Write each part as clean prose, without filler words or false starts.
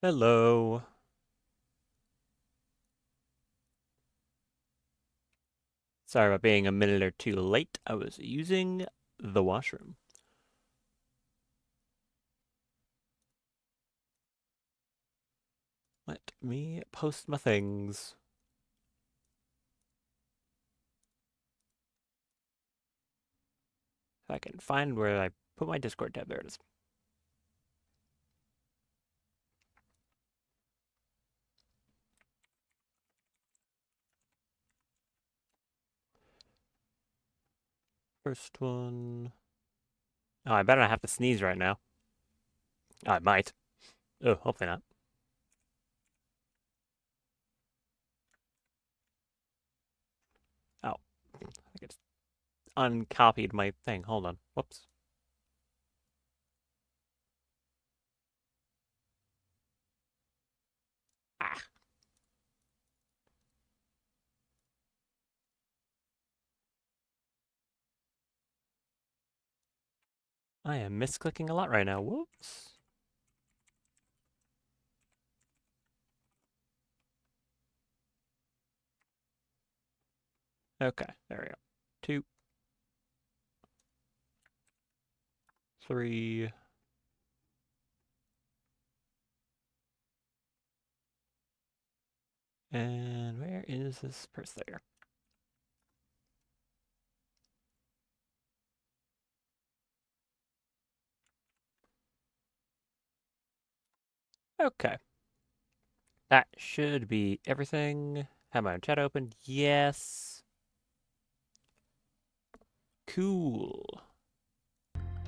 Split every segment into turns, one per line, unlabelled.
Hello. Sorry about being a minute or two late. I was using the washroom. Let me post my things. If I can find where I put my Discord tab. There it is. First one. Oh, I better not have to sneeze right now. Oh, I might. Oh, hopefully not. Oh, I just uncopied my thing. Hold on. Whoops. Ah, I am misclicking a lot right now. Whoops. Okay, there we go. 2, 3. And where is this person there? Okay. That should be everything. Have my chat open? Yes. Cool.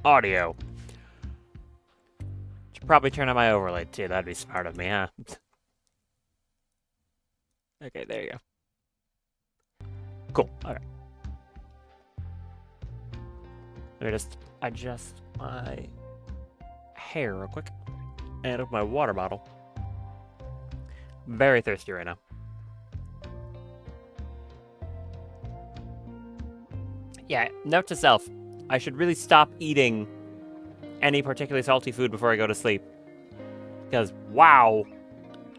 Audio. Should probably turn on my overlay too. That'd be smart of me, huh? Okay, there you go. Cool. Okay. Let me just adjust my hair real quick. And open my water bottle. Very thirsty right now. Yeah, note to self. I should really stop eating any particularly salty food before I go to sleep. Because, wow,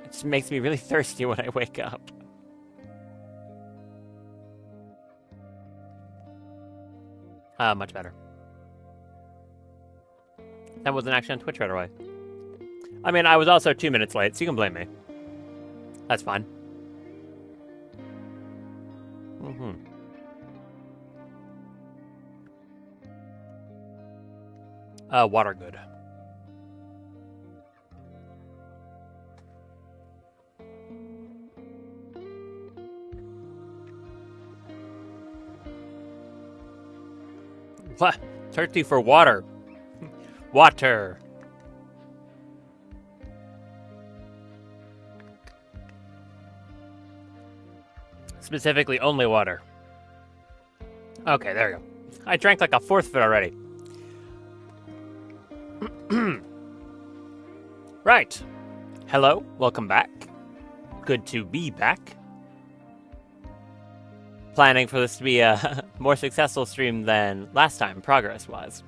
it just makes me really thirsty when I wake up. Much better. That wasn't actually on Twitch right away. I mean, I was also 2 minutes late, so you can blame me. That's fine. Mm-hmm. Water good. What? Thirsty for water. Water. Specifically, only water. Okay, there you go. I drank like a fourth of it already. Right. Hello, welcome back. Good to be back. Planning for this to be a more successful stream than last time, progress-wise.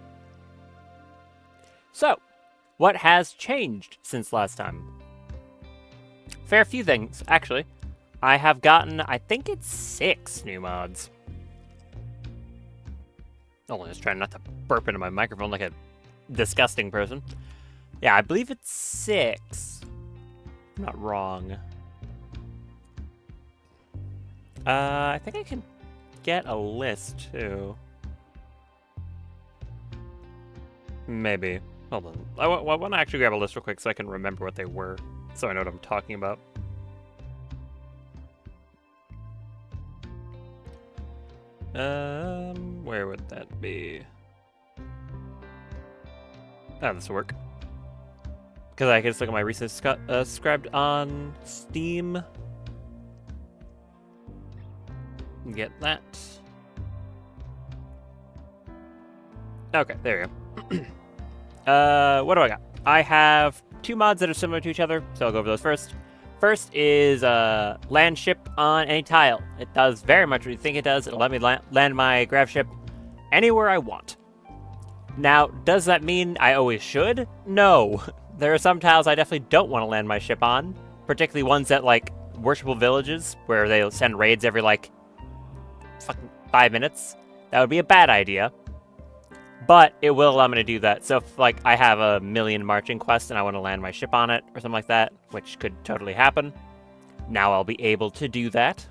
So, what has changed since last time? Fair few things, actually. I have gotten, I think it's 6 new mods. Oh, I'm just trying not to burp into my microphone like a disgusting person. Yeah, I believe it's 6. I'm not wrong. I think I can get a list, too. Maybe. Hold on. I want to actually grab a list real quick so I can remember what they were, so I know what I'm talking about. Where would that be? Oh, this will work. Because I can just look at my recent subscribed on Steam. Get that. Okay, there we go. What do I got? I have 2 mods that are similar to each other, so I'll go over those first. First is land ship on any tile. It does very much what you think it does. It'll let me land my grav ship anywhere I want. Now, does that mean I always should? No. There are some tiles I definitely don't want to land my ship on, particularly ones at, like, worshipful villages, where they'll send raids every, like, fucking 5 minutes. That would be a bad idea. But it will allow me to do that. So if, like, I have a million marching quests and I want to land my ship on it, or something like that, which could totally happen, now I'll be able to do that.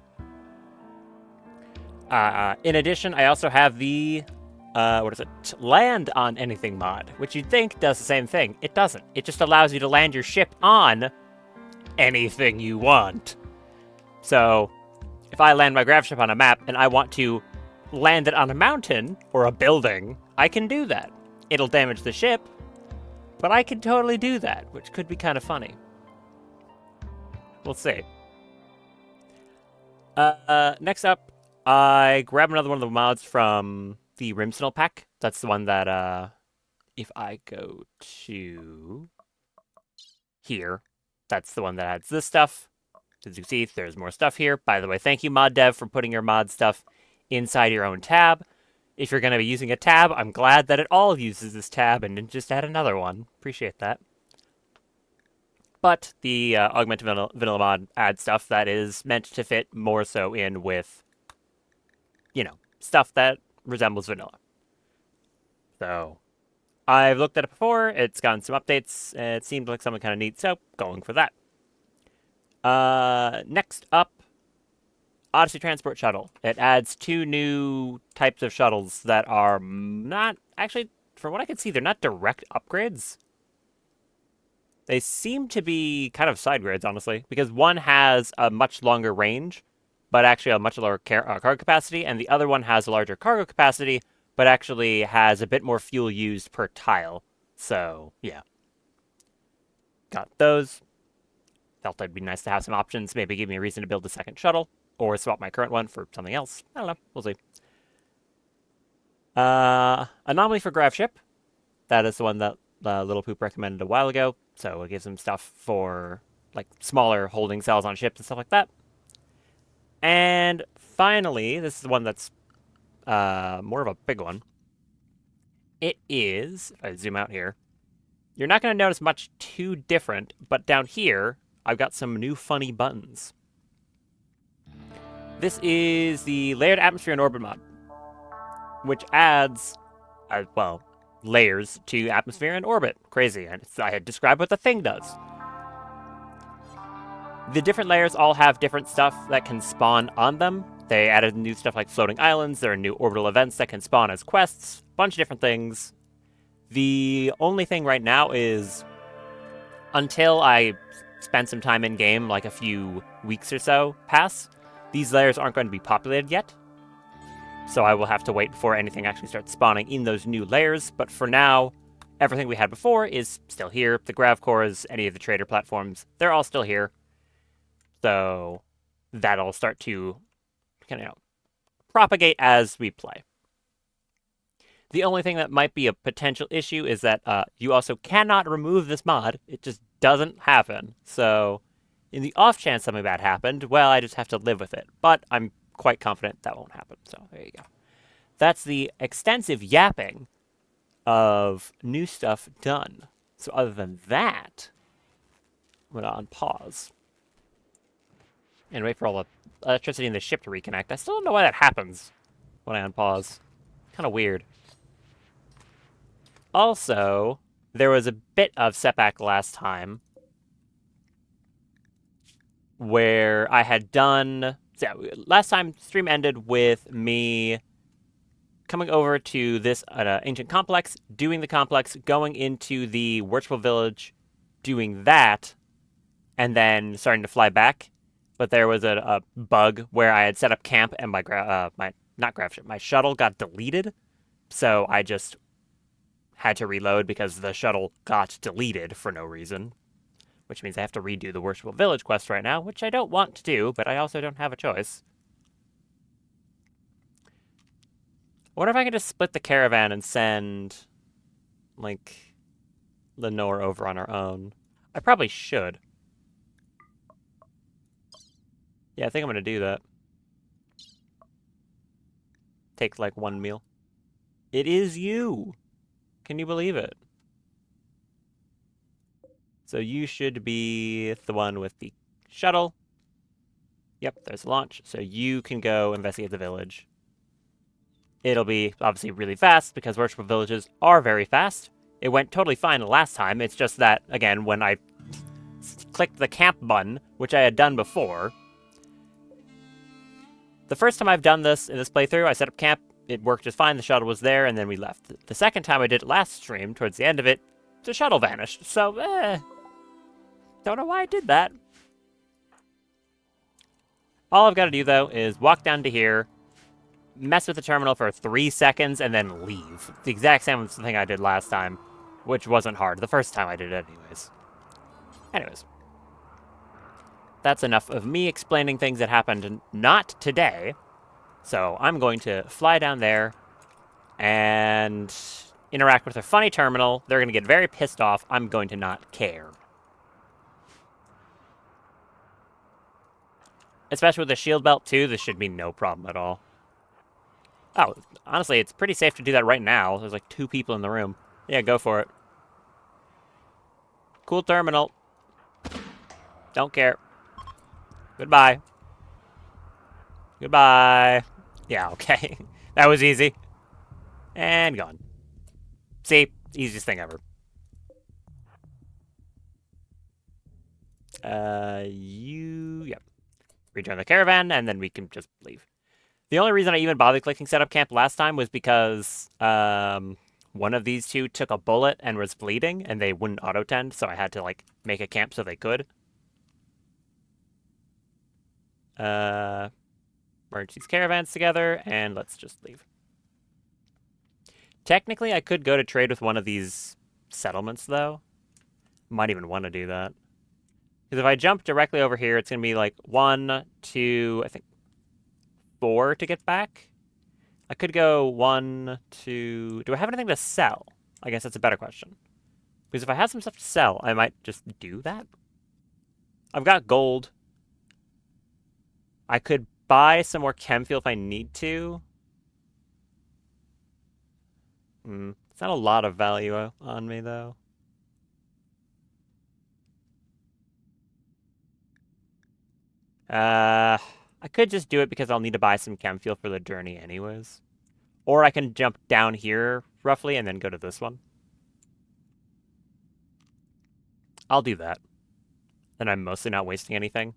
In addition, I also have the land on anything mod, which you'd think does the same thing. It doesn't. It just allows you to land your ship on anything you want. So, if I land my grav ship on a map and I want to land it on a mountain or a building, I can do that. It'll damage the ship, but I can totally do that, which could be kind of funny. We'll see. Next up, I grabbed another one of the mods from the Rimworld pack. That's the one that, if I go to here, that's the one that adds this stuff. As you can see, there's more stuff here. By the way, thank you, mod dev, for putting your mod stuff inside your own tab. If you're going to be using a tab, I'm glad that it all uses this tab and didn't just add another one. Appreciate that. But the augmented vanilla mod adds stuff that is meant to fit more so in with, you know, stuff that resembles vanilla. So, I've looked at it before. It's gotten some updates. It seemed like something kind of neat, so going for that. Next up, Odyssey Transport Shuttle. It adds 2 new types of shuttles that are not, actually, from what I can see, they're not direct upgrades. They seem to be kind of side grades, honestly, because one has a much longer range, but actually a much lower cargo capacity, and the other one has a larger cargo capacity, but actually has a bit more fuel used per tile. So, yeah. Got those. Felt it'd be nice to have some options, maybe give me a reason to build a second shuttle, or swap my current one for something else. I don't know. We'll see. Anomaly for Grav Ship. That is the one that Little Poop recommended a while ago. So it gives them stuff for, like, smaller holding cells on ships and stuff like that. And finally, this is the one that's more of a big one. It is, if I zoom out here, you're not going to notice much too different, but down here, I've got some new funny buttons. This is the Layered Atmosphere and Orbit mod, which adds, well, layers to atmosphere and orbit. Crazy. I had described what the thing does. The different layers all have different stuff that can spawn on them. They added new stuff like floating islands. There are new orbital events that can spawn as quests. A bunch of different things. The only thing right now is, until I spend some time in-game, like a few weeks or so pass, these layers aren't going to be populated yet. So I will have to wait before anything actually starts spawning in those new layers. But for now, everything we had before is still here. The grav cores, any of the trader platforms, they're all still here. So that'll start to kind of, propagate as we play. The only thing that might be a potential issue is that you also cannot remove this mod. It just doesn't happen. So in the off chance something bad happened, well, I just have to live with it. But I'm quite confident that won't happen. So there you go. That's the extensive yapping of new stuff done. So other than that, I'm going to unpause and wait for all the electricity in the ship to reconnect. I still don't know why that happens when I unpause. Kind of weird. Also, there was a bit of setback last time where I had done... So yeah, last time, stream ended with me coming over to this ancient complex, doing the complex, going into the worshipful village, doing that, and then starting to fly back. But there was a bug where I had set up camp and my shuttle got deleted. So I just had to reload because the shuttle got deleted for no reason. Which means I have to redo the worshipful village quest right now, which I don't want to do, but I also don't have a choice. I wonder if I can just split the caravan and send, like, Lenore over on her own. I probably should. Yeah, I think I'm going to do that. Take, like, one meal. It is you! Can you believe it? So you should be the one with the shuttle. Yep, there's the launch. So you can go investigate the village. It'll be obviously really fast because worshipful villages are very fast. It went totally fine the last time. It's just that, again, when I clicked the camp button, which I had done before, the first time I've done this in this playthrough, I set up camp, it worked just fine, the shuttle was there, and then we left. The second time I did it last stream, towards the end of it, the shuttle vanished. So, don't know why I did that. All I've got to do, though, is walk down to here, mess with the terminal for 3 seconds, and then leave. The exact same thing I did last time, which wasn't hard. The first time I did it anyways. That's enough of me explaining things that happened not today. So I'm going to fly down there and interact with their funny terminal. They're going to get very pissed off. I'm going to not care. Especially with the shield belt, too, this should be no problem at all. Oh, honestly, it's pretty safe to do that right now. There's like 2 people in the room. Yeah, go for it. Cool terminal. Don't care. Goodbye. Goodbye. Yeah, okay. That was easy. And gone. See? Easiest thing ever. Yep. Rejoin the caravan, and then we can just leave. The only reason I even bothered clicking setup camp last time was because one of these 2 took a bullet and was bleeding, and they wouldn't auto-tend, so I had to, like, make a camp so they could. Merge these caravans together, and let's just leave. Technically, I could go to trade with one of these settlements, though. Might even want to do that. Because if I jump directly over here, it's going to be like 1, 2, I think 4 to get back. I could go 1, 2... Do I have anything to sell? I guess that's a better question. Because if I had some stuff to sell, I might just do that. I've got gold. I could buy some more chem fuel if I need to. It's not a lot of value on me, though. I could just do it because I'll need to buy some chem fuel for the journey anyways. Or I can jump down here, roughly, and then go to this one. I'll do that. Then I'm mostly not wasting anything.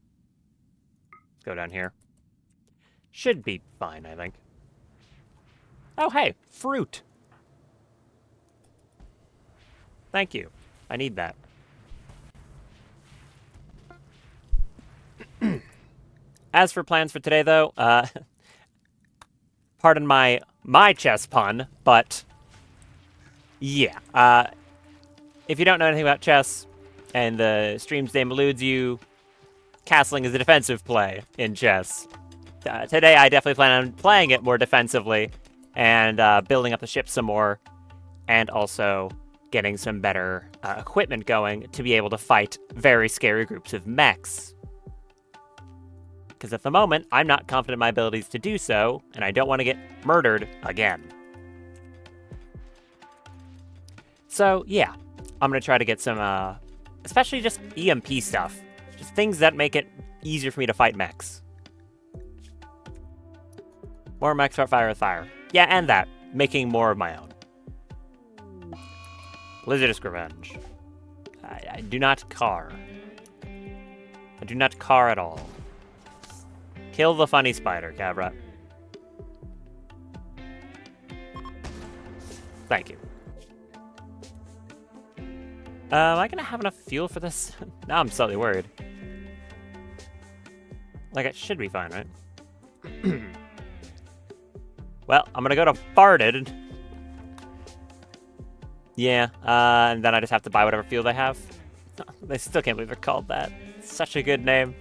Let's go down here. Should be fine, I think. Oh, hey, fruit. Thank you. I need that. As for plans for today, though, pardon my chess pun, but yeah. If you don't know anything about chess, and the stream's name eludes you, castling is a defensive play in chess. Today, I definitely plan on playing it more defensively, and building up the ship some more, and also getting some better equipment going to be able to fight very scary groups of mechs. Because at the moment, I'm not confident in my abilities to do so, and I don't want to get murdered again. So, yeah. I'm going to try to get some, especially just EMP stuff. Just things that make it easier for me to fight mechs. More mechs start fire with fire. Yeah, and that. Making more of my own. Lizardist Revenge. I do not car. I do not car at all. Kill the funny spider, Cabra. Thank you. Am I gonna have enough fuel for this? Now I'm slightly worried. Like, it should be fine, right? Well, I'm gonna go to farted. Yeah, and then I just have to buy whatever fuel they have. They still can't believe they're called that. Such a good name.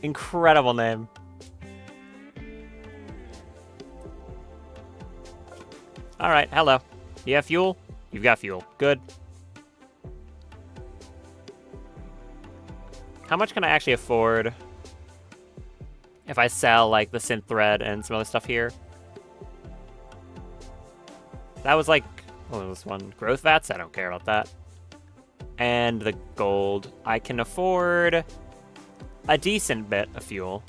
Incredible name. Alright, hello. You have fuel? You've got fuel. Good. How much can I actually afford if I sell, like, the synth thread and some other stuff here? That was, like, what was this one? Growth vats? I don't care about that. and the gold, I can afford a decent bit of fuel.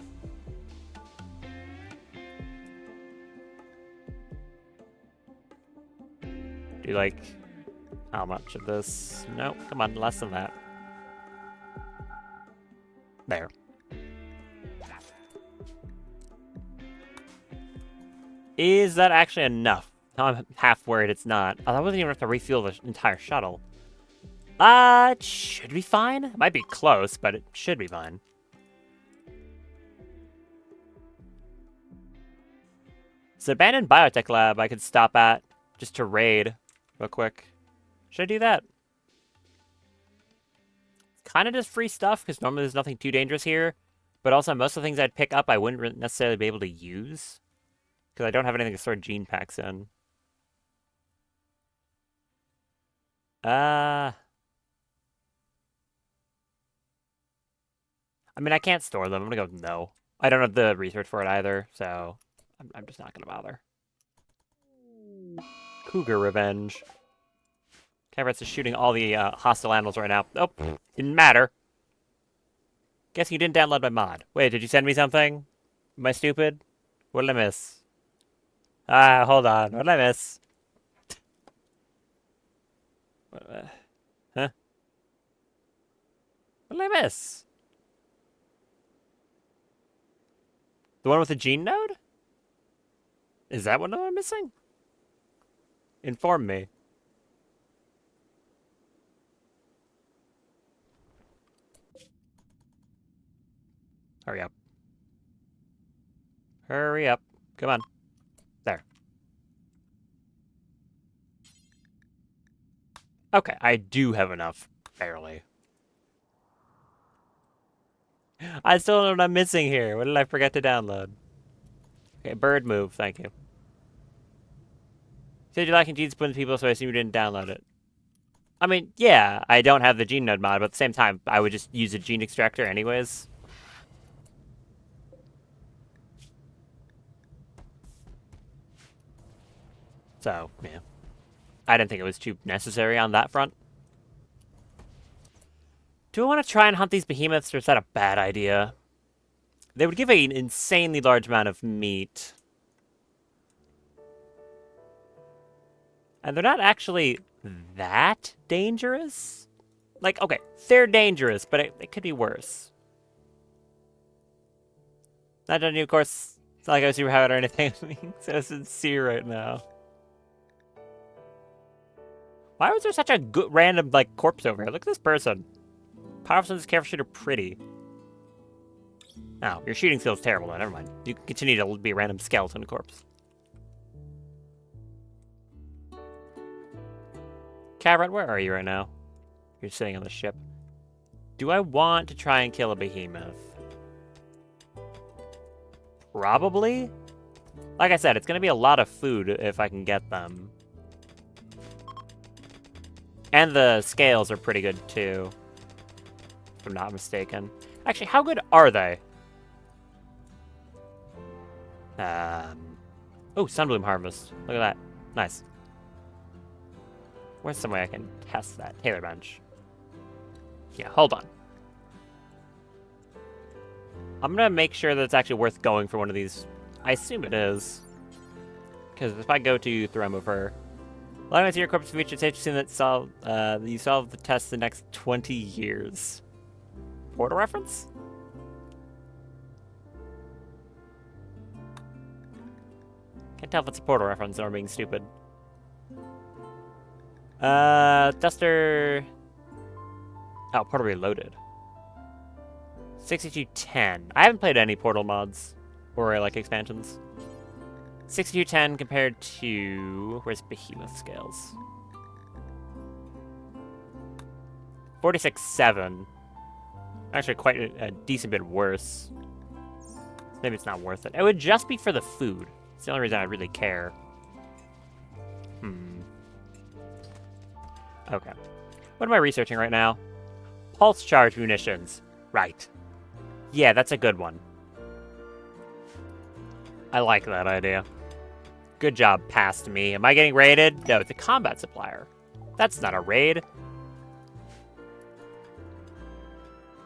Do like how much of this? No, come on, less than that. There. Is that actually enough? Now I'm half worried it's not. Oh, I wasn't even have to refuel the entire shuttle. It should be fine. It might be close, but it should be fine. It's an abandoned biotech lab I could stop at just to raid real quick. Should I do that? Kind of just free stuff, because normally there's nothing too dangerous here. But also, most of the things I'd pick up I wouldn't necessarily be able to use. Because I don't have anything to store gene packs in. I mean, I can't store them. I'm gonna go no. I don't have the research for it either, so I'm just not gonna bother. Cougar revenge. Cavrats is shooting all the hostile animals right now. Oh, didn't matter. Guessing you didn't download my mod. Wait, did you send me something? Am I stupid? What did I miss? Hold on. What did I miss? Huh? What did I miss? The one with the gene node? Is that what I'm missing? Inform me. Hurry up. Hurry up. Come on. There. Okay, I do have enough. Barely. I still don't know what I'm missing here. What did I forget to download? Okay, bird move. Thank you. You said you're lacking gene split people, so I assume you didn't download it. I mean, yeah, I don't have the gene node mod, but at the same time, I would just use a gene extractor anyways. So, yeah. I didn't think it was too necessary on that front. Do I want to try and hunt these behemoths, or is that a bad idea? They would give an insanely large amount of meat. And they're not actually that dangerous. Like, okay, they're dangerous, but it could be worse. Not done you, of course. It's not like I was superpowered or anything. I'm being so sincere right now. Why was there such a good random, like, corpse over here? Look at this person. Powerful this careful shooter pretty. Oh, your shooting skill is terrible, though. Never mind. You can continue to be a random skeleton corpse. Cavrat, where are you right now? You're sitting on the ship. Do I want to try and kill a behemoth? Probably? Like I said, it's going to be a lot of food if I can get them. And the scales are pretty good, too. If I'm not mistaken. Actually, how good are they? Oh, Sunbloom Harvest. Look at that. Nice. Where's some way I can test that? Taylor Bench. Yeah, hold on. I'm gonna make sure that it's actually worth going for one of these. I assume it is. Because if I go to Thermover, allowing us to your corpse feature, it's safe to assume that you solve the test the next 20 years. Portal reference? Can't tell if it's a portal reference or being stupid. Duster. Oh, Portal Reloaded. 6210. I haven't played any Portal mods or like expansions. 6210 compared to where's Behemoth Scales? 46.7. Actually, quite a decent bit worse. Maybe it's not worth it. It would just be for the food. It's the only reason I really care. Okay. What am I researching right now? Pulse charge munitions. Right. Yeah, that's a good one. I like that idea. Good job, past me. Am I getting raided? No, it's a combat supplier. That's not a raid.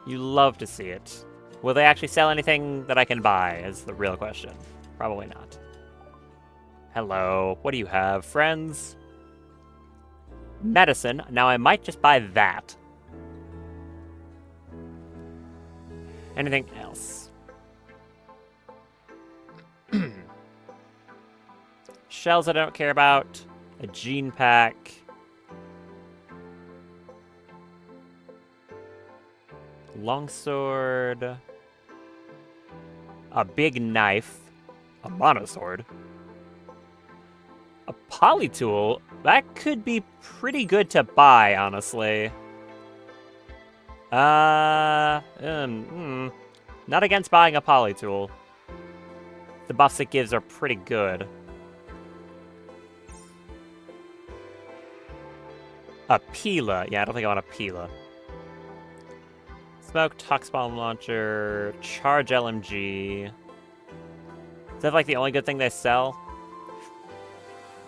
You love to see it. Will they actually sell anything that I can buy is the real question. Probably not. Hello. What do you have, friends? Medicine. Now I might just buy that. Anything else? Shells I don't care about. A gene pack. Longsword. A big knife. A monosword. A polytool? That could be pretty good to buy, honestly. Not against buying a polytool. The buffs it gives are pretty good. A Pila. Yeah, I don't think I want a Pila. Smoke, Tox Bomb Launcher, Charge LMG. Is that like the only good thing they sell?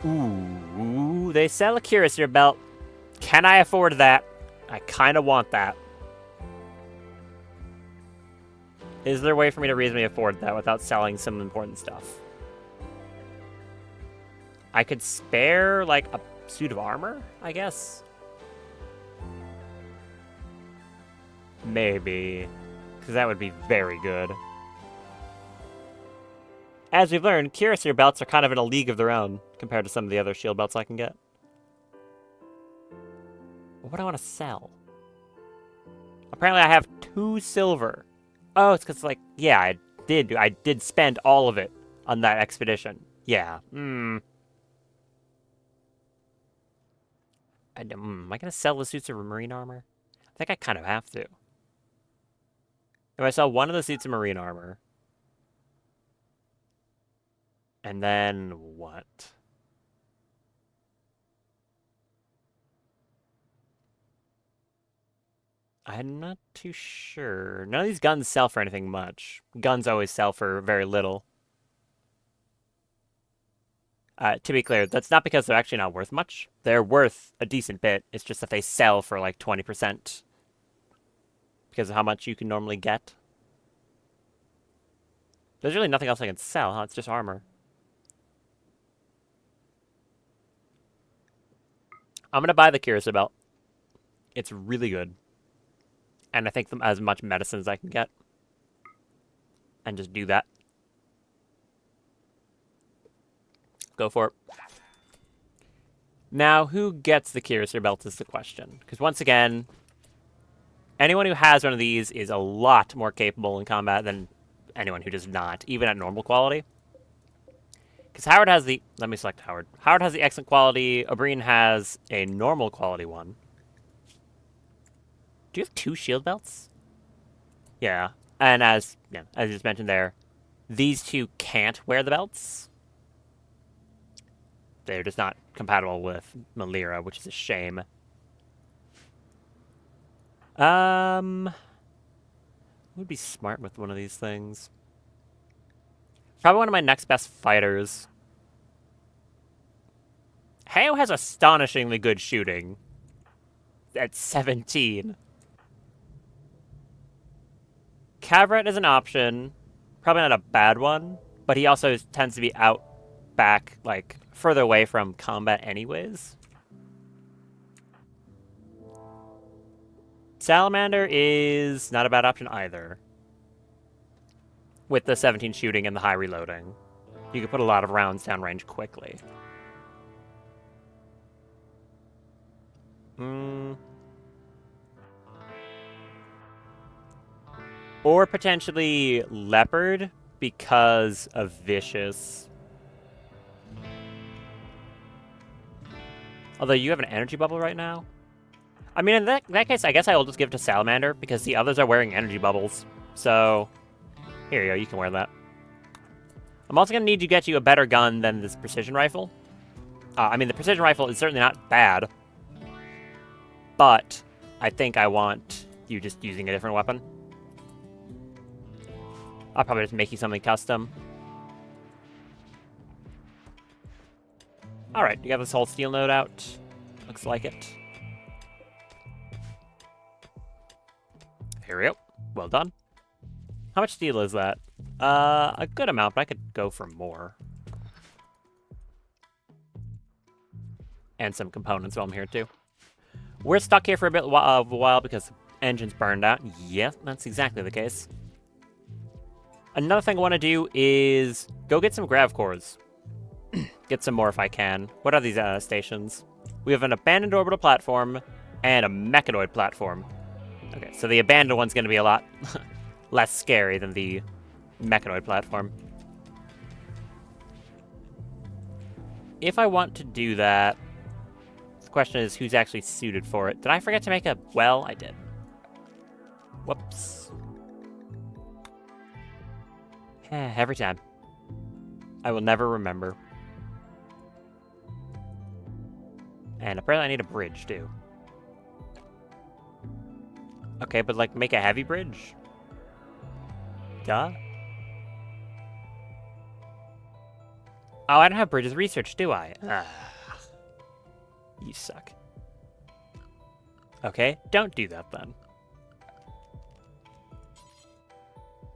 Ooh, they sell a Curator belt. Can I afford that? I kind of want that. Is there a way for me to reasonably afford that without selling some important stuff? I could spare, like, a suit of armor, I guess? Maybe. Because that would be very good. As we've learned, Curator belts are kind of in a league of their own compared to some of the other shield belts I can get. What do I want to sell? Apparently I have 2 silver. Oh, it's because, like, yeah, I did spend all of it on that expedition. Yeah. Am I going to sell the suits of marine armor? I think I kind of have to. If I sell one of the suits of marine armor... And then what? I'm not too sure. None of these guns sell for anything much. Guns always sell for very little. To be clear, that's not because they're actually not worth much. They're worth a decent bit. It's just that they sell for like 20% because of how much you can normally get. There's really nothing else I can sell, huh? It's just armor. I'm going to buy the Curator belt. It's really good. And I think as much medicine as I can get. And just do that. Go for it. Now, who gets the Curator belt is the question. Because once again, anyone who has one of these is a lot more capable in combat than anyone who does not, even at normal quality. Because Howard has the... Let me select Howard. Howard has the excellent quality. Oberyn has a normal quality one. Do you have 2 shield belts? Yeah. And as you just mentioned there, these 2 can't wear the belts. They're just not compatible with Melira, which is a shame. Would be smart with one of these things. Probably one of my next best fighters. Heo has astonishingly good shooting. At 17. Cavret is an option. Probably not a bad one. But he also tends to be out back, like, further away from combat anyways. Salamander is not a bad option either. With the 17 shooting and the high reloading. You can put a lot of rounds downrange quickly. Or potentially Leopard because of Vicious. Although you have an energy bubble right now. I mean, in that case, I guess I will just give it to Salamander because the others are wearing energy bubbles. So, here you go, you can wear that. I'm also going to need to get you a better gun than this precision rifle. I mean, the precision rifle is certainly not bad. But I think I want you just using a different weapon. I'll probably just make you something custom. Alright, you got this whole steel node out. Looks like it. Here we go. Well done. How much steel is that? A good amount, but I could go for more. And some components while I'm here, too. We're stuck here for a while because the engine's burned out. Yeah, that's exactly the case. Another thing I want to do is go get some grav cores. Get some more if I can. What are these stations? We have an abandoned orbital platform and a mechanoid platform. Okay, so the abandoned one's going to be a lot less scary than the mechanoid platform. If I want to do that, the question is who's actually suited for it. Did I forget to make a well? I did. Whoops. Every time. I will never remember. And apparently I need a bridge, too. Okay, but, like, make a heavy bridge? Duh. Oh, I don't have bridges research, do I? You suck. Okay, don't do that, then.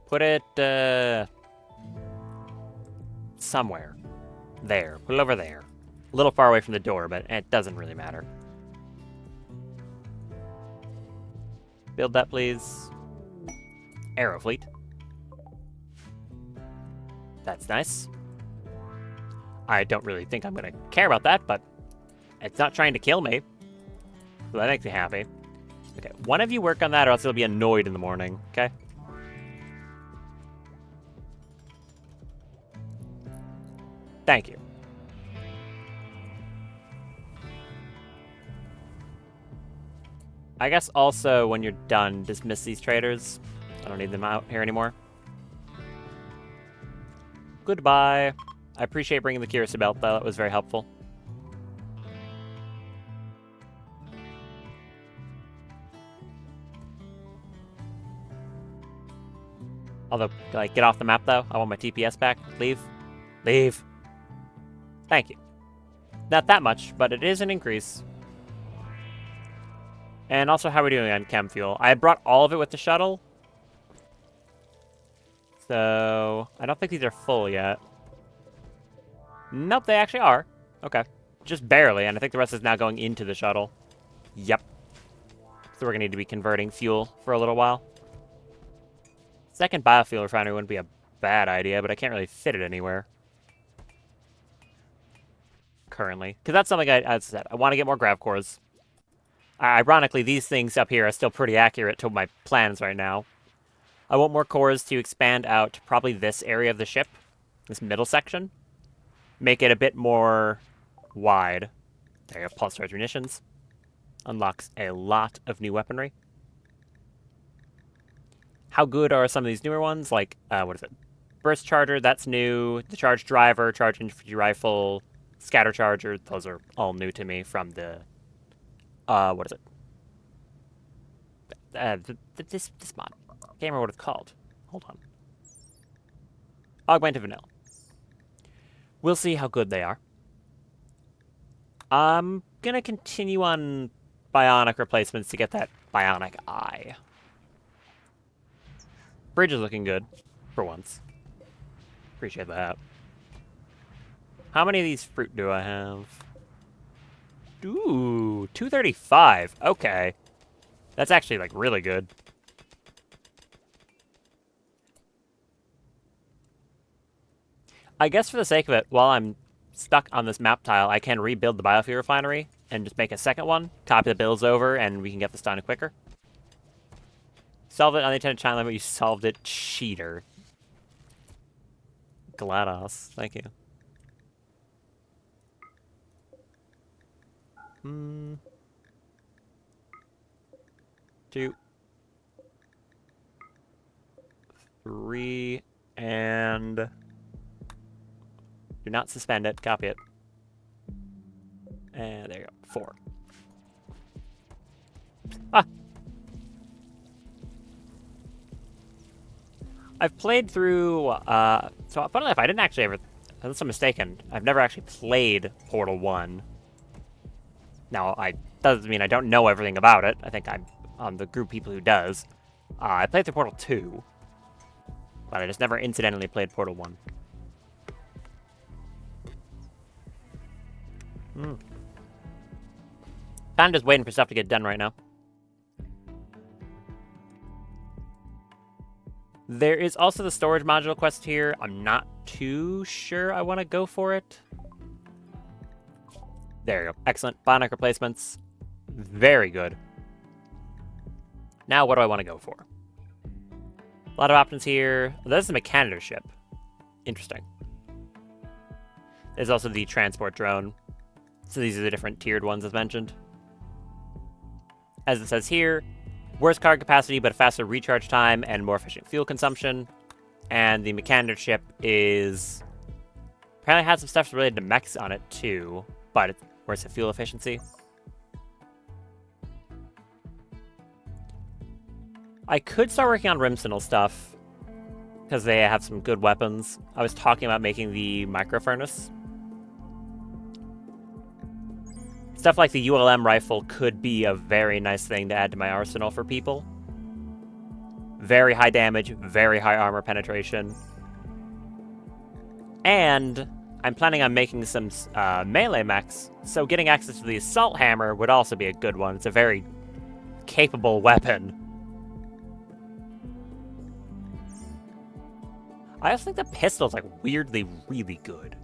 Put it, somewhere. There. Put it over there. A little far away from the door, but it doesn't really matter. Build that, please. Aero fleet. That's nice. I don't really think I'm going to care about that, but it's not trying to kill me. So that makes me happy. Okay, one of you work on that or else you'll be annoyed in the morning, okay? Thank you. I guess also when you're done, dismiss these traders. I don't need them out here anymore. Goodbye. I appreciate bringing the Curious Belt, though. That was very helpful. Although, like, get off the map, though. I want my TPS back. Leave. Leave. Thank you. Not that much, but it is an increase. And also, how are we doing on chem fuel? I brought all of it with the shuttle. So, I don't think these are full yet. Nope, they actually are. Okay. Just barely, and I think the rest is now going into the shuttle. Yep. So we're going to need to be converting fuel for a little while. Second biofuel refinery wouldn't be a bad idea, but I can't really fit it anywhere. Currently. Because that's something as I said, I want to get more grav cores. Ironically, these things up here are still pretty accurate to my plans right now. I want more cores to expand out to probably this area of the ship. This middle section. Make it a bit more wide. There you go, pulse charge munitions. Unlocks a lot of new weaponry. How good are some of these newer ones? Like, what is it? Burst charger, that's new. The charge driver, charge infantry rifle, scatter charger, those are all new to me from the, what is it? This mod. I can't remember what it's called. Hold on. Augmented Vanilla. We'll see how good they are. I'm gonna continue on bionic replacements to get that bionic eye. Bridge is looking good, for once. Appreciate that. How many of these fruit do I have? Ooh, 235. Okay. That's actually, like, really good. I guess for the sake of it, while I'm stuck on this map tile, I can rebuild the biofuel refinery and just make a second one, copy the bills over, and we can get this done quicker. Solve it unintended time limit. You solved it. Cheater. GLaDOS. Thank you. 2, 3, and do not suspend it. Copy it. And there you go. 4. Ah! I've played through, so funnily enough, I didn't actually ever, unless I'm mistaken, I've never actually played Portal 1. Now, doesn't mean I don't know everything about it. I think I'm on the group of people who does. I played through Portal 2, but I just never incidentally played Portal 1. I'm just waiting for stuff to get done right now. There is also the storage module quest here. I'm not too sure I want to go for it. There you go. Excellent. Bionic replacements. Very good. Now, what do I want to go for? A lot of options here. There's the Mechanitor ship. Interesting. There's also the transport drone. So these are the different tiered ones as mentioned. As it says here, worse cargo capacity, but a faster recharge time and more efficient fuel consumption. And the Mechanitor ship is... apparently has some stuff related to mechs on it too, but it's worse at fuel efficiency. I could start working on Rimworld stuff, because they have some good weapons. I was talking about making the micro furnace. Stuff like the ULM rifle could be a very nice thing to add to my arsenal for people. Very high damage, very high armor penetration. And I'm planning on making some melee mechs, so getting access to the assault hammer would also be a good one. It's a very capable weapon. I also think the pistol's like weirdly really good.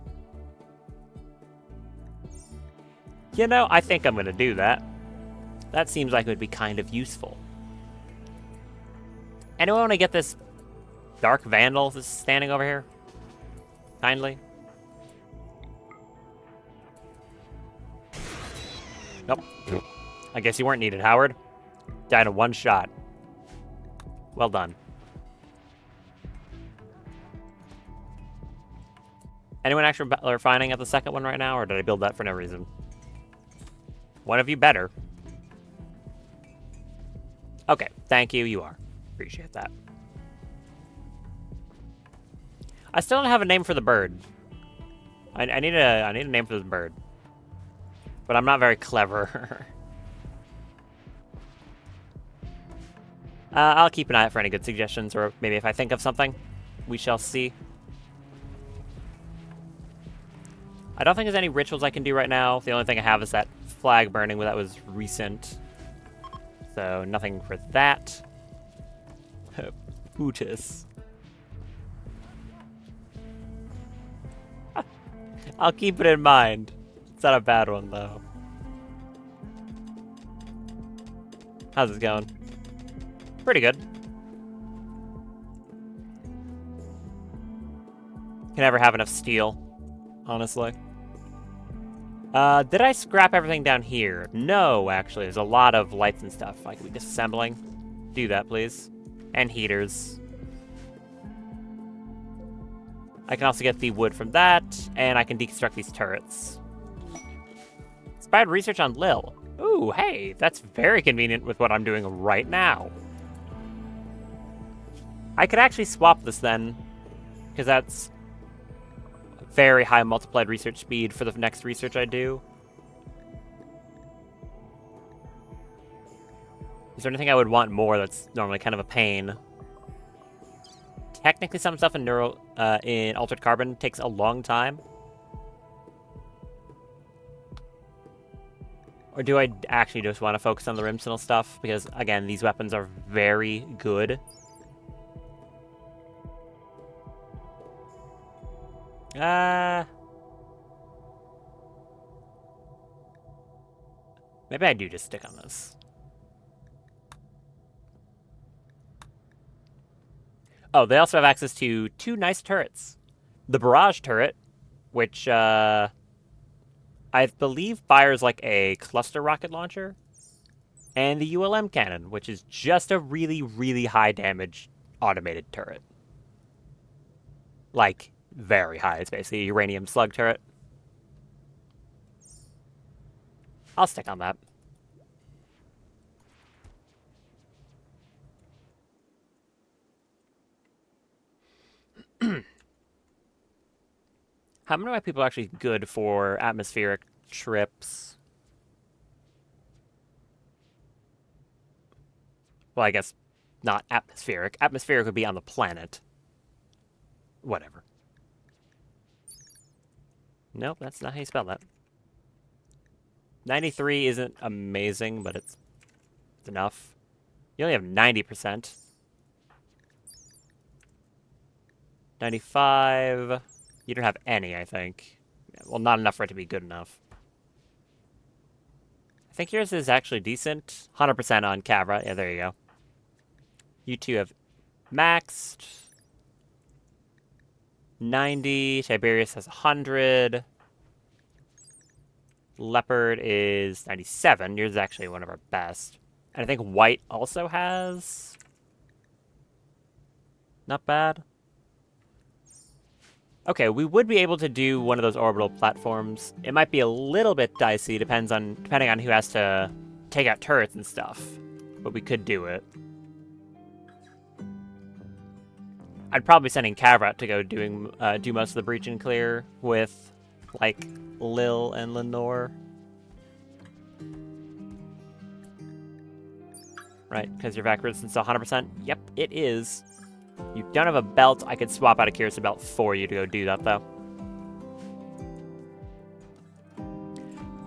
You know, I think I'm gonna do that. That seems like it would be kind of useful. Anyone want to get this Dark Vandal that's standing over here? Kindly? Nope. I guess you weren't needed, Howard. Died in one shot. Well done. Anyone actually refining at the second one right now, or did I build that for no reason? One of you better. Okay, thank you, you are. Appreciate that. I still don't have a name for the bird. I need a name for this bird. But I'm not very clever. I'll keep an eye out for any good suggestions, or maybe if I think of something, we shall see. I don't think there's any rituals I can do right now. The only thing I have is that flag burning, but that was recent. So, nothing for that. Bootus. I'll keep it in mind. It's not a bad one, though. How's it going? Pretty good. Can never have enough steel, honestly. Did I scrap everything down here? No, actually. There's a lot of lights and stuff I could be disassembling. Do that, please. And heaters. I can also get the wood from that, and I can deconstruct these turrets. Inspired research on Lil. Ooh, hey, that's very convenient with what I'm doing right now. I could actually swap this then, because that's very high multiplied research speed for the next research I do. Is there anything I would want more that's normally kind of a pain? Technically, some stuff in in Altered Carbon takes a long time. Or do I actually just want to focus on the Rimworld stuff? Because, again, these weapons are very good. Maybe I do just stick on this. Oh, they also have access to two nice turrets. The barrage turret, which, I believe fires like a cluster rocket launcher. And the ULM cannon, which is just a really, really high damage automated turret. Like, very high. It's basically a uranium slug turret. I'll stick on that. How many of my people are actually good for atmospheric trips? Well, I guess not atmospheric. Atmospheric would be on the planet. Whatever. Nope, that's not how you spell that. 93 isn't amazing, but it's enough. You only have 90%. 95. You don't have any, I think. Well, not enough for it to be good enough. I think yours is actually decent. 100% on Cavra. Yeah, there you go. You two have maxed. 90. Tiberius has 100. Leopard is 97. Yours is actually one of our best. And I think White also has... Not bad. Okay, we would be able to do one of those orbital platforms. It might be a little bit dicey, depending on who has to take out turrets and stuff. But we could do it. I'd probably be sending Cavrat to go do most of the breach and clear with, like, Lil and Lenore. Right, because your vac resistance is 100%? Yep, it is. You don't have a belt. I could swap out a Kirsten belt for you to go do that, though.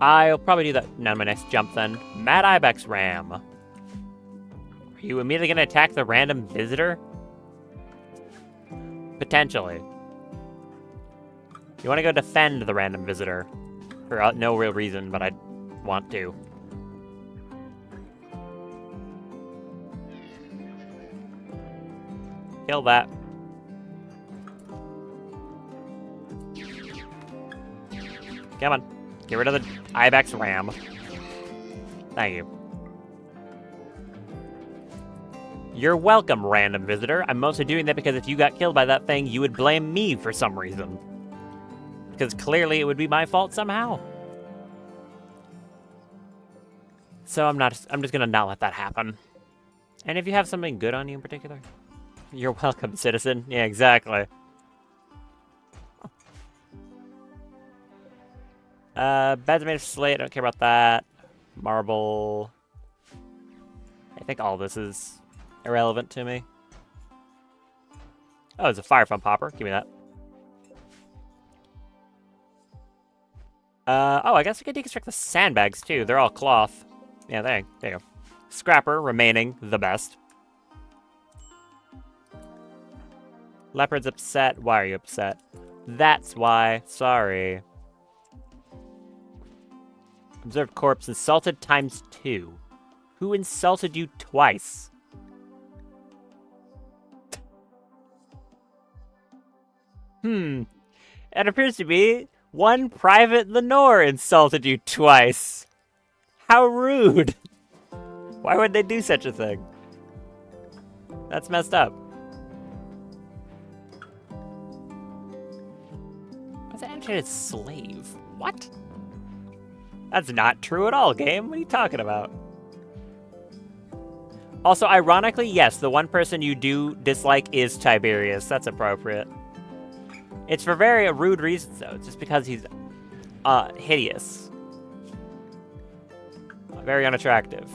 I'll probably do that on my next jump, then. Mad Ibex Ram. Are you immediately going to attack the random visitor? Potentially. You want to go defend the random visitor. For no real reason, but I want to. Kill that. Come on. Get rid of the Ibex Ram. Thank you. You're welcome, random visitor. I'm mostly doing that because if you got killed by that thing, you would blame me for some reason. Because clearly it would be my fault somehow. So I'm just gonna not let that happen. And if you have something good on you in particular, you're welcome, citizen. Yeah, exactly. Beds made of slate, I don't care about that. Marble. I think all this is irrelevant to me. Oh, it's a fire pump popper. Give me that. Oh, I guess we could deconstruct the sandbags, too. They're all cloth. Yeah, there you go. Scrapper remaining the best. Leopard's upset. Why are you upset? That's why. Sorry. Observed corpse insulted ×2. Who insulted you twice? It appears to be one Private Lenore insulted you twice. How rude. Why would they do such a thing? That's messed up. What's an animated slave? What? That's not true at all, game. What are you talking about? Also, ironically, yes, the one person you do dislike is Tiberius. That's appropriate. It's for very rude reasons, though. It's just because he's hideous. Very unattractive.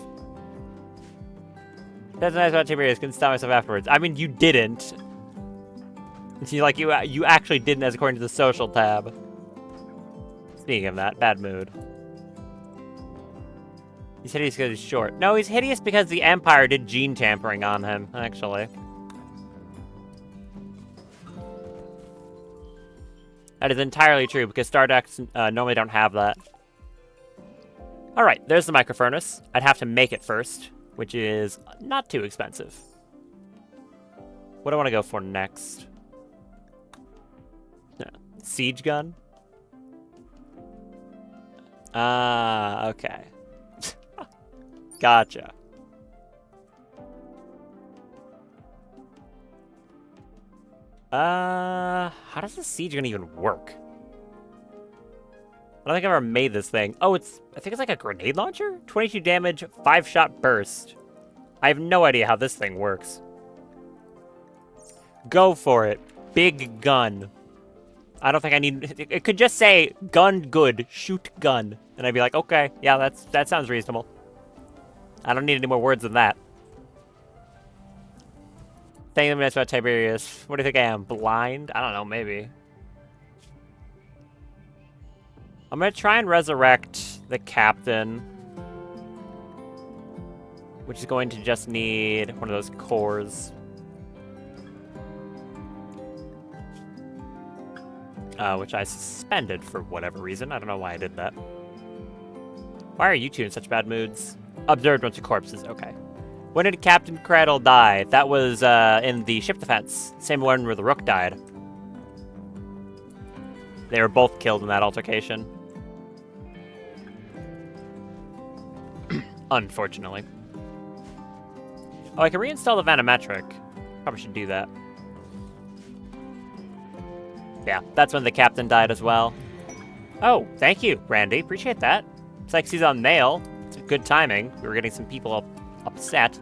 That's nice about Tiberius. Couldn't stop myself afterwards. I mean, you didn't. You actually didn't, as according to the social tab. Speaking of that, bad mood. He's hideous because he's short. No, he's hideous because the Empire did gene tampering on him, actually. That is entirely true, because Stardecks normally don't have that. Alright, there's the microfurnace. I'd have to make it first, which is not too expensive. What do I want to go for next? Siege gun? Okay. Gotcha. How does the siege gun even work? I don't think I've ever made this thing. Oh, I think it's like a grenade launcher? 22 damage, 5-shot burst. I have no idea how this thing works. Go for it. Big gun. I don't think I need... It could just say, gun good, shoot gun. And I'd be like, okay, yeah, that sounds reasonable. I don't need any more words than that. Thank you about Tiberius. What do you think I am? Blind? I don't know, maybe. I'm gonna try and resurrect the captain, which is going to just need one of those cores. Which I suspended for whatever reason. I don't know why I did that. Why are you two in such bad moods? Observed a bunch of corpses. Okay. When did Captain Cradle die? That was in the ship defense. Same one where the Rook died. They were both killed in that altercation. Unfortunately. Oh, I can reinstall the Vanometric. Probably should do that. Yeah, that's when the captain died as well. Oh, thank you, Randy. Appreciate that. It's like he's on mail. It's good timing. We were getting some people upset.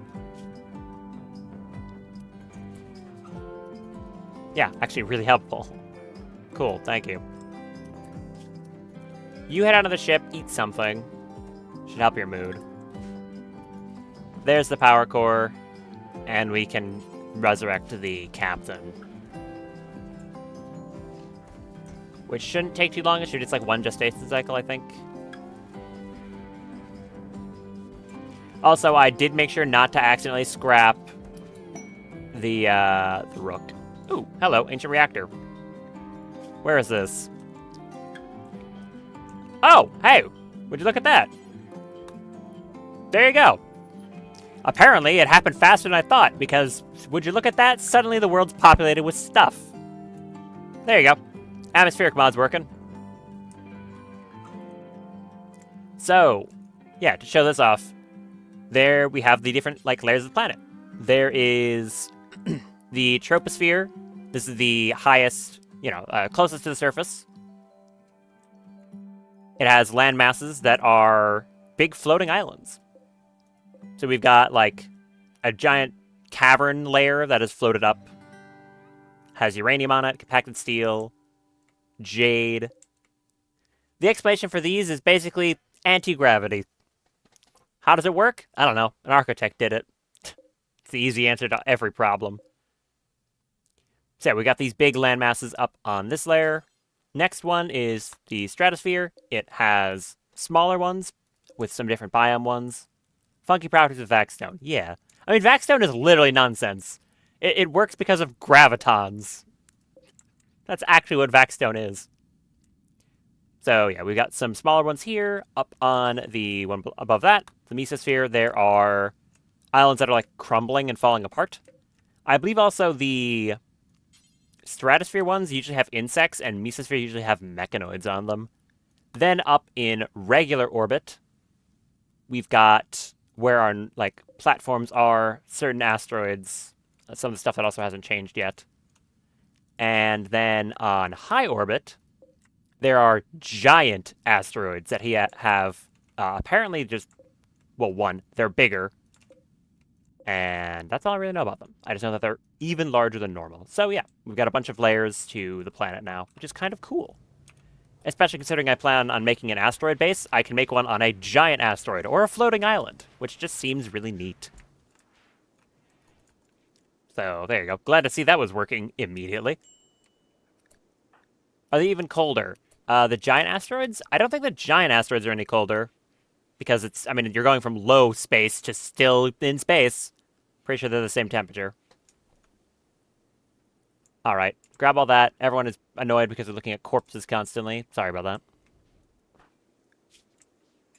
Yeah, actually really helpful. Cool, thank you. You head out of the ship, eat something. Should help your mood. There's the power core, and we can resurrect the captain. Which shouldn't take too long. It should just like one gestation cycle, I think. Also, I did make sure not to accidentally scrap the Rook. Ooh, hello, ancient reactor. Where is this? Oh, hey, would you look at that? There you go. Apparently, it happened faster than I thought, because, would you look at that? Suddenly the world's populated with stuff. There you go. Atmospheric mod's working. So, yeah, to show this off, there we have the different, like, layers of the planet. There is the troposphere. This is the highest, closest to the surface. It has land masses that are big floating islands. So we've got, like, a giant cavern layer that is floated up. Has uranium on it, compacted steel, jade. The explanation for these is basically anti-gravity. How does it work? I don't know. An architect did it. It's the easy answer to every problem. So yeah, we got these big land masses up on this layer. Next one is the stratosphere. It has smaller ones with some different biome ones. Funky properties of Vaxstone. Yeah. I mean, Vaxstone is literally nonsense. It works because of gravitons. That's actually what Vaxstone is. So, yeah, we've got some smaller ones here. Up on the one above that, the mesosphere, there are islands that are, like, crumbling and falling apart. I believe also the stratosphere ones usually have insects, and mesosphere usually have mechanoids on them. Then up in regular orbit, we've got where our, like, platforms are, certain asteroids, some of the stuff that also hasn't changed yet. And then on high orbit, there are giant asteroids that have apparently just, well, one, they're bigger. And that's all I really know about them. I just know that they're even larger than normal. So yeah, we've got a bunch of layers to the planet now, which is kind of cool. Especially considering I plan on making an asteroid base, I can make one on a giant asteroid or a floating island, which just seems really neat. So there you go. Glad to see that was working immediately. Are they even colder? The giant asteroids? I don't think the giant asteroids are any colder. Because it's, I mean, you're going from low space to still in space. Pretty sure they're the same temperature. Alright, grab all that. Everyone is annoyed because they're looking at corpses constantly. Sorry about that.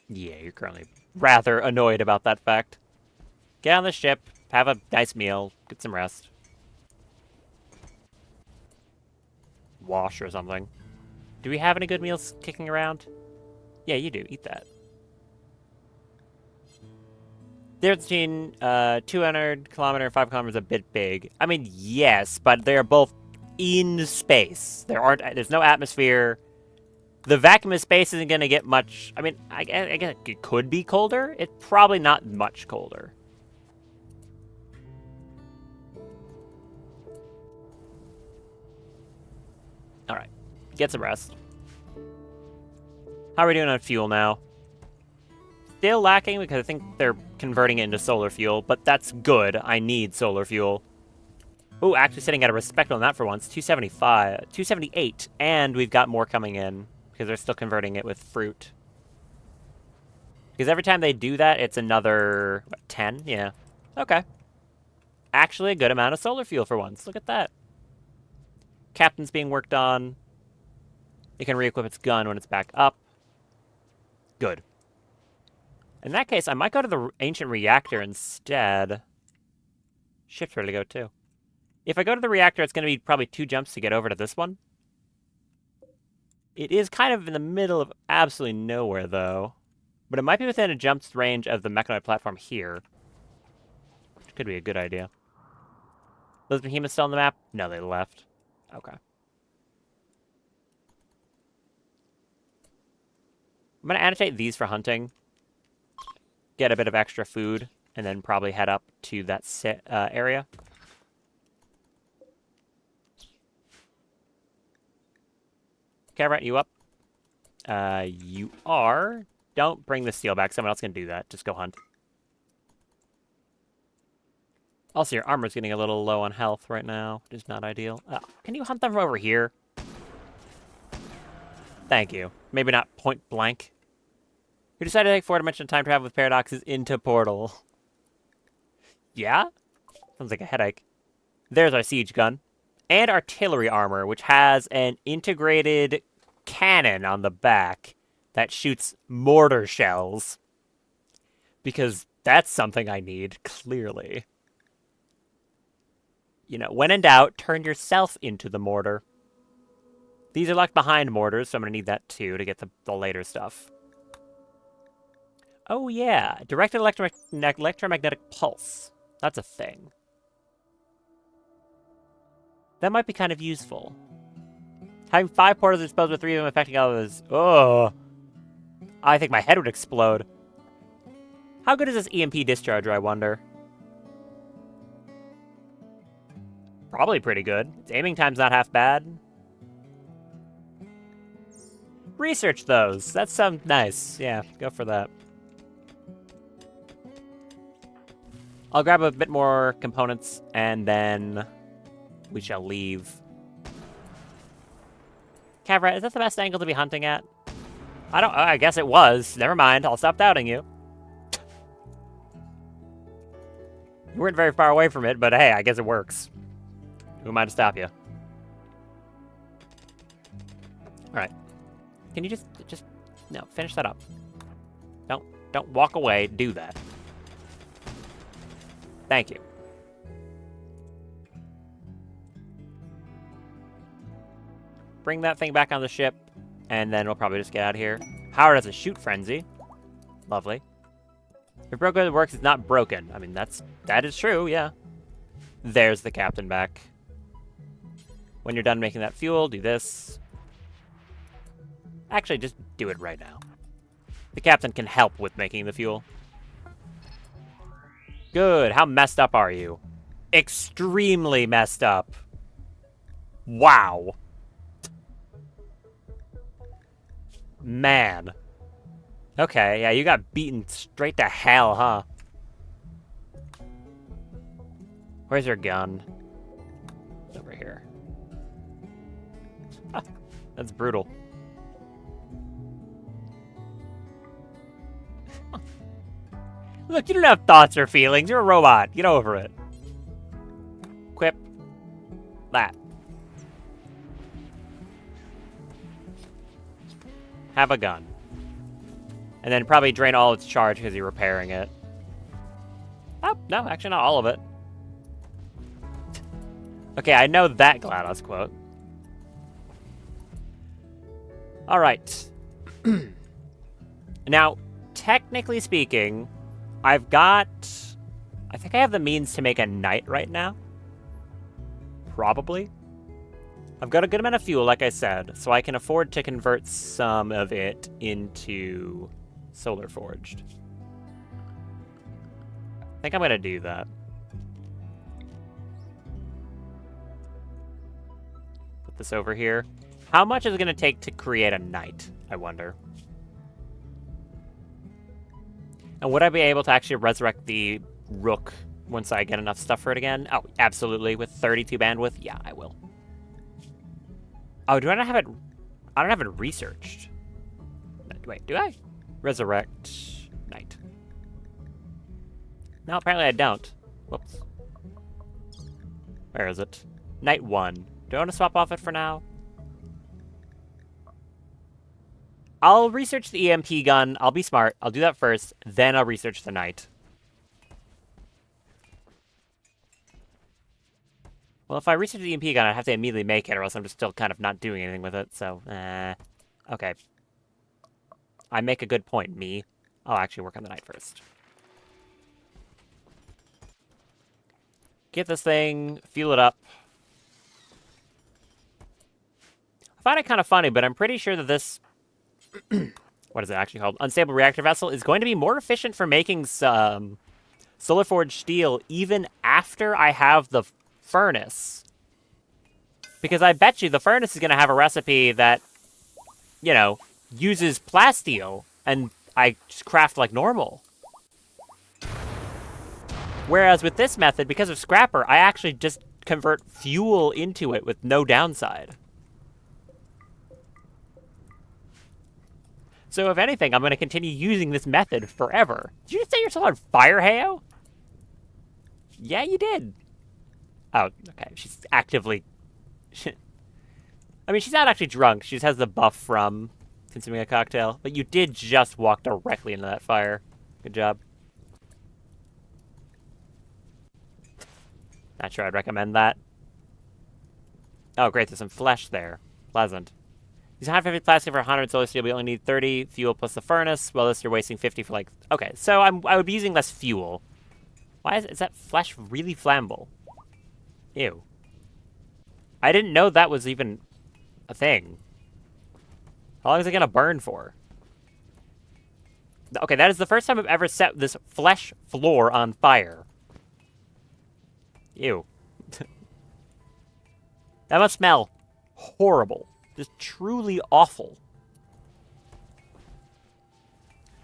Yeah, you're currently rather annoyed about that fact. Get on the ship, have a nice meal, get some rest. Wash or something. Do we have any good meals kicking around? Yeah, you do. Eat that. The difference between 200 kilometer and 5 kilometers is a bit big. I mean, yes, but they're both in space. There's no atmosphere. The vacuum of space isn't going to get much. I mean, I guess it could be colder. It's probably not much colder. All right, get some rest. How are we doing on fuel now? Still lacking because I think they're converting it into solar fuel, but that's good. I need solar fuel. Oh, actually sitting at a respectable amount for once. 275, 278, and we've got more coming in because they're still converting it with fruit. Because every time they do that, it's another, what, 10? Yeah. Okay. Actually a good amount of solar fuel for once. Look at that. Captain's being worked on. It can re-equip its gun when it's back up. Good. In that case, I might go to the ancient reactor instead. Shift's ready to go, too. If I go to the reactor, it's going to be probably 2 jumps to get over to this one. It is kind of in the middle of absolutely nowhere, though. But it might be within a jump's range of the mechanoid platform here. Which could be a good idea. Those behemoths still on the map? No, they left. Okay. I'm going to annotate these for hunting. Get a bit of extra food, and then probably head up to that area. Okay, right, you up? You are. Don't bring the steel back. Someone else can do that. Just go hunt. Also, your armor's getting a little low on health right now, which is not ideal. Can you hunt them from over here? Thank you. Maybe not point blank. Who decided to take 4-dimensional time travel with paradoxes into Portal? Yeah? Sounds like a headache. There's our siege gun. And artillery armor, which has an integrated cannon on the back that shoots mortar shells. Because that's something I need, clearly. You know, when in doubt, turn yourself into the mortar. These are locked behind mortars, so I'm going to need that too to get the later stuff. Oh yeah, directed electromagnetic pulse. That's a thing. That might be kind of useful. Having 5 portals exposed with 3 of them affecting others. Oh, I think my head would explode. How good is this EMP discharger, I wonder? Probably pretty good. Its aiming time's not half bad. Research those. That sounds nice. Yeah, go for that. I'll grab a bit more components, and then we shall leave. Cavrat, is that the best angle to be hunting at? I guess it was. Never mind, I'll stop doubting you. You weren't very far away from it, but hey, I guess it works. Who am I to stop you? Alright. Can you just... No, finish that up. Don't walk away, do that. Thank you. Bring that thing back on the ship, and then we'll probably just get out of here. Howard has a shoot frenzy. Lovely. If broken it works, it's not broken. I mean, that is true, yeah. There's the captain back. When you're done making that fuel, do this. Actually, just do it right now. The captain can help with making the fuel. Good. How messed up are you? Extremely messed up. Wow. Man. Okay, yeah, you got beaten straight to hell, huh? Where's your gun? It's over here. That's brutal. Look, you don't have thoughts or feelings. You're a robot. Get over it. Equip that. Have a gun. And then probably drain all its charge because you're repairing it. Oh, no, actually not all of it. Okay, I know that GLaDOS quote. Alright. Now, technically speaking, I think I have the means to make a knight right now. Probably. I've got a good amount of fuel, like I said, so I can afford to convert some of it into solar forged. I think I'm gonna do that. Put this over here. How much is it gonna take to create a knight, I wonder? And would I be able to actually resurrect the rook once I get enough stuff for it again. Oh, absolutely. With 32 bandwidth, yeah, I will. Oh, do I not have it? I don't have it researched. Wait, do I? Resurrect Night. No, apparently I don't. Whoops. Where is it? Night 1. Do I want to swap off it for now? I'll research the EMP gun. I'll be smart. I'll do that first. Then I'll research the Night. Well, if I research the EMP gun, I'd have to immediately make it, or else I'm just still kind of not doing anything with it, so, okay. I make a good point, me. I'll actually work on the Night first. Get this thing, fuel it up. I find it kind of funny, but I'm pretty sure that this... what is it actually called? Unstable reactor vessel is going to be more efficient for making some solar forged steel even after I have the furnace. Because I bet you the furnace is going to have a recipe that, you know, uses plasteel, and I just craft like normal. Whereas with this method, because of Scrapper, I actually just convert fuel into it with no downside. So if anything, I'm going to continue using this method forever. Did you just set yourself on fire, Heyo? Yeah, you did. Oh, okay. She's actively... I mean, she's not actually drunk. She just has the buff from consuming a cocktail. But you did just walk directly into that fire. Good job. Not sure I'd recommend that. Oh, great. There's some flesh there. Pleasant. Use 150 plastic for 100 solar steel. We only need 30 fuel plus the furnace. Well, this you're wasting 50 for like... Okay, so I would be using less fuel. Why is that flesh really flammable? Ew. I didn't know that was even a thing. How long is it gonna burn for? Okay, that is the first time I've ever set this flesh floor on fire. Ew. That must smell horrible. Just truly awful.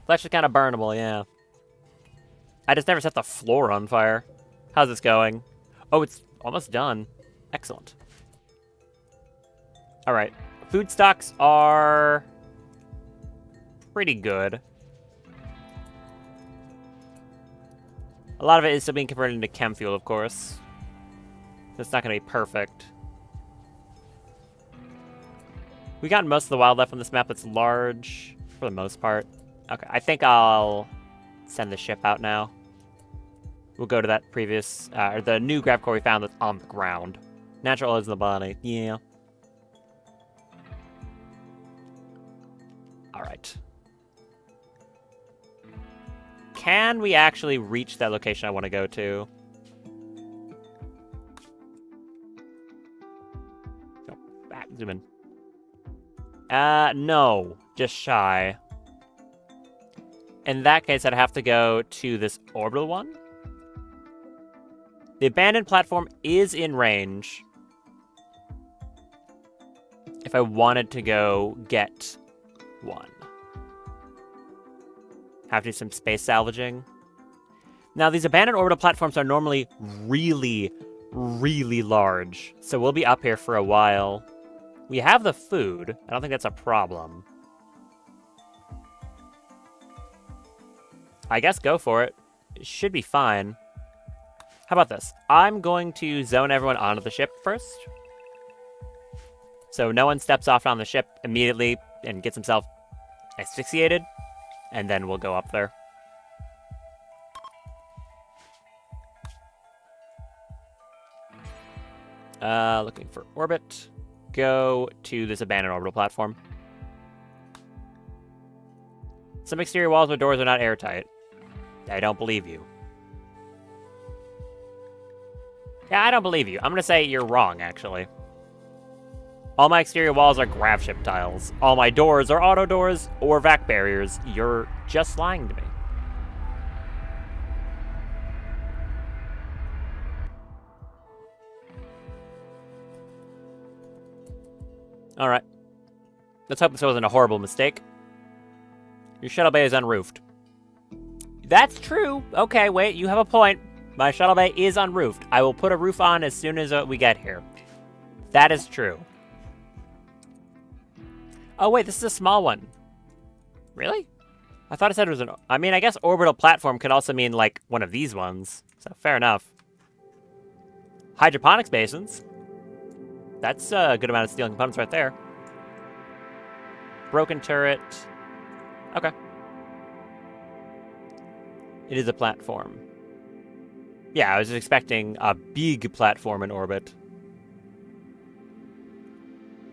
Flesh is kind of burnable, yeah. I just never set the floor on fire. How's this going? Oh, it's almost done. Excellent. All right. Food stocks are pretty good. A lot of it is still being converted into chem fuel, of course. It's not going to be perfect. We got most of the wildlife on this map that's large, for the most part. Okay, I think I'll send the ship out now. We'll go to that previous, or the new grav core we found that's on the ground. Natural oils in the body, yeah. Alright. Can we actually reach that location I want to go to? Oh, zoom in. No. Just shy. In that case, I'd have to go to this orbital one. The abandoned platform is in range. If I wanted to go get one. Have to do some space salvaging. Now, these abandoned orbital platforms are normally really, really large. So we'll be up here for a while. We have the food. I don't think that's a problem. I guess go for it. It should be fine. How about this? I'm going to zone everyone onto the ship first. So no one steps off on the ship immediately and gets himself asphyxiated. And then we'll go up there. Looking for orbit. Go to this abandoned orbital platform. Some exterior walls or doors are not airtight. I don't believe you. Yeah, I don't believe you. I'm gonna say you're wrong, actually. All my exterior walls are grav ship tiles. All my doors are auto doors or vac barriers. You're just lying to me. All right. Let's hope this wasn't a horrible mistake. Your shuttle bay is unroofed. That's true. Okay, wait, you have a point. My shuttle bay is unroofed. I will put a roof on as soon as we get here. That is true. Oh, wait, this is a small one. Really? I thought it said it was an... I mean, I guess orbital platform could also mean, like, one of these ones. So, fair enough. Hydroponics basins. That's a good amount of steel and components right there. Broken turret. Okay. It is a platform. Yeah, I was expecting a big platform in orbit.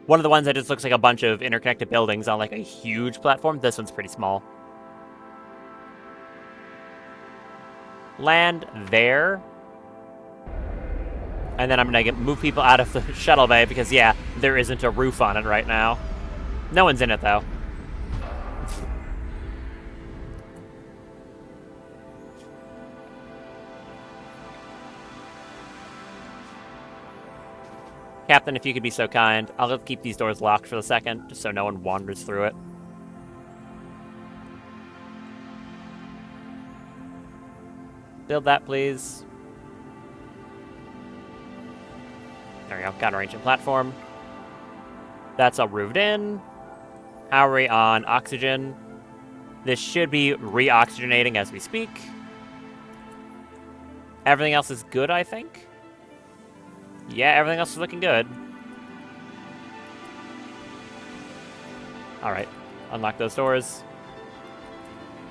One of the ones that just looks like a bunch of interconnected buildings on like a huge platform. This one's pretty small. Land there. And then I'm going to move people out of the shuttle bay because, yeah, there isn't a roof on it right now. No one's in it, though. Captain, if you could be so kind, I'll keep these doors locked for a second, just so no one wanders through it. Build that, please. There we go, got an ancient platform. That's all roofed in. How are we on oxygen? This should be re-oxygenating as we speak. Everything else is good, I think? Yeah, everything else is looking good. Alright, unlock those doors.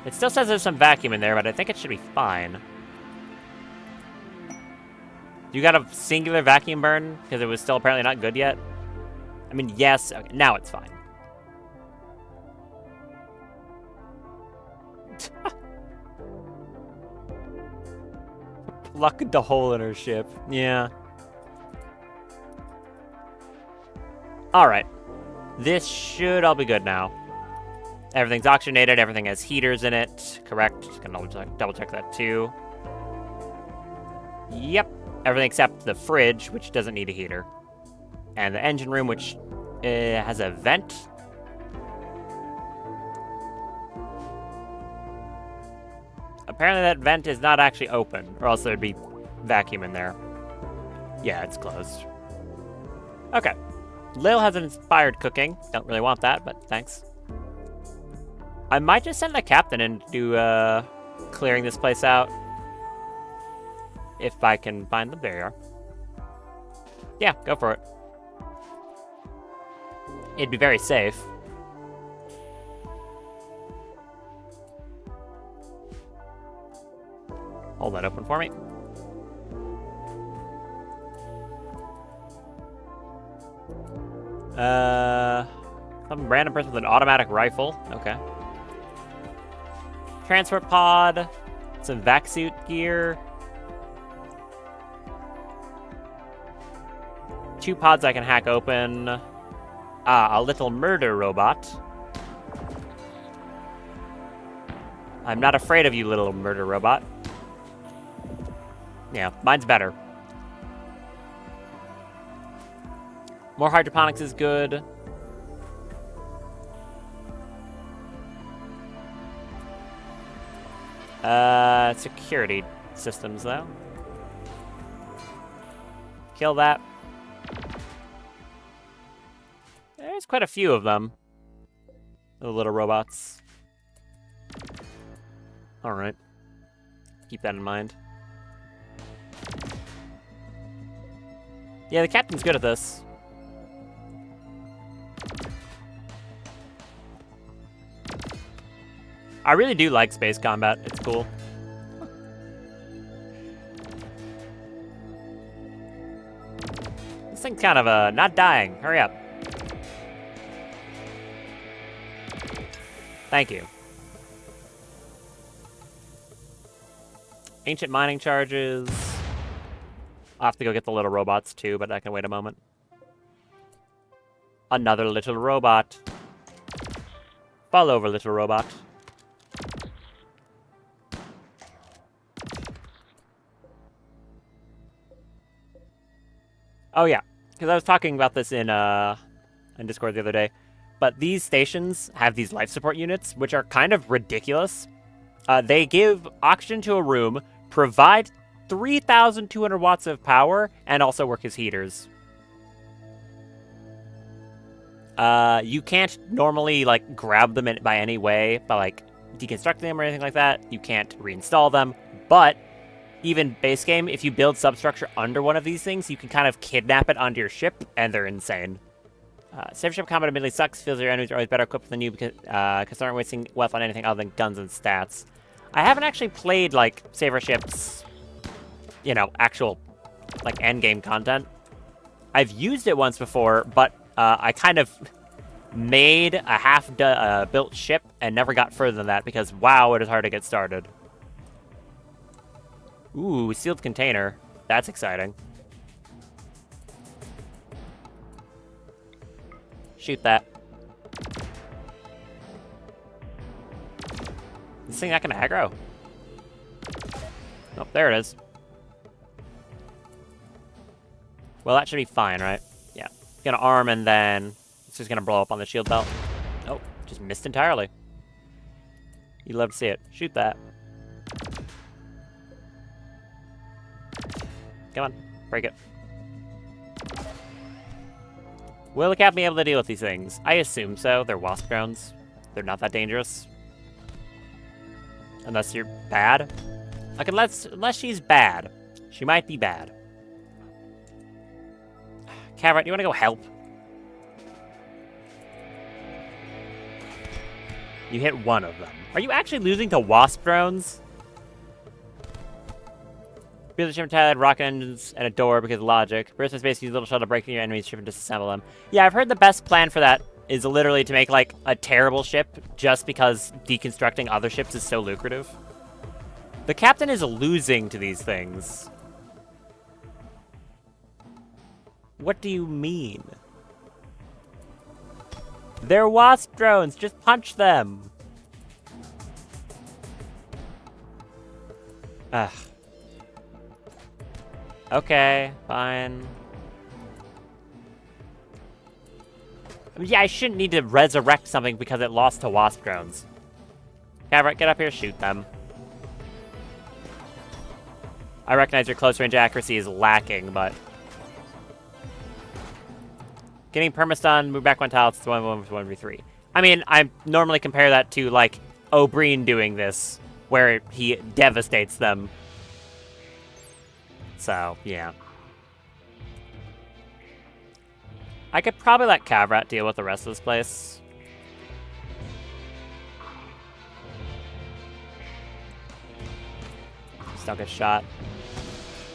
It still says there's some vacuum in there, but I think it should be fine. You got a singular vacuum burn? Because it was still apparently not good yet? I mean, yes. Okay, now it's fine. Plugged the hole in her ship. Yeah. Alright. This should all be good now. Everything's oxygenated. Everything has heaters in it. Correct. Just gonna double check that too. Yep. Everything except the fridge, which doesn't need a heater. And the engine room, which has a vent. Apparently that vent is not actually open, or else there'd be vacuum in there. Yeah, it's closed. Okay. Lil has inspired cooking. Don't really want that, but thanks. I might just send the captain in to clearing this place out. If I can find them. There you are. Yeah, go for it. It'd be very safe. Hold that open for me. Some random person with an automatic rifle. Okay. Transport pod. Some vac suit gear. 2 pods I can hack open. Ah, a little murder robot. I'm not afraid of you, little murder robot. Yeah, mine's better. More hydroponics is good. Security systems, though. Kill that. There's quite a few of them. The little robots. Alright. Keep that in mind. Yeah, the captain's good at this. I really do like space combat. It's cool. This thing's kind of not dying. Hurry up. Thank you. Ancient mining charges. I'll have to go get the little robots too, but I can wait a moment. Another little robot. Fall over, little robot. Oh yeah, because I was talking about this in Discord the other day. But these stations have these life support units, which are kind of ridiculous. They give oxygen to a room, provide 3,200 watts of power and also work as heaters. You can't normally, like, grab them by any way, by, like, deconstructing them or anything like that. You can't reinstall them, but even base game, if you build substructure under one of these things, you can kind of kidnap it onto your ship, and they're insane. Saber ship combat admittedly sucks, feels your enemies are always better equipped than you because they aren't wasting wealth on anything other than guns and stats. I haven't actually played, like, saber ships, you know, actual, like, endgame content. I've used it once before, but I kind of made a half-built ship and never got further than that because, wow, it is hard to get started. Ooh, sealed container. That's exciting. Shoot that. This thing not gonna aggro? Oh, there it is. Well, that should be fine, right? Yeah. Gonna arm and then it's just gonna blow up on the shield belt. Oh, just missed entirely. You'd love to see it. Shoot that. Come on, break it. Will the cap be able to deal with these things? I assume so. They're wasp drones. They're not that dangerous. Unless you're bad. Like, unless she's bad. She might be bad. Carrot, you wanna go help? You hit one of them. Are you actually losing to wasp drones? Build a ship entirely rocket engines and a door because of logic. Burst space, use a little shell to break through your enemy's ship and disassemble them. Yeah, I've heard the best plan for that is literally to make, like, a terrible ship just because deconstructing other ships is so lucrative. The captain is losing to these things. What do you mean? They're wasp drones. Just punch them. Ugh. Okay, fine. I mean, yeah, I shouldn't need to resurrect something because it lost to wasp drones. Cavrat, get up here, shoot them. I recognize your close range accuracy is lacking, but... Getting permastun, move back one tile, it's 1v3. I mean, I normally compare that to, like, O'Brien doing this, where he devastates them. So, yeah. I could probably let Cavrat deal with the rest of this place. Still get shot.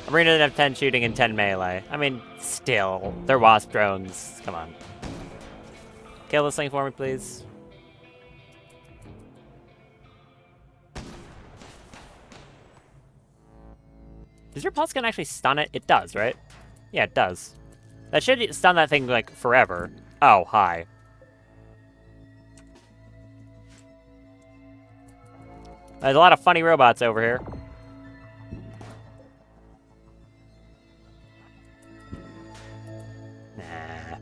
Arena didn't have 10 shooting and 10 melee. I mean, still. They're wasp drones. Come on. Kill this thing for me, please. Does your pulse gun actually stun it? It does, right? Yeah, it does. That should stun that thing, like, forever. Oh, hi. There's a lot of funny robots over here. Nah.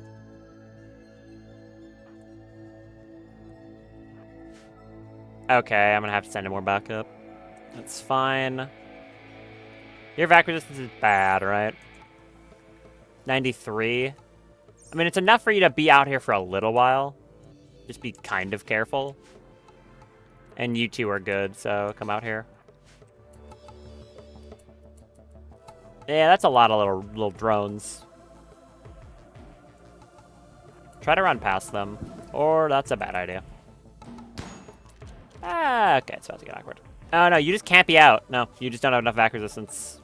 Okay, I'm gonna have to send him more backup. That's fine. Your vac resistance is bad, right? 93. I mean, it's enough for you to be out here for a little while. Just be kind of careful. And you two are good, so come out here. Yeah, that's a lot of little drones. Try to run past them, or that's a bad idea. Ah, okay, it's about to get awkward. Oh, no, you just can't be out. No, you just don't have enough vac resistance.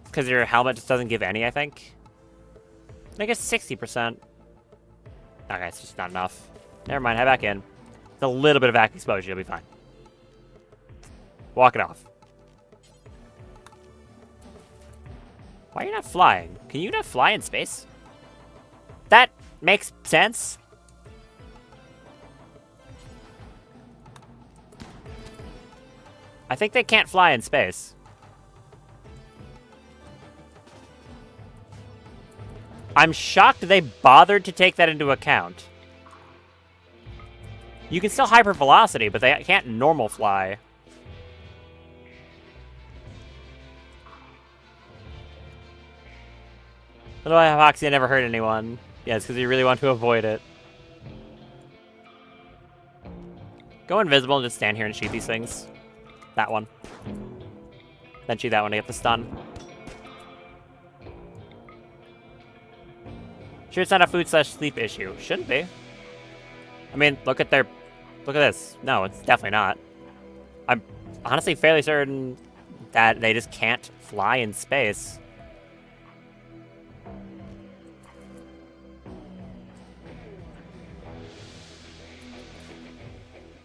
Because your helmet just doesn't give any, I think. I guess 60%. Okay, it's just not enough. Never mind, head back in. It's a little bit of vac exposure, you'll be fine. Walk it off. Why are you not flying? Can you not fly in space? That makes sense. I think they can't fly in space. I'm shocked they bothered to take that into account. You can still hypervelocity, but they can't normal fly. I don't know why Hypoxia never hurt anyone. Yeah, it's because you really want to avoid it. Go invisible and just stand here and shoot these things. That one. Then shoot that one to get the stun. Sure it's not a food/sleep issue. Shouldn't be. I mean, look at this. No, it's definitely not. I'm honestly fairly certain that they just can't fly in space.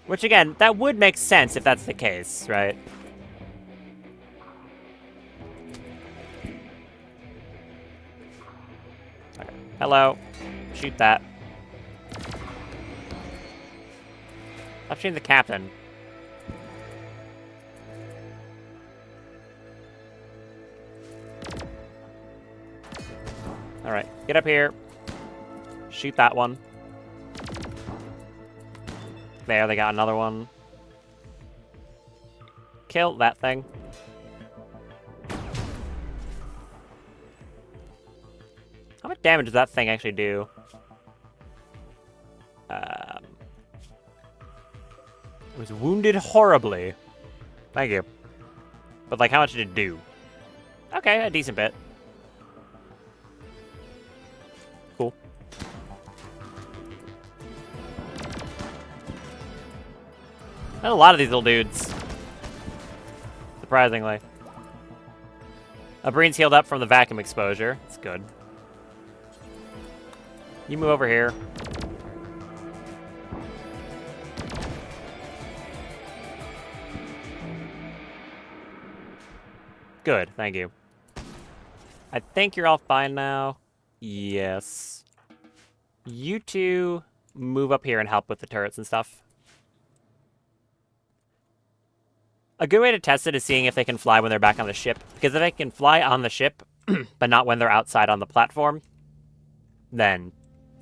Which, again, that would make sense if that's the case, right? Okay. Hello. Shoot that. Stop shooting the captain. Alright, get up here. Shoot that one. There, they got another one. Kill that thing. How much damage does that thing actually do? It was wounded horribly. Thank you. But, like, how much did it do? Okay, a decent bit. Cool. There's a lot of these little dudes. Surprisingly. Breen's healed up from the vacuum exposure. That's good. You move over here. Good, thank you. I think you're all fine now. Yes. You two move up here and help with the turrets and stuff. A good way to test it is seeing if they can fly when they're back on the ship. Because if they can fly on the ship, but not when they're outside on the platform, then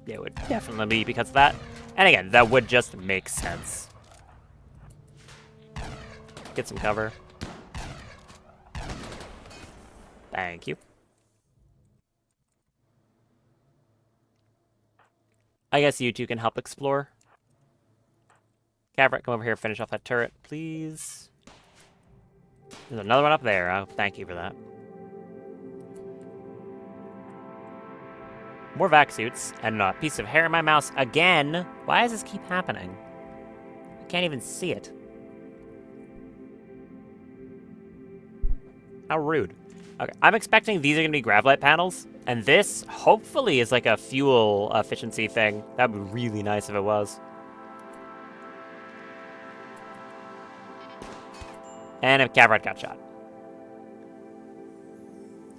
it would definitely be because of that. And again, that would just make sense. Get some cover. Thank you. I guess you two can help explore. Cavret, come over here, finish off that turret, please. There's another one up there. Oh, thank you for that. More vac suits, and a piece of hair in my mouse again. Why does this keep happening? I can't even see it. How rude. Okay, I'm expecting these are going to be Gravlite panels, and this, hopefully, is like a fuel efficiency thing. That would be really nice if it was. And if Cavret got shot.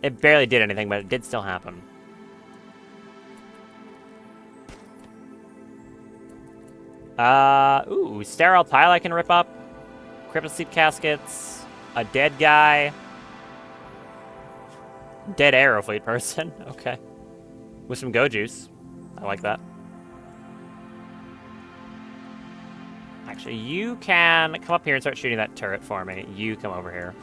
It barely did anything, but it did still happen. Ooh, sterile tile I can rip up. Cripple sleep caskets. A dead guy. Dead Aerofleet person. Okay. With some go juice. I like that. Actually, you can come up here and start shooting that turret for me. You come over here.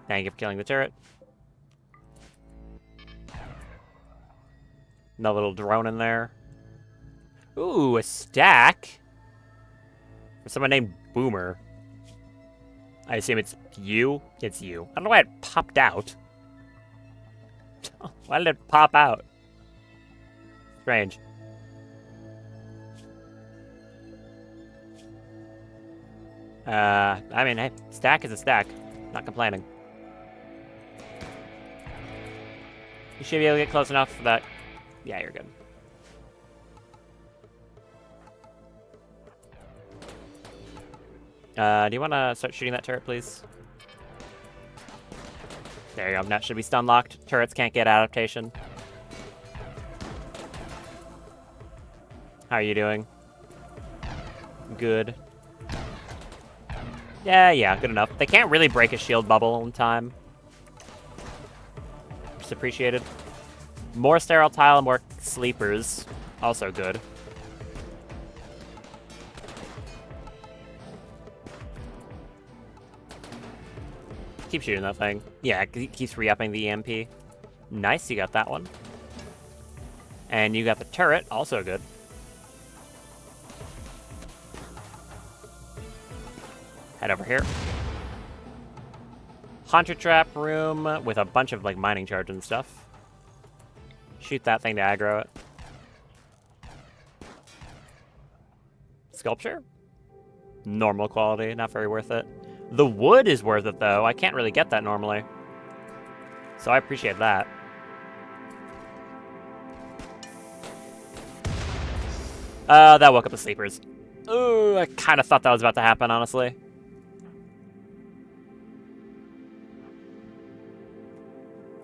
Thank you for killing the turret. Another little drone in there. Ooh, a stack. For someone named Boomer. I assume it's you? It's you. I don't know why it popped out. Why did it pop out? Strange. I mean, hey, stack is a stack. Not complaining. You should be able to get close enough for that. Yeah, you're good. Do you want to start shooting that turret, please? There you go. That should be stun locked. Turrets can't get adaptation. How are you doing? Good. Yeah, good enough. They can't really break a shield bubble in time. Just appreciated. More sterile tile, more sleepers. Also good. keep shooting that thing. Yeah, it keeps re-upping the EMP. Nice, you got that one. And you got the turret, also good. Head over here. Hunter trap room with a bunch of, like, mining charge and stuff. Shoot that thing to aggro it. Sculpture? Normal quality, not very worth it. The wood is worth it, though. I can't really get that normally. So I appreciate that. That woke up the sleepers. Ooh, I kind of thought that was about to happen, honestly.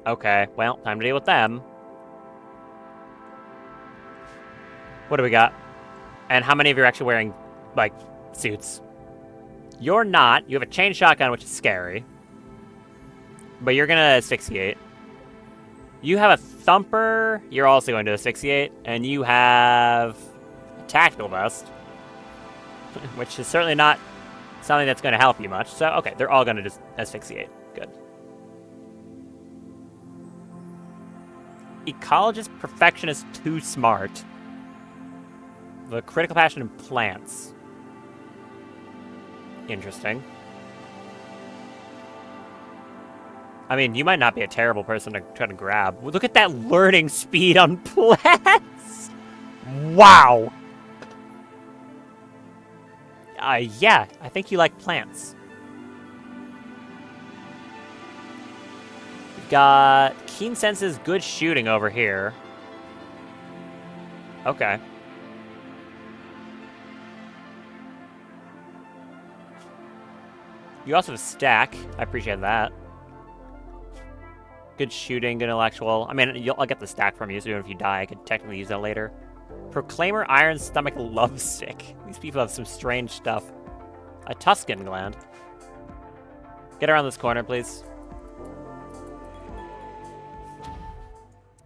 Okay, well, time to deal with them. What do we got? And how many of you are actually wearing, like, suits? You're not. You have a chain shotgun, which is scary. But you're gonna asphyxiate. You have a thumper. You're also going to asphyxiate. And you have a tactical vest. Which is certainly not something that's going to help you much. So, okay, they're all going to just asphyxiate. Good. Ecologist perfectionist too smart. The critical passion in plants. Interesting. I mean, you might not be a terrible person to try to grab. Look at that learning speed on plants! Wow! Yeah, I think you like plants. We've got keen senses, good shooting over here. Okay. You also have a stack. I appreciate that. Good shooting, good intellectual. I mean, I'll get the stack from you, so even if you die, I could technically use that later. Proclaimer Iron Stomach Lovesick. These people have some strange stuff. A Tuscan gland. Get around this corner, please.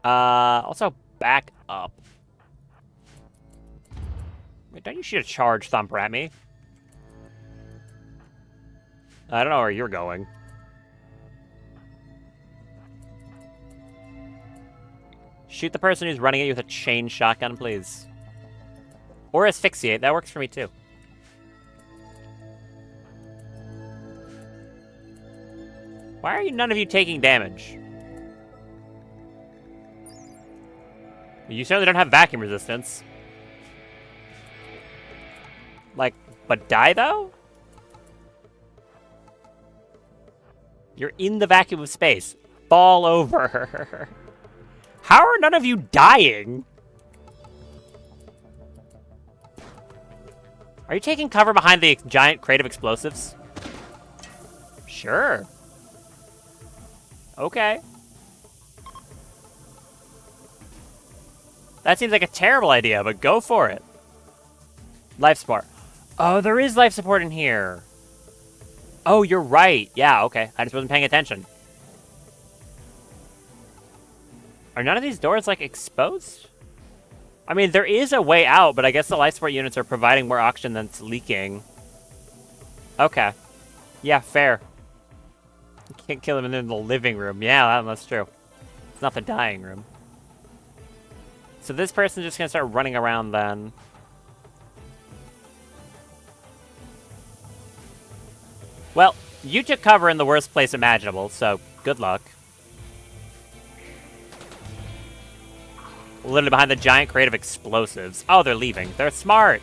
Also, back up. Wait, don't you shoot a charge thumper at me? I don't know where you're going. Shoot the person who's running at you with a chain shotgun, please. Or asphyxiate. That works for me, too. Why are none of you taking damage? You certainly don't have vacuum resistance. Like, but die, though? You're in the vacuum of space. Fall over. How are none of you dying? Are you taking cover behind the giant crate of explosives? Sure. Okay. That seems like a terrible idea, but go for it. Life support. Oh, there is life support in here. Oh, you're right. Yeah, okay. I just wasn't paying attention. Are none of these doors, like, exposed? I mean, there is a way out, but I guess the life support units are providing more oxygen than it's leaking. Okay. Yeah, fair. You can't kill them in the living room. Yeah, that's true. It's not the dying room. So this person's just gonna start running around then. Well, you took cover in the worst place imaginable, so good luck. Literally behind the giant crate of explosives. Oh, they're leaving. They're smart.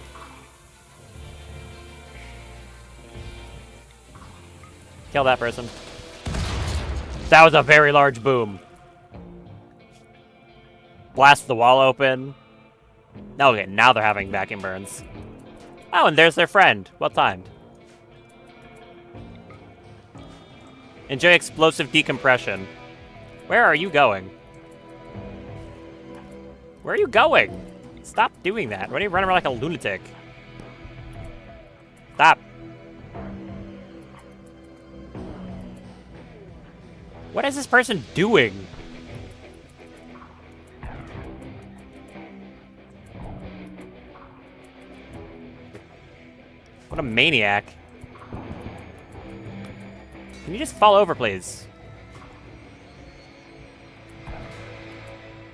Kill that person. That was a very large boom. Blast the wall open. Okay, now they're having vacuum burns. Oh, and there's their friend. Well timed. Enjoy explosive decompression. Where are you going? Where are you going? Stop doing that. Why are you running around like a lunatic? Stop. What is this person doing? What a maniac. Can you just fall over, please?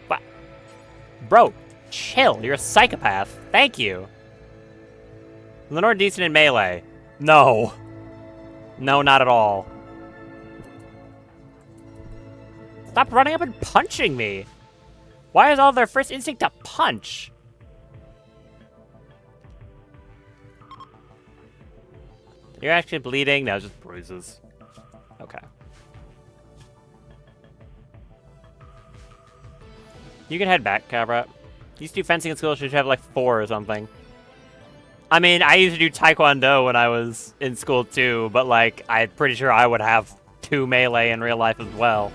What? Bro, chill. You're a psychopath. Thank you. Lenore decent in melee. No. No, not at all. Stop running up and punching me. Why is all their first instinct to punch? You're actually bleeding? No, just bruises. Okay. You can head back, Cabra. These two fencing in school should have like 4 or something. I mean, I used to do Taekwondo when I was in school too, but like, I'm pretty sure I would have 2 melee in real life as well.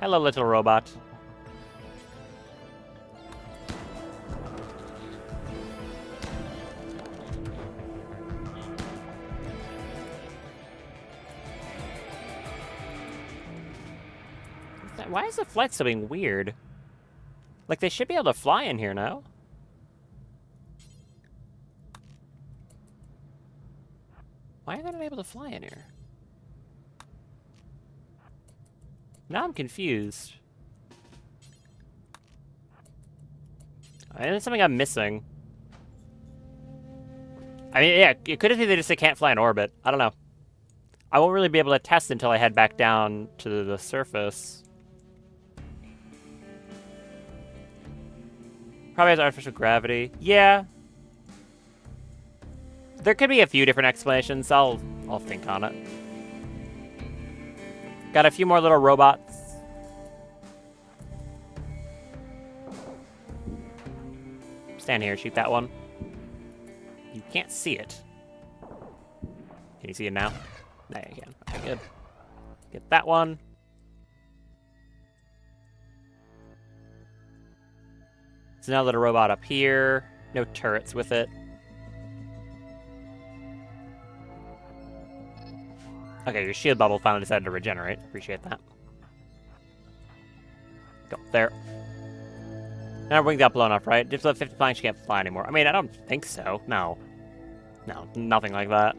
Hello, little robot. Why is the flight still being weird? Like, they should be able to fly in here now. Why are they not able to fly in here? Now I'm confused. I mean, there's something I'm missing. I mean, yeah, it could be they just can't fly in orbit. I don't know. I won't really be able to test until I head back down to the surface. Probably has artificial gravity. Yeah. There could be a few different explanations. I'll think on it. Got a few more little robots. Stand here, shoot that one. You can't see it. Can you see it now? No, you can. Okay, good. Get that one. There's another little robot up here. No turrets with it. Okay, your shield bubble finally decided to regenerate. Appreciate that. Go there. Now wings got blown up, right? Just let 50 flying, she can't fly anymore. I mean, I don't think so. No. No, nothing like that.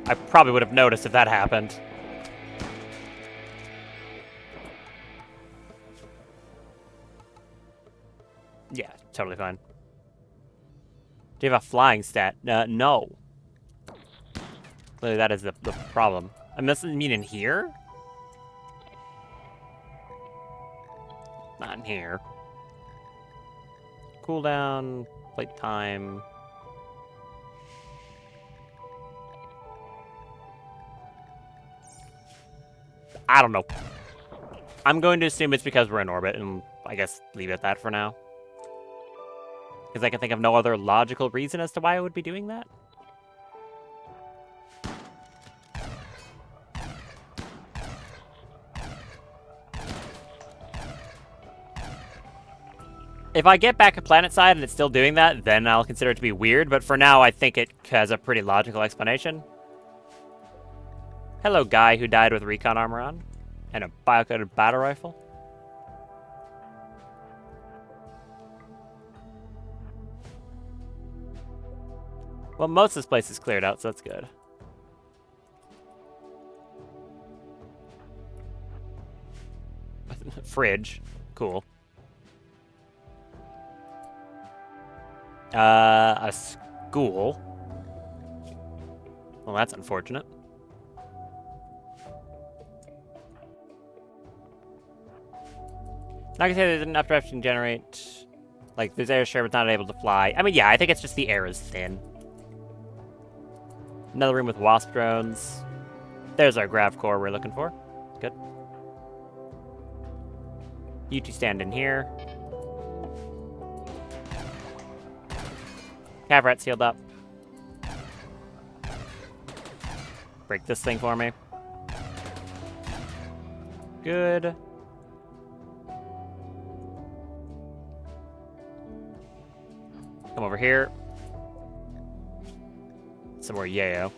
I probably would have noticed if that happened. Yeah, totally fine. Do you have a flying stat? No. Clearly that is the problem. I mean, this doesn't mean in here? Not in here. Cooldown, flight time. I don't know. I'm going to assume it's because we're in orbit, and I guess leave it at that for now. Because I can think of no other logical reason as to why I would be doing that. If I get back to planet side and it's still doing that, then I'll consider it to be weird, but for now I think it has a pretty logical explanation. Hello, guy who died with recon armor on and a bio-coded battle rifle. Well, most of this place is cleared out, so that's good. Fridge. Cool. A school. Well, that's unfortunate. Not gonna say there's enough draft to generate. Like, there's air share, but not able to fly. I mean, yeah, I think it's just the air is thin. Another room with wasp drones. There's our grav core we're looking for. Good. You two stand in here. Cavrat sealed up. Break this thing for me. Good. Come over here. Some more yayo.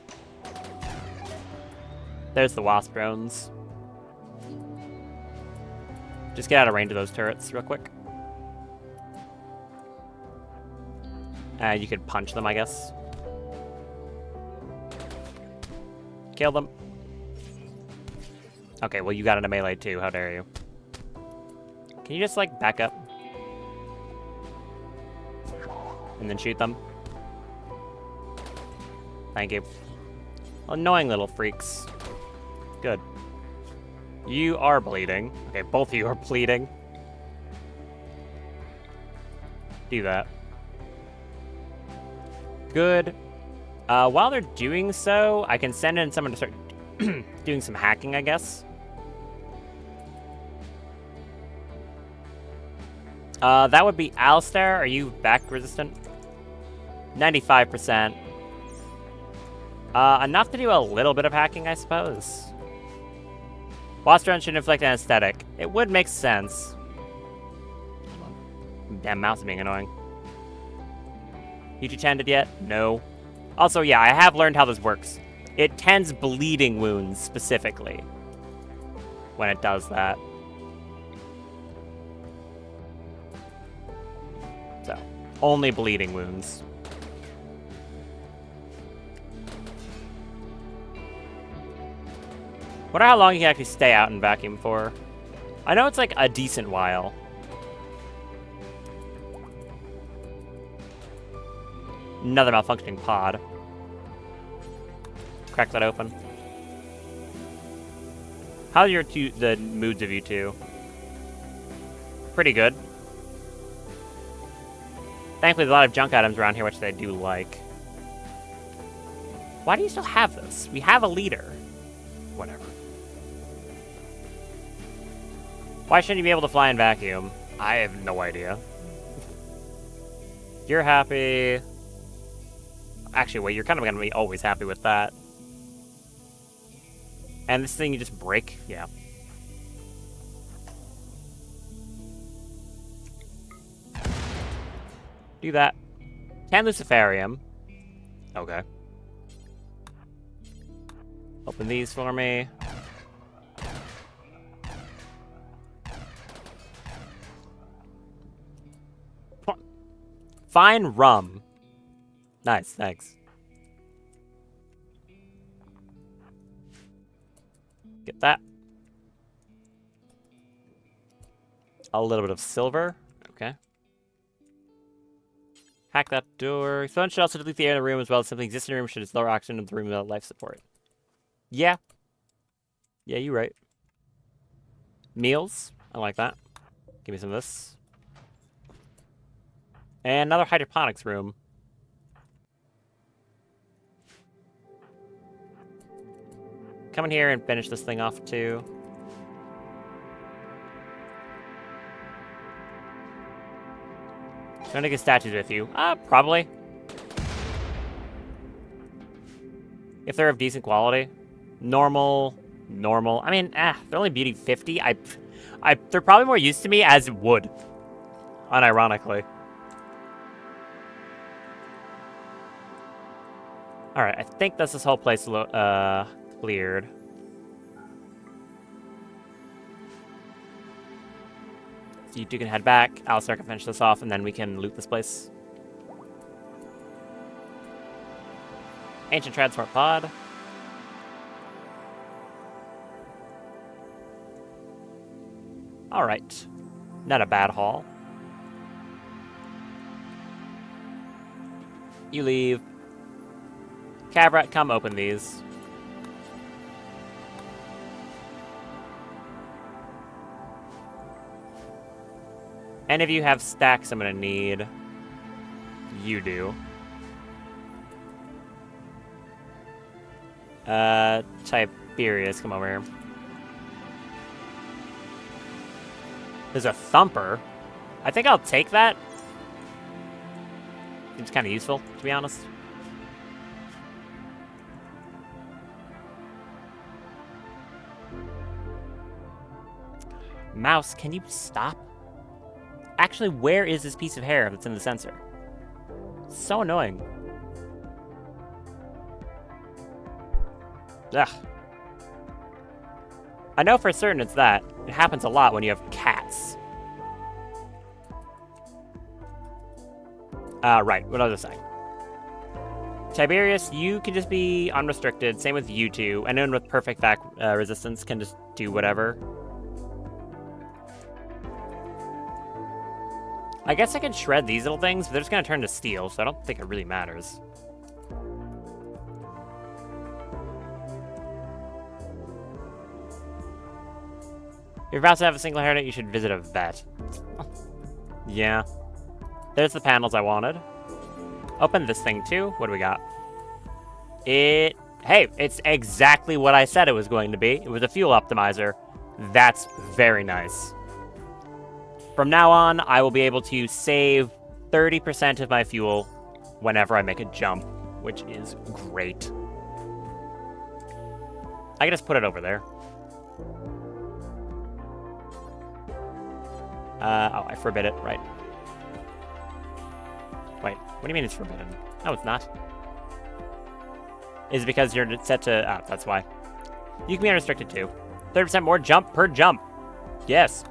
There's the wasp drones. Just get out of range of those turrets real quick. You could punch them, I guess. Kill them. Okay, well, you got into melee too. How dare you? Can you just, like, back up? And then shoot them? Thank you. Annoying little freaks. Good. You are bleeding. Okay, both of you are bleeding. Do that. Good. While they're doing so, I can send in someone to start doing some hacking, I guess. That would be Alistair. Are you back resistant? 95%. Enough to do a little bit of hacking, I suppose. Boss drone should inflict an aesthetic. It would make sense. Damn mouse is being annoying. You two tended yet? No. Also, yeah, I have learned how this works. It tends bleeding wounds, specifically. When it does that. So, only bleeding wounds. Wonder how long you can actually stay out and vacuum for. I know it's like a decent while. Another malfunctioning pod. Crack that open. How are the moods of you two? Pretty good. Thankfully, there's a lot of junk items around here, which they do like. Why do you still have this? We have a leader. Whatever. Why shouldn't you be able to fly and vacuum? I have no idea. You're happy. Actually, wait, you're kind of going to be always happy with that. And this thing you just break? Yeah. Do that. 10 Luciferium. Okay. Open these for me. Fine rum. Nice, thanks. Get that. A little bit of silver. Okay. Hack that door. Someone should also delete the air in the room as well as simply exist in the room should its lower oxygen in the room without life support. Yeah. Yeah, you're right. Meals. I like that. Give me some of this. And another hydroponics room. Come in here and finish this thing off, too. Trying to get statues with you. Probably. If they're of decent quality. Normal. I mean, they're only beauty 50. They're probably more used to me as wood. Unironically. Alright, I think that's this whole place cleared. So you two can head back. Alistair can finish this off, and then we can loot this place. Ancient transport pod. Alright. Not a bad haul. You leave. Cabrat, come open these. Any of you have stacks I'm gonna need? You do. Tiberius, come over here. There's a thumper. I think I'll take that. Seems kind of useful, to be honest. Mouse, can you stop? Actually, where is this piece of hair that's in the sensor? So annoying. Ugh. I know for certain it's that. It happens a lot when you have cats. Right, what was I saying? Tiberius, you can just be unrestricted. Same with you two. Anyone with perfect vac resistance can just do whatever. I guess I can shred these little things, but they're just going to turn to steel, so I don't think it really matters. If you're about to have a single hairnet, you should visit a vet. Yeah. There's the panels I wanted. Open this thing too. What do we got? Hey, it's exactly what I said it was going to be. It was a fuel optimizer. That's very nice. From now on, I will be able to save 30% of my fuel whenever I make a jump, which is great. I can just put it over there. Oh, I forbid it, right. Wait, what do you mean it's forbidden? No, it's not. Is it because you're set to... Oh, that's why. You can be unrestricted too. 30% more jump per jump. Yes.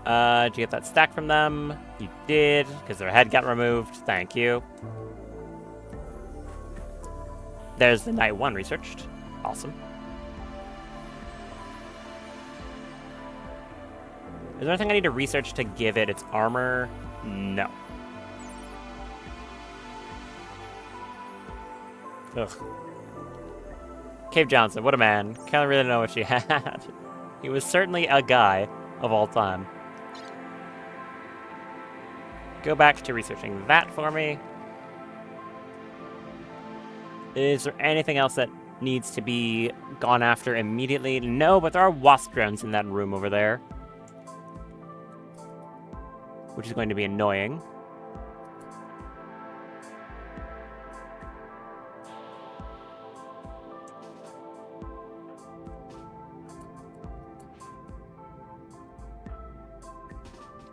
Did you get that stack from them? You did, because their head got removed. Thank you. There's the night one researched. Awesome. Is there anything I need to research to give it its armor? No. Ugh. Cave Johnson, what a man. Can't really know what she had. He was certainly a guy of all time. Go back to researching that for me. Is there anything else that needs to be gone after immediately? No, but there are wasp drones in that room over there. Which is going to be annoying.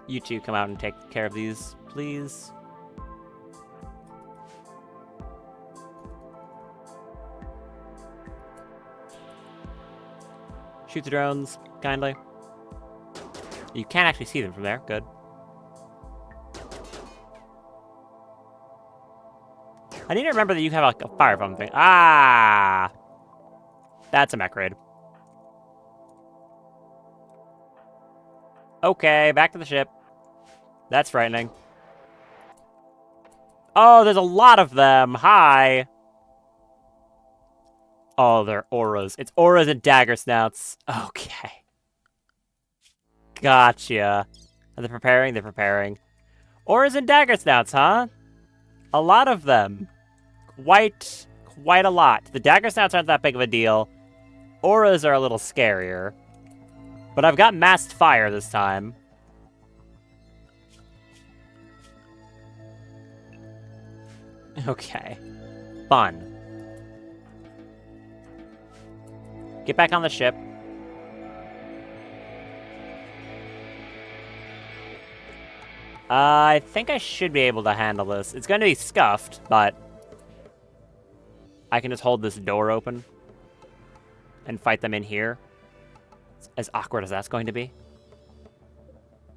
You two come out and take care of these, please. Shoot the drones, kindly. You can actually see them from there, good. I need to remember that you have like a fire bomb thing. Ah! That's a mech raid. Okay, back to the ship. That's frightening. Oh, there's a lot of them. Hi. Oh, they're auras. It's auras and dagger snouts. Okay. Gotcha. Are they preparing? They're preparing. Auras and dagger snouts, huh? A lot of them. Quite a lot. The dagger snouts aren't that big of a deal. Auras are a little scarier. But I've got massed fire this time. Okay. Fun. Get back on the ship. I think I should be able to handle this. It's going to be scuffed, but I can just hold this door open and fight them in here. As awkward as that's going to be.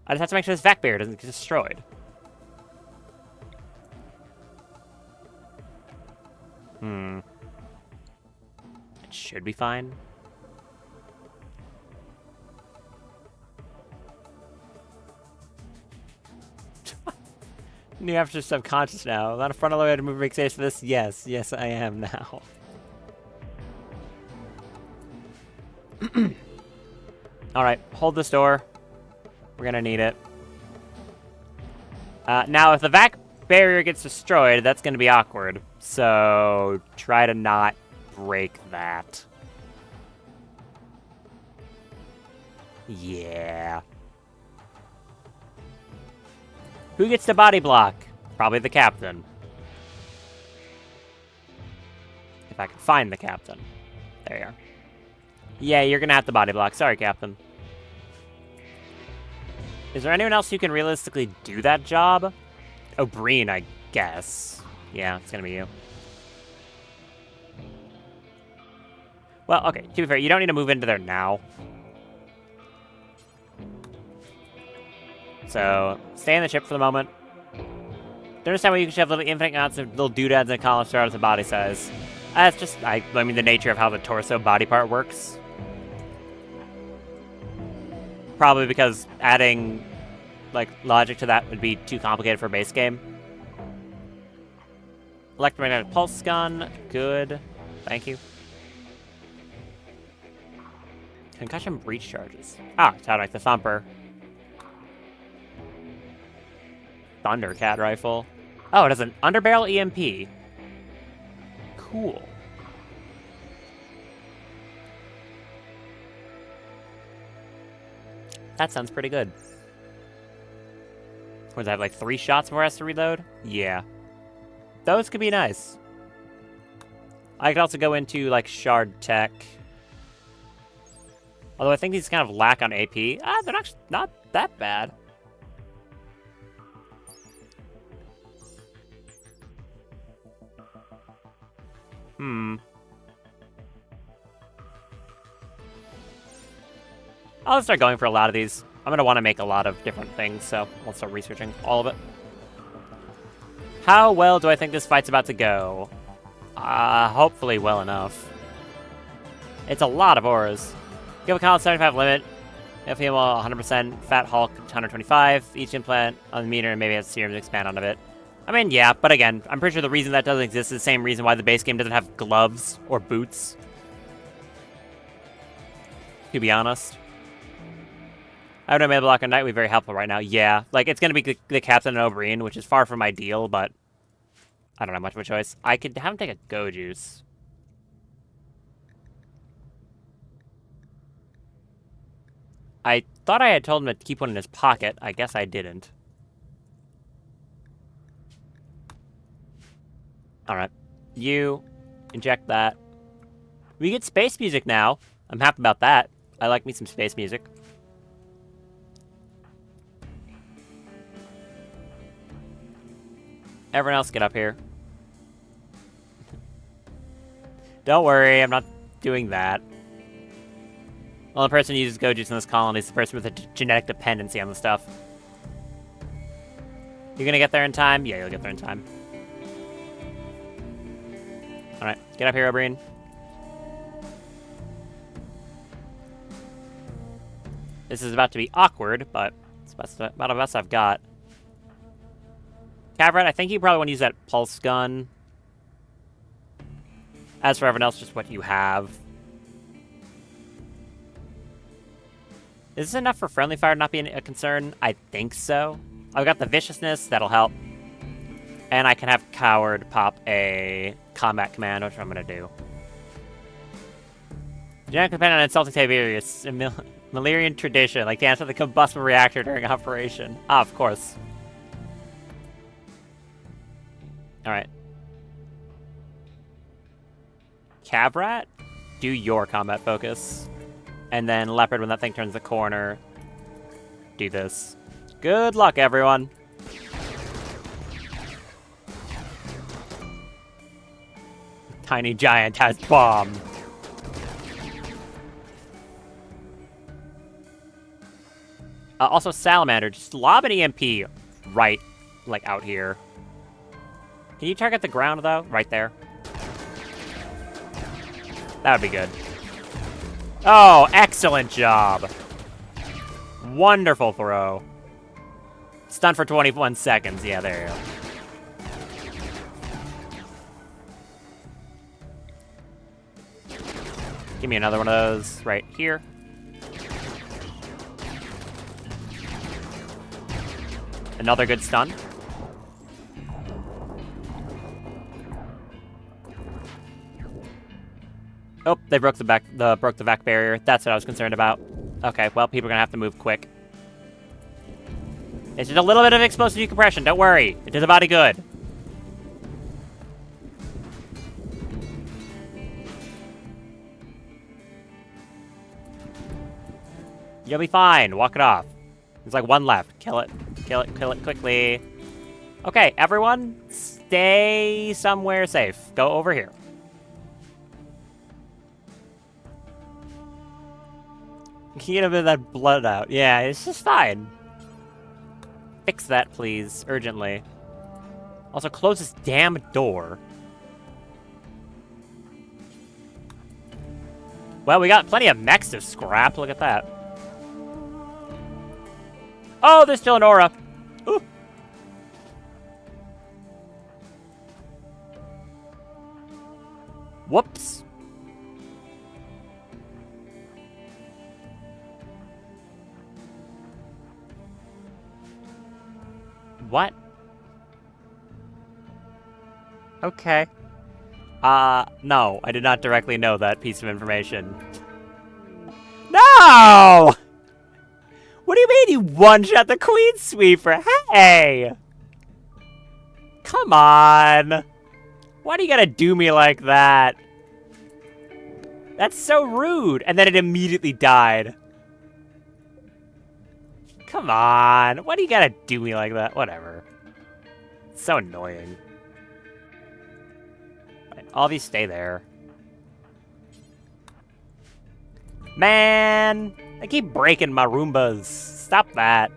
I just have to make sure this vac barrier doesn't get destroyed. It should be fine. New after subconscious now. Not a frontal way to move make space for this. Yes, I am now. Alright, hold this door. We're gonna need it. Now, if the vac barrier gets destroyed, that's gonna be awkward. So, try to not break that. Yeah. Who gets the body block? Probably the captain. If I can find the captain. There you are. Yeah, you're gonna have to body block. Sorry, Captain. Is there anyone else who can realistically do that job? Oh, Breen, I guess. Yeah, it's gonna be you. Well, okay, to be fair, you don't need to move into there now. So, stay in the ship for the moment. Don't understand why you can have little infinite amounts of little doodads and columns regardless of body size. That's just, I mean, the nature of how the torso body part works. Probably because adding, like, logic to that would be too complicated for a base game. Electromagnetic pulse gun, good. Thank you. Concussion breach charges. Ah, sound like the thumper. Thundercat rifle. Oh, it has an underbarrel EMP. Cool. That sounds pretty good. What, does that have like 3 shots before it has to reload? Yeah. Those could be nice. I could also go into like shard tech. Although I think these kind of lack on AP. They're not that bad. I'll start going for a lot of these. I'm going to want to make a lot of different things, so I'll start researching all of it. How well do I think this fight's about to go? Hopefully well enough. It's a lot of auras. Give a count 75 limit. If you want 100%, Fat Hulk 125. Each implant on the meter and maybe has serums expand on a bit. I mean, yeah, but again, I'm pretty sure the reason that doesn't exist is the same reason why the base game doesn't have gloves or boots. To be honest. I would have made a block on night would be very helpful right now. Yeah, like, it's going to be the Captain and Oberyn, which is far from ideal, but I don't have much of a choice. I could have him take a Go Juice. I thought I had told him to keep one in his pocket. I guess I didn't. Alright. You inject that. We get space music now. I'm happy about that. I like me some space music. Everyone else get up here. Don't worry, I'm not doing that. The only person who uses Go-Juice in this colony is the person with a genetic dependency on the stuff. You gonna get there in time? Yeah, you'll get there in time. Alright, get up here, Oberyn. This is about to be awkward, but it's about the best I've got. Cavrat, I think you probably want to use that pulse gun. As for everyone else, just what you have. Is this enough for friendly fire not being a concern? I think so. I've got the viciousness, that'll help. And I can have Coward pop a combat command, which I'm going to do. Genetic dependent on insulting Tiberius. Malerian tradition, like dance with the combustible reactor during operation. Ah, of course. Alright. Cavrat, do your combat focus. And then Leopard, when that thing turns the corner, do this. Good luck, everyone. Tiny Giant has bomb. Also, Salamander, just lob an EMP right, like, out here. Can you target the ground, though? Right there. That would be good. Oh, excellent job. Wonderful throw. Stun for 21 seconds. Yeah, there you go. Give me another one of those right here. Another good stun. Oh, they broke the back barrier. That's what I was concerned about. Okay, well, people are gonna have to move quick. It's just a little bit of explosive decompression. Don't worry, it does the body good. You'll be fine. Walk it off. There's like one left. Kill it. Kill it. Kill it quickly. Okay, everyone, stay somewhere safe. Go over here. Get a bit of that blood out. Yeah, it's just fine. Fix that, please, urgently. Also, close this damn door. Well, we got plenty of mechs to scrap. Look at that. Oh, there's still an aura. Ooh. Whoops. What? Okay. No, I did not directly know that piece of information. No! What do you mean you one-shot the Queen Sweeper? Hey! Come on! Why do you gotta do me like that? That's so rude! And then it immediately died. Come on! Why do you gotta do me like that? Whatever. It's so annoying. All of you stay there. Man! I keep breaking my Roombas. Stop that.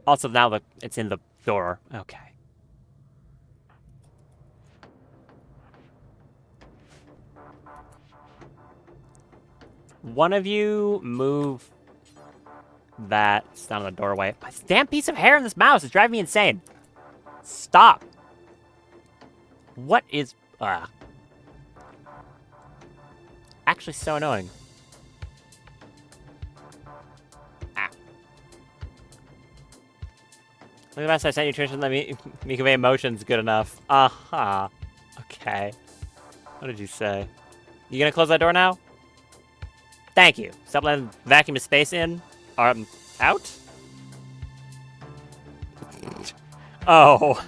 Also, now it's in the door. Okay. One of you move that. It's down in the doorway. This damn piece of hair in this mouse is driving me insane. Stop. What is... actually so annoying. Ah. Look at the best I sent you, Tristan. Let me convey emotions good enough. Uh-huh. Okay. What did you say? You gonna close that door now? Thank you. Stop letting vacuum of space in. Out? Oh.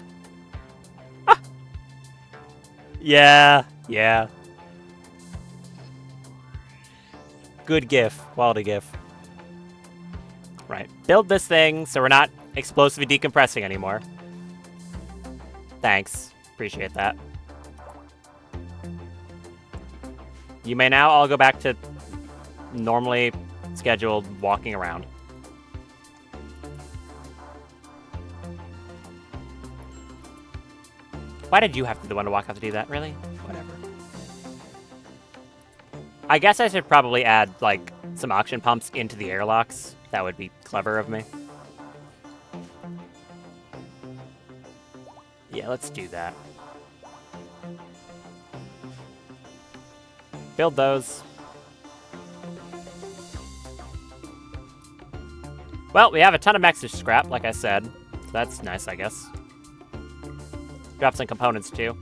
Yeah. Good GIF. Quality GIF. Right. Build this thing so we're not explosively decompressing anymore. Thanks. Appreciate that. You may now all go back to normally scheduled walking around. Why did you have to be the one to walk out to do that? Really? Whatever. I guess I should probably add, like, some oxygen pumps into the airlocks. That would be clever of me. Yeah, let's do that. Build those. Well, we have a ton of mechs to scrap, like I said. So that's nice, I guess. Drop some components, too.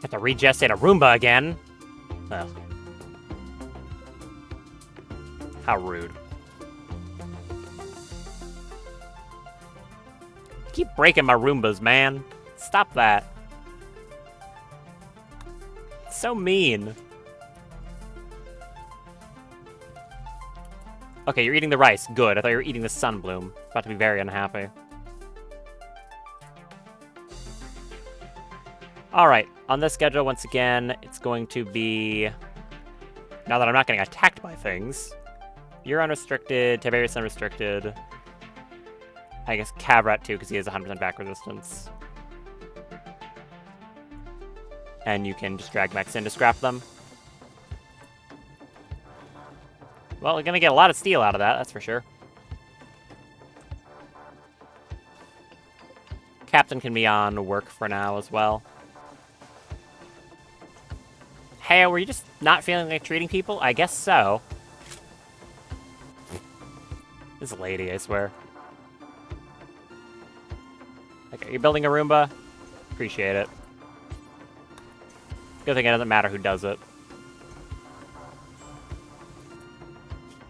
Have to regestate a Roomba again. Ugh. How rude. Keep breaking my Roombas, man. Stop that. It's so mean. Okay, you're eating the rice. Good. I thought you were eating the sunbloom. About to be very unhappy. Alright, on this schedule, once again, it's going to be... Now that I'm not getting attacked by things. You're unrestricted, Tiberius unrestricted. I guess Cavrat too, because he has 100% back resistance. And you can just drag mechs in to scrap them. Well, we're gonna get a lot of steel out of that, that's for sure. Captain can be on work for now as well. Hey, were you just not feeling like treating people? I guess so. This lady, I swear. Okay, you're building a Roomba? Appreciate it. Good thing it doesn't matter who does it.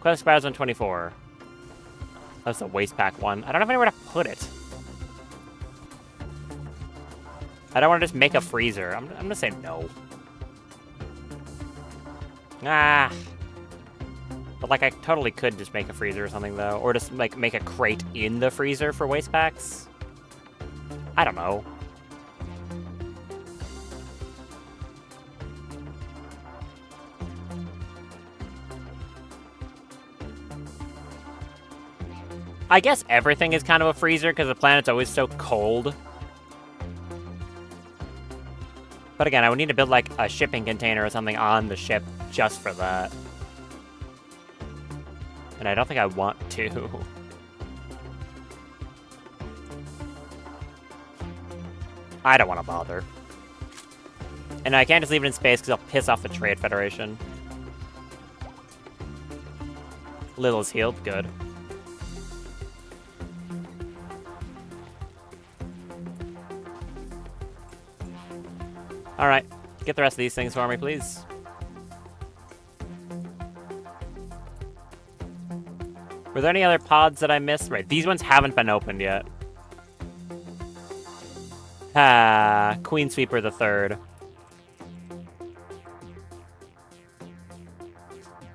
Quest expires on 24. That's the waste pack one. I don't have anywhere to put it. I don't want to just make a freezer. I'm gonna say no. Ah. But, like, I totally could just make a freezer or something, though. Or just, like, make a crate in the freezer for waste packs. I don't know. I guess everything is kind of a freezer because the planet's always so cold. But again, I would need to build like a shipping container or something on the ship just for that. And I don't think I want to. I don't want to bother. And I can't just leave it in space because I'll piss off the Trade Federation. Little's healed, good. Alright, get the rest of these things for me, please. Were there any other pods that I missed? Right, these ones haven't been opened yet. Ah, Queen Sweeper the Third.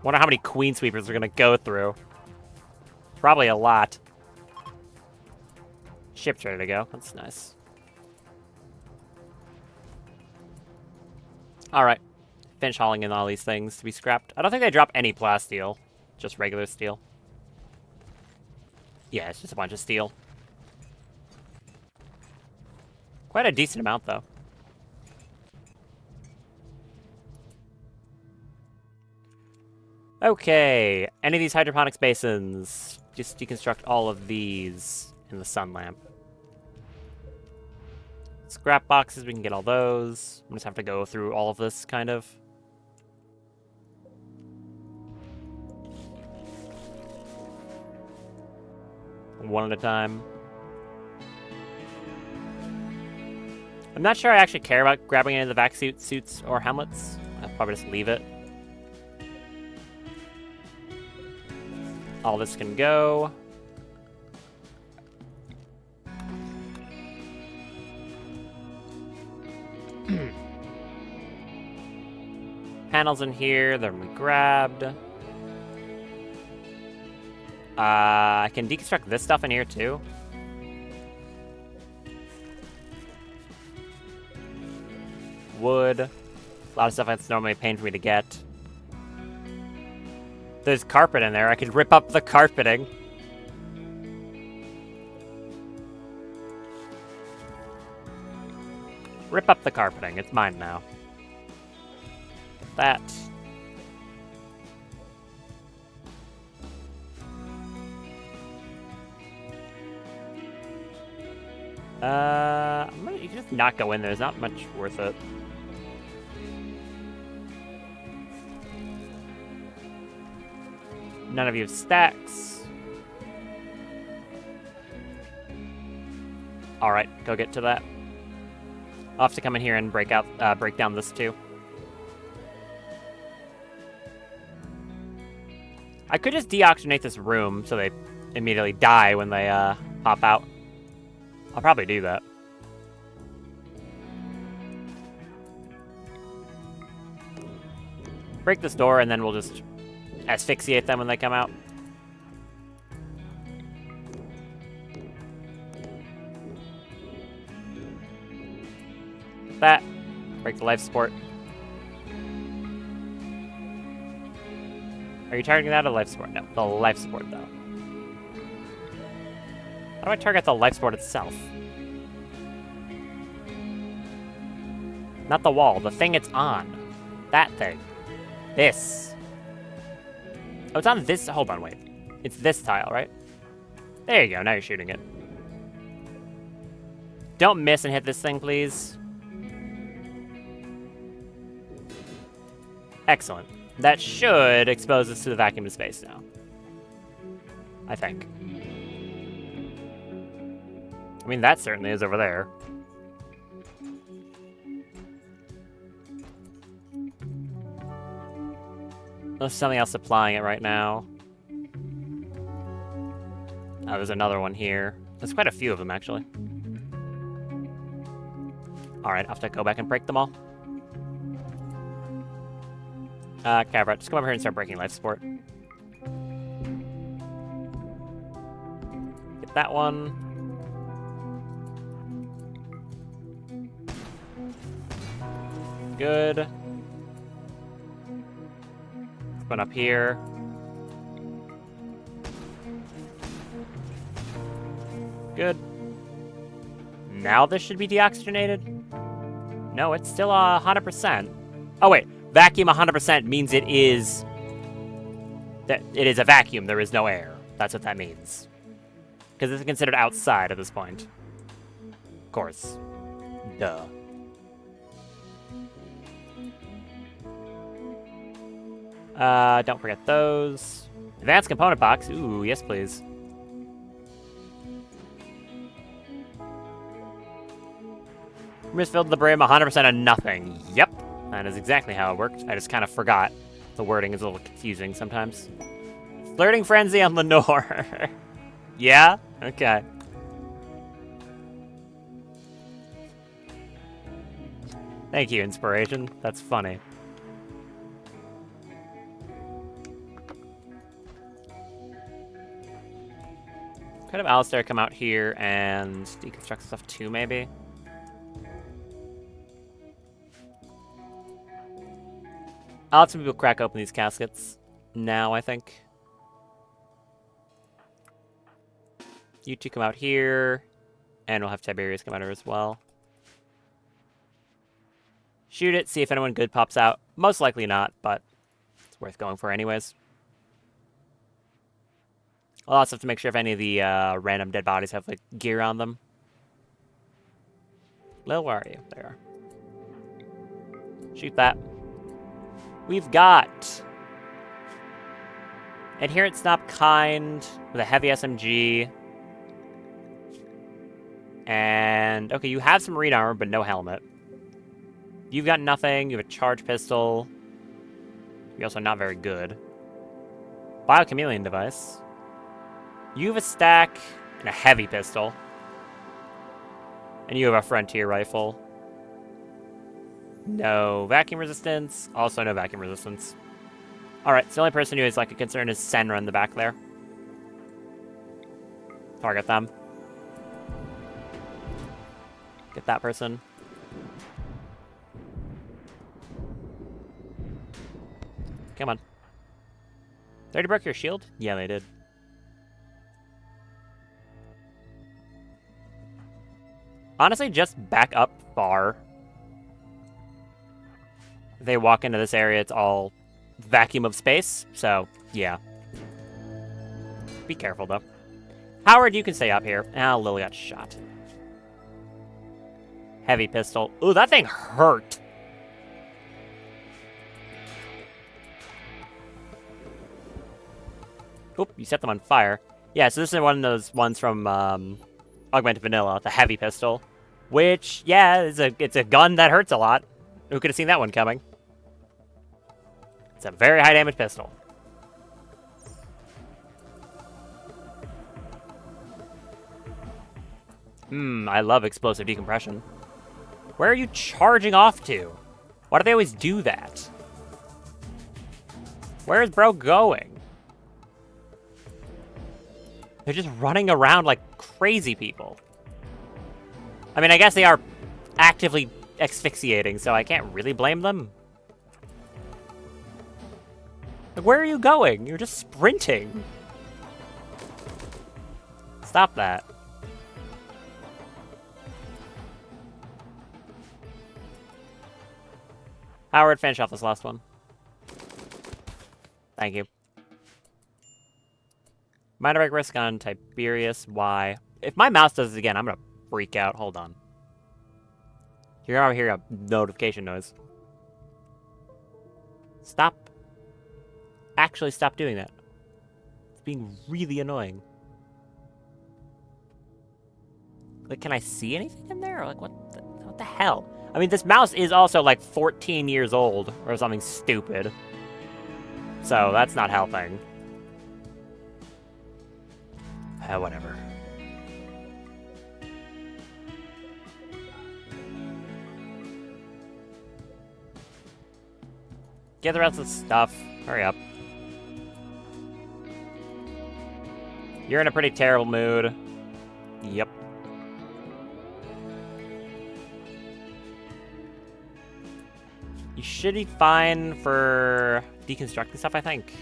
Wonder how many Queen Sweepers are gonna go through. Probably a lot. Ship's ready to go. That's nice. Alright. Finish hauling in all these things to be scrapped. I don't think they drop any plasteel. Just regular steel. Yeah, it's just a bunch of steel. Quite a decent amount, though. Okay. Any of these hydroponics basins. Just deconstruct all of these in the sun lamp. Scrap boxes, we can get all those. I'm just have to go through all of this, kind of. One at a time. I'm not sure I actually care about grabbing any of the vac suits or helmets. I'll probably just leave it. All this can go. Panels in here, they're grabbed. I can deconstruct this stuff in here too. Wood. A lot of stuff that's normally a pain for me to get. There's carpet in there. I could rip up the carpeting. Rip up the carpeting. It's mine now. That. You can just not go in there. There's not much worth it. None of you have stacks. Alright, go get to that. I'll have to come in here and break down this too. I could just deoxygenate this room so they immediately die when they pop out. I'll probably do that. Break this door and then we'll just asphyxiate them when they come out. That. Break the life support. Are you targeting that or life support? No, the life support though. How do I target the life support itself? Not the wall, the thing it's on. That thing. This. Oh, it's on this. Hold on, wait. It's this tile, right? There you go. Now you're shooting it. Don't miss and hit this thing, please. Excellent. That should expose us to the vacuum of space now. I think. I mean, that certainly is over there. There's something else supplying it right now. Oh, there's another one here. There's quite a few of them, actually. Alright, I'll have to go back and break them all. Cavrat, just come over here and start breaking life support. Get that one. Good. One up here. Good. Now this should be deoxygenated? No, it's still 100%. Oh wait, vacuum 100% means it is... that it is a vacuum, there is no air. That's what that means. Because it's considered outside at this point. Of course. Duh. Don't forget those. Advanced component box. Ooh, yes please. Room is filled to the brim, 100% of nothing. Yep, that is exactly how it worked. I just kind of forgot. The wording is a little confusing sometimes. Flirting frenzy on Lenore. Yeah? Okay. Thank you, inspiration. That's funny. Could have Alistair come out here and deconstruct stuff too, maybe? I'll have some people crack open these caskets now, I think. You two come out here, and we'll have Tiberius come out here as well. Shoot it, see if anyone good pops out. Most likely not, but it's worth going for anyways. I'll also have to make sure if any of the random dead bodies have like gear on them. Lil, where are you? There you are. Shoot that. We've got Adherent Snop Kind with a heavy SMG. And, okay, you have some marine armor, but no helmet. You've got nothing. You have a charge pistol. You're also not very good. Biochameleon device. You have a stack and a heavy pistol. And you have a frontier rifle. No vacuum resistance. Also no vacuum resistance. Alright, so the only person who is like a concern is Senra in the back there. Target them. Get that person. Come on. They already broke your shield? Yeah, they did. Honestly, just back up far. If they walk into this area, it's all vacuum of space, so yeah. Be careful, though. Howard, you can stay up here. Ah, Lily got shot. Heavy pistol. Ooh, that thing hurt. Oop, you set them on fire. Yeah, so this is one of those ones from Augmented Vanilla, the heavy pistol. Which, yeah, it's a gun that hurts a lot. Who could have seen that one coming? It's a very high damage pistol. I love explosive decompression. Where are you charging off to? Why do they always do that? Where is bro going? They're just running around like crazy people. I mean, I guess they are actively asphyxiating, so I can't really blame them. Like, where are you going? You're just sprinting. Stop that. Howard, finish off this last one. Thank you. Minor break risk on Tiberius. Why? If my mouse does it again, I'm gonna freak out. Hold on. You're gonna hear a notification noise. Stop. Actually, stop doing that. It's being really annoying. Like, can I see anything in there? Like, what the hell? I mean, this mouse is also like 14 years old or something stupid. So that's not helping. Whatever. Get the rest of the stuff. Hurry up. You're in a pretty terrible mood. Yep. You should be fine for deconstructing stuff, I think.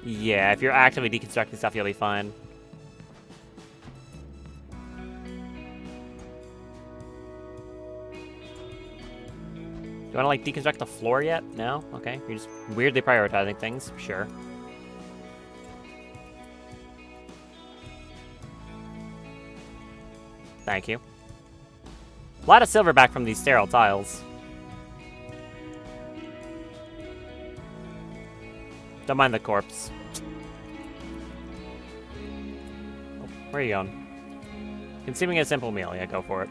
Yeah, if you're actively deconstructing stuff, you'll be fine. you want to, like, deconstruct the floor yet? No? Okay. You're just weirdly prioritizing things. Sure. Thank you. A lot of silver back from these sterile tiles. Don't mind the corpse. Oh, where are you going? Consuming a simple meal. Yeah, go for it.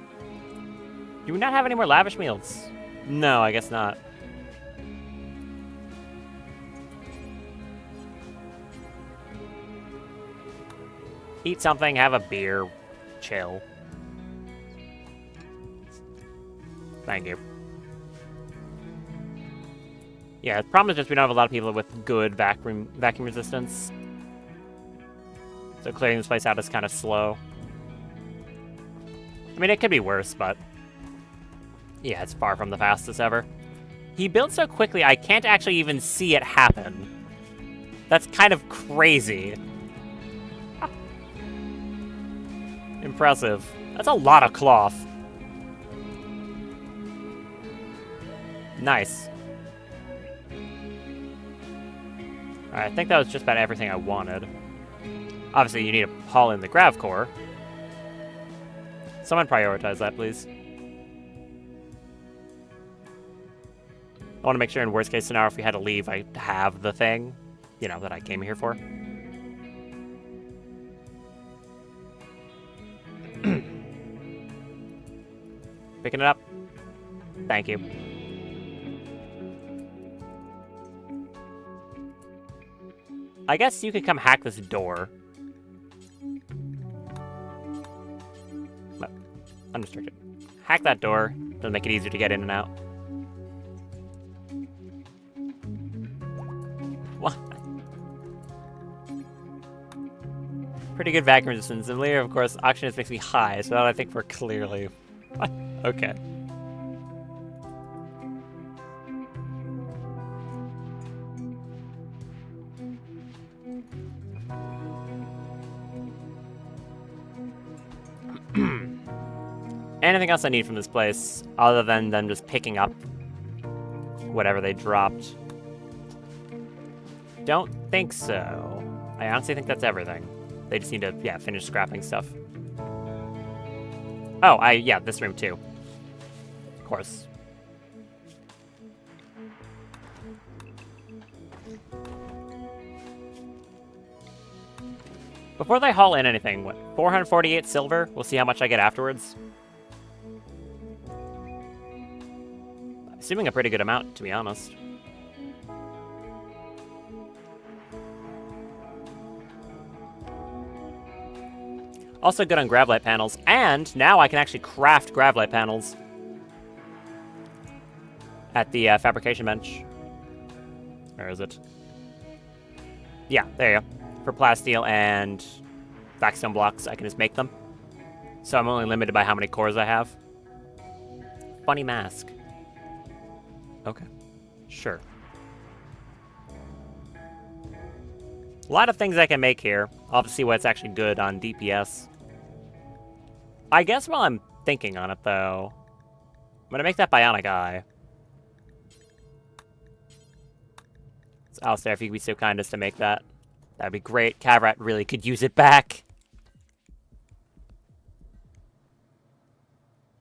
Do we not have any more lavish meals? No, I guess not. Eat something, have a beer, chill. Thank you. Yeah, the problem is just we don't have a lot of people with good vacuum resistance. So clearing this place out is kind of slow. I mean, it could be worse, but... yeah, it's far from the fastest ever. He built so quickly, I can't actually even see it happen. That's kind of crazy. Impressive. That's a lot of cloth. Nice. Alright, I think that was just about everything I wanted. Obviously, you need to haul in the grav core. Someone prioritize that, please. I want to make sure in worst case scenario, if we had to leave, I have the thing, you know, that I came here for. Picking it up. Thank you. I guess you could come hack this door. But unrestricted. Hack that door. Doesn't make it easier to get in and out. What? Pretty good vacuum resistance. And later, of course, oxygen makes me high, so that I think we're clearly... okay. Anything else I need from this place, other than them just picking up whatever they dropped? Don't think so. I honestly think that's everything. They just need to, yeah, finish scrapping stuff. Oh, yeah, this room too. Of course. Before they haul in anything, what, 448 silver? We'll see how much I get afterwards. Assuming a pretty good amount, to be honest. Also good on gravlight panels, and now I can actually craft gravlight panels at the fabrication bench. Where is it? Yeah, there you go. For plasteel and backstone blocks, I can just make them. So I'm only limited by how many cores I have. Funny mask. Okay, sure. A lot of things I can make here. I'll have to see what's actually good on DPS. I guess while I'm thinking on it, though, I'm gonna make that bionic eye. So, Alistair, if you could be so kind as to make that, that'd be great. Cavrat really could use it back.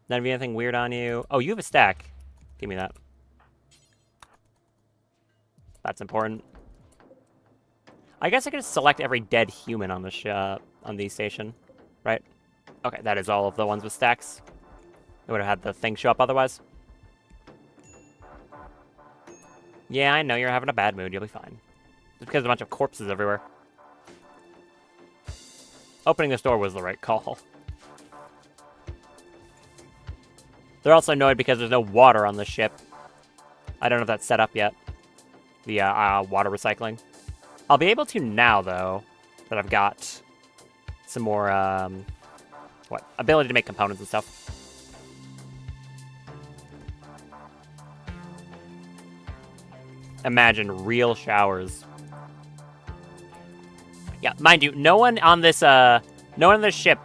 None of you anything weird on you? Oh, you have a stack. Give me that. That's important. I guess I could just select every dead human on the on the station, right? Okay, that is all of the ones with stacks. It would have had the thing show up otherwise. Yeah, I know you're having a bad mood. You'll be fine. Just because there's a bunch of corpses everywhere. Opening this door was the right call. They're also annoyed because there's no water on the ship. I don't know if that's set up yet. The water recycling. I'll be able to now, though, that I've got some more, ability to make components and stuff. Imagine real showers. Yeah, mind you, no one on this ship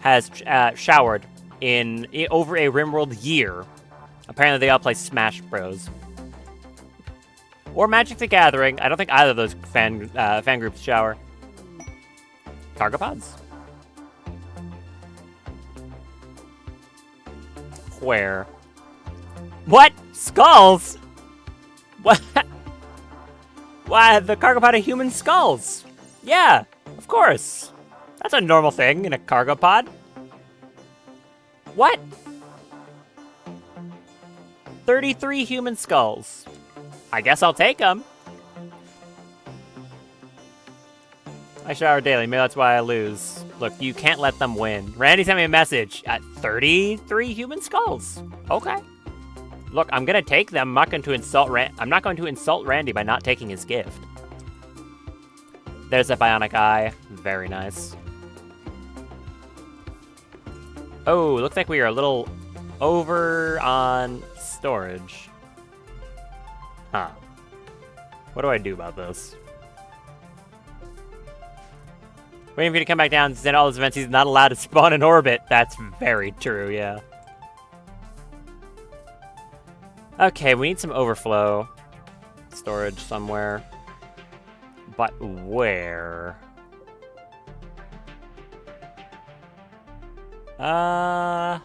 has showered in over a Rimworld year. Apparently they all play Smash Bros. Or Magic the Gathering. I don't think either of those fan groups shower. Cargo pods? Where? What? Skulls? What? Why, the cargo pod of human skulls? Yeah, of course. That's a normal thing in a cargo pod. What? 33 human skulls. I guess I'll take them. I shower daily. Maybe that's why I lose. Look, you can't let them win. Randy sent me a message at 33 human skulls. Okay. Look, I'm gonna take them. I'm not going to insult Randy by not taking his gift. There's a bionic eye. Very nice. Oh, looks like we are a little over on storage. Huh. What do I do about this? Waiting for you to come back down and send all those events. He's not allowed to spawn in orbit. That's very true, yeah. Okay, we need some overflow storage somewhere. But where? Huh.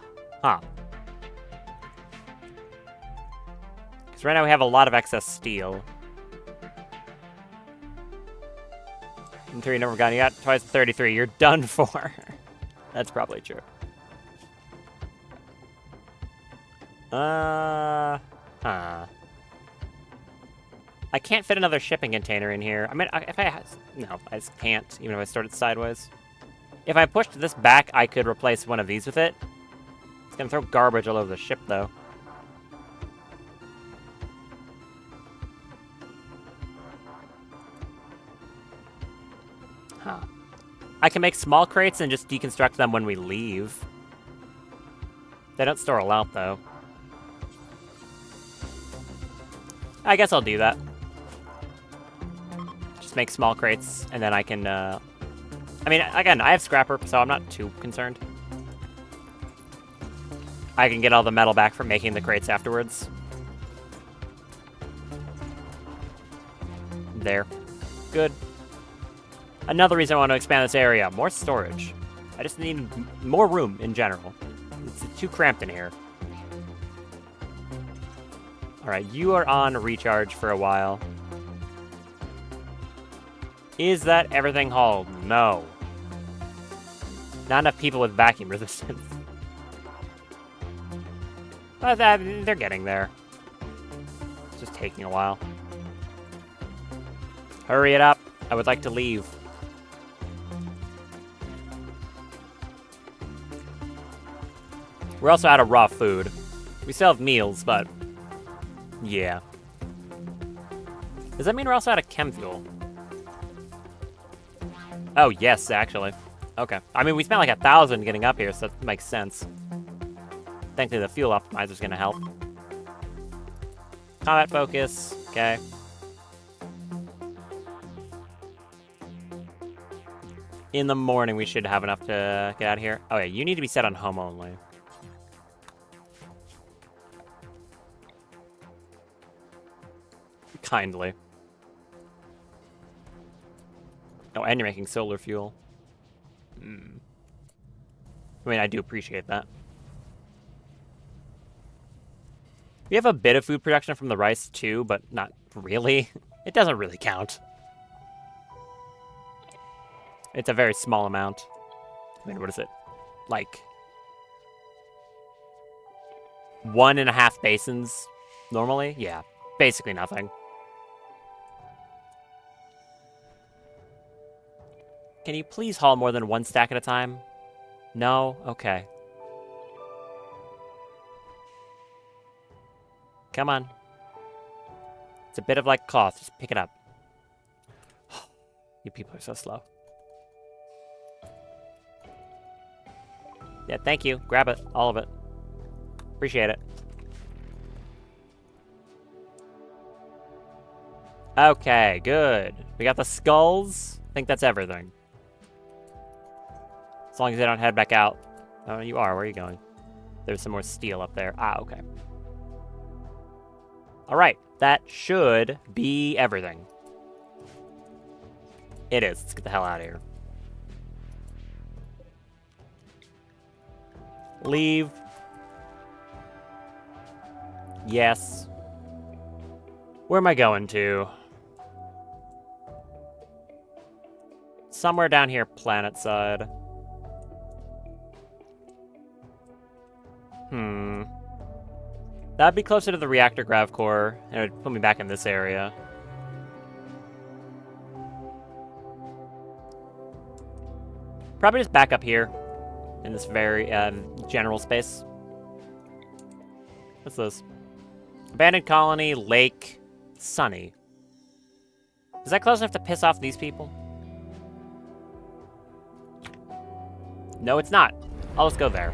Because right now we have a lot of excess steel. And 3 never gone. You got twice 33. You're done for. That's probably true. Huh. I can't fit another shipping container in here. I mean, no, I just can't, even if I start it sideways. If I pushed this back, I could replace one of these with it. It's gonna throw garbage all over the ship, though. Huh. I can make small crates and just deconstruct them when we leave. They don't store a lot, though. I guess I'll do that. Just make small crates, and then I can, I mean, again, I have scrapper, so I'm not too concerned. I can get all the metal back from making the crates afterwards. There. Good. Another reason I want to expand this area. More storage. I just need more room in general. It's too cramped in here. Alright, you are on recharge for a while. Is that everything hauled? No. Not enough people with vacuum resistance. But they're getting there. It's just taking a while. Hurry it up. I would like to leave. We're also out of raw food. We still have meals, but... yeah. Does that mean we're also out of chem fuel? Oh, yes, actually. Okay. I mean, we spent like 1,000 getting up here, so that makes sense. Thankfully, the fuel optimizer's gonna help. Combat focus. Okay. In the morning, we should have enough to get out of here. Oh, yeah, you need to be set on home only. Kindly. Oh, and you're making solar fuel. I mean, I do appreciate that. We have a bit of food production from the rice, too, but not really. It doesn't really count. It's a very small amount. I mean, what is it? Like... 1.5 basins, normally? Yeah, basically nothing. Can you please haul more than 1 stack at a time? No? Okay. Come on. It's a bit of like cloth. Just pick it up. You people are so slow. Yeah, thank you. Grab it. All of it. Appreciate it. Okay, good. We got the skulls. I think that's everything. As long as they don't head back out. Oh, you are. Where are you going? There's some more steel up there. Ah, okay. Alright, that should be everything. It is. Let's get the hell out of here. Leave. Yes. Where am I going to? Somewhere down here, planet side. That'd be closer to the reactor grav core, and it would put me back in this area. Probably just back up here, in this very general space. What's this? Abandoned colony, lake, sunny. Is that close enough to piss off these people? No, it's not. I'll just go there.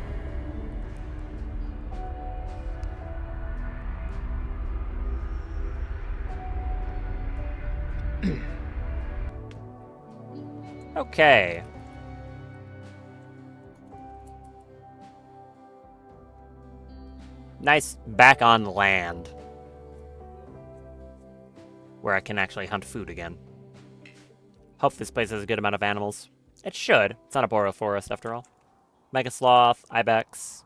Okay. Nice back on land. Where I can actually hunt food again. Hope this place has a good amount of animals. It should. It's not a boreal forest after all. Mega sloth, ibex.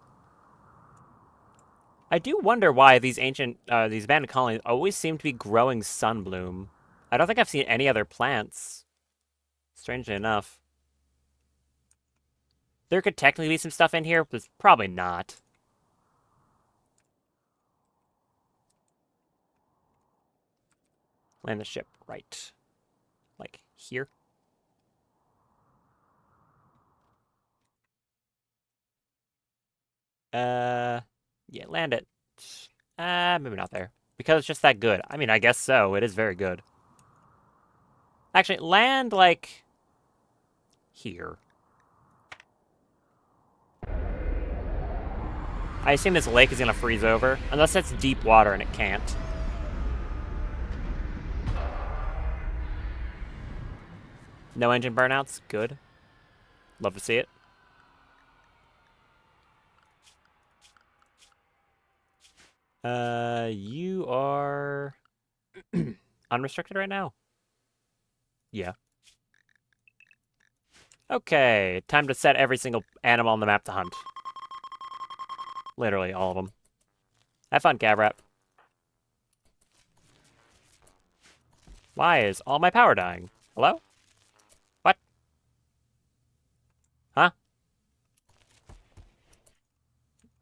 I do wonder why these these abandoned colonies always seem to be growing sunbloom. I don't think I've seen any other plants. Strangely enough. There could technically be some stuff in here, but probably not. Land the ship right. Like here. Yeah, land it. Maybe not there. Because it's just that good. I mean, I guess so. It is very good. Actually, land, like, here. I assume this lake is going to freeze over. Unless it's deep water and it can't. No engine burnouts? Good. Love to see it. You are unrestricted right now? Yeah. Okay, time to set every single animal on the map to hunt. Literally all of them. Have fun, Gavrap. Why is all my power dying? Hello? What? Huh?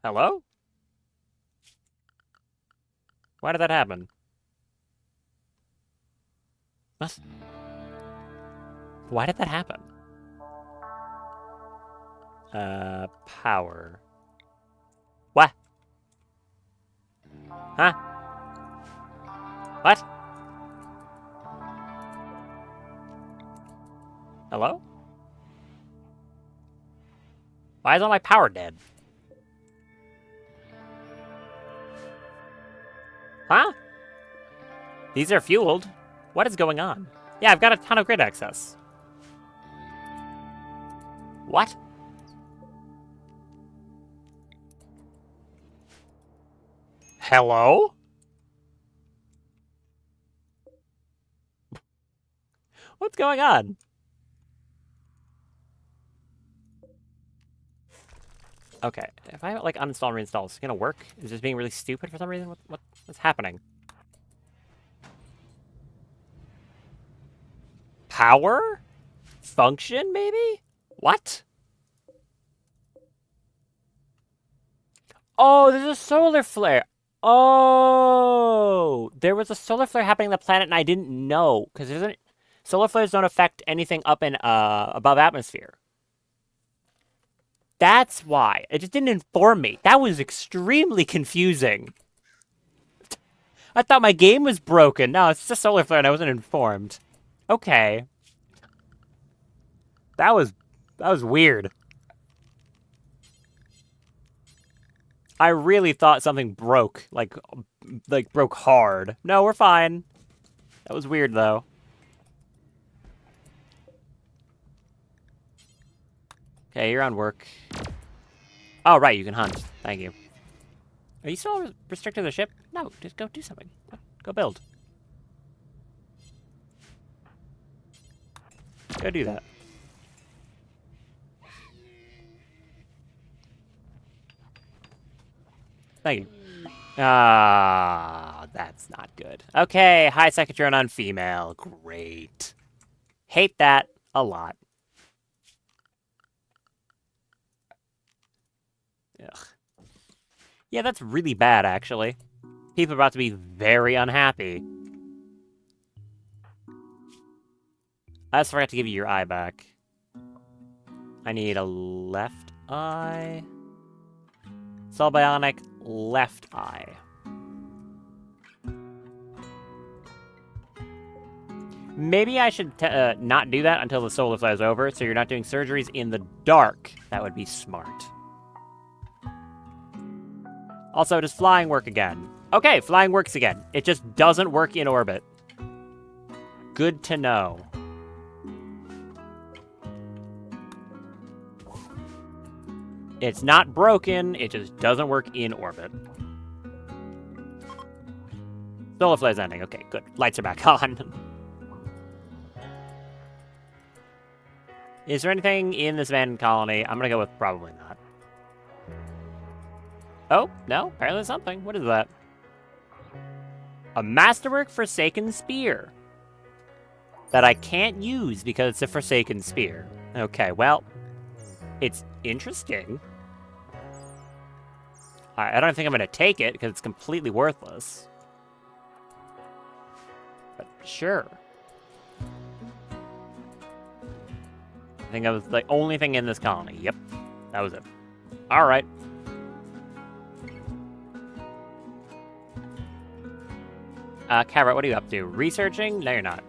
Hello? Why did that happen? What? Why did that happen? Power. What? Huh? What? Hello? Why is all my power dead? Huh? These are fueled. What is going on? Yeah, I've got a ton of grid access. What? Hello? What's going on? Okay, if I like uninstall and reinstall, is it gonna work? Is this being really stupid for some reason? What's happening? Power? Function, maybe? What? Oh, there's a solar flare. Oh, there was a solar flare happening on the planet and I didn't know. Because solar flares don't affect anything up in above atmosphere. That's why. It just didn't inform me. That was extremely confusing. I thought my game was broken. No, it's just a solar flare and I wasn't informed. Okay. That was weird. I really thought something broke. Like broke hard. No, we're fine. That was weird though. Okay, you're on work. Oh, right, you can hunt. Thank you. Are you still restricted to the ship? No, just go do something. Go build. Go do that. Thank you. Ah, that's not good. Okay, high second drone on female. Great. Hate that a lot. Ugh. Yeah, that's really bad, actually. People are about to be very unhappy. I also forgot to give you your eye back. I need a left eye. Cell bionic, left eye. Maybe I should not do that until the solar flare is over, so you're not doing surgeries in the dark. That would be smart. Also, does flying work again? Okay, flying works again. It just doesn't work in orbit. Good to know. It's not broken, it just doesn't work in orbit. Solar flare's ending. Okay, good. Lights are back on. Is there anything in this abandoned colony? I'm gonna go with probably not. Oh, no, apparently there's something. What is that? A masterwork Forsaken Spear. That I can't use because it's a Forsaken Spear. Okay, well, it's interesting. I don't think I'm gonna take it because it's completely worthless. But sure. I think that was the only thing in this colony. Yep, that was it. All right. Carrot, what are you up to? Researching? No, you're not.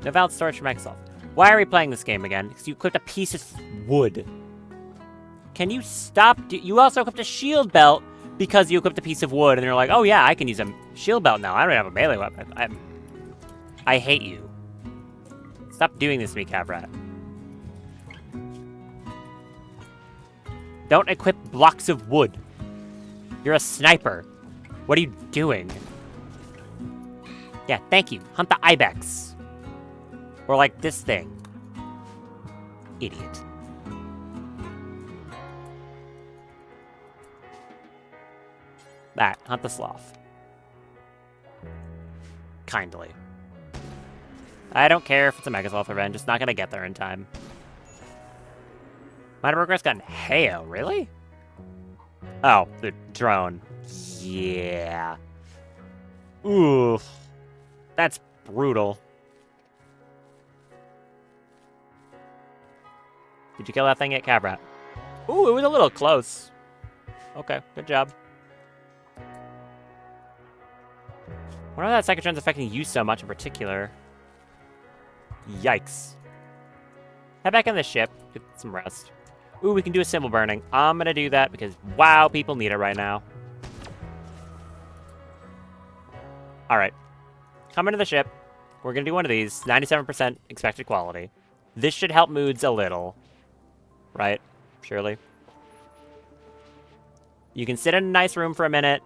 No valid storage for Microsoft. Why are we playing this game again? Because you equipped a piece of wood. Can you stop? You also equipped a shield belt because you equipped a piece of wood, and you're like, oh yeah, I can use a shield belt now. I don't have a melee weapon. I hate you. Stop doing this to me, Cavrat. Don't equip blocks of wood. You're a sniper. What are you doing? Yeah, thank you. Hunt the ibex. Or like this thing. Idiot. That. Hunt the sloth. Kindly. I don't care if it's a Mega Sloth revenge. It's not gonna get there in time. Minor progress got hail, really? Oh, the drone. Yeah. Oof. That's brutal. Did you kill that thing yet, Cabrat? Ooh, it was a little close. Okay, good job. Wonder how that Psychotron's affecting you so much in particular. Yikes. Head back in the ship. Get some rest. Ooh, we can do a symbol burning. I'm gonna do that because, wow, people need it right now. Alright. Come into the ship. We're gonna do one of these. 97% expected quality. This should help moods a little. Right? Surely. You can sit in a nice room for a minute.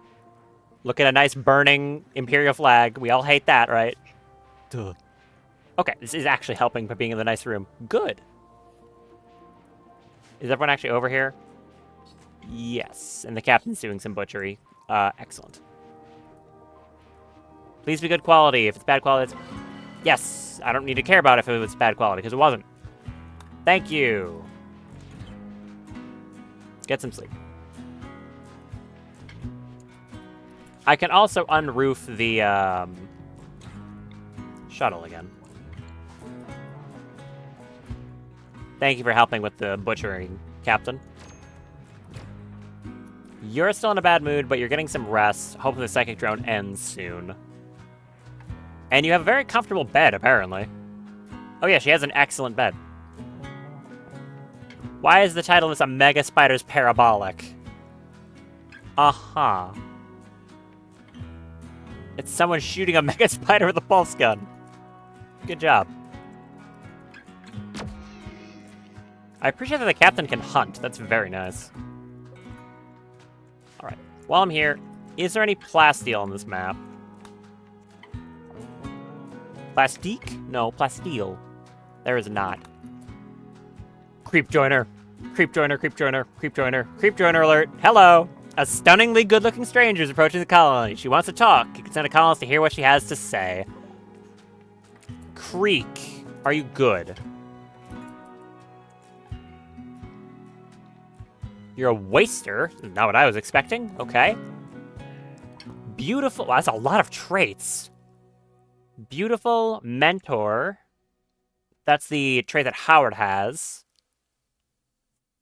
Look at a nice burning Imperial flag. We all hate that, right? Duh. Okay, this is actually helping by being in the nice room. Good. Is everyone actually over here? Yes, and the captain's doing some butchery. Excellent. Please be good quality. If it's bad quality, it's... Yes, I don't need to care about if it was bad quality, because it wasn't. Thank you. Get some sleep. I can also unroof the, shuttle again. Thank you for helping with the butchering, Captain. You're still in a bad mood, but you're getting some rest. Hopefully the psychic drone ends soon. And you have a very comfortable bed, apparently. Oh yeah, she has an excellent bed. Why is the title of this a Mega Spider's Parabolic? Uh-huh. It's someone shooting a Mega Spider with a pulse gun. Good job. I appreciate that the captain can hunt. That's very nice. Alright. While I'm here, is there any plasteel on this map? Plastique? No, plasteel. There is not. Creep joiner. Creep joiner, creep joiner, creep joiner, creep joiner alert. Hello! A stunningly good-looking stranger is approaching the colony. She wants to talk. You can send a colonist to hear what she has to say. Creek. Are you good? You're a waster. Not what I was expecting. Okay. Beautiful. Wow, that's a lot of traits. Beautiful mentor. That's the trait that Howard has,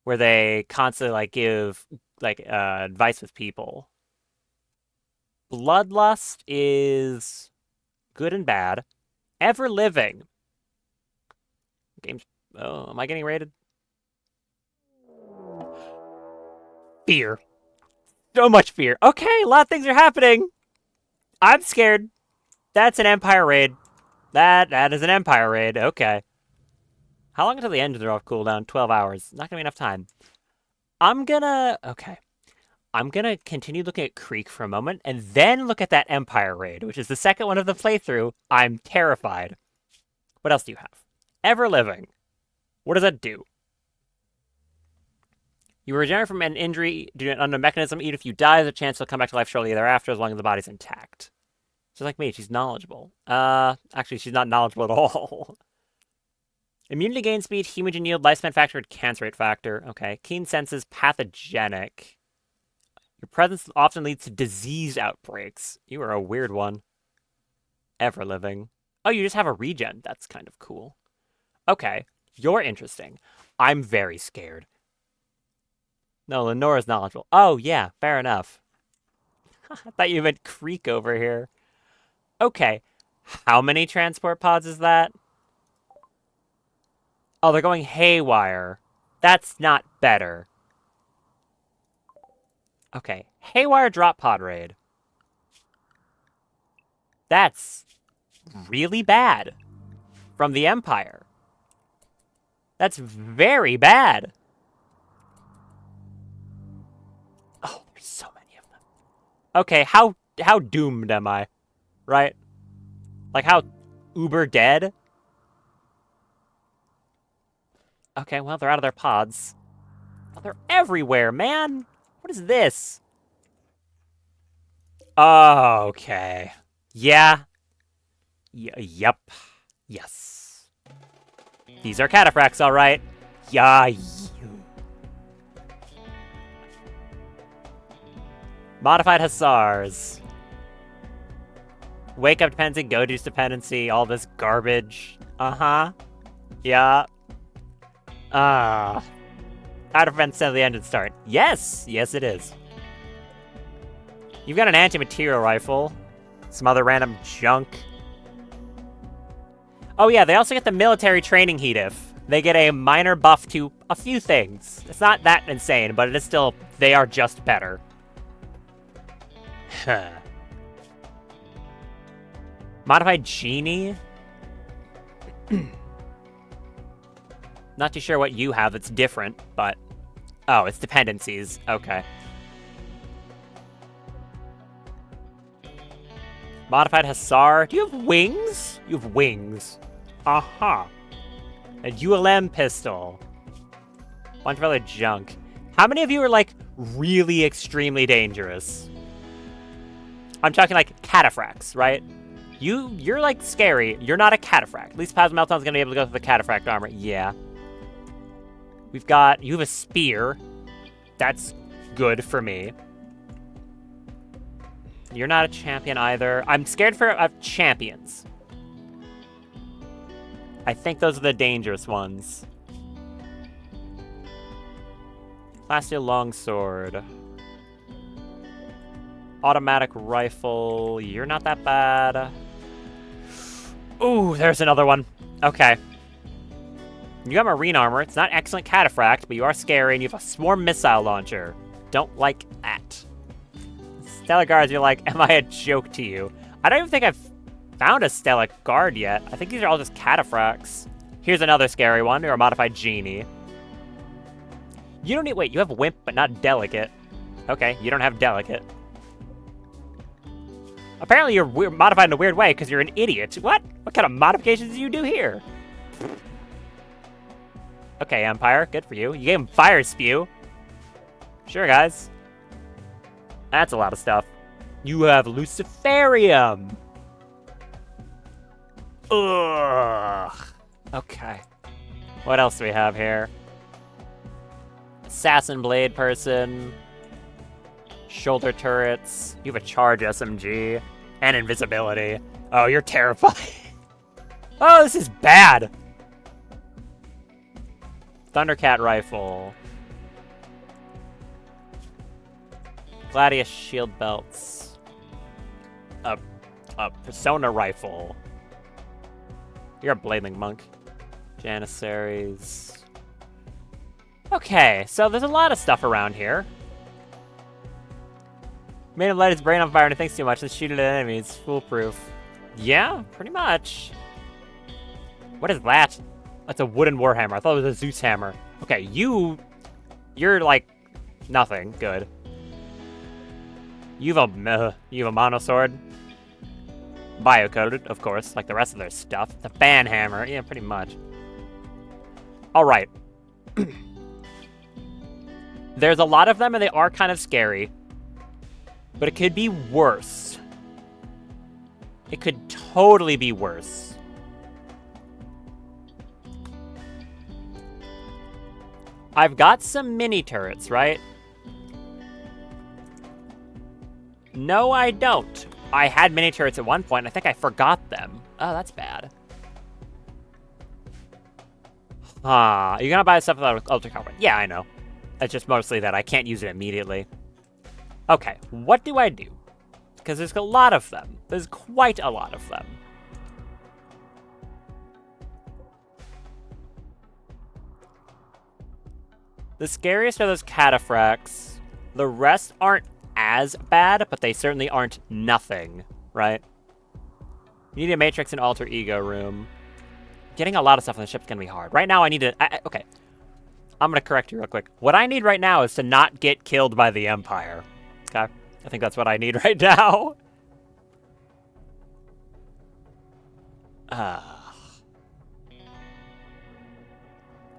where they constantly like give like advice with people. Bloodlust is good and bad. Ever living. Games. Oh, am I getting rated? Fear. So much fear. Okay, a lot of things are happening. I'm scared. That's an Empire raid. That is an Empire raid. Okay. How long until the engines are off cooldown? 12 hours. Not gonna be enough time. Okay. I'm gonna continue looking at Creek for a moment, and then look at that Empire raid, which is the second one of the playthrough. I'm terrified. What else do you have? Ever living. What does that do? You regenerate from an injury due to an unknown mechanism. Even if you die, there's a chance you'll come back to life shortly thereafter, as long as the body's intact. She's like me, she's knowledgeable. Actually, she's not knowledgeable at all. Immunity gain speed, hemogen yield, lifespan factor, and cancer rate factor. Okay. Keen senses, pathogenic. Your presence often leads to disease outbreaks. You are a weird one. Ever living. Oh, you just have a regen. That's kind of cool. Okay. You're interesting. I'm very scared. No, Lenora's knowledgeable. Oh, yeah. Fair enough. I thought you meant Creek over here. Okay. How many transport pods is that? Oh, they're going haywire. That's not better. Okay. Haywire drop pod raid. That's really bad. From the Empire. That's very bad. Oh, there's so many of them. Okay, how doomed am I? Right? Like how uber dead? Okay, well, they're out of their pods. Oh, they're everywhere, man! What is this? Oh, okay. Yeah. Yep. Yes. These are cataphracts, alright. Yeah. Modified Hussars. Wake up dependency, go juice dependency, all this garbage. Uh-huh. Yeah. How to prevent the engine start. Yes! Yes, it is. You've got an anti-material rifle. Some other random junk. Oh yeah, they also get the military training heat if. They get a minor buff to a few things. It's not that insane, but it is still, they are just better. Modified Genie? Not too sure what you have that's different, but... Oh, it's dependencies. Okay. Modified Hussar. Do you have wings? You have wings. Aha. A ULM pistol. Bunch of other junk. How many of you are, like, really extremely dangerous? I'm talking, like, cataphracts, right? You're, like, scary. You're not a cataphract. At least Plasma Meltdown's gonna be able to go through the cataphract armor. Yeah. We've got... You have a spear. That's good for me. You're not a champion either. I'm scared of champions. I think those are the dangerous ones. Plasteel longsword. Automatic rifle. You're not that bad. Ooh, there's another one. Okay. You got marine armor. It's not excellent cataphract, but you are scary, and you have a swarm missile launcher. Don't like that. Stellic guards, you're like, am I a joke to you? I don't even think I've found a Stellic guard yet. I think these are all just cataphracts. Here's another scary one. You're a modified genie. You don't need... Wait, you have wimp, but not delicate. Okay, you don't have delicate. Apparently you're modified in a weird way because you're an idiot. What? What kind of modifications do you do here? Okay, Empire, good for you. You gave him Fire Spew. Sure, guys. That's a lot of stuff. You have Luciferium. Ugh. Okay. What else do we have here? Assassin Blade person. Shoulder turrets. You have a charge SMG. And invisibility. Oh, you're terrifying. Oh, this is bad. Thundercat rifle. Gladius shield belts. A Persona rifle. You're a Bladeling monk. Janissaries. Okay, so there's a lot of stuff around here. Made him light his brain on fire and he thinks too much and shoot it at enemies. Foolproof. Yeah, pretty much. What is that? That's a wooden warhammer. I thought it was a Zeus hammer. Okay, you're like nothing. Good. You have a mono sword. Biocoded, of course, like the rest of their stuff. The fan hammer, yeah, pretty much. All right. There's a lot of them, and they are kind of scary. But it could be worse. It could totally be worse. I've got some mini turrets, right? No, I don't. I had mini turrets at one point. I think I forgot them. Oh, that's bad. You're gonna buy stuff without Ultra Carbon. Yeah, I know. It's just mostly that I can't use it immediately. Okay, what do I do? Because there's a lot of them. There's quite a lot of them. The scariest are those cataphracts. The rest aren't as bad, but they certainly aren't nothing, right? You need a Matrix and Alter Ego room. Getting a lot of stuff on the ship's gonna be hard. Right now I need to... okay. I'm gonna correct you real quick. What I need right now is to not get killed by the Empire. Okay? I think that's what I need right now.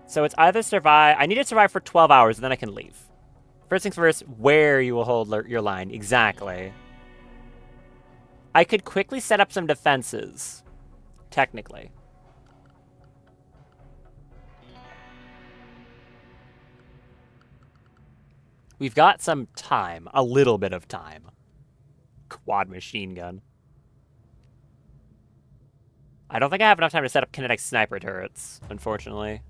So it's either survive... I need to survive for 12 hours, and then I can leave. First things first, where you will hold your line. Exactly. I could quickly set up some defenses. Technically. We've got some time. A little bit of time. Quad machine gun. I don't think I have enough time to set up kinetic sniper turrets, unfortunately.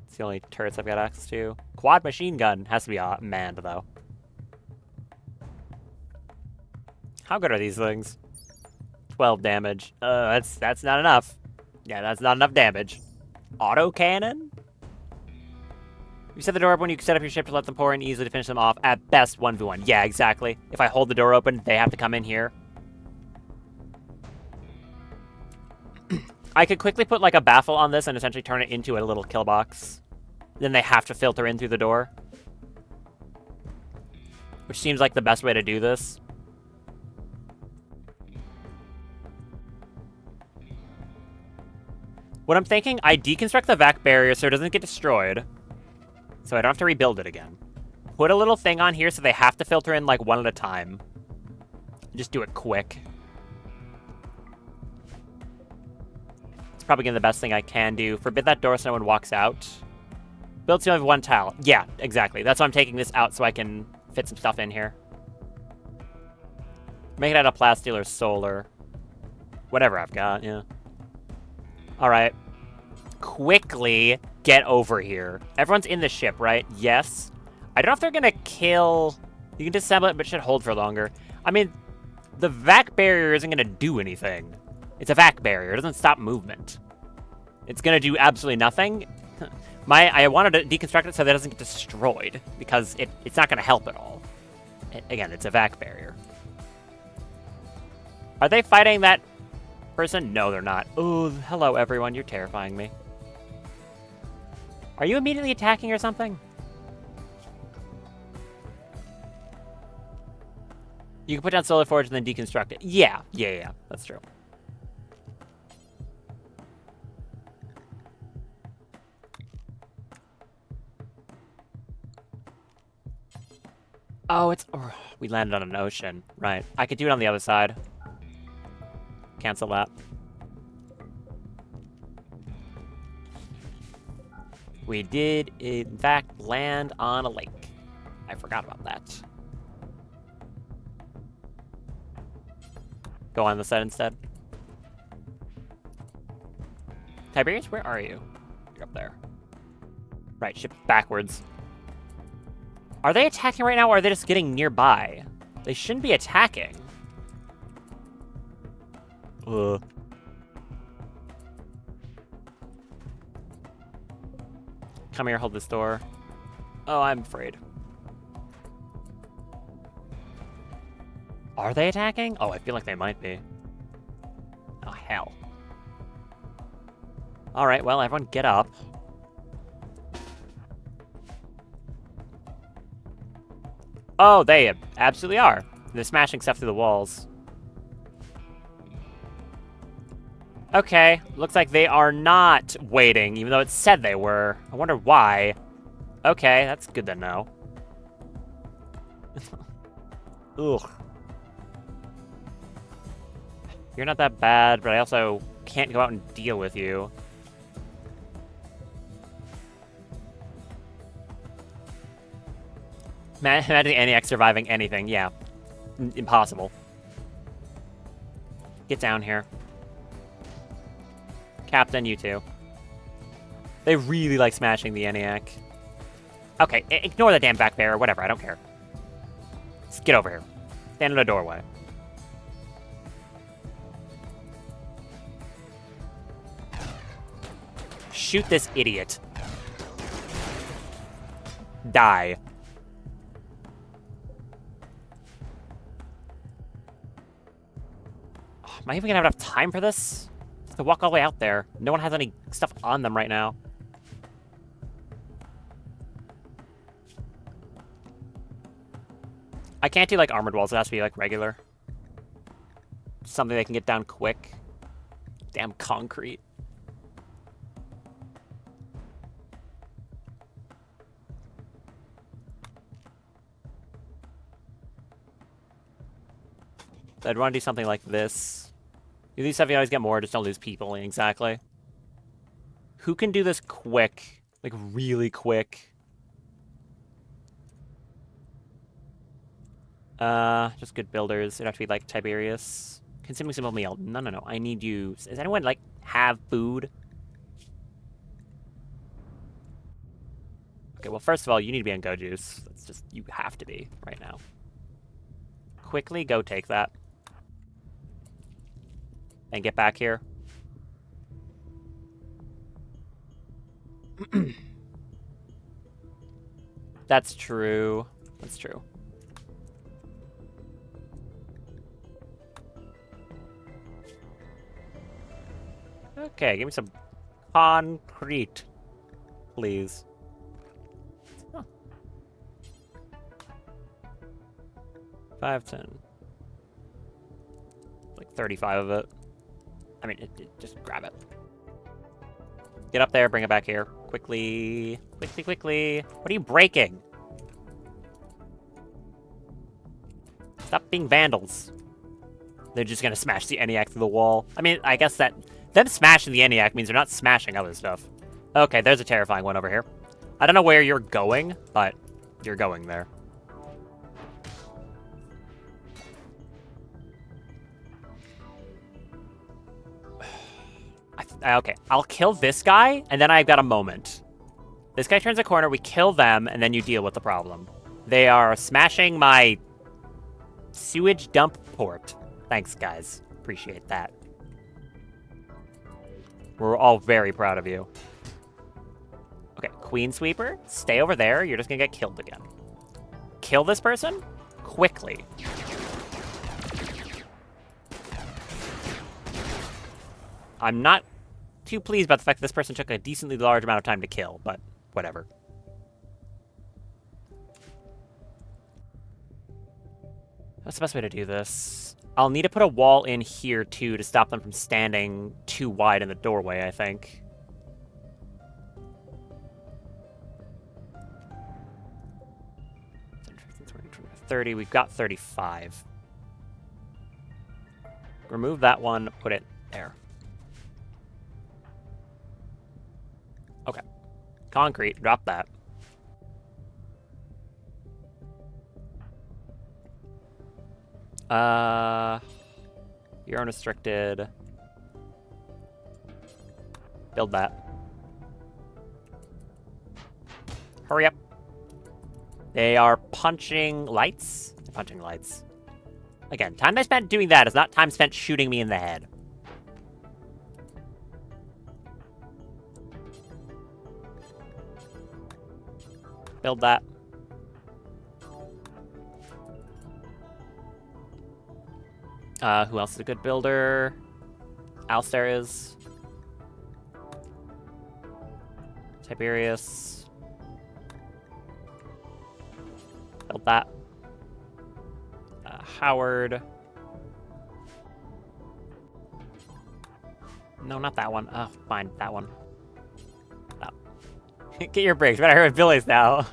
It's the only turrets I've got access to. Quad machine gun has to be manned, though. How good are these things? 12 damage. That's not enough. Yeah, that's not enough damage. Auto cannon? You set the door open when you set up your ship to let them pour in easily to finish them off. At best, 1v1. Yeah, exactly. If I hold the door open, they have to come in here. I could quickly put like a baffle on this and essentially turn it into a little kill box. Then they have to filter in through the door. Which seems like the best way to do this. What I'm thinking, I deconstruct the vac barrier so it doesn't get destroyed. So I don't have to rebuild it again. Put a little thing on here so they have to filter in like one at a time. Just do it quick. It's probably gonna be the best thing I can do. Forbid that door so no one walks out. Build so you have one tile. Yeah, exactly. That's why I'm taking this out so I can fit some stuff in here. Make it out of plasteel or solar. Whatever I've got, yeah. Alright. Quickly get over here. Everyone's in the ship, right? Yes. I don't know if they're gonna kill... You can disassemble it, but it should hold for longer. I mean, the vac barrier isn't gonna do anything. It's a vac barrier. It doesn't stop movement. It's gonna do absolutely nothing. I wanted to deconstruct it so that it doesn't get destroyed, because it's not gonna help at all. Again, it's a vac barrier. Are they fighting that person? No, they're not. Oh, hello, everyone. You're terrifying me. Are you immediately attacking or something? You can put down Solar Forge and then deconstruct it. Yeah. That's true. Oh, it's... Oh, we landed on an ocean. Right. I could do it on the other side. Cancel that. We did, in fact, land on a lake. I forgot about that. Go on the side instead. Tiberius, where are you? You're up there. Right, ship backwards. Are they attacking right now, or are they just getting nearby? They shouldn't be attacking. Ugh. Come here, hold this door. Oh, I'm afraid. Are they attacking? Oh, I feel like they might be. Oh, hell. Alright, well, everyone get up. Oh, they absolutely are. They're smashing stuff through the walls. Okay, looks like they are not waiting, even though it said they were. I wonder why. Okay, that's good to know. Ugh. You're not that bad, but I also can't go out and deal with you. Imagine Eniac surviving anything. Yeah. Impossible. Get down here. Captain, you too. They really like smashing the Eniac. Okay, ignore the damn back bear or whatever. I don't care. Just get over here. Stand in the doorway. Shoot this idiot. Die. Am I even gonna have enough time for this? I have to walk all the way out there. No one has any stuff on them right now. I can't do like armored walls. It has to be like regular. Something they can get down quick. Damn concrete. I'd want to do something like this. These stuff you always get more, just don't lose people. Exactly. Who can do this quick? Like, really quick? Just good builders. It'd have to be, like, Tiberius. Consuming some meal. No. I need you. Does anyone, like, have food? Okay, well, first of all, you need to be on Go Juice. That's just, you have to be right now. Quickly go take that. And get back here. That's true. That's true. Okay, give me some concrete, please. Huh. 5, 10. Like 35 of it. I mean, just grab it. Get up there, bring it back here. Quickly. Quickly. What are you breaking? Stop being vandals. They're just gonna smash the ENIAC through the wall. I mean, I guess that them smashing the ENIAC means they're not smashing other stuff. Okay, there's a terrifying one over here. I don't know where you're going, but you're going there. Okay, I'll kill this guy, and then I've got a moment. This guy turns a corner, we kill them, and then you deal with the problem. They are smashing my sewage dump port. Thanks, guys. Appreciate that. We're all very proud of you. Okay, Queen Sweeper, stay over there. You're just gonna get killed again. Kill this person quickly. I'm not too pleased about the fact that this person took a decently large amount of time to kill, but whatever. What's the best way to do this? I'll need to put a wall in here, too, to stop them from standing too wide in the doorway, I think. 30, we've got 35. Remove that one, put it there. Okay. Concrete, drop that. You're unrestricted. Build that. Hurry up. They are punching lights? They're punching lights. Again, time I spent doing that is not time spent shooting me in the head. Build that. Who else is a good builder? Alistair is. Tiberius. Build that. Howard. No, not that one. Oh, fine, that one. No. Get your bricks. Better hurry with Billy's now.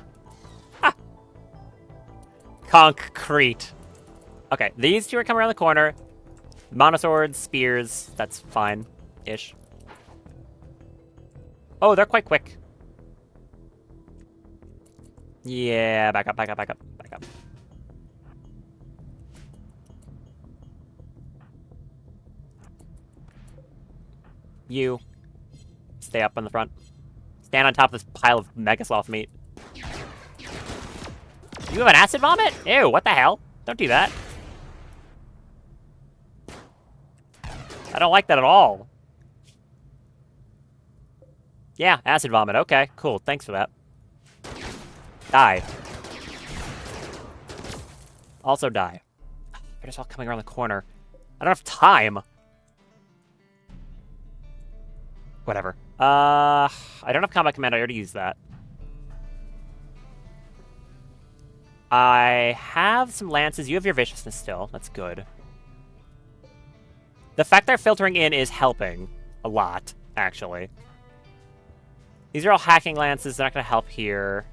Concrete. Okay, these two are coming around the corner. Monoswords, spears, that's fine-ish. Oh, they're quite quick. Yeah, back up, back up, back up, back up. You. Stay up on the front. Stand on top of this pile of Mega Sloth meat. You have an acid vomit? Ew, what the hell? Don't do that. I don't like that at all. Yeah, acid vomit. Okay, cool. Thanks for that. Die. Also die. They're just all coming around the corner. I don't have time. Whatever. I don't have combat command. I already used that. I have some lances. You have your viciousness still. That's good. The fact they're filtering in is helping a lot, actually. These are all hacking lances. They're not going to help here.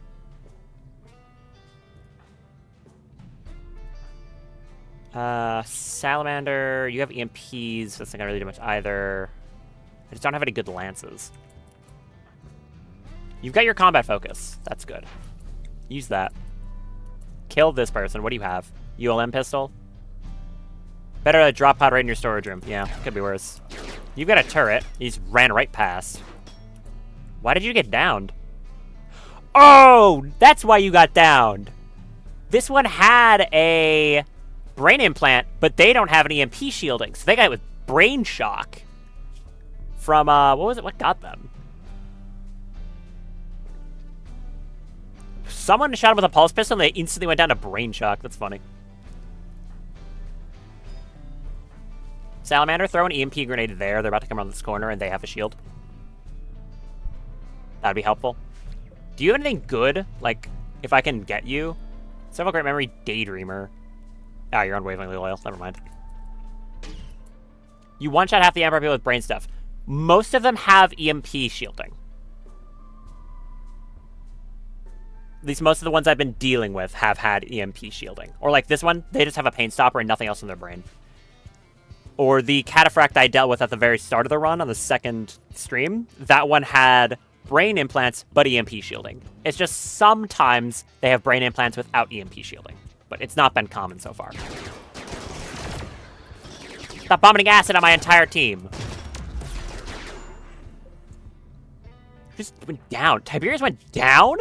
Salamander, you have EMPs. That's not going to really do much either. I just don't have any good lances. You've got your combat focus. That's good. Use that. Kill this person. What do you have? ULM pistol? Better drop pod right in your storage room. Yeah, could be worse. You've got a turret. You just ran right past. Why did you get downed? Oh, that's why you got downed. This one had a brain implant, but they don't have an EMP shielding. So they got it with brain shock. From, what was it? What got them? Someone shot him with a pulse pistol and they instantly went down to brain shock. That's funny. Salamander, throw an EMP grenade there. They're about to come around this corner and they have a shield. That'd be helpful. Do you have anything good? Like, if I can get you? Several Great Memory, Daydreamer. Ah, you're unwaveringly loyal. Never mind. You one-shot half the Emperor people with brain stuff. Most of them have EMP shielding. At least most of the ones I've been dealing with have had EMP shielding. Or like this one, they just have a pain stopper and nothing else in their brain. Or the Cataphract I dealt with at the very start of the run on the second stream, that one had brain implants but EMP shielding. It's just sometimes they have brain implants without EMP shielding. But it's not been common so far. Stop vomiting acid on my entire team. Just went down. Tiberius went down?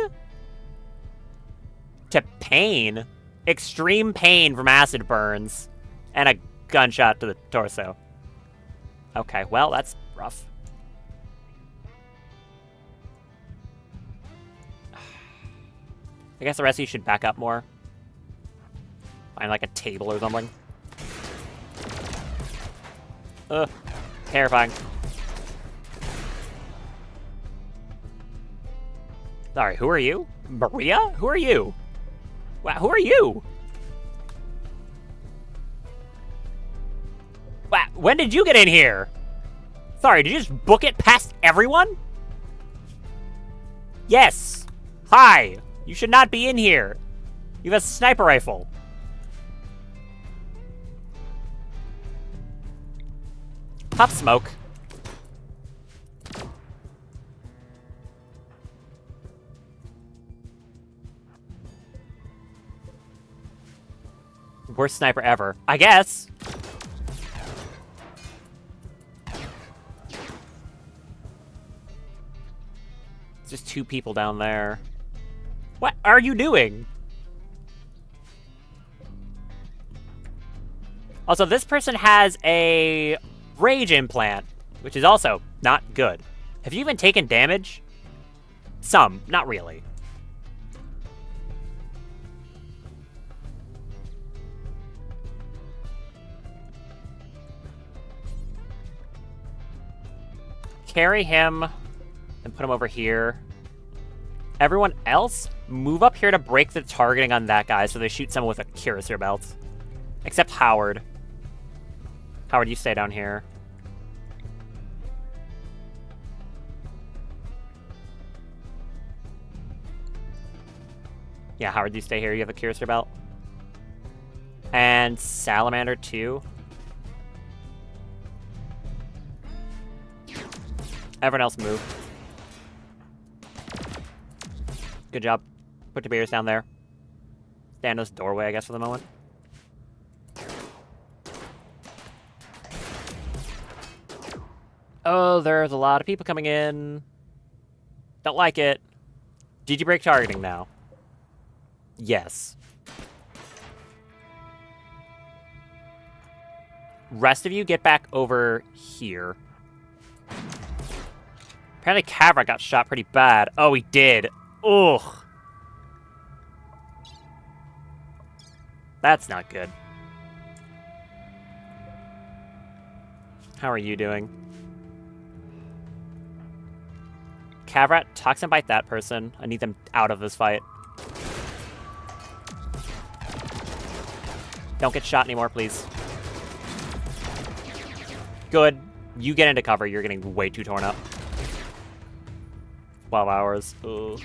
To pain. Extreme pain from acid burns. And a gunshot to the torso. Okay, well, that's rough. I guess the rest of you should back up more. Find like a table or something. Ugh. Terrifying. Sorry, who are you? Maria? Who are you? Wow, who are you? When did you get in here? Sorry, did you just book it past everyone? Yes. Hi. You should not be in here. You have a sniper rifle. Pop smoke. Worst sniper ever. I guess. It's just 2 people down there. What are you doing? Also, this person has a rage implant, which is also not good. Have you even taken damage? Some, not really. Carry him and put him over here. Everyone else, move up here to break the targeting on that guy so they shoot someone with a cuirassier belt. Except Howard. Howard, you stay down here. Yeah, Howard, you stay here. You have a cuirassier belt. And Salamander, too. Everyone else move. Good job. Put the beers down there. Stand in this doorway, I guess, for the moment. Oh, there's a lot of people coming in. Don't like it. Did you break targeting now? Yes. Rest of you get back over here. Apparently Cavra got shot pretty bad. Oh, he did. Ugh. That's not good. How are you doing? Cavrat, toxin bite that person. I need them out of this fight. Don't get shot anymore, please. Good. You get into cover. You're getting way too torn up. 12 hours. Ugh.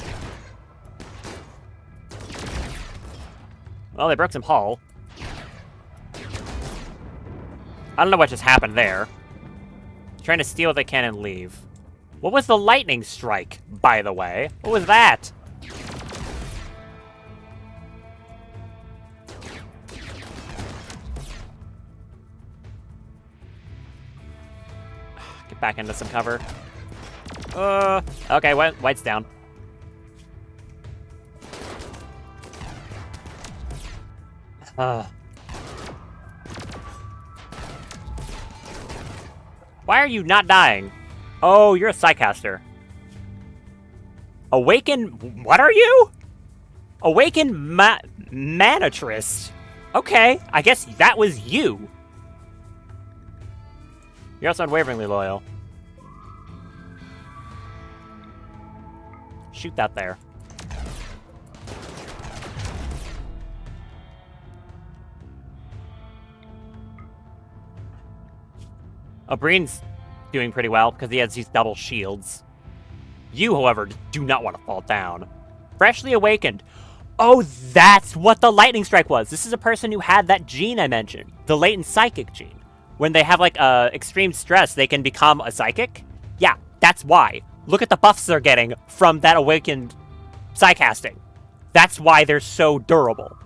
Well, they broke some hull. I don't know what just happened there. Trying to steal what they can and leave. What was the lightning strike, by the way? What was that? Get back into some cover. Okay, White's down. Why are you not dying? Oh, you're a Psycaster. Awaken... What are you? Awaken Manatrist. Okay, I guess that was you. You're also unwaveringly loyal. Shoot that there. O'Brien's doing pretty well because he has these double shields. You, however, do not want to fall down. Freshly awakened. Oh, that's what the lightning strike was. This is a person who had that gene I mentioned, the latent psychic gene. When they have like extreme stress, they can become a psychic. Yeah, that's why. Look at the buffs they're getting from that awakened psycasting. That's why they're so durable.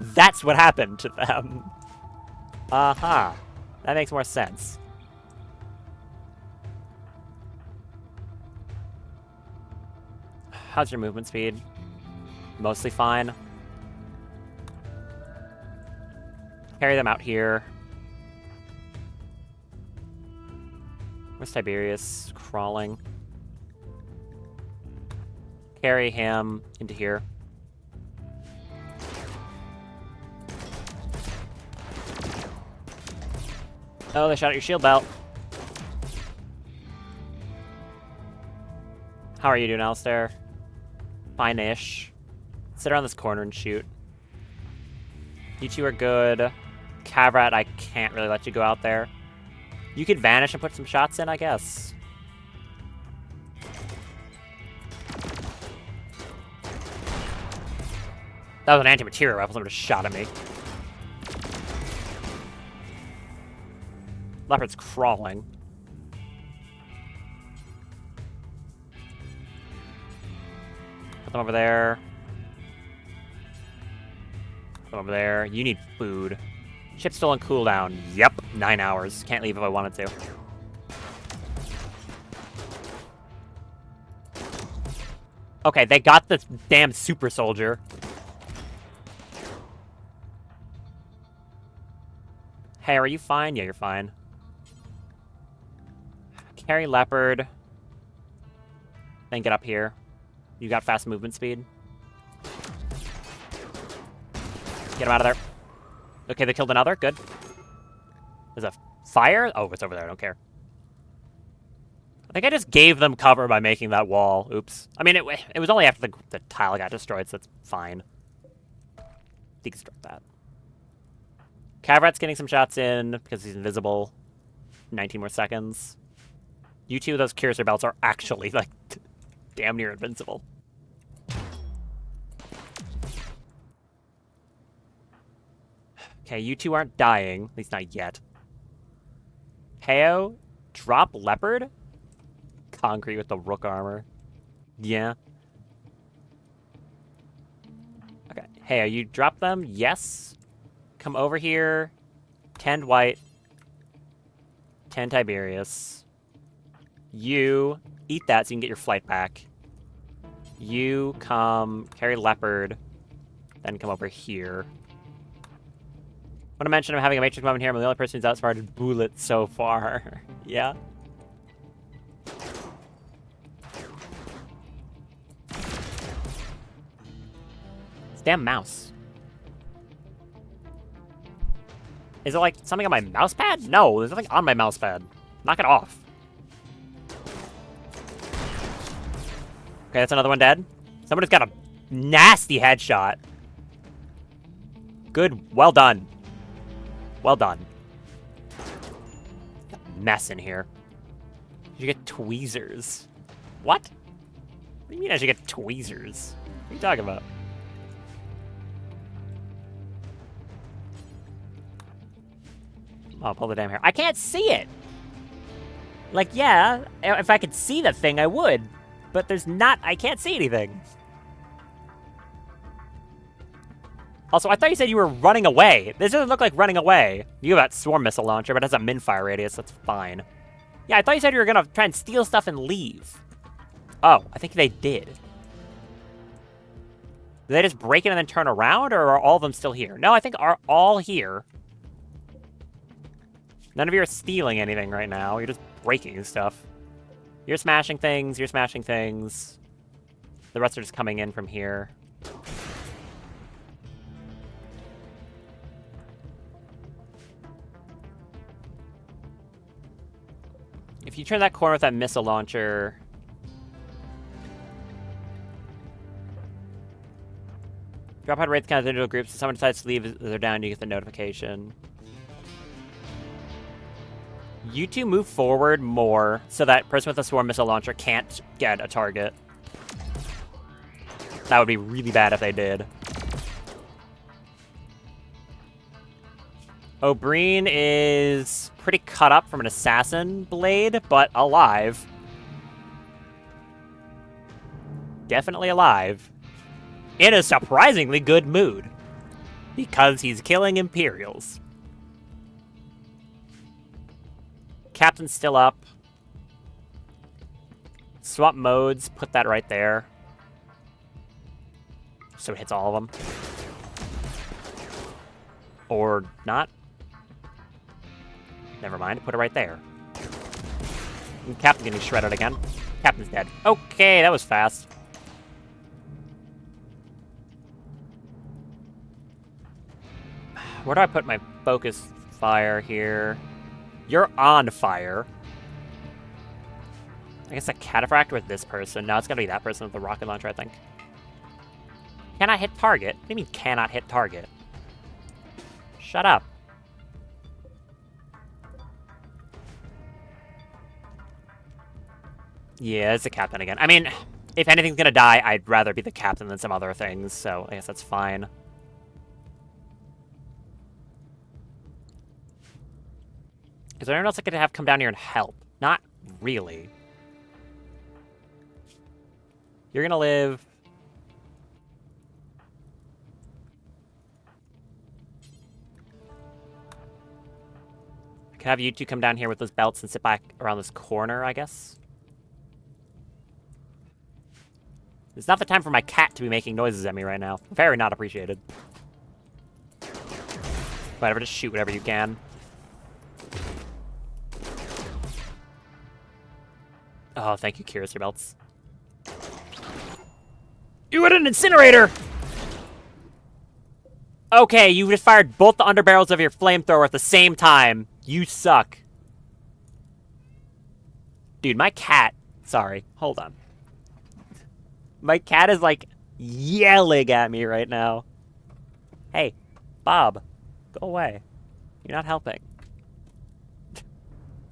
That's what happened to them. Aha. That makes more sense. How's your movement speed? Mostly fine. Carry them out here. Where's Tiberius? Crawling. Carry him into here. Oh, they shot at your shield belt. How are you doing, Alistair? Fine-ish. Sit around this corner and shoot. You two are good. Cavrat, I can't really let you go out there. You could vanish and put some shots in, I guess. That was an anti-material rifle. Someone just shot at me. Leopard's crawling. Put them over there. Put them over there. You need food. Ship's still on cooldown. Yep, 9 hours. Can't leave if I wanted to. Okay, they got the damn super soldier. Hey, are you fine? Yeah, you're fine. Carry leopard. Then get up here. You got fast movement speed. Get him out of there. Okay, they killed another. Good. There's a fire? Oh, it's over there. I don't care. I think I just gave them cover by making that wall. Oops. I mean, it was only after the tile got destroyed, so that's fine. Deconstruct that. Cavrat's getting some shots in because he's invisible. 19 more seconds. You two, those cursor belts are actually, like, damn near invincible. Okay, you two aren't dying. At least not yet. Heo, drop leopard? Concrete with the rook armor. Yeah. Okay, Heo, you drop them? Yes. Come over here. Tend white. Tend Tiberius. You eat that so you can get your flight back. You come carry leopard. Then come over here. I want to mention I'm having a matrix moment here. I'm the only person who's outsmarted Bullet so far. Yeah. This damn mouse. Is it like something on my mouse pad? No, there's nothing on my mouse pad. Knock it off. Okay, that's another one dead. Somebody's got a nasty headshot. Good. Well done. Well done. Got a mess in here. You get tweezers. What? What do you mean I should get tweezers? What are you talking about? Oh, pull the damn hair. I can't see it! Like, yeah, if I could see the thing, I would. But there's not... I can't see anything. Also, I thought you said you were running away. This doesn't look like running away. You have that swarm missile launcher, but it has a min-fire radius. That's fine. Yeah, I thought you said you were gonna try and steal stuff and leave. Oh, I think they did. Did they just break it and then turn around, or are all of them still here? No, I think are all here. None of you are stealing anything right now. You're just breaking stuff. You're smashing things. You're smashing things. The rest are just coming in from here. If you turn that corner with that missile launcher... Drop out rates kind of individual groups. If someone decides to leave, they're down, you get the notification. You two move forward more so that person with a swarm missile launcher can't get a target. That would be really bad if they did. O'Brien is pretty cut up from an assassin blade, but alive. Definitely alive. In a surprisingly good mood. Because he's killing Imperials. Captain's still up. Swap modes, put that right there. So it hits all of them. Or not. Never mind, put it right there. And Captain getting shredded again. Captain's dead. Okay, that was fast. Where do I put my focus fire here? You're on fire. I guess a cataphract with this person. No, it's gonna be that person with the rocket launcher, I think. Cannot hit target? What do you mean cannot hit target? Shut up. Yeah, it's the captain again. I mean, if anything's gonna die, I'd rather be the captain than some other things, so I guess that's fine. Is there anyone else I could have come down here and help? Not really. You're gonna live... I could have you two come down here with those belts and sit back around this corner, I guess. It's not the time for my cat to be making noises at me right now. Very not appreciated. Whatever, just shoot whatever you can. Oh, thank you, Curious Your Belts. You had an incinerator! Okay, you just fired both the underbarrels of your flamethrower at the same time. You suck. Dude, my cat... Sorry, hold on. My cat is, like, yelling at me right now. Hey, Bob, go away. You're not helping.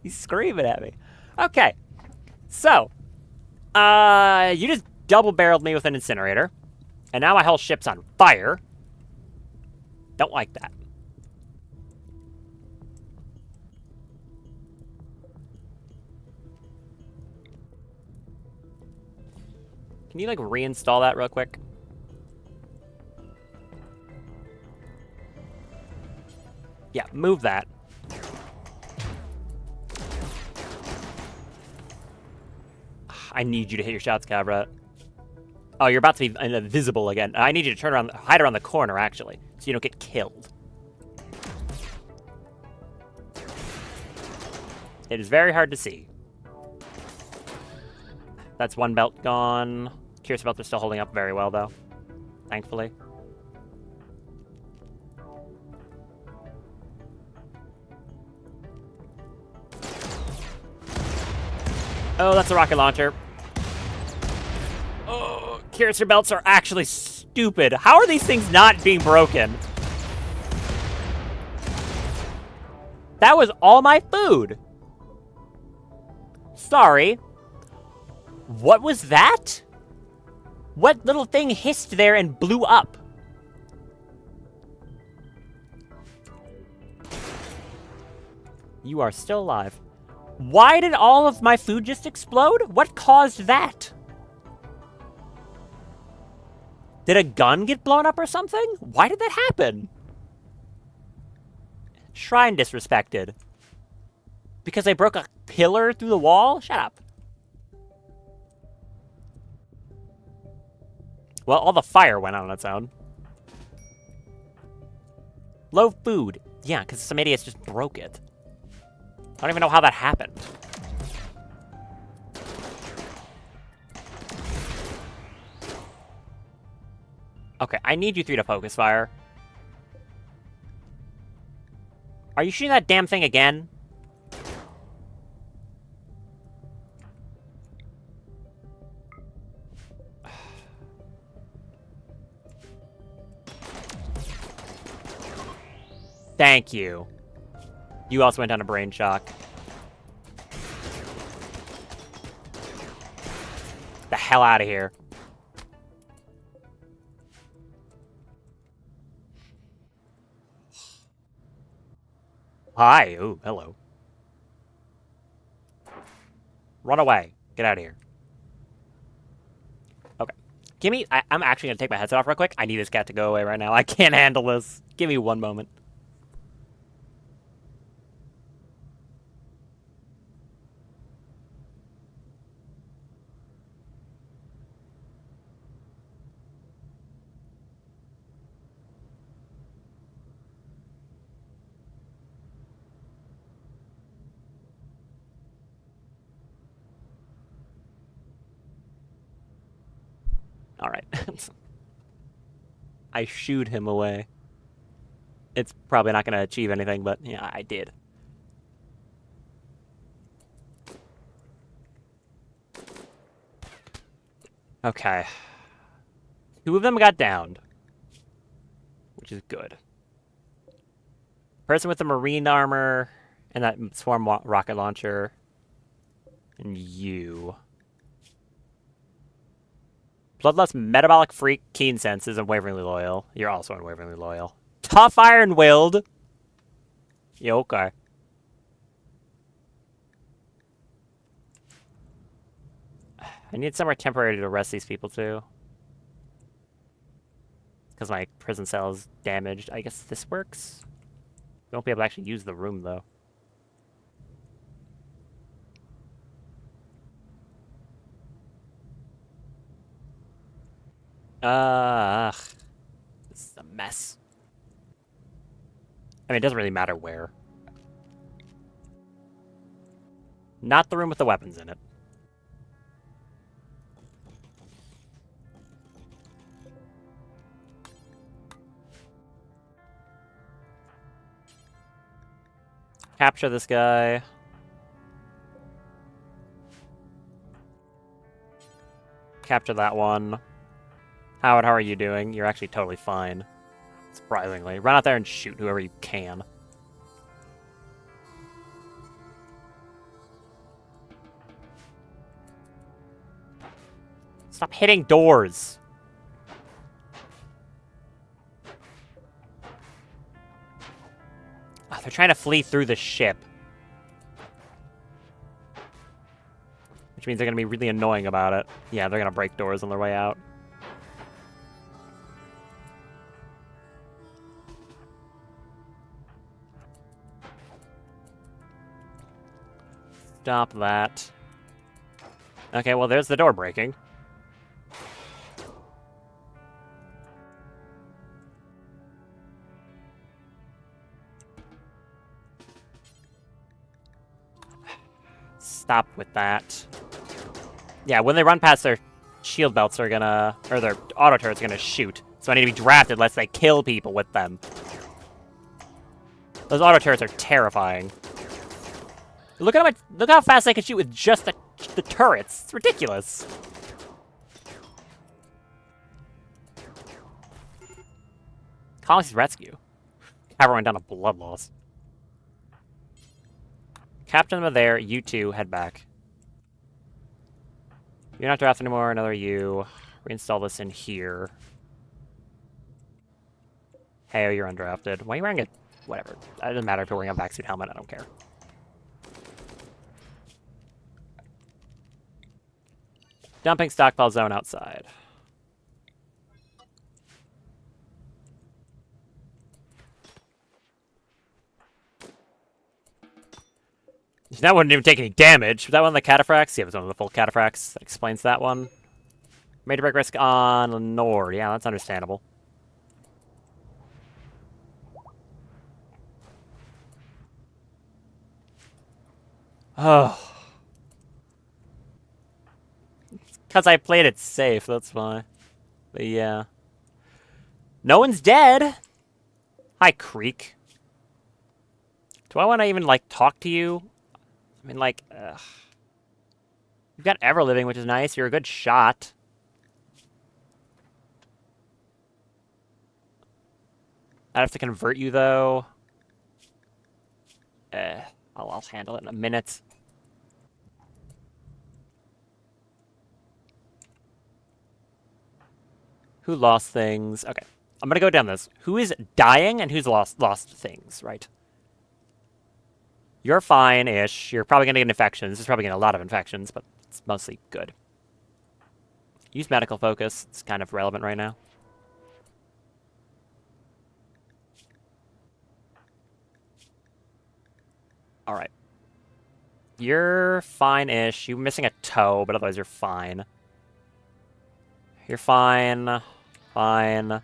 He's screaming at me. Okay, so, you just double-barreled me with an incinerator, and now my whole ship's on fire. Don't like that. Can you, like, reinstall that real quick? Yeah, move that. I need you to hit your shots, Cabra. Oh, you're about to be invisible again. I need you to turn around, hide around the corner, actually, so you don't get killed. It is very hard to see. That's one belt gone. Curious Belts are still holding up very well, though. Thankfully. Oh, that's a rocket launcher. Oh, Curious Belts are actually stupid. How are these things not being broken? That was all my food. Sorry. What was that? What little thing hissed there and blew up? You are still alive. Why did all of my food just explode? What caused that? Did a gun get blown up or something? Why did that happen? Shrine disrespected. Because I broke a pillar through the wall? Shut up. Well, all the fire went out on its own. Low food. Yeah, because some idiots just broke it. I don't even know how that happened. Okay, I need you three to focus fire. Are you shooting that damn thing again? Thank you. You also went down a brain shock. The hell out of here. Hi. Ooh, hello. Run away. Get out of here. Okay. Give me... I'm actually going to take my headset off real quick. I need this cat to go away right now. I can't handle this. Give me one moment. All right. I shooed him away. It's probably not going to achieve anything, but yeah, I did. Okay. 2 of them got downed, which is good. Person with the marine armor and that swarm rocket launcher. And you. Bloodlust, Metabolic Freak, Keen Senses, and Waveringly Loyal. You're also unwaveringly loyal. Tough Iron Willed. Yeah, okay. I need somewhere temporary to arrest these people, too. Because my prison cell is damaged. I guess this works? We won't be able to actually use the room, though. Ugh. This is a mess. I mean, it doesn't really matter where. Not the room with the weapons in it. Capture this guy. Capture that one. Howard, how are you doing? You're actually totally fine. Surprisingly. Run out there and shoot whoever you can. Stop hitting doors! Oh, they're trying to flee through the ship. Which means they're going to be really annoying about it. Yeah, they're going to break doors on their way out. Stop that. Okay, well, there's the door breaking. Stop with that. Yeah, when they run past their shield belts are gonna... or their auto turrets are gonna shoot. So I need to be drafted lest they kill people with them. Those auto turrets are terrifying. Look at look how fast they can shoot with just the turrets. It's ridiculous. Colony's rescue. Everyone down a blood loss. Captain them are there. You two head back. You're not drafted anymore. Another you. Reinstall this in here. Hey, you're undrafted. Why are you wearing a... whatever. It doesn't matter if you're wearing a vac suit helmet. I don't care. Dumping stockpile zone outside. That wouldn't even take any damage. Was that one of the cataphracts? Yeah, it was one of the full cataphracts. That explains that one. Major break risk on Nord. Yeah, that's understandable. Oh. Because I played it safe, that's why. But yeah. No one's dead! Hi, Creek. Do I want to even, like, talk to you? I mean, like, ugh. You've got Everliving, which is nice. You're a good shot. I have to convert you, though. I'll handle it in a minute. Who lost things? Okay. I'm gonna go down this. Who is dying and who's lost things, right? You're fine-ish. You're probably gonna get infections. There's probably gonna get a lot of infections, but it's mostly good. Use medical focus. It's kind of relevant right now. Alright. You're fine-ish. You're missing a toe, but otherwise you're fine. You're fine. Fine.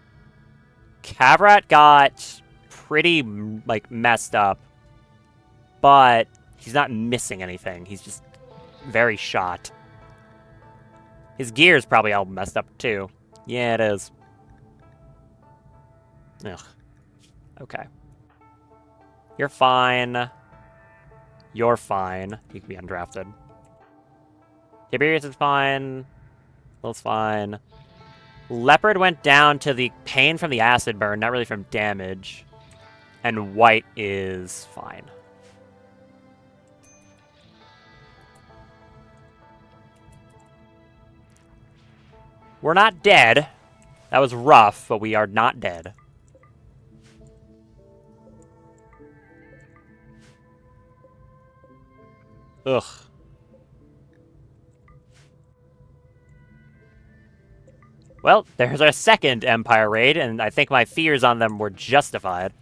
Cavrat got pretty, like, messed up. But he's not missing anything. He's just very shot. His gear's probably all messed up, too. Yeah, it is. Ugh. Okay. You're fine. You're fine. You can be undrafted. Tiberius is fine. Will's fine. Leopard went down to the pain from the acid burn, not really from damage. And White is fine. We're not dead. That was rough, but we are not dead. Ugh. Well, there's our second Empire raid, and I think my fears on them were justified.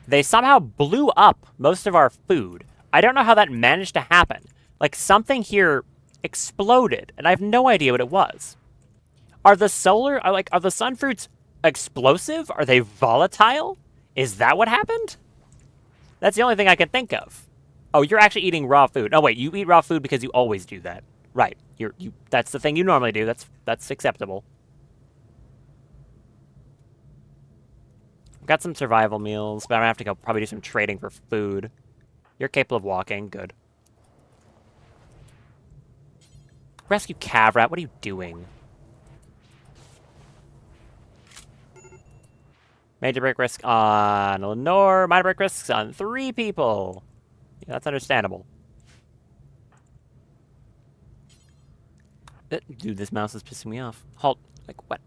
They somehow blew up most of our food. I don't know how that managed to happen. Like, something here exploded, and I have no idea what it was. Are the sun fruits explosive? Are they volatile? Is that what happened? That's the only thing I can think of. Oh, you're actually eating raw food. Oh, wait, you eat raw food because you always do that. Right. That's the thing you normally do. That's acceptable. Got some survival meals, but I'm gonna have to go probably do some trading for food. You're capable of walking. Good. Rescue Cavrat. What are you doing? Major break risk on Lenore. Minor break risks on 3 people. Yeah, that's understandable. Dude, this mouse is pissing me off. Halt. Like, what?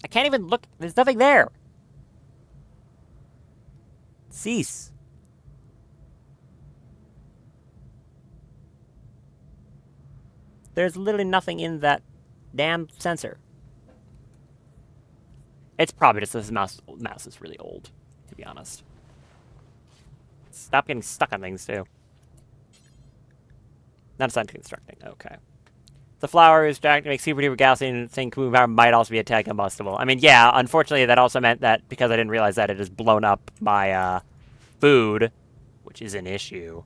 I can't even look. There's nothing there. Cease. There's literally nothing in that damn sensor. It's probably just this mouse is really old, to be honest. Stop getting stuck on things, too. Not assigned to constructing. Okay. The flower is dragged to make super duper gassy and think power might also be a tag combustible. I mean, yeah, unfortunately, that also meant that because I didn't realize that it has blown up my food, which is an issue.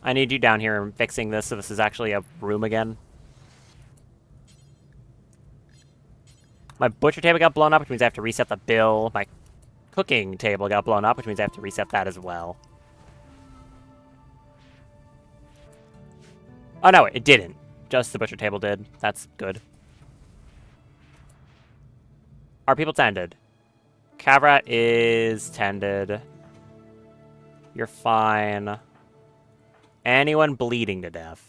I need you down here and fixing this so this is actually a room again. My butcher table got blown up, which means I have to reset the bill. My cooking table got blown up, which means I have to reset that as well. Oh, no, it didn't. Just the butcher table did. That's good. Are people tended? Cavrat is tended. You're fine. Anyone bleeding to death?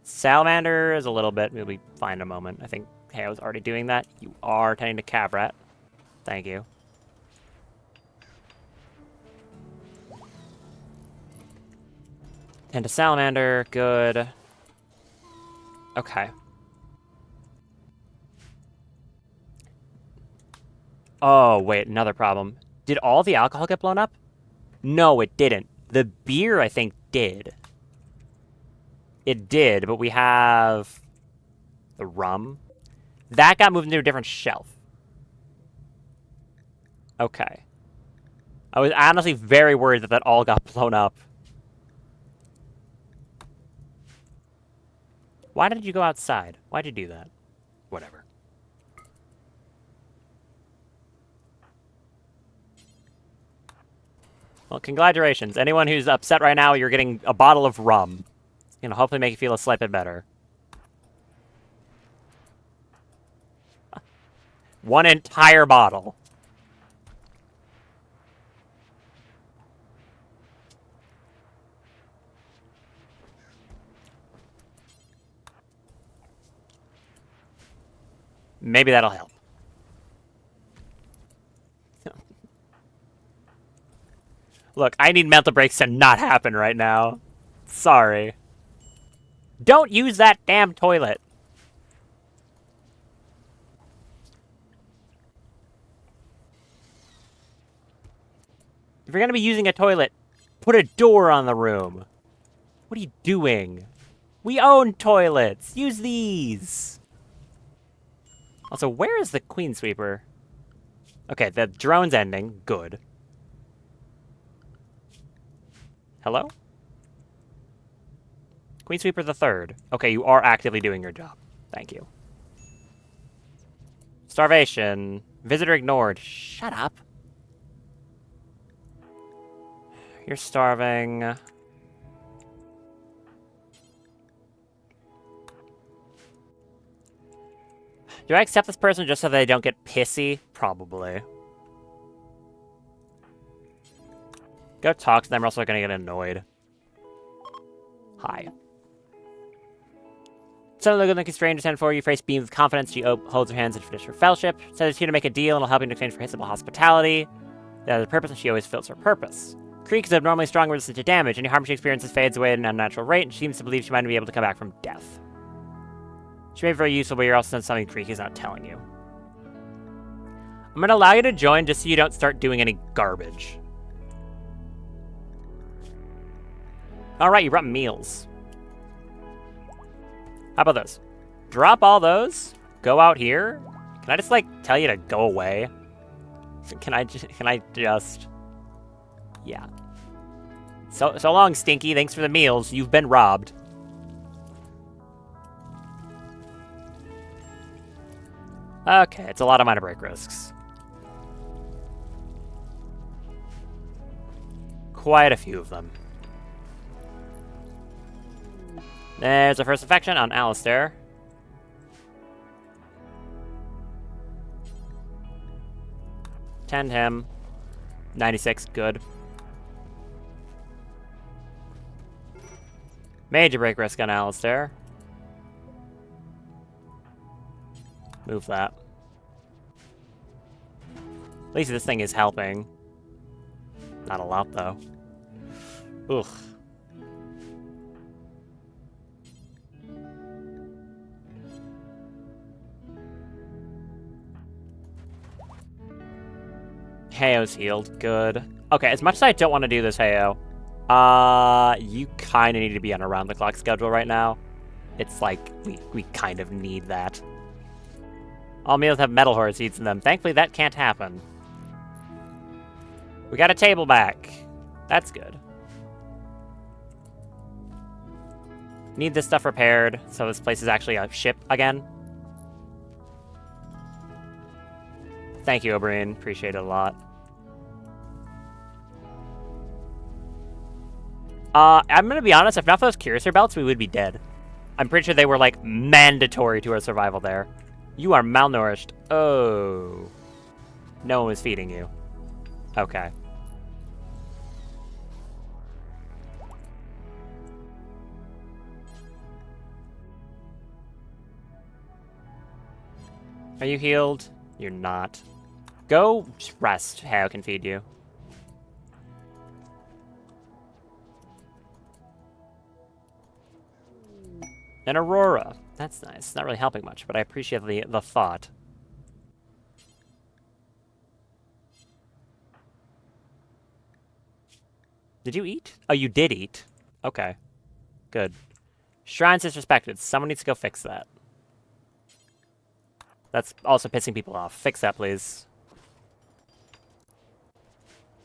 Salamander is a little bit. We'll be fine in a moment. I think I was already doing that. You are tending to Cavrat. Thank you. Tend to Salamander. Good. Okay. Oh, wait. Another problem. Did all the alcohol get blown up? No, it didn't. The beer, I think, did. It did, but we have the rum. That got moved into a different shelf. Okay. I was honestly very worried that that all got blown up. Why did you go outside? Why'd you do that? Whatever. Well, congratulations. Anyone who's upset right now, you're getting a bottle of rum. It's gonna hopefully make you feel a slight bit better. One entire bottle. Maybe that'll help. Look, I need mental breaks to not happen right now. Sorry. Don't use that damn toilet. If you're gonna be using a toilet, put a door on the room. What are you doing? We own toilets. Use these. Also, where is the Queen Sweeper? Okay, the drone's ending. Good. Hello? Queen Sweeper the Third. Okay, you are actively doing your job. Thank you. Starvation. Visitor ignored. Shut up. You're starving. Do I accept this person just so they don't get pissy? Probably. Go talk to them, or else they're gonna get annoyed. Hi. Some of the good-looking strangers stand for you, face beams with confidence. She holds her hands in tradition for fellowship. Says she's here to make a deal and will help you in exchange for simple hospitality. That has a purpose, and she always fills her purpose. Creek is abnormally strong resistant to damage. Any harm she experiences fades away at an unnatural rate, and she seems to believe she might be able to come back from death. She may be very useful, but you're also something Creek is not telling you. I'm going to allow you to join just so you don't start doing any garbage. Alright, you brought meals. How about those? Drop all those. Go out here. Can I just, like, tell you to go away? Can I just... Yeah. So long, Stinky. Thanks for the meals. You've been robbed. Okay, it's a lot of minor break risks. Quite a few of them. There's a first infection on Alistair. Tend him. 96, good. Major break risk on Alistair. Move that. At least this thing is helping. Not a lot, though. Ugh. Heyo's healed. Good. Okay, as much as I don't want to do this, Heyo, you kind of need to be on a round-the-clock schedule right now. It's like, we kind of need that. All meals have metal horror seeds in them. Thankfully, that can't happen. We got a table back. That's good. Need this stuff repaired, so this place is actually a ship again. Thank you, O'Brien. Appreciate it a lot. I'm gonna be honest, if not for those Curator belts, we would be dead. I'm pretty sure they were, like, mandatory to our survival there. You are malnourished. Oh. No one was feeding you. Okay. Are you healed? You're not. Go rest. How can feed you. And Aurora. That's nice. Not really helping much, but I appreciate the thought. Did you eat? Oh, you did eat. Okay. Good. Shrine's disrespected. Someone needs to go fix that. That's also pissing people off. Fix that, please.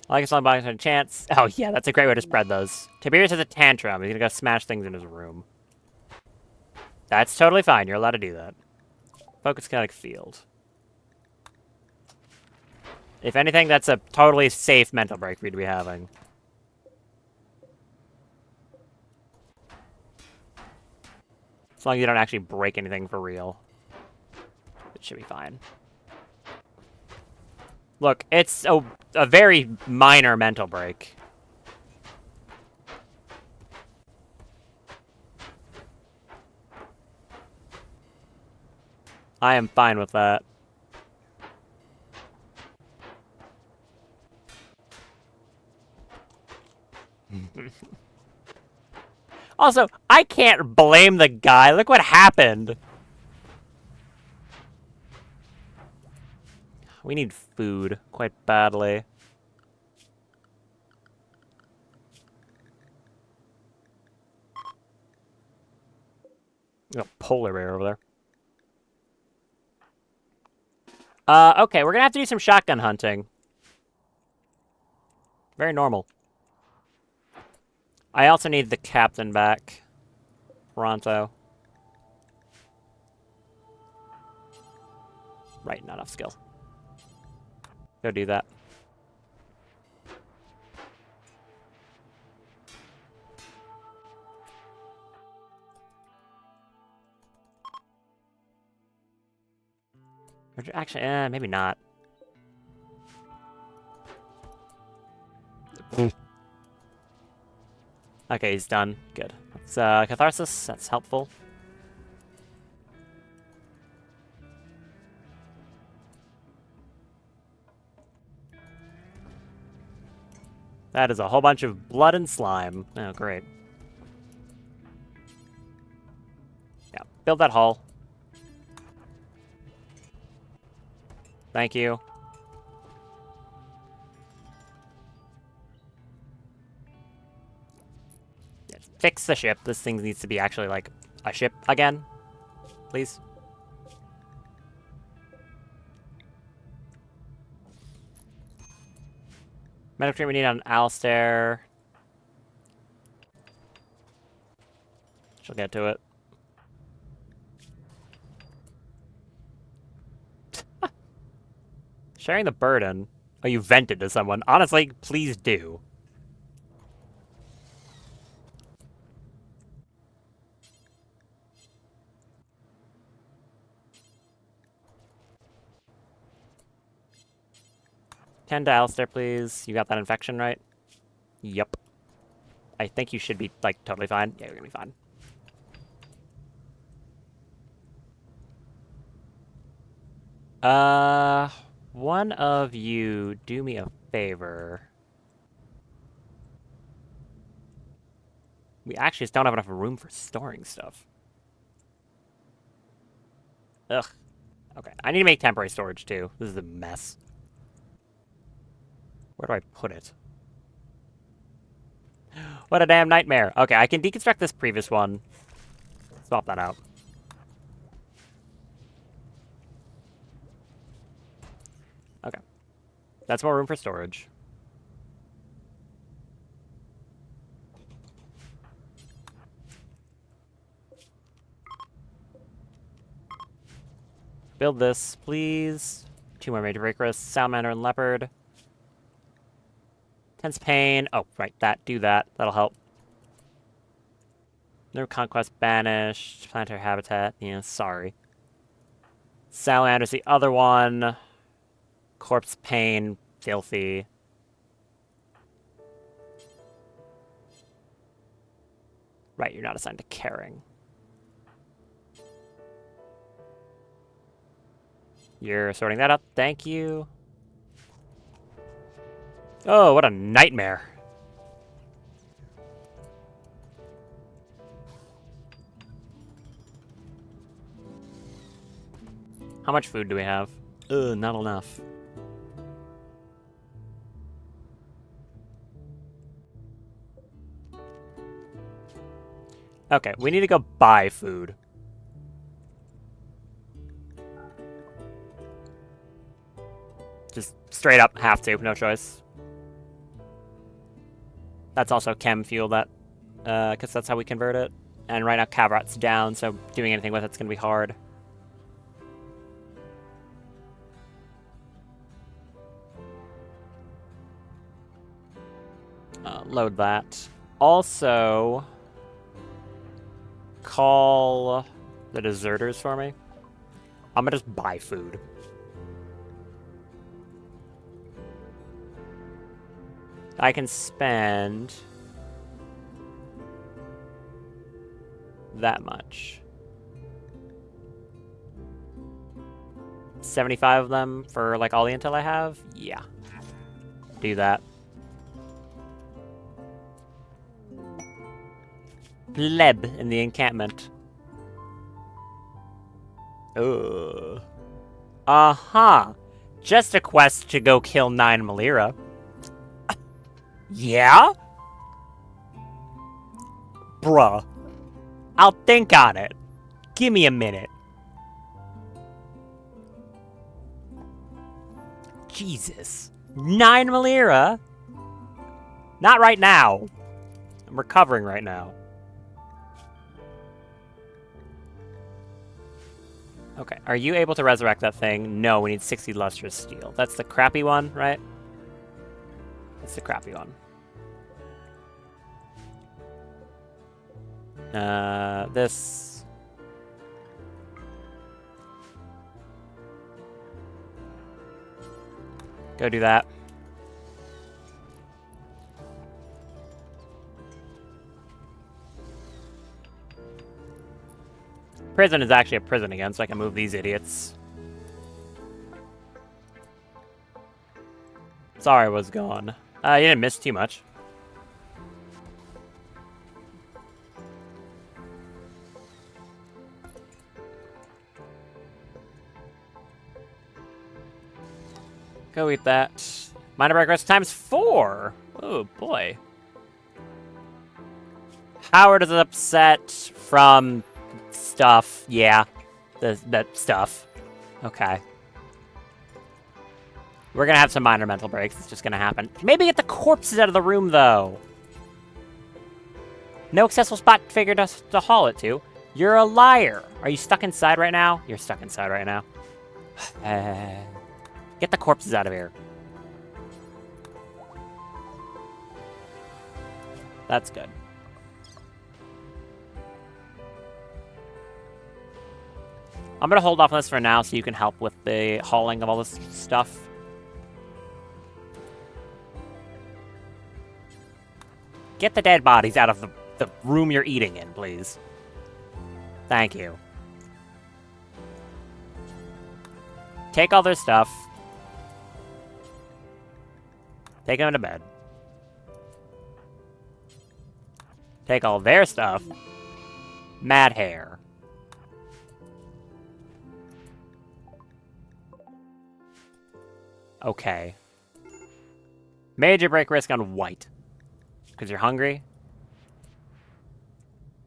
I like a song box and a chance. Oh, yeah, that's a great way to spread those. Tiberius has a tantrum. He's gonna go smash things in his room. That's totally fine. You're allowed to do that. Focus kinetic field. If anything, that's a totally safe mental break for you to be having. As long as you don't actually break anything for real. It should be fine. Look, it's a very minor mental break. I am fine with that. Also, I can't blame the guy. Look what happened. We need food quite badly. A polar bear over there. Okay, we're gonna have to do some shotgun hunting. Very normal. I also need the captain back. Ronto. Right, not enough skill. Go do that. Actually, maybe not. Okay, he's done. Good. That's, catharsis. That's helpful. That is a whole bunch of blood and slime. Oh, great. Yeah, build that hull. Thank you. Yeah, fix the ship. This thing needs to be actually, like, a ship again. Please. Medical treatment we need on Alistair. She'll get to it. Sharing the burden. Oh, you vented to someone. Honestly, please do. Tend to Alistair, please. You got that infection, right? Yup. I think you should be, like, totally fine. Yeah, you're gonna be fine. One of you do me a favor. We actually just don't have enough room for storing stuff. Ugh. Okay, I need to make temporary storage, too. This is a mess. Where do I put it? What a damn nightmare. Okay, I can deconstruct this previous one. Swap that out. Okay. That's more room for storage. Build this, please. 2 more major breakers. Salamander and leopard. Tense pain. Oh, right, do that. That'll help. No conquest banished. Planetary habitat. Yeah, sorry. Salamander's the other one. Corpse pain. Filthy. Right, you're not assigned to caring. You're sorting that up. Thank you. Oh, what a nightmare. How much food do we have? Ugh, not enough. Okay, we need to go buy food. Just straight up have to, no choice. That's also chem fuel, that, because that's how we convert it. And right now Cavrat's down, so doing anything with it's gonna be hard. Load that. Also, call the deserters for me. I'm gonna just buy food. I can spend that much. 75 of them for, like, all the intel I have? Yeah. Do that. Pleb in the encampment. Ugh. Uh-huh. Just a quest to go kill 9 Malira. Yeah? Bruh. I'll think on it. Give me a minute. Jesus. 9 Malira? Not right now. I'm recovering right now. Okay, are you able to resurrect that thing? No, we need 60 lustrous steel. That's the crappy one, right? That's the crappy one. This. Go do that. Prison is actually a prison again, so I can move these idiots. Sorry, I was gone. You didn't miss too much. Go eat that. Minor progress times 4. Oh boy. Howard is upset from stuff. Yeah, that stuff. Okay. We're gonna have some minor mental breaks. It's just gonna happen. Maybe get the corpses out of the room, though. No accessible spot figured us to haul it to. You're a liar. Are you stuck inside right now? You're stuck inside right now. Get the corpses out of here. That's good. I'm gonna hold off on this for now so you can help with the hauling of all this stuff. Get the dead bodies out of the room you're eating in, please. Thank you. Take all their stuff. Take them to bed. Take all their stuff. Mad hair. Okay. Major break risk on white. Because you're hungry?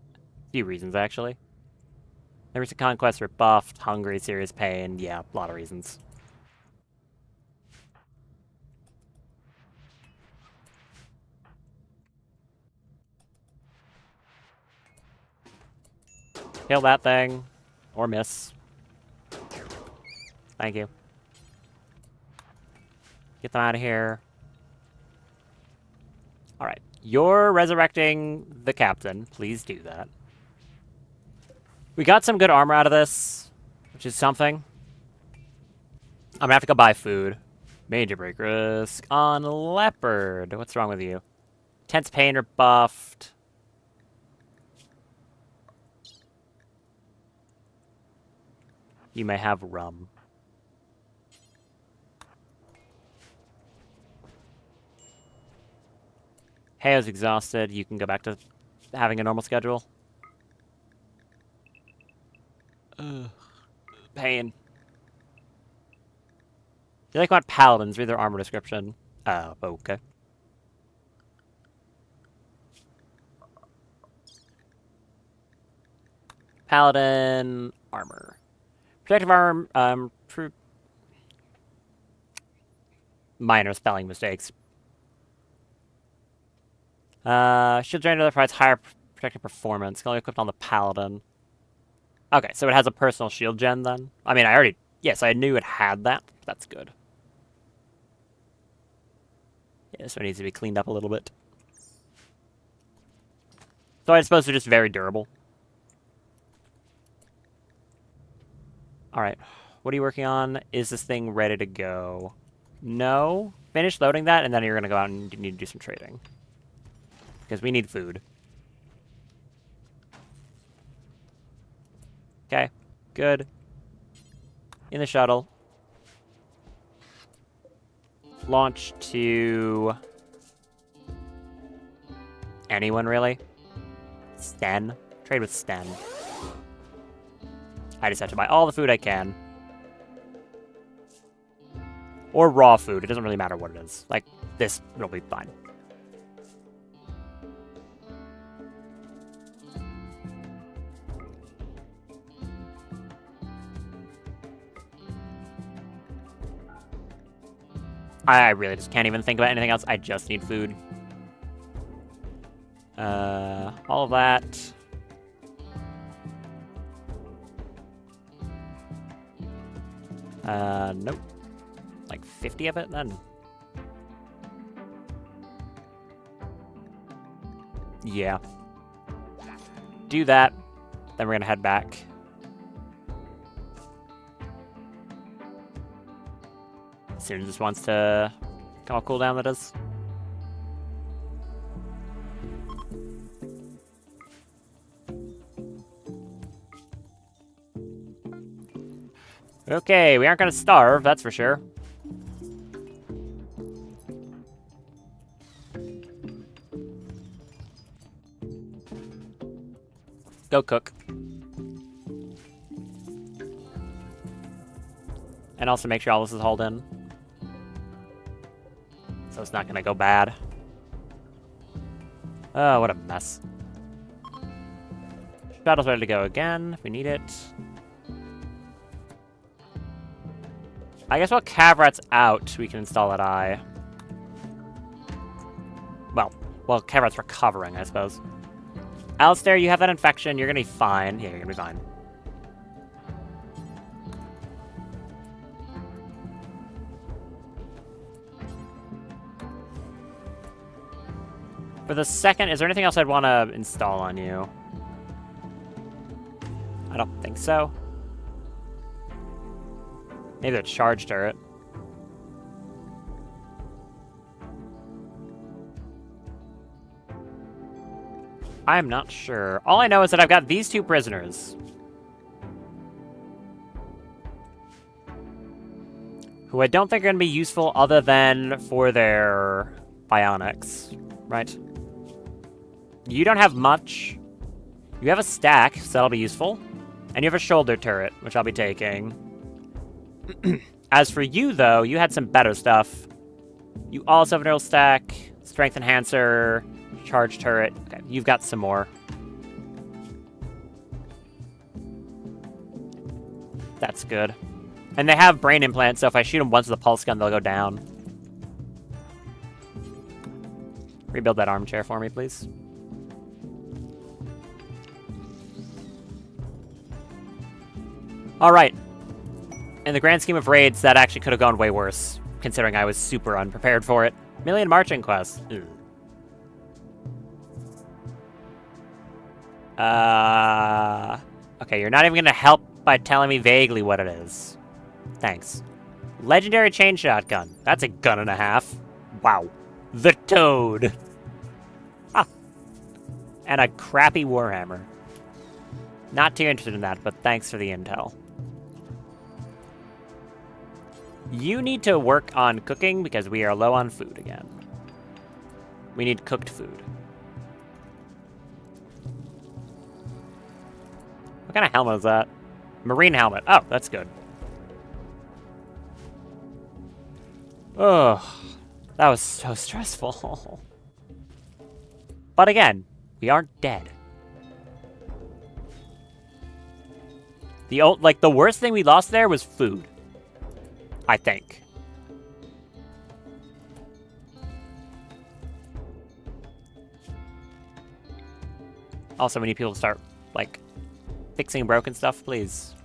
A few reasons, actually. Never conquest rebuffed, hungry, serious pain. Yeah, a lot of reasons. Kill that thing. Or miss. Thank you. Get them out of here. Alright. You're resurrecting the captain. Please do that. We got some good armor out of this, which is something. I'm gonna have to go buy food. Major break risk on leopard. What's wrong with you? Tense pain rebuffed. You may have rum. Hey, I was exhausted. You can go back to having a normal schedule. Ugh. Pain. You like what paladins? Read their armor description. Oh, okay. Paladin armor. Protective armor, minor spelling mistakes. Shield generator provides higher protective performance. Can only equipped on the paladin. Okay, so it has a personal shield gen then? I mean, yes, I knew it had that. That's good. Yeah, this one needs to be cleaned up a little bit. So I suppose they're just very durable. Alright, what are you working on? Is this thing ready to go? No? Finish loading that, and then you're gonna go out and need to do some trading. Because we need food. Okay, good. In the shuttle. Launch to... anyone, really? Sten? Trade with Sten. I just have to buy all the food I can. Or raw food. It doesn't really matter what it is. Like, this will be fine. I really just can't even think about anything else. I just need food. All of that. Nope. Like 50 of it, then? Yeah. Do that. Then we're gonna head back. As soon as this wants to come off cooldown, that is. Okay, we aren't gonna starve, that's for sure. Go cook. And also make sure all this is hauled in. So it's not gonna go bad. Oh, what a mess. Battle's ready to go again, if we need it. I guess while Cavrat's out, we can install that eye. Well, Cavrat's recovering, I suppose. Alistair, you have that infection, you're gonna be fine. Yeah, you're gonna be fine. For the second, is there anything else I'd want to install on you? I don't think so. Maybe a charge turret. I'm not sure. All I know is that I've got these two prisoners. Who I don't think are going to be useful other than for their bionics, right? You don't have much. You have a stack, so that'll be useful. And you have a shoulder turret, which I'll be taking. As for you, though, you had some better stuff. You also have an earl stack, strength enhancer, charge turret. Okay, you've got some more. That's good. And they have brain implants, so if I shoot them once with a pulse gun, they'll go down. Rebuild that armchair for me, please. Alright. In the grand scheme of raids, that actually could have gone way worse, considering I was super unprepared for it. Million marching quests. Ew. Okay, you're not even gonna help by telling me vaguely what it is. Thanks. Legendary chain shotgun. That's a gun and a half. Wow. The Toad. Ah. And a crappy warhammer. Not too interested in that, but thanks for the intel. You need to work on cooking because we are low on food again. We need cooked food. What kind of helmet is that? Marine helmet. Oh, that's good. Ugh. That was so stressful. But again, we aren't dead. The worst thing we lost there was food. I think. Also, we need people to start, like, fixing broken stuff, please.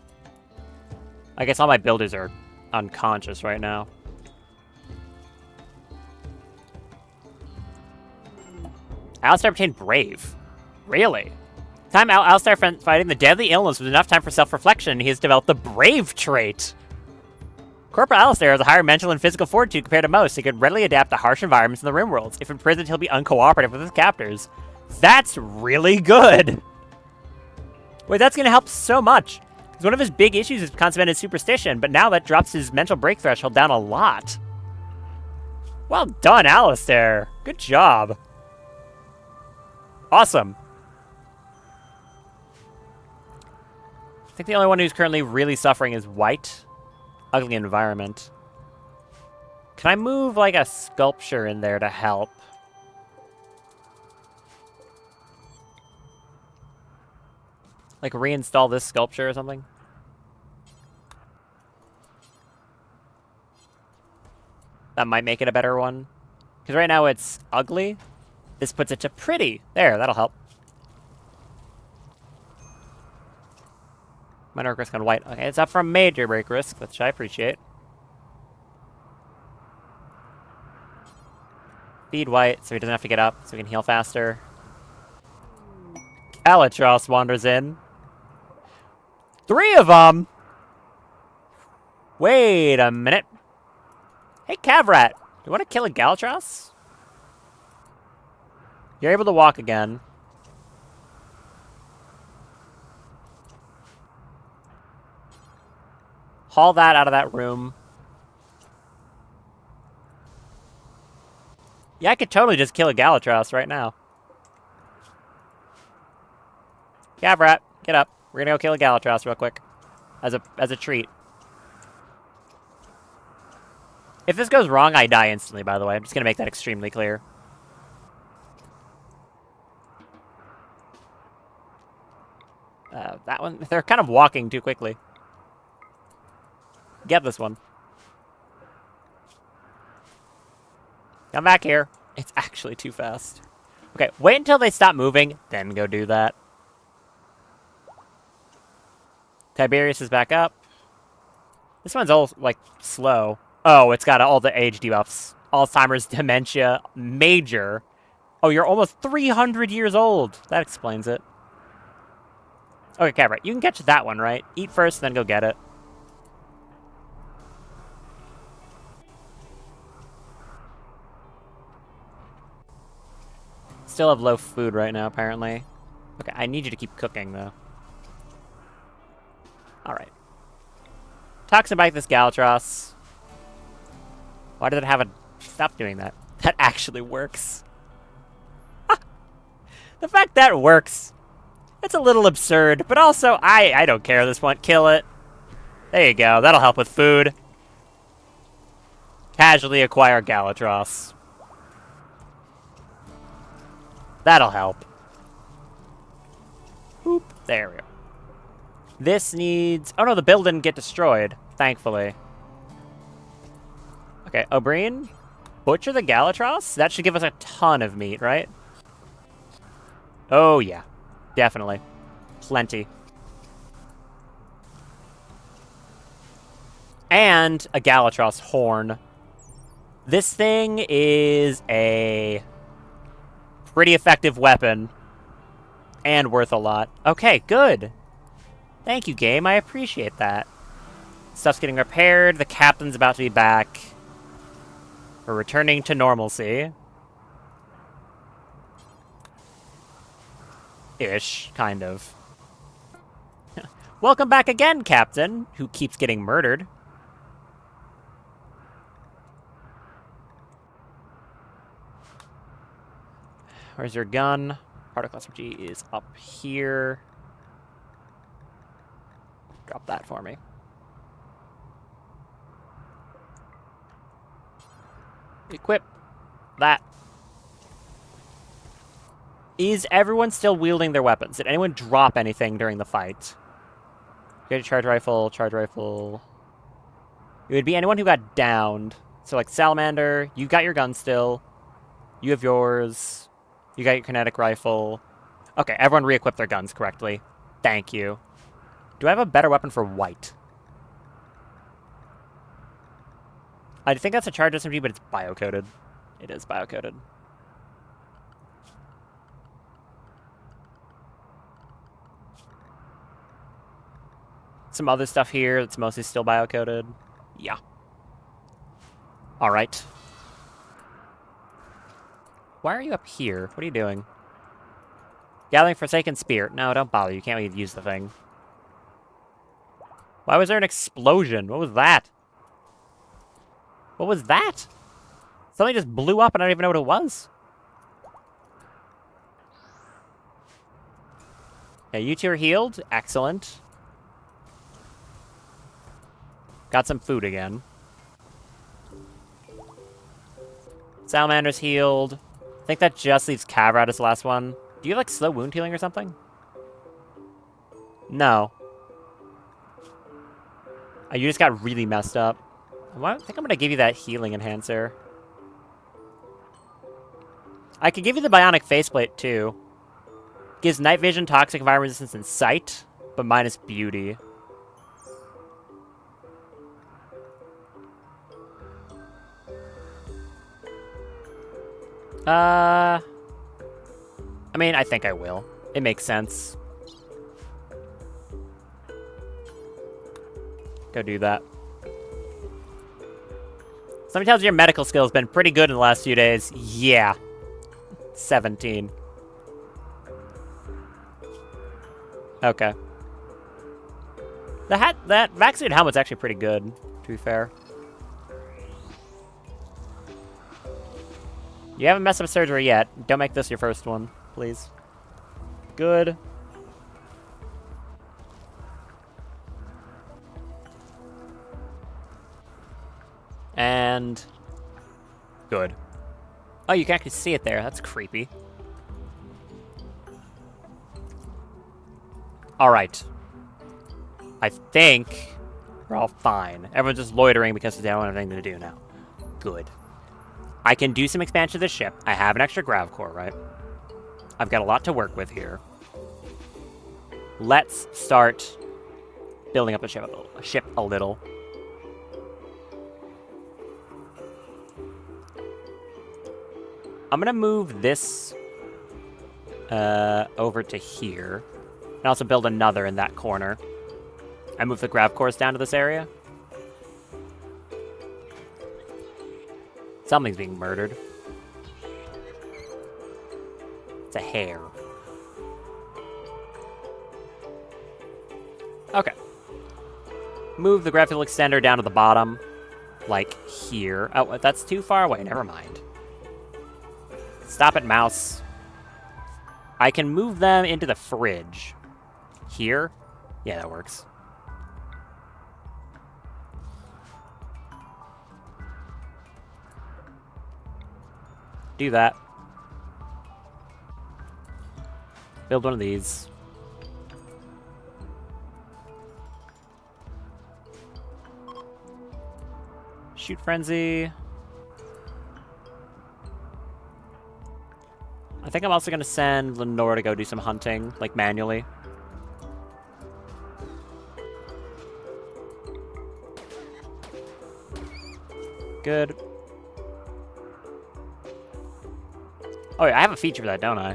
I guess all my builders are unconscious right now. Alistair obtained Brave. Really? Time Alistair fighting the deadly illness was enough time for self-reflection, and he has developed the Brave trait. Corporal Alistair has a higher mental and physical fortitude compared to most. He could readily adapt to harsh environments in the Rimworlds. If imprisoned, he'll be uncooperative with his captors. That's really good! Wait, that's gonna help so much. Because one of his big issues is consummated superstition, but now that drops his mental break threshold down a lot. Well done, Alistair. Good job. Awesome. I think the only one who's currently really suffering is White. Ugly environment. Can I move, like, a sculpture in there to help? Like, reinstall this sculpture or something? That might make it a better one. Because right now it's ugly. This puts it to pretty. There, that'll help. Minor risk on White. Okay, it's up from major break risk, which I appreciate. Feed White so he doesn't have to get up, so he can heal faster. Albatross wanders in. 3 of them! Wait a minute. Hey, Cavrat, do you want to kill a Galatros? You're able to walk again. Haul that out of that room. Yeah, I could totally just kill a Galatros right now. Cavrat, get up. We're gonna go kill a Galvatros real quick. As a treat. If this goes wrong, I die instantly, by the way. I'm just gonna make that extremely clear. That one, they're kind of walking too quickly. Get this one. Come back here. It's actually too fast. Okay, wait until they stop moving, then go do that. Tiberius is back up. This one's all, like, slow. Oh, it's got all the age debuffs. Alzheimer's, dementia, major. Oh, you're almost 300 years old. That explains it. Okay, Cabra, you can catch that one, right? Eat first, then go get it. Still have low food right now, apparently. Okay, I need you to keep cooking, though. Alright. Toxin Bite this Galvatros. Why did it have a... Stop doing that. That actually works. The fact that works. It's a little absurd, but also, I don't care at this point. Kill it. There you go. That'll help with food. Casually acquire Galvatros. That'll help. Boop. There we go. This needs... Oh no, the build didn't get destroyed, thankfully. Okay, O'Brien. Butcher the Galvatros? That should give us a ton of meat, right? Oh yeah. Definitely. Plenty. And a Galvatros horn. This thing is a pretty effective weapon. And worth a lot. Okay, good. Thank you, game. I appreciate that. Stuff's getting repaired. The captain's about to be back. We're returning to normalcy. Ish, kind of. Welcome back again, Captain, who keeps getting murdered. Where's your gun? Particle SMG is up here. Drop that for me. Equip that. Is everyone still wielding their weapons? Did anyone drop anything during the fight? Okay, charge rifle, charge rifle. It would be anyone who got downed. So like Salamander, you got your gun still. You have yours. You got your kinetic rifle. Okay, everyone re-equipped their guns correctly. Thank you. Do I have a better weapon for white? I think that's a charge SMG, but it's bio-coded. It is bio-coded. Some other stuff here that's mostly still bio-coded. Yeah. Alright. Why are you up here? What are you doing? Gathering Forsaken Spear. No, don't bother. You can't even use the thing. Why was there an explosion? What was that? What was that? Something just blew up and I don't even know what it was. Okay, you two are healed. Excellent. Got some food again. Salamander's healed. I think that just leaves Cavrat as the last one. Do you have, like, slow wound healing or something? No. Oh, you just got really messed up. I think I'm going to give you that healing enhancer. I could give you the bionic faceplate, too. Gives night vision, toxic environment resistance, and sight, but minus beauty. I mean, I think I will. It makes sense. Go do that. Somebody tells you your medical skill has been pretty good in the last few days. Yeah. 17. Okay. That vaccinated helmet's actually pretty good, to be fair. You haven't messed up surgery yet. Don't make this your first one, please. Good. And... good. Oh, you can actually see it there. That's creepy. Alright. I think we're all fine. Everyone's just loitering because they don't have anything to do now. Good. I can do some expansion of the ship. I have an extra grav core, right? I've got a lot to work with here. Let's start building up the ship a little. I'm gonna move this over to here. And also build another in that corner. I move the grav cores down to this area. Something's being murdered. It's a hare. Okay. Move the grav fuel extender down to the bottom. Like here. Oh, that's too far away. Never mind. Stop it, mouse. I can move them into the fridge. Here? Yeah, that works. Do that. Build one of these. Shoot frenzy. I think I'm also going to send Lenore to go do some hunting, like manually. Good. Oh, yeah, I have a feature for that, don't I?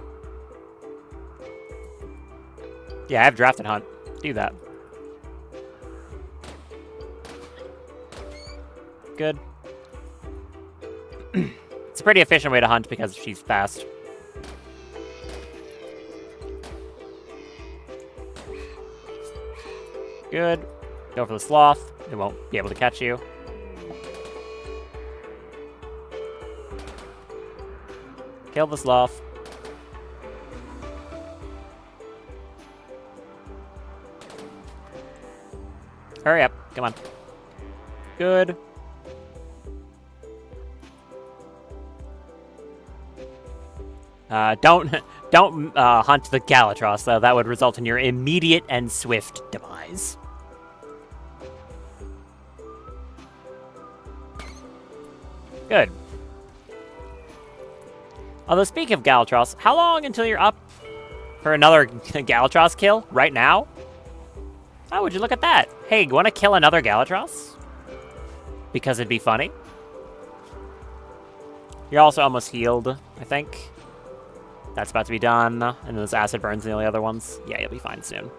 Yeah, I have drafted hunt. Do that. Good. It's a pretty efficient way to hunt because she's fast. Good. Go for the sloth. It won't be able to catch you. Kill the sloth. Hurry up. Come on. Good. Don't hunt the Galatros, though. That would result in your immediate and swift demise. Good. Although, speaking of Galatros, how long until you're up for another Galatros kill? Right now? Oh, would you look at that? Hey, you want to kill another Galatros? Because it'd be funny. You're also almost healed, I think. That's about to be done. And then there's acid burns and the other ones. Yeah, you'll be fine soon.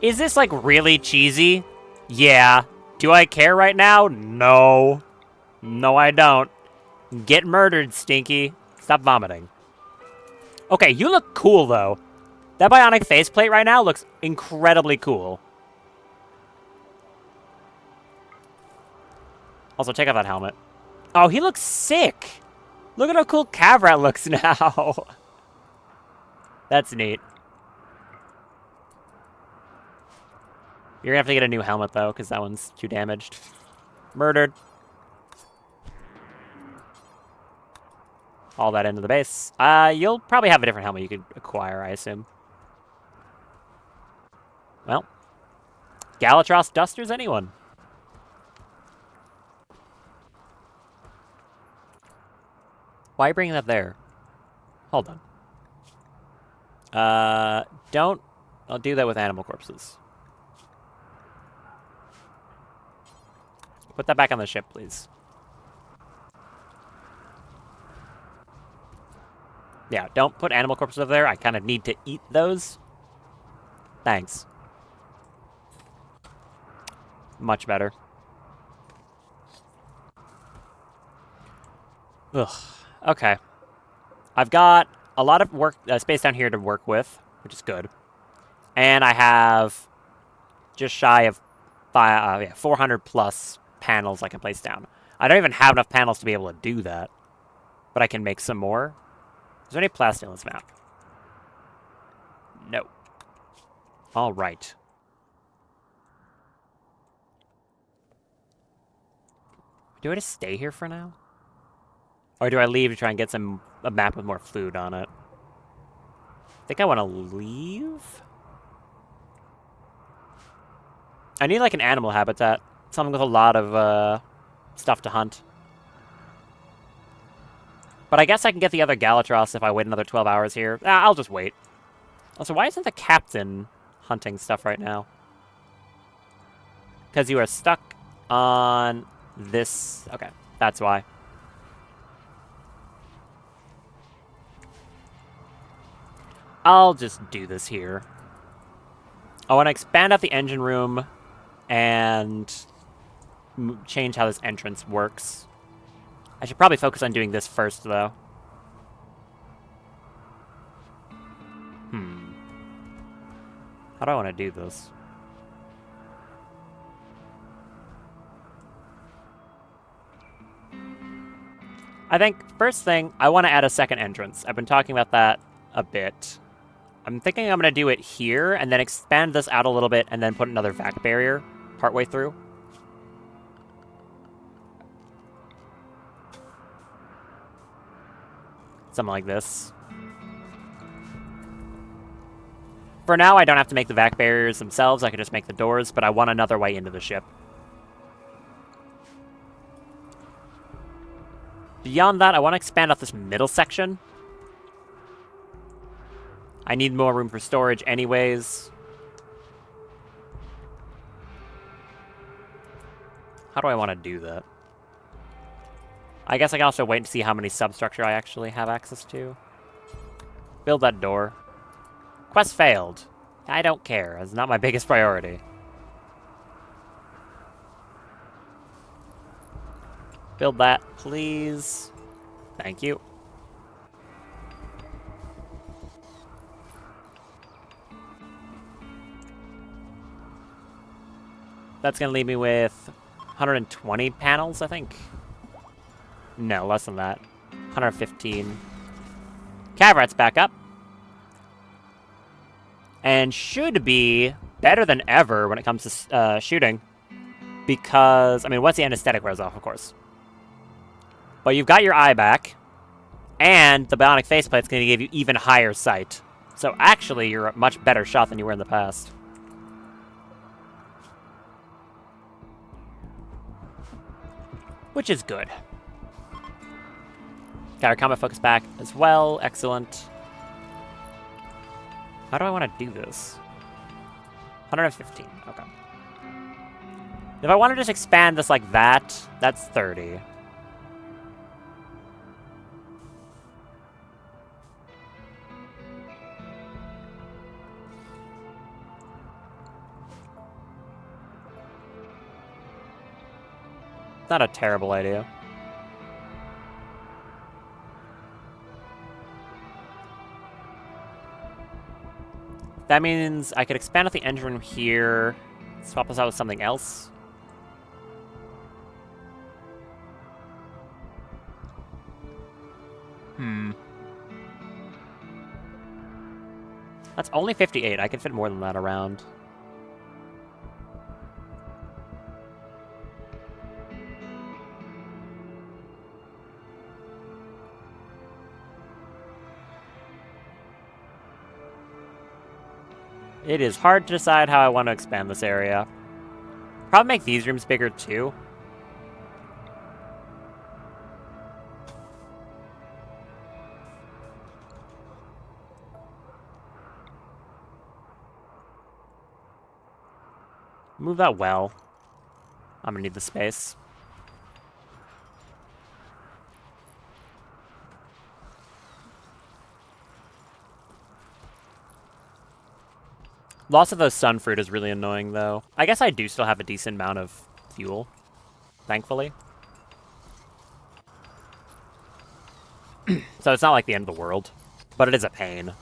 Is this, like, really cheesy? Yeah. Do I care right now? No. No, I don't. Get murdered, Stinky. Stop vomiting. Okay, you look cool, though. That bionic faceplate right now looks incredibly cool. Also, check out that helmet. Oh, he looks sick. Look at how cool Cavrat looks now. That's neat. You're gonna have to get a new helmet, though, because that one's too damaged. Murdered. All that into the base. You'll probably have a different helmet you could acquire, I assume. Well, Galatros dusters anyone. Why are you bringing that there? Hold on. I'll do that with animal corpses. Put that back on the ship, please. Yeah, don't put animal corpses over there. I kind of need to eat those. Thanks. Much better. Ugh. Okay. I've got a lot of space down here to work with, which is good. And I have just shy of 400 plus panels I can place down. I don't even have enough panels to be able to do that. But I can make some more. Is there any plastic on this map? No. All right. Do I just stay here for now? Or do I leave to try and get a map with more food on it? I think I want to leave? I need like an animal habitat. Something with a lot of stuff to hunt. But I guess I can get the other Galatros if I wait another 12 hours here. I'll just wait. Also, why isn't the captain hunting stuff right now? Because you are stuck on this. Okay, that's why. I'll just do this here. I want to expand out the engine room and change how this entrance works. I should probably focus on doing this first, though. How do I want to do this? I think, first thing, I want to add a second entrance. I've been talking about that a bit. I'm thinking I'm going to do it here, and then expand this out a little bit, and then put another vac barrier partway through. Something like this. For now, I don't have to make the vac barriers themselves. I can just make the doors, but I want another way into the ship. Beyond that, I want to expand out this middle section. I need more room for storage anyways. How do I want to do that? I guess I can also wait and see how many substructure I actually have access to. Build that door. Quest failed. I don't care. It's not my biggest priority. Build that, please. Thank you. That's going to leave me with 120 panels, I think. No, less than that. 115. Cavrat's back up. And should be better than ever when it comes to shooting. Because, I mean, once the anesthetic wears off, of course. But you've got your eye back. And the bionic faceplate's going to give you even higher sight. So actually, you're a much better shot than you were in the past. Which is good. Got our combat focus back as well. Excellent. How do I want to do this? 115. Okay. If I want to just expand this like that, that's 30. Not a terrible idea. That means I could expand out the engine room here, swap this out with something else. That's only 58. I can fit more than that around. It is hard to decide how I want to expand this area. Probably make these rooms bigger too. Move that well. I'm gonna need the space. Loss of those sun fruit is really annoying, though. I guess I do still have a decent amount of fuel, thankfully. So it's not like the end of the world, but it is a pain.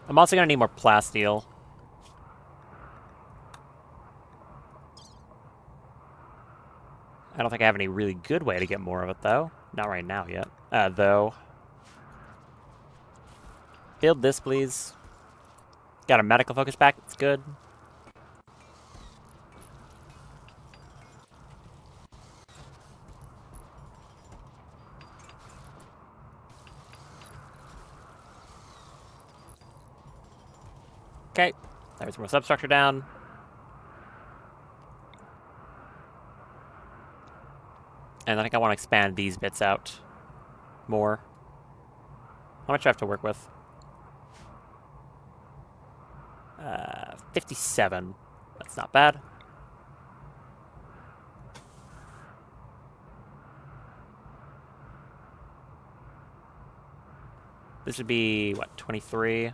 I'm also going to need more plasteel. I don't think I have any really good way to get more of it, though. Not right now yet. Though. Build this, please. Got a medical focus back. That's good. Okay. There's more substructure down. And I think I want to expand these bits out more. How much do I have to work with? 57. That's not bad. This would be, what, 23?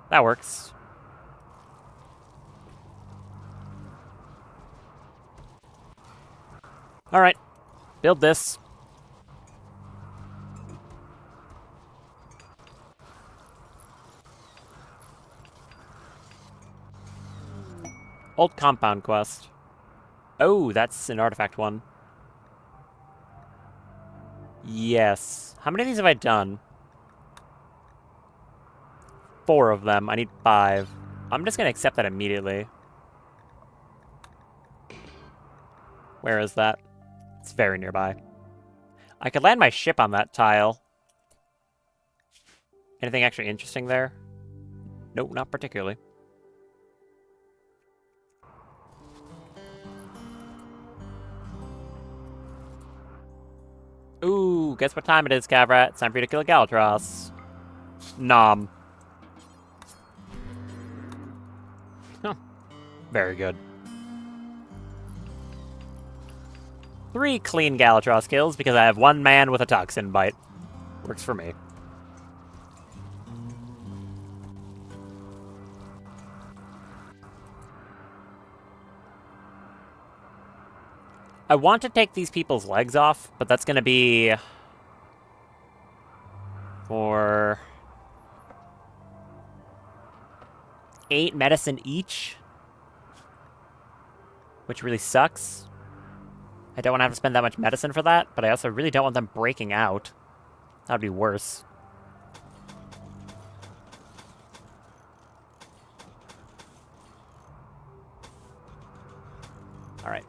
That works. Alright. Build this. Old compound quest. Oh, that's an artifact one. Yes. How many of these have I done? 4 of them. I need 5. I'm just gonna accept that immediately. Where is that? It's very nearby. I could land my ship on that tile. Anything actually interesting there? Nope, not particularly. Ooh, guess what time it is, Cavrat? It's time for you to kill Galvatros. Nom. Huh. Very good. 3 clean Galvatros kills because I have 1 man with a toxin bite. Works for me. I want to take these people's legs off, but that's going to be for 8 medicine each, which really sucks. I don't want to have to spend that much medicine for that, but I also really don't want them breaking out. That would be worse. Alright.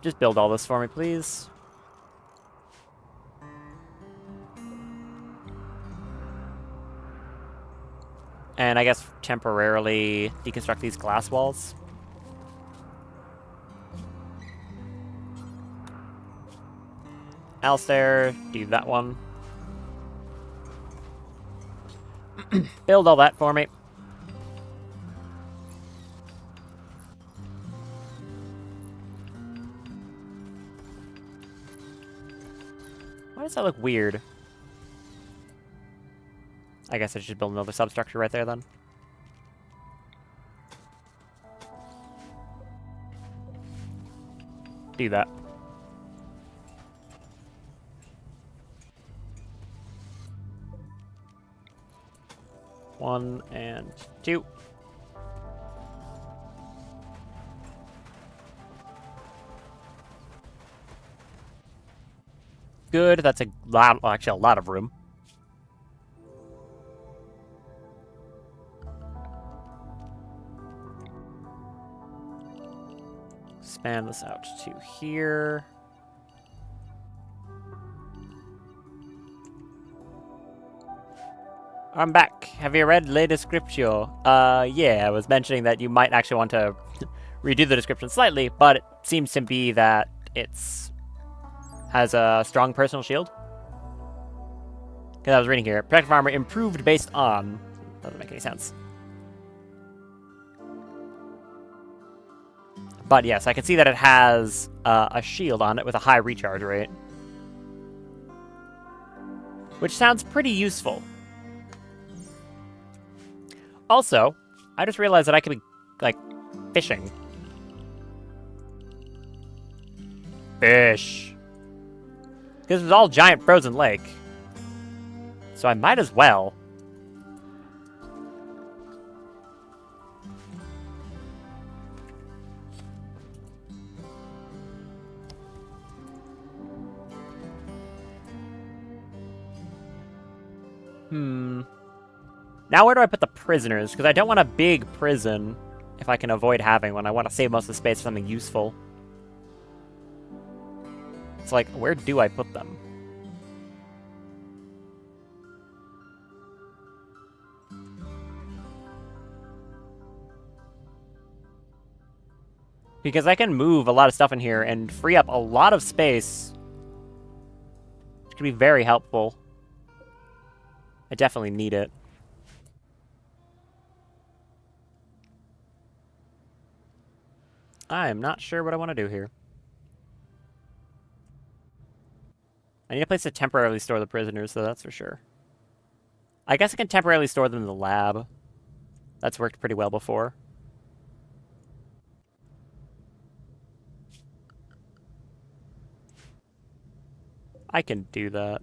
Just build all this for me, please. And I guess temporarily deconstruct these glass walls. Alistair, do that one. Build all that for me. Why does that look weird? I guess I should build another substructure right there then. Do that. One and 2. Good, that's a lot, well, actually a lot of room. Expand this out to here. I'm back. Have you read Le Descriptio? Yeah, I was mentioning that you might actually want to redo the description slightly, but it seems to be that it's has a strong personal shield. Because I was reading here, protective armor improved based on... Doesn't make any sense. But yes, I can see that it has a shield on it with a high recharge rate. Which sounds pretty useful. Also, I just realized that I could be, like, fishing. Fish. This is all giant frozen lake. So I might as well. Now where do I put the prisoners? Because I don't want a big prison if I can avoid having one. I want to save most of the space for something useful. It's like, where do I put them? Because I can move a lot of stuff in here and free up a lot of space. Which could be very helpful. I definitely need it. I am not sure what I want to do here. I need a place to temporarily store the prisoners, so that's for sure. I guess I can temporarily store them in the lab. That's worked pretty well before. I can do that.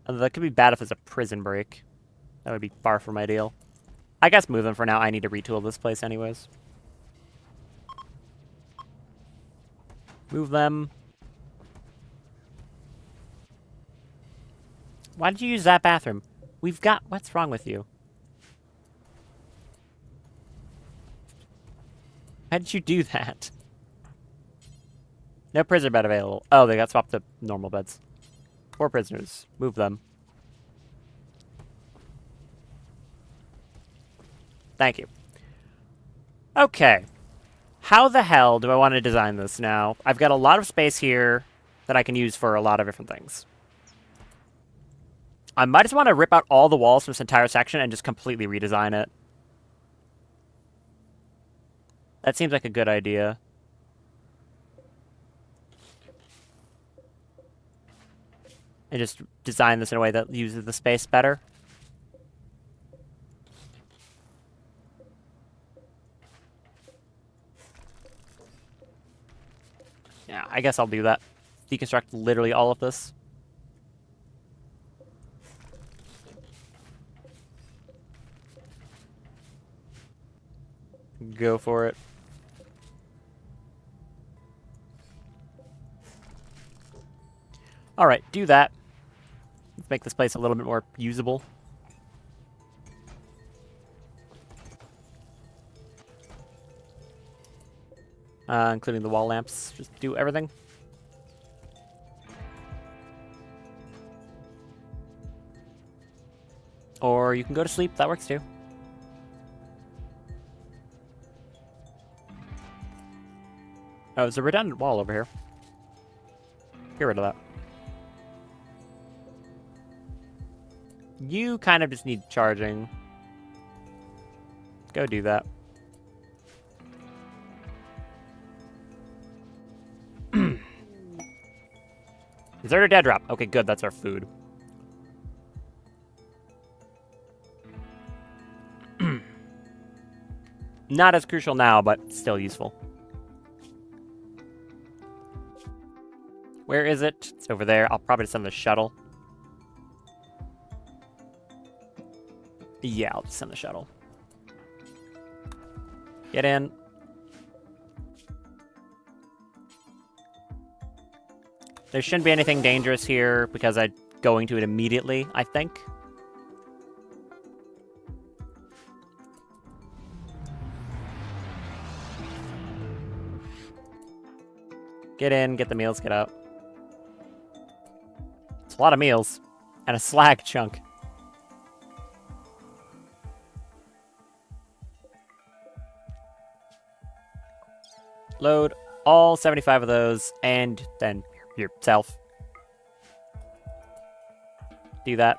That could be bad if it's a prison break. That would be far from ideal. I guess move them for now. I need to retool this place anyways. Move them. Why did you use that bathroom? We've got... What's wrong with you? How did you do that? No prisoner bed available. Oh, they got swapped to normal beds. 4 prisoners. Move them. Thank you. Okay. How the hell do I want to design this now? I've got a lot of space here that I can use for a lot of different things. I might just want to rip out all the walls from this entire section and just completely redesign it. That seems like a good idea. And just design this in a way that uses the space better. Yeah, I guess I'll do that. Deconstruct literally all of this. Go for it. Alright, do that. Let's make this place a little bit more usable. Including the wall lamps. Just do everything. Or you can go to sleep. That works too. Oh, there's a redundant wall over here. Get rid of that. You kind of just need charging. Go do that. Deserter dead drop. Okay, good. That's our food. Not as crucial now, but still useful. Where is it? It's over there. I'll probably send the shuttle. Yeah, I'll just send the shuttle. Get in. There shouldn't be anything dangerous here because I'm going to it immediately, I think. Get in, get the meals, get out. It's a lot of meals. And a slag chunk. Load all 75 of those, and then yourself. Do that.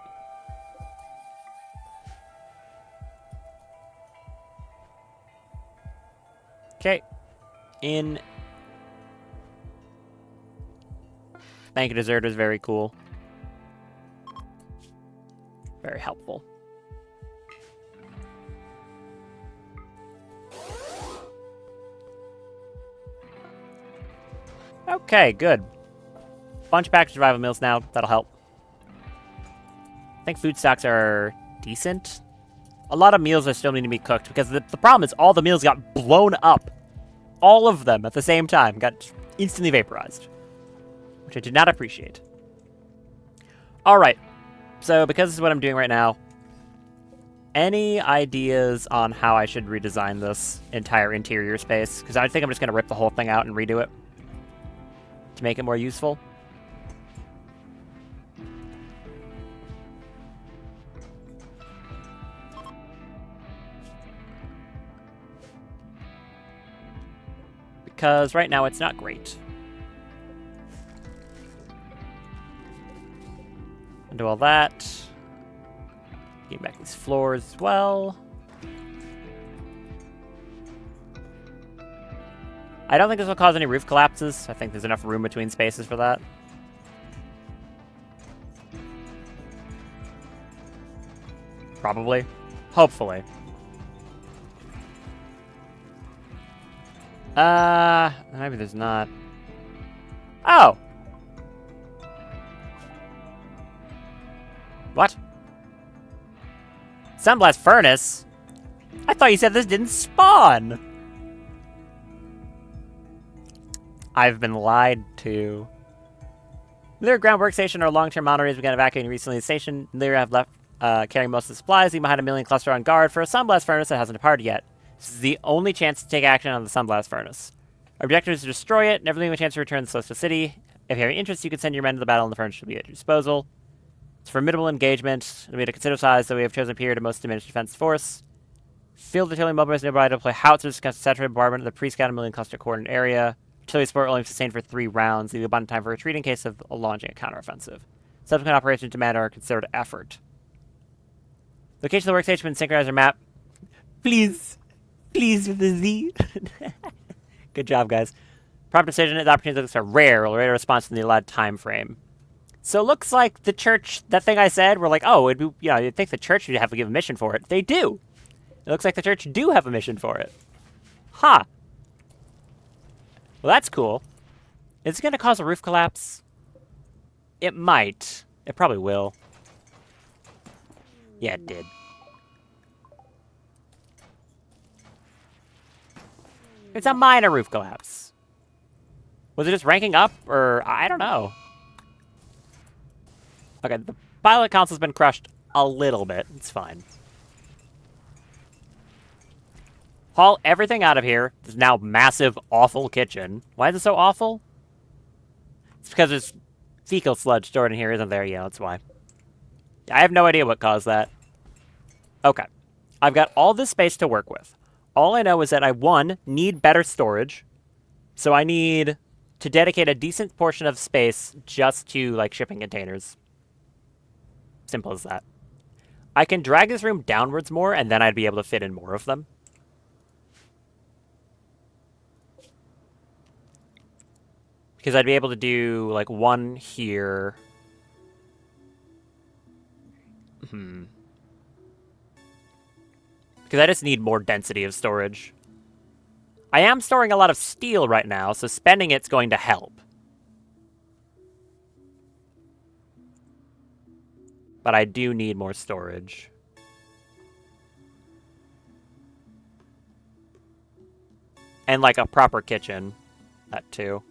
Okay. In. Thank you, deserters. Very cool. Very helpful. Okay, good. Bunch of packed survival meals now. That'll help. I think food stocks are decent. A lot of meals are still need to be cooked because the problem is all the meals got blown up all of them at the same time got instantly vaporized, which I did not appreciate. All right, so because this is what I'm doing right now, any ideas on how I should redesign this entire interior space? Because I think I'm just going to rip the whole thing out and redo it to make it more useful. Because right now it's not great. Do all that. Get back these floors as well. I don't think this will cause any roof collapses. I think there's enough room between spaces for that. Probably. Hopefully. Maybe there's not. Oh! What? Sunblast Furnace? I thought you said this didn't spawn! I've been lied to. Their ground workstation or long-term monitors began evacuating recently. The station there have left carrying most of the supplies, leaving behind a milling cluster on guard for a Sunblast Furnace that hasn't departed yet. This is the only chance to take action on the Sunblast Furnace. Our objective is to destroy it, never leaving a chance to return the Celestial City. If you have any interest, you can send your men to the battle and the furnace will be at your disposal. It's a formidable engagement. We had to consider size, so we have chosen a period of most diminished defense force. Field artillery mobilized nearby to play howitzers against the saturated bombardment of the pre-scouted milling cluster coordinate area. Artillery support only sustained for 3 rounds, leaving abundant time for retreat in case of launching a counteroffensive. Subsequent operations demand our considered effort. Location of the workstation and synchronizer map. Please. Please with the Z. Good job, guys. Prompt decision is opportunities are rare or rate a response in the allotted time frame. So it looks like the church, that thing I said, we're like, oh, it'd be, you'd think the church would have to give a mission for it. They do. It looks like the church do have a mission for it. Huh. Well, that's cool. Is it going to cause a roof collapse? It might. It probably will. Yeah, it did. It's a minor roof collapse. Was it just ranking up, or I don't know. Okay, the pilot console's been crushed a little bit. It's fine. Haul everything out of here. There's now massive, awful kitchen. Why is it so awful? It's because there's fecal sludge stored in here, isn't there? Yeah, that's why. I have no idea what caused that. Okay. I've got all this space to work with. All I know is that I, 1, need better storage. So I need to dedicate a decent portion of space just to, like, shipping containers. Simple as that. I can drag this room downwards more, and then I'd be able to fit in more of them. Because I'd be able to do, like, 1 here. Because I just need more density of storage. I am storing a lot of steel right now, so spending it's going to help. But I do need more storage. And, like, a proper kitchen. That, too.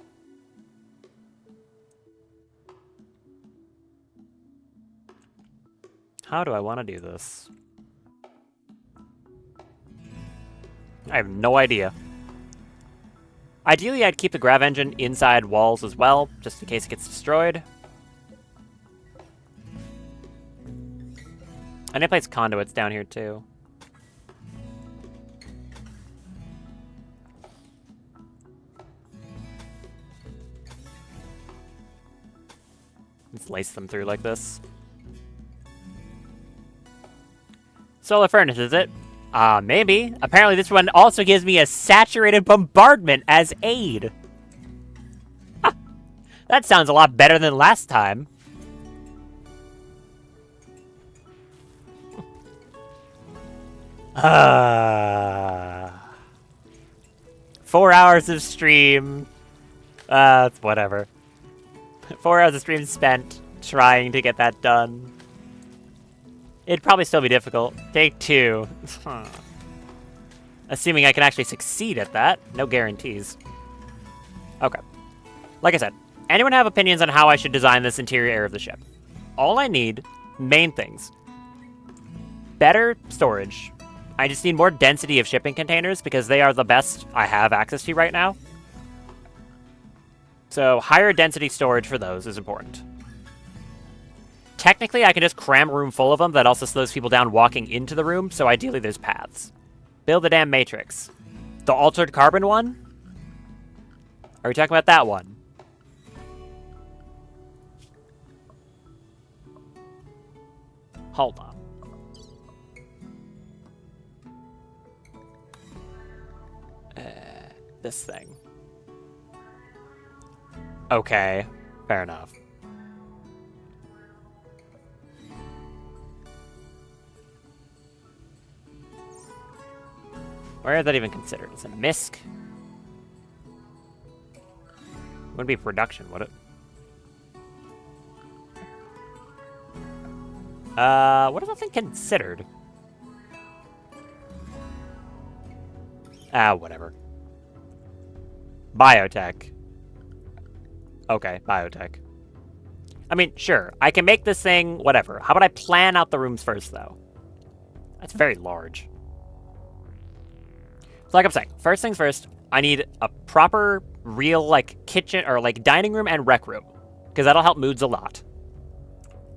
How do I want to do this? I have no idea. Ideally, I'd keep the grav engine inside walls as well, just in case it gets destroyed. I need to place conduits down here, too. Let's lace them through like this. Solar furnace, is it? Maybe. Apparently this one also gives me a saturated bombardment as aid. Ha! That sounds a lot better than last time. Uh, 4 hours of stream. Whatever. 4 hours of stream spent trying to get that done. It'd probably still be difficult. Take 2. Assuming I can actually succeed at that. No guarantees. Okay. Like I said, anyone have opinions on how I should design this interior area of the ship? All I need, main things. Better storage. I just need more density of shipping containers because they are the best I have access to right now. So higher density storage for those is important. Technically, I can just cram a room full of them. That also slows people down walking into the room, so ideally there's paths. Build the damn matrix. The altered carbon one? Are we talking about that one? Hold on. This thing. Okay, fair enough. Where is that even considered? Is it a MISC? Wouldn't be production, would it? What is that thing considered? Ah, whatever. Biotech. Okay, biotech. I mean, sure, I can make this thing, whatever. How about I plan out the rooms first, though? That's very large. So like I'm saying, first things first, I need a proper, real, like, kitchen, or, like, dining room and rec room. Because that'll help moods a lot.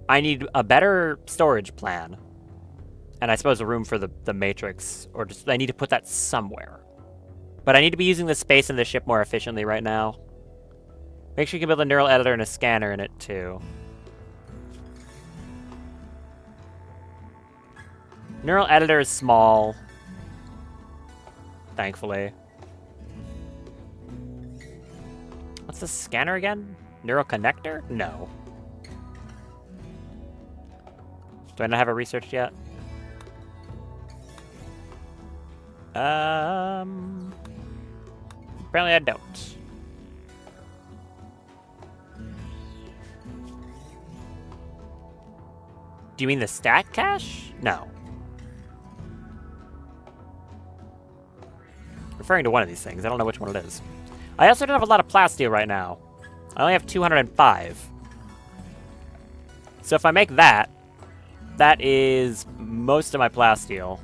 I need a better storage plan. And I suppose a room for the matrix, or just, I need to put that somewhere. But I need to be using the space in the ship more efficiently right now. Make sure you can build a neural editor and a scanner in it, too. Neural editor is small. Thankfully. What's the scanner again? Neural connector? No. Do I not have it researched yet? Apparently I don't. Do you mean the stat cache? No. Referring to one of these things. I don't know which one it is. I also don't have a lot of plasteel right now. I only have 205. So if I make that, that is most of my plasteel.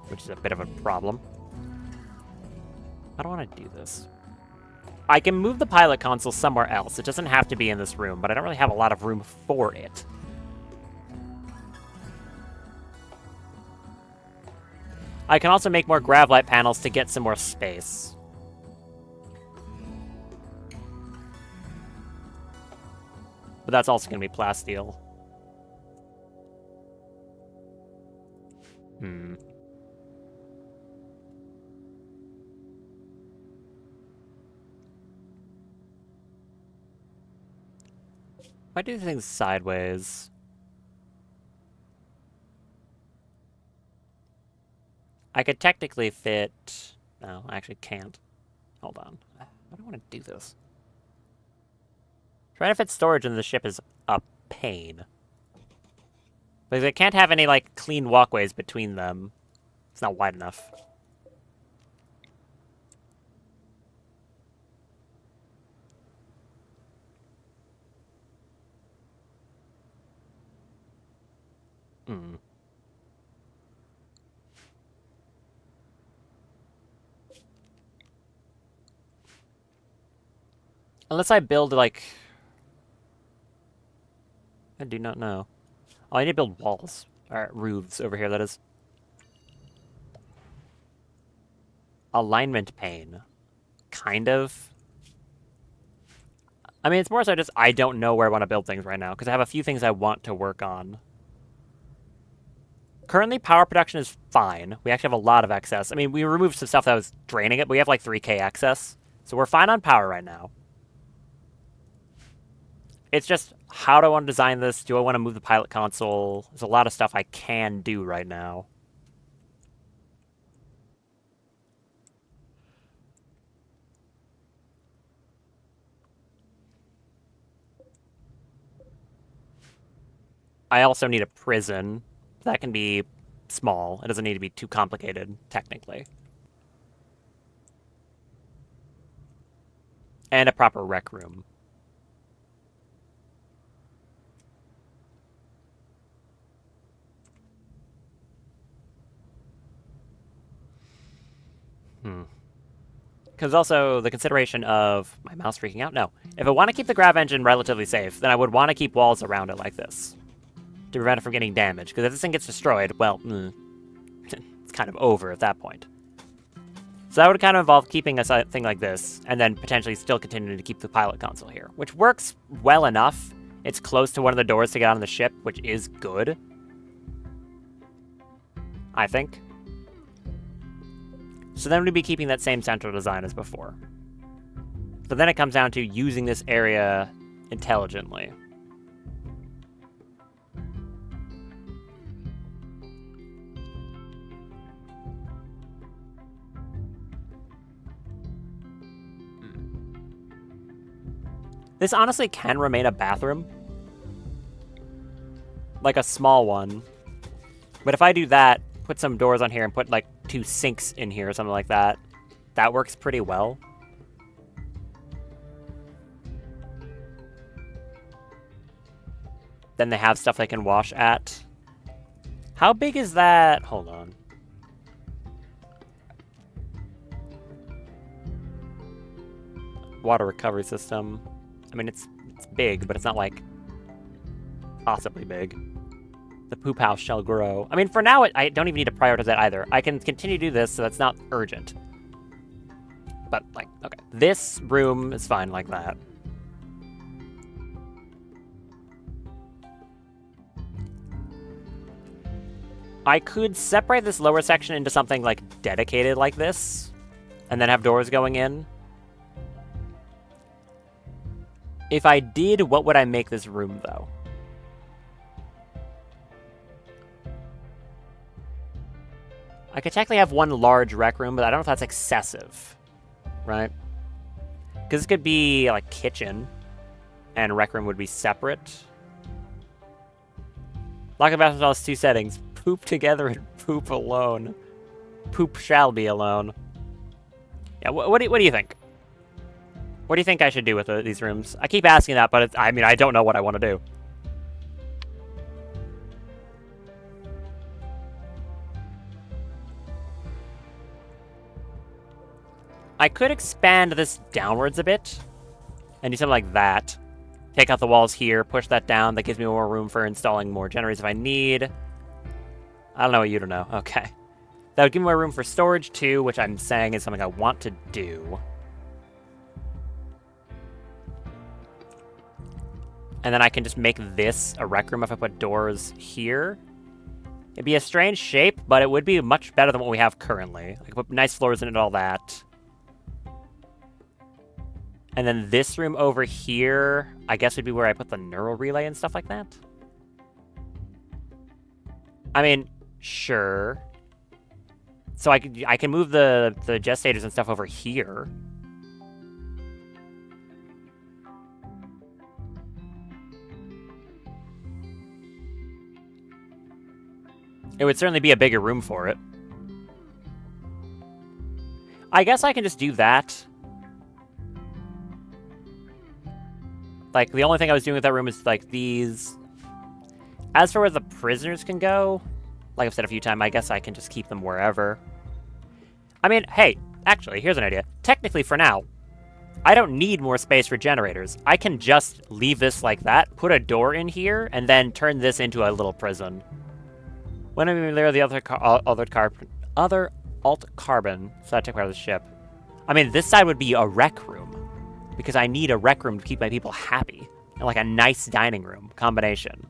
Which is a bit of a problem. I don't want to do this. I can move the pilot console somewhere else. It doesn't have to be in this room, but I don't really have a lot of room for it. I can also make more gravlight panels to get some more space. But that's also going to be plasteel. I do things sideways. I could technically fit... No, I actually can't. Hold on. I don't want to do this. Trying to fit storage in the ship is a pain. Because I can't have any, like, clean walkways between them. It's not wide enough. Unless I build, like... I do not know. Oh, I need to build walls. Or roofs over here, that is. Alignment pane. Kind of. I mean, it's more so just I don't know where I want to build things right now, because I have a few things I want to work on. Currently, power production is fine. We actually have a lot of excess. I mean, we removed some stuff that was draining it, but we have like 3K excess. So we're fine on power right now. It's just, how do I want to design this? Do I want to move the pilot console? There's a lot of stuff I can do right now. I also need a prison. That can be small. It doesn't need to be too complicated, technically. And a proper rec room. Because also the consideration of my mouse freaking out. No, if I want to keep the grav engine relatively safe, then I would want to keep walls around it like this to prevent it from getting damaged. Because if this thing gets destroyed, well, it's kind of over at that point. So that would kind of involve keeping a thing like this, and then potentially still continuing to keep the pilot console here, which works well enough. It's close to one of the doors to get on the ship, which is good, I think. So then we'd be keeping that same central design as before. So then it comes down to using this area intelligently. This honestly can remain a bathroom. Like a small one. But if I do that, put some doors on here and put like 2 sinks in here or something like that, that works pretty well. Then they have stuff they can wash at. How big is that? Hold on. Water recovery system. I mean, it's big, but it's not like possibly big. The poop house shall grow. I mean, for now, I don't even need to prioritize that either. I can continue to do this, so that's not urgent. But, like, okay. This room is fine like that. I could separate this lower section into something, like, dedicated like this, and then have doors going in. If I did, what would I make this room, though? I could technically have one large rec room, but I don't know if that's excessive, right? Because this could be, like, kitchen, and rec room would be separate. Lock of bathroom has 2 settings. Poop together and poop alone. Poop shall be alone. Yeah, what do you think? What do you think I should do with these rooms? I keep asking that, but I mean, I don't know what I want to do. I could expand this downwards a bit and do something like that. Take out the walls here, push that down. That gives me more room for installing more generators if I need. I don't know what you don't know. Okay. That would give me more room for storage too, which I'm saying is something I want to do. And then I can just make this a rec room if I put doors here. It'd be a strange shape, but it would be much better than what we have currently. I could put nice floors in it and all that. And then this room over here, I guess would be where I put the neural relay and stuff like that. I mean, sure. So I can move the gestators and stuff over here. It would certainly be a bigger room for it. I guess I can just do that. Like, the only thing I was doing with that room is, like, these. As for where the prisoners can go, like I've said a few times, I guess I can just keep them wherever. I mean, hey, actually, here's an idea. Technically, for now, I don't need more space for generators. I can just leave this like that, put a door in here, and then turn this into a little prison. When I mean, there are the other alt carbon, so I take part of the ship. I mean, this side would be a rec room, because I need a rec room to keep my people happy, and like a nice dining room combination.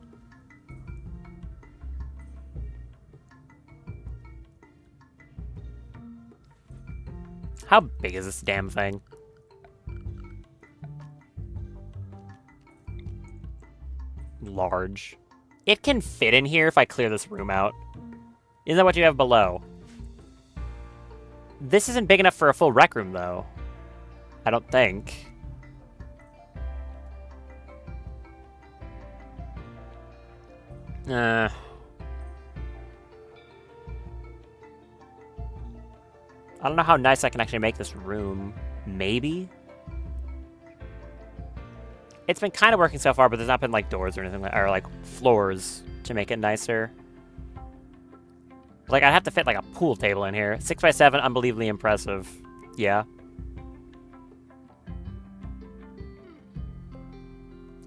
How big is this damn thing? Large. It can fit in here if I clear this room out. Isn't that what you have below? This isn't big enough for a full rec room, though. I don't think. I don't know how nice I can actually make this room. Maybe? It's been kind of working so far, but there's not been, like, doors or anything, or, like, floors to make it nicer. Like, I'd have to fit, like, a pool table in here. 6x7, unbelievably impressive. Yeah.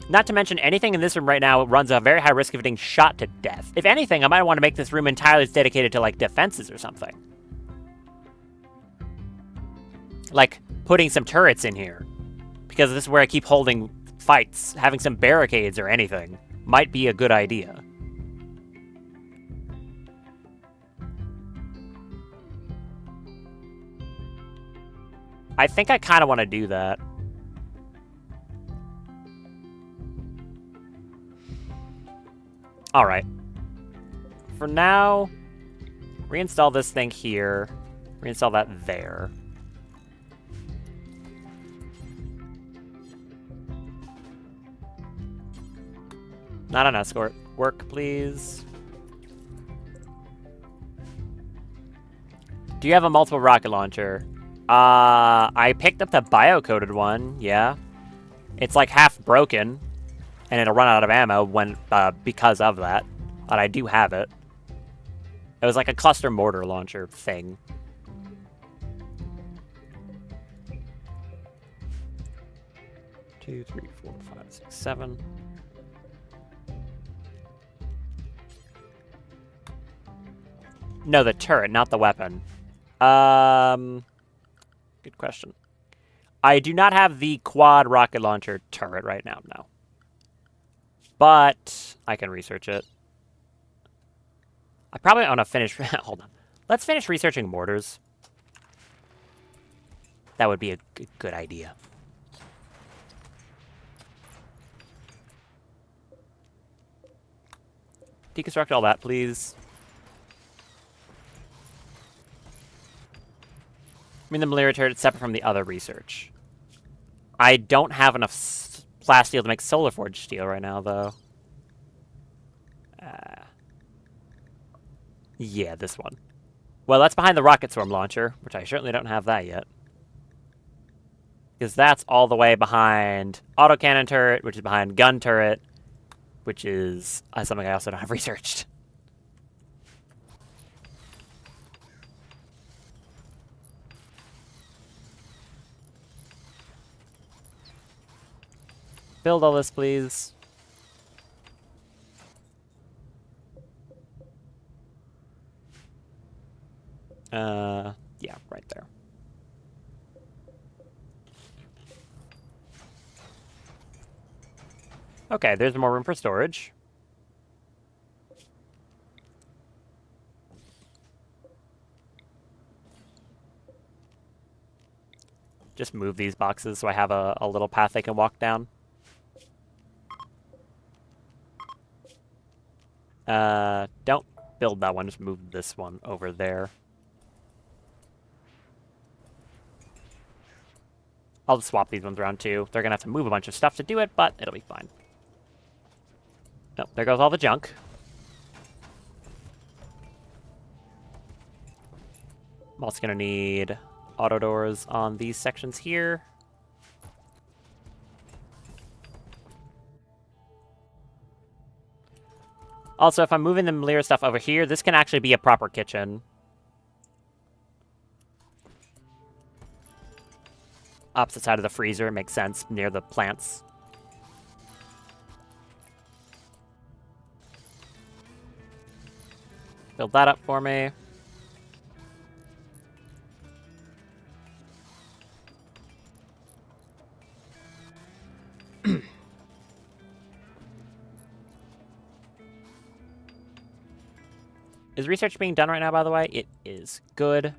Not to mention, anything in this room right now runs a very high risk of getting shot to death. If anything, I might want to make this room entirely dedicated to, like, defenses or something. Like, putting some turrets in here. Because this is where I keep holding fights. Having some barricades or anything might be a good idea. I think I kind of want to do that. All right. For now, reinstall this thing here. Reinstall that there. Not an escort. Work, please. Do you have a multiple rocket launcher? I picked up the bio-coded one, yeah. It's like half broken, and it'll run out of ammo when because of that. But I do have it. It was like a cluster mortar launcher thing. Two, three, four, five, six, seven. No, the turret, not the weapon. Good question. I do not have the quad rocket launcher turret right now, no. But I can research it. I probably want to finish... Hold on. Let's finish researching mortars. That would be a good idea. Deconstruct all that, please. I mean, the malaria turret is separate from the other research. I don't have enough plasteel to make solar forge steel right now, though. Yeah, this one. Well, that's behind the rocket swarm launcher, which I certainly don't have that yet. Because that's all the way behind autocannon turret, which is behind gun turret, which is something I also don't have researched. Build all this, please. Yeah, right there. Okay, there's more room for storage. Just move these boxes so I have a little path they can walk down. Don't build that one, just move this one over there. I'll just swap these ones around too. They're gonna have to move a bunch of stuff to do it, but it'll be fine. Oh, there goes all the junk. I'm also gonna need auto doors on these sections here. Also, if I'm moving the Malira stuff over here, this can actually be a proper kitchen. Opposite side of the freezer makes sense, near the plants. Build that up for me. Is research being done right now, by the way? It is. Good.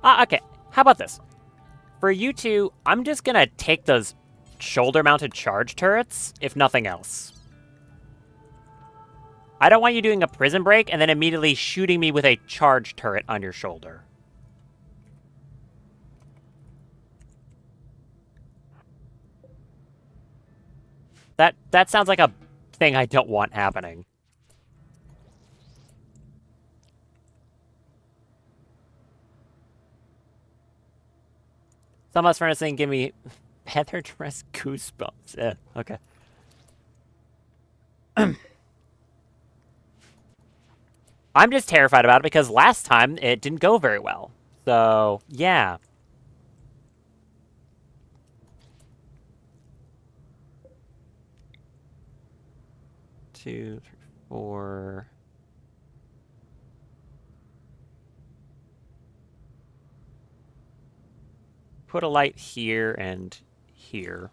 Okay. How about this? For you two, I'm just gonna take those shoulder-mounted charge turrets, if nothing else. I don't want you doing a prison break and then immediately shooting me with a charge turret on your shoulder. That sounds like a thing I don't want happening. Some less furnace thing give me feather dress goosebumps. Yeah, okay. I'm just terrified about it because last time it didn't go very well. So, yeah. Two, three, four. Put a light here and here.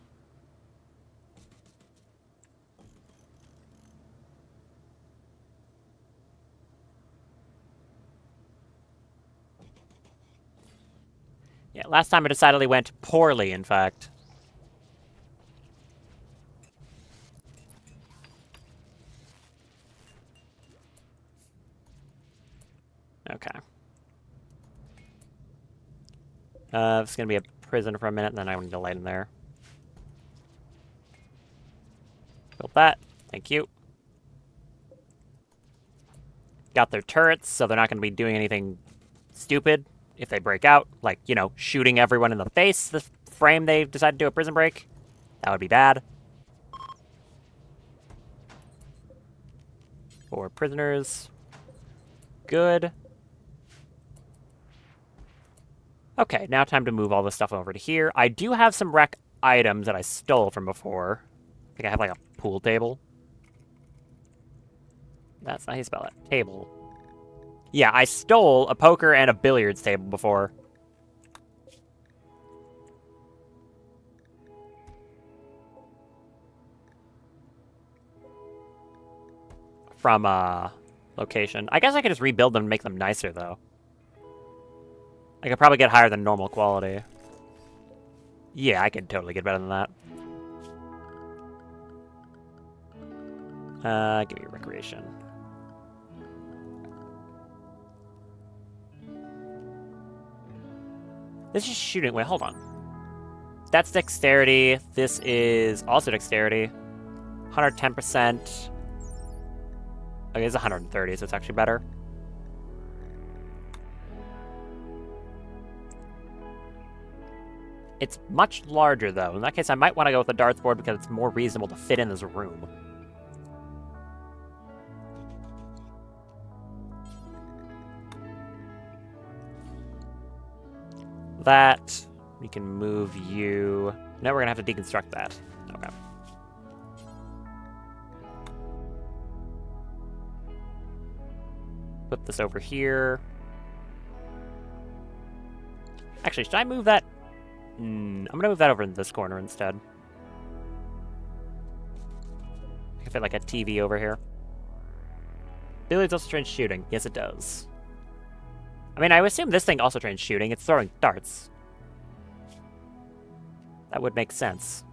Yeah, last time it decidedly went poorly, in fact. Okay. It's gonna be a prison for a minute, and then I need a light in there. Built that. Thank you. Got their turrets, so they're not gonna be doing anything stupid if they break out. Like, you know, shooting everyone in the face the frame they decide to do a prison break. That would be bad. 4 prisoners. Good. Okay, now time to move all this stuff over to here. I do have some wreck items that I stole from before. I think I have like a pool table. That's not how you spell it. Table. Yeah, I stole a poker and a billiards table before. From location. I guess I could just rebuild them and make them nicer, though. I could probably get higher than normal quality. Yeah, I could totally get better than that. Give me recreation. This is shooting. Wait, hold on. That's dexterity. This is also dexterity. 110%. Okay, it's 130, so it's actually better. It's much larger, though. In that case, I might want to go with the darts board because it's more reasonable to fit in this room. That. We can move you. Now we're going to have to deconstruct that. Okay. Put this over here. Actually, should I move that? I'm going to move that over in this corner instead. I can fit like a TV over here. Billiards also trains shooting. Yes, it does. I mean, I would assume this thing also trains shooting. It's throwing darts. That would make sense.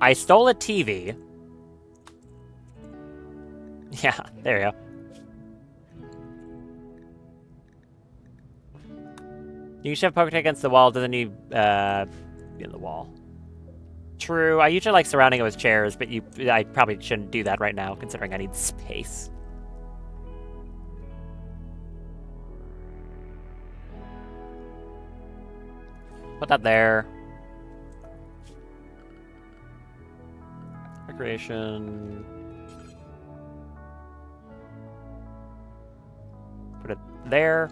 I stole a TV. Yeah, there you go. You can shove poker against the wall, doesn't need be in the wall. True, I usually like surrounding it with chairs, but I probably shouldn't do that right now, considering I need space. Put that there. Recreation. Put it there.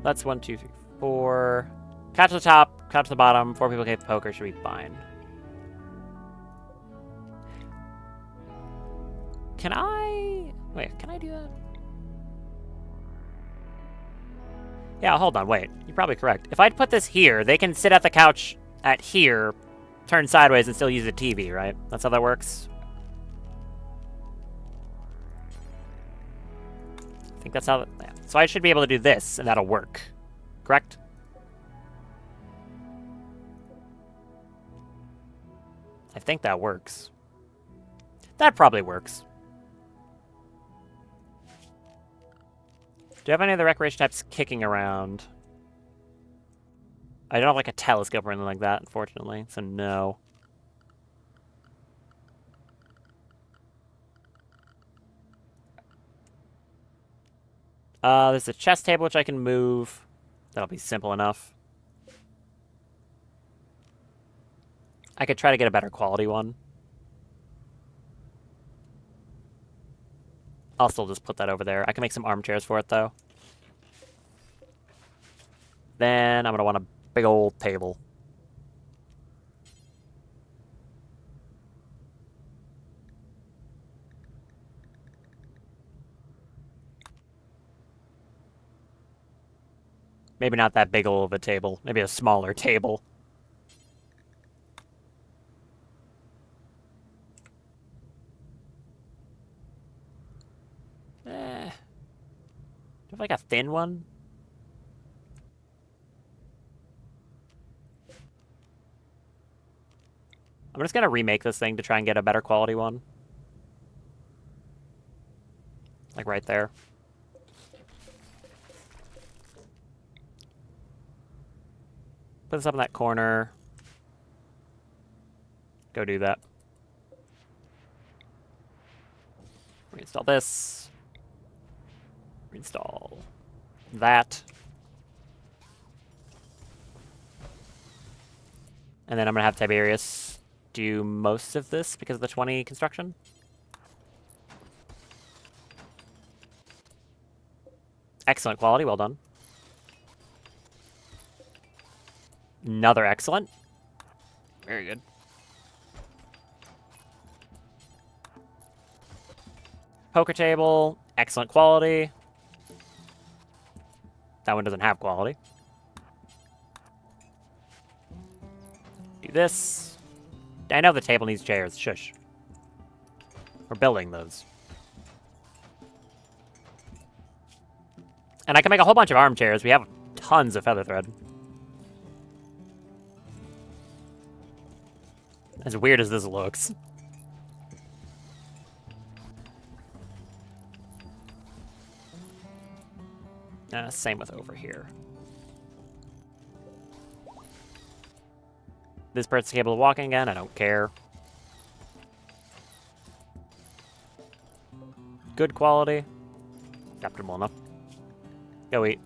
That's 1, 2, 3, 4. Couch to the top, couch to the bottom. 4 people play poker should be fine. Can I... Wait, can I do that? Yeah, hold on, wait. You're probably correct. If I'd put this here, they can sit at the couch at here, turn sideways, and still use the TV, right? That's how that works? I think that's how... Yeah. So I should be able to do this, and that'll work. Correct? I think that works. That probably works. Do you have any other recreation types kicking around? I don't have like a telescope or anything like that, unfortunately, so no. There's a chess table which I can move. That'll be simple enough. I could try to get a better quality one. I'll still just put that over there. I can make some armchairs for it, though. Then I'm going to want a big old table. Maybe not that big old of a table. Maybe a smaller table. Do you have like a thin one? I'm just gonna remake this thing to try and get a better quality one. Like right there. Put this up in that corner. Go do that. Reinstall this. Reinstall that. And then I'm gonna have Tiberius do most of this because of the 20 construction. Excellent quality, well done. Another excellent. Very good. Poker table, excellent quality. That one doesn't have quality. Do this. I know the table needs chairs. Shush. We're building those. And I can make a whole bunch of armchairs. We have tons of feather thread. As weird as this looks. Same with over here. This person's capable of walking again. I don't care. Good quality. Acceptable enough. Go eat.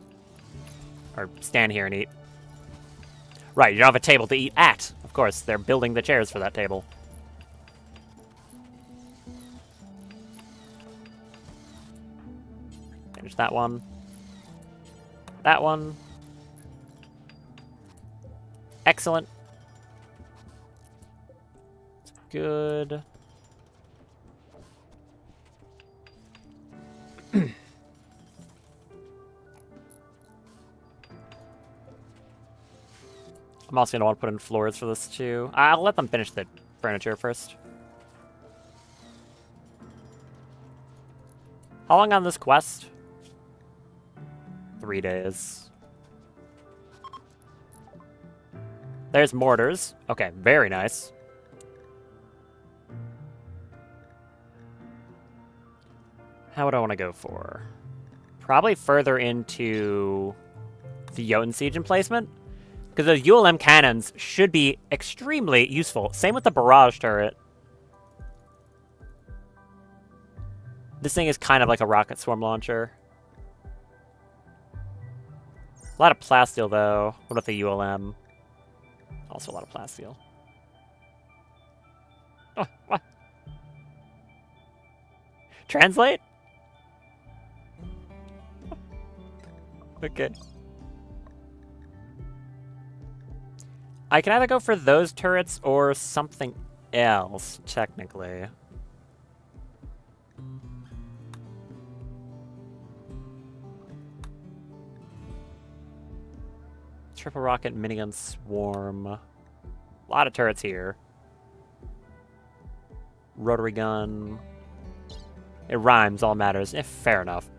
Or stand here and eat. Right, you don't have a table to eat at. Of course, they're building the chairs for that table. Finish that one. That one. Excellent. It's good. I'm also going to want to put in floors for this too. I'll let them finish the furniture first. How long on this quest? 3 days. There's mortars. Okay, very nice. How would I want to go for? Probably further into the Jotun Siege emplacement. Because those ULM cannons should be extremely useful. Same with the barrage turret. This thing is kind of like a rocket swarm launcher. A lot of plasteel, though. What about the ULM? Also a lot of plasteel. Oh, what? Translate? Okay. I can either go for those turrets or something else, technically. Triple rocket minigun swarm. A lot of turrets here. Rotary gun. It rhymes, all matters. Fair enough.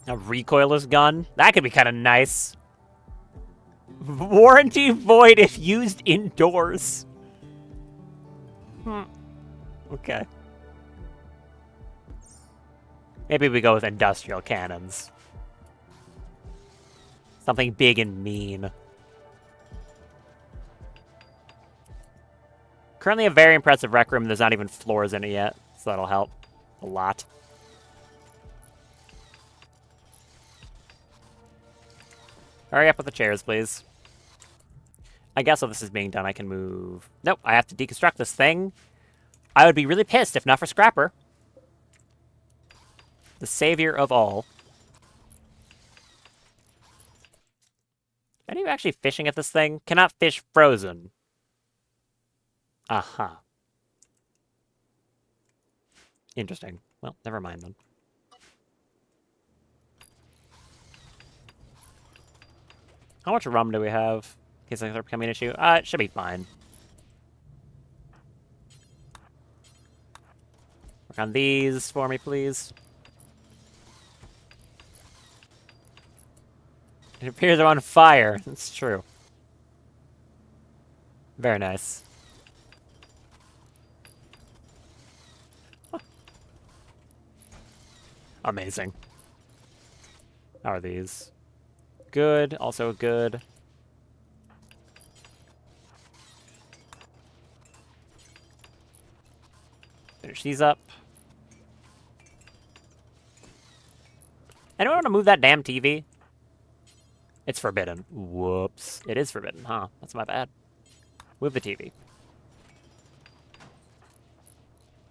A recoilless gun? That could be kind of nice. Warranty void if used indoors. Okay. Maybe we go with industrial cannons. Something big and mean. Currently a very impressive rec room. There's not even floors in it yet. so that'll help a lot. Hurry up with the chairs, please. I guess while this is being done, I can move... Nope, I have to deconstruct this thing. I would be really pissed if not for Scrapper. The savior of all. Are you actually fishing at this thing? Cannot fish frozen. Aha. Interesting. Well, never mind then. How much rum do we have? In case they're becoming an issue? It should be fine. Work on these for me, please. It appears they're on fire. That's true. Very nice. Amazing. How are these? Good. Also good. Finish these up. Anyone want to move that damn TV? It's forbidden. Whoops. It is forbidden, huh? That's my bad. Move the TV.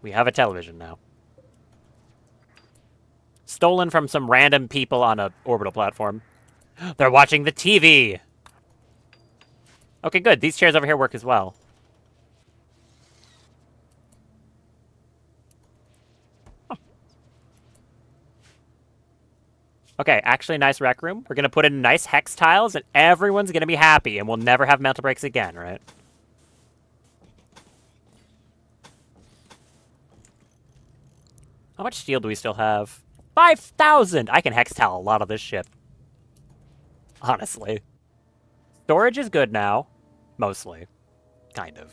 We have a television now. Stolen from some random people on a orbital platform. They're watching the TV! Okay, good. These chairs over here work as well. Oh. Okay, actually nice rec room. We're gonna put in nice hex tiles and everyone's gonna be happy and we'll never have mental breaks again, right? How much steel do we still have? 5,000! I can hex tile a lot of this shit. Honestly. Storage is good now. Mostly. Kind of.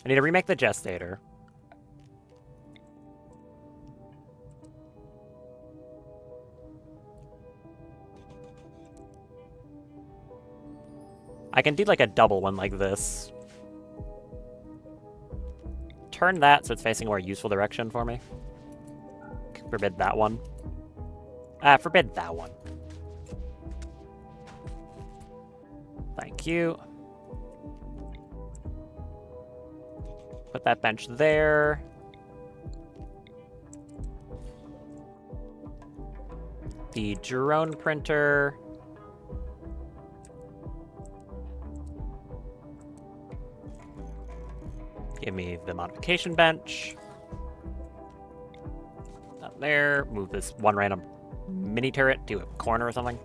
I need to remake the Gestator. I can do like a double one like this. Turn that so it's facing a more useful direction for me. Forbid that one. Forbid that one. Thank you. Put that bench there. The drone printer. Give me the modification bench. Up there. Move this one random mini turret to a corner or something.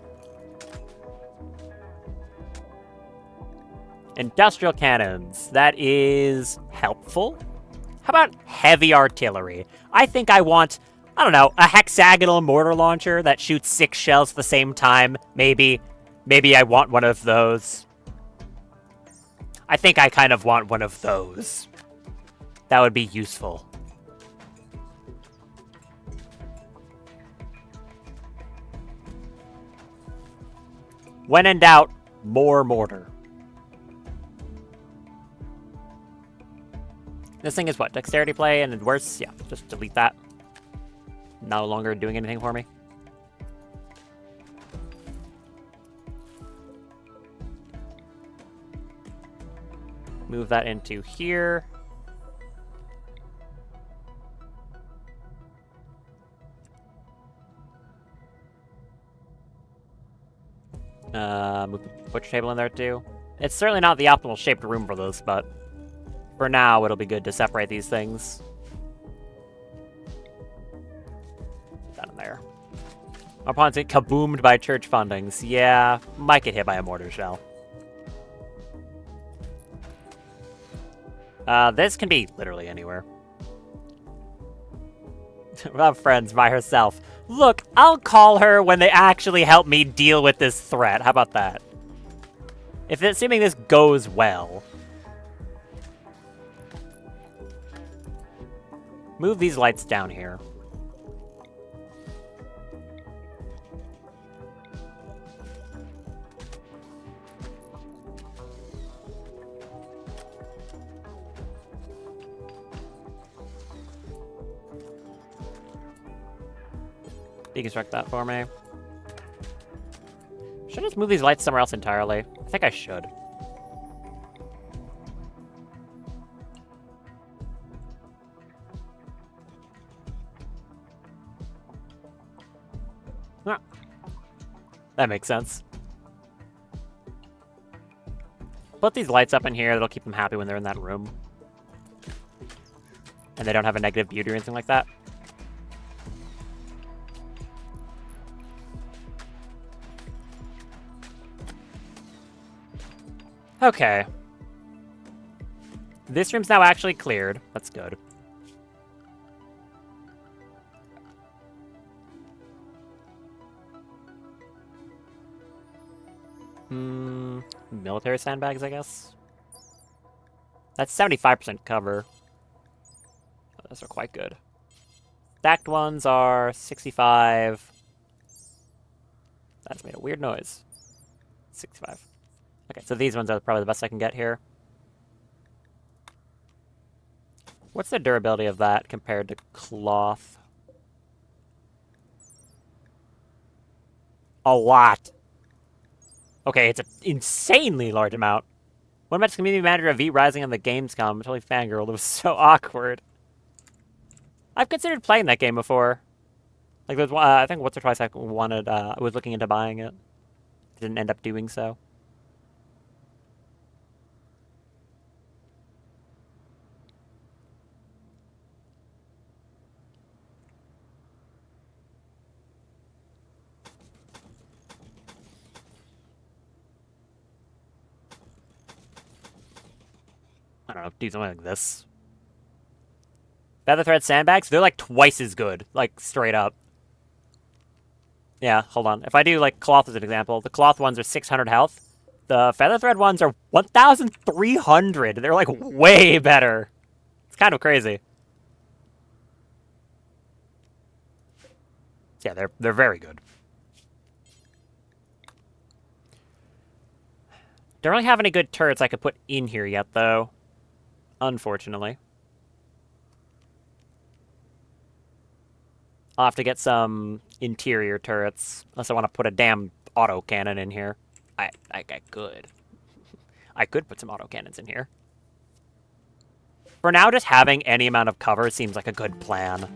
Industrial cannons. That is helpful. How about heavy artillery? I think I want, I don't know, a hexagonal mortar launcher that shoots 6 shells at the same time. Maybe I want one of those. I think I kind of want one of those. That would be useful. When in doubt, more mortar. This thing is what? Dexterity play and worse? Yeah, just delete that. No longer doing anything for me. Move that into here. Move the butcher table in there too. It's certainly not the optimal shaped room for this, but for now it'll be good to separate these things. Down in there. Our opponents get kaboomed by church fundings. Yeah, might get hit by a mortar shell. This can be literally anywhere. Without friends by herself. Look, I'll call her when they actually help me deal with this threat. How about that? If assuming this goes well. Move these lights down here. deconstruct that for me. Should I just move these lights somewhere else entirely? I think I should. Ah. That makes sense. Put these lights up in here, that'll keep them happy when they're in that room. And they don't have a negative beauty or anything like that. Okay. This room's now actually cleared. That's good. Military sandbags, I guess. That's 75% cover. Oh, those are quite good. Stacked ones are 65. That's made a weird noise. 65. Okay, so these ones are probably the best I can get here. What's the durability of that compared to cloth? A lot. Okay, it's an insanely large amount. What about community manager of V Rising on the Gamescom? I'm totally fangirled. It was so awkward. I've considered playing that game before. Like, there's I think once or twice I was looking into buying it. Didn't end up doing so. I don't know, do something like this. Feather thread sandbags, they're like twice as good, like straight up. Yeah, hold on. If I do like cloth as an example, the cloth ones are 600 health. The feather thread ones are 1,300. They're like way better. It's kind of crazy. Yeah, they're very good. Don't really have any good turrets I could put in here yet, though. Unfortunately. I'll have to get some interior turrets, unless I want to put a damn autocannon in here. I could. I could put some autocannons in here. For now, just having any amount of cover seems like a good plan.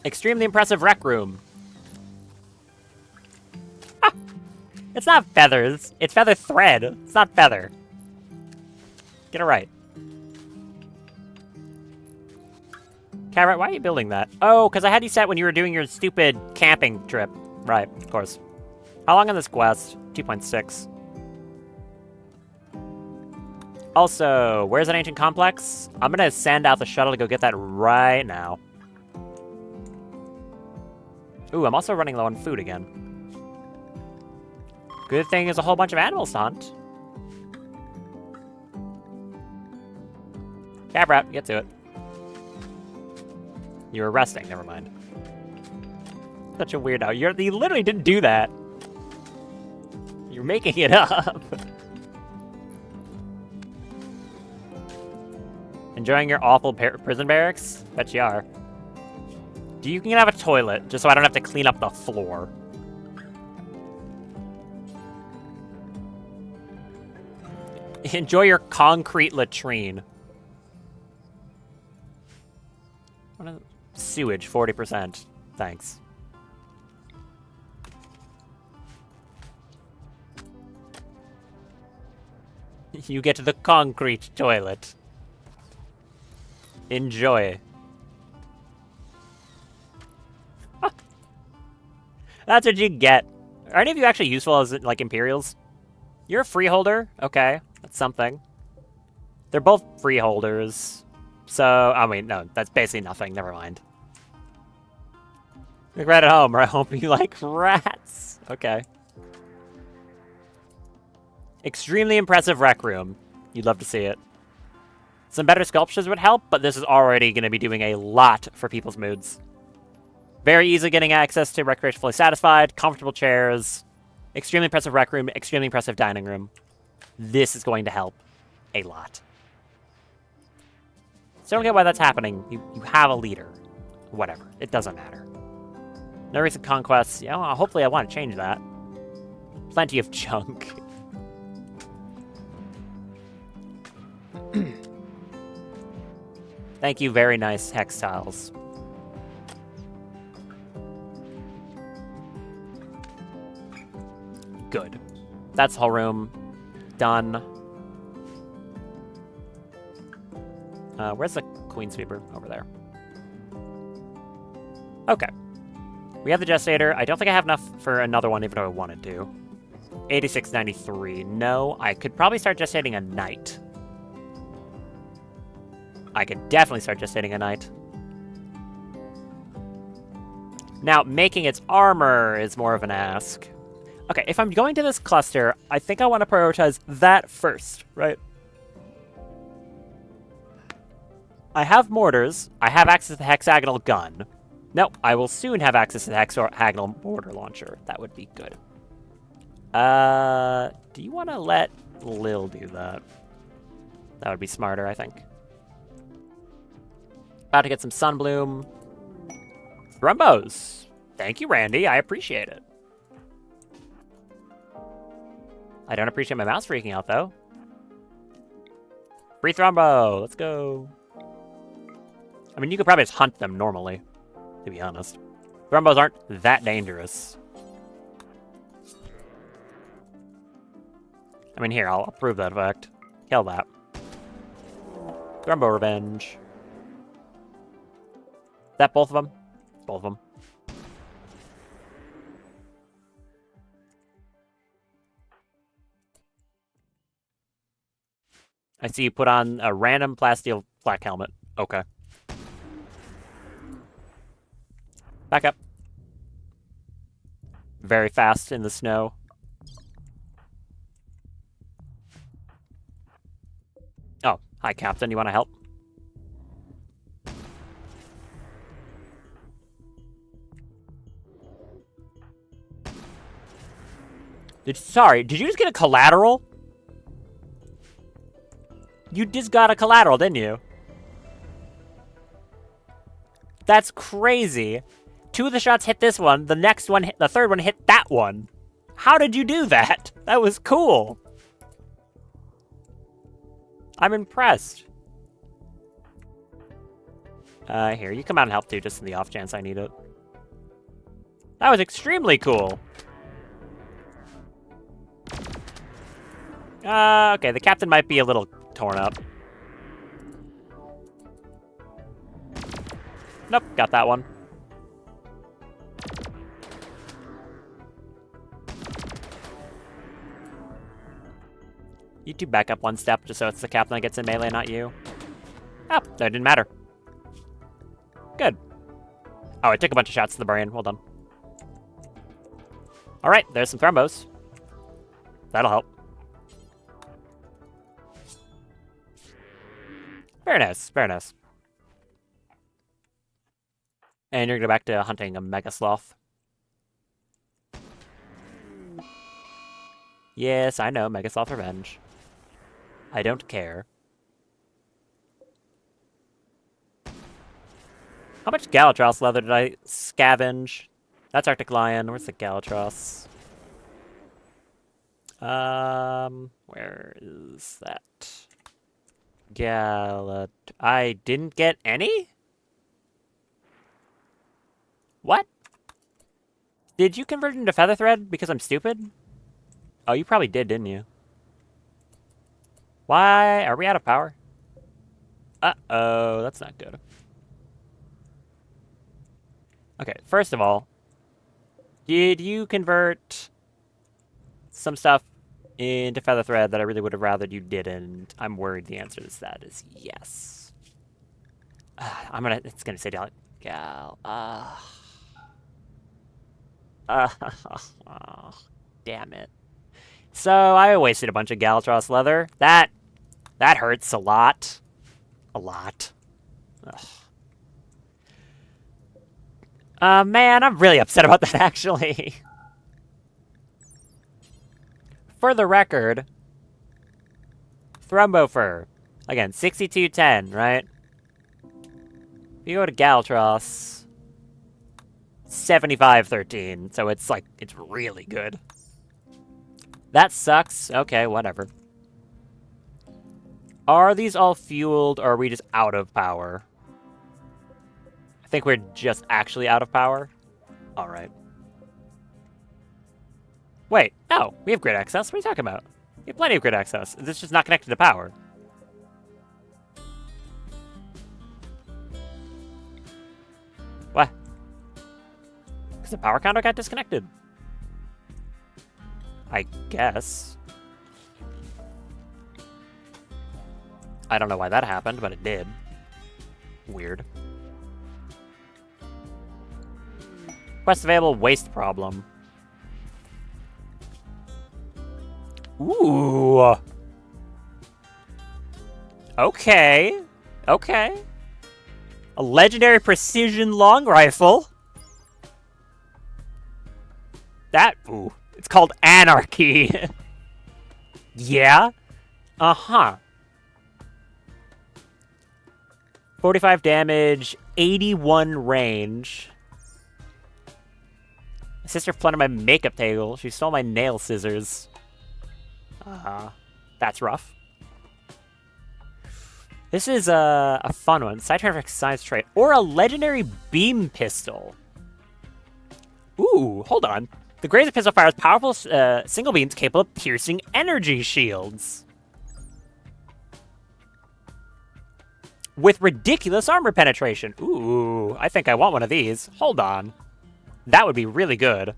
Extremely impressive rec room. It's not feathers. It's feather thread. It's not feather. Get it right. Carrot, why are you building that? Oh, because I had you set when you were doing your stupid camping trip. Right, of course. How long on this quest? 2.6. Also, where's an ancient complex? I'm going to send out the shuttle to go get that right now. Ooh, I'm also running low on food again. Good thing there's a whole bunch of animals to hunt. Cab rat, get to it. You were resting, never mind. Such a weirdo. You literally didn't do that. You're making it up. Enjoying your awful prison barracks? Bet you are. You can have a toilet, just so I don't have to clean up the floor. Enjoy your concrete latrine. Sewage, 40%. Thanks. You get the concrete toilet. Enjoy. That's what you get. Are any of you actually useful as, like, Imperials? You're a freeholder? Okay, that's something. They're both freeholders. So, I mean, no, that's basically nothing. Never mind. Look right at home, or I hope you like rats. Okay. Extremely impressive rec room. You'd love to see it. Some better sculptures would help, but this is already going to be doing a lot for people's moods. Very easily getting access to recreation fully satisfied, comfortable chairs, extremely impressive rec room, extremely impressive dining room. This is going to help. a lot. So I don't get why that's happening. You have a leader. Whatever. It doesn't matter. No recent conquests. Yeah, well, hopefully I want to change that. Plenty of junk. Thank you, very nice hex tiles. Good. That's the whole room. Done. Where's the Queen Sweeper? Over there. Okay. We have the Gestator. I don't think I have enough for another one, even though I wanted to. 8693. No, I could probably start gestating a Knight. I could definitely start gestating a Knight. Now, making its armor is more of an ask. Okay, if I'm going to this cluster, I think I want to prioritize that first, right? I have mortars. I have access to the hexagonal gun. No, I will soon have access to the hexagonal mortar launcher. That would be good. Do you want to let Lil do that? That would be smarter, I think. About to get some Sunbloom. Thrumbos. Thank you, Randy. I appreciate it. I don't appreciate my mouse freaking out, though. Free Thrumbo. Let's go. I mean, you could probably just hunt them normally, to be honest. Thrumbos aren't that dangerous. I mean, here, I'll prove that fact. Kill that. Thrumbo revenge. Is that both of them? Both of them. I see you put on a random plasteel flak helmet. Okay. Back up. Very fast in the snow. Oh, hi, Captain. You want to help? Sorry, did you just get a collateral? You just got a collateral, didn't you? That's crazy. 2 of the shots hit this one, the next one, the third one hit that one. How did you do that? That was cool. I'm impressed. Here, you come out and help too, just in the off chance I need it. That was extremely cool. Okay, the captain might be a little torn up. Nope, got that one. You two back up one step just so it's the captain that gets in melee, not you. Oh, that didn't matter. Good. Oh, I took a bunch of shots to the brain. Well done. Alright, there's some thrumbos. That'll help. Very nice, very nice. And you're gonna go back to hunting a Mega Sloth. Yes, I know, Mega Sloth Revenge. I don't care. How much Galatros leather did I scavenge? That's Arctic Lion. Where's the Galatros? Where is that? I didn't get any? What? Did you convert into feather thread because I'm stupid? Oh, you probably did, didn't you? Why? Are we out of power? Uh-oh, that's not good. Okay, first of all, did you convert some stuff into feather thread that I really would have rathered you didn't? I'm worried the answer to that is yes. It's gonna say gal. Damn it. So I wasted a bunch of Galatros leather. That hurts a lot. A lot. Man, I'm really upset about that, actually. For the record, Thrumbofer. Again, 6210, right? If you go to Galtros, 7513. So it's like, it's really good. That sucks. Okay, whatever. Are these all fueled, or are we just out of power? I think we're just actually out of power. All right. Wait, no, we have grid access. What are you talking about? We have plenty of grid access. This is just not connected to power. What? Because the power counter got disconnected. I guess. I don't know why that happened, but it did. Weird. Quest available, waste problem. Ooh. Okay. Okay. A legendary precision long rifle. That, ooh. It's called Anarchy. Yeah? Uh-huh. 45 damage, 81 range. My sister plundered my makeup table. She stole my nail scissors. That's rough. This is a fun one. Side traffic science trait. Or a legendary beam pistol. Ooh, hold on. The Grazer pistol fires powerful single beams capable of piercing energy shields. With ridiculous armor penetration. Ooh, I think I want one of these. Hold on. That would be really good.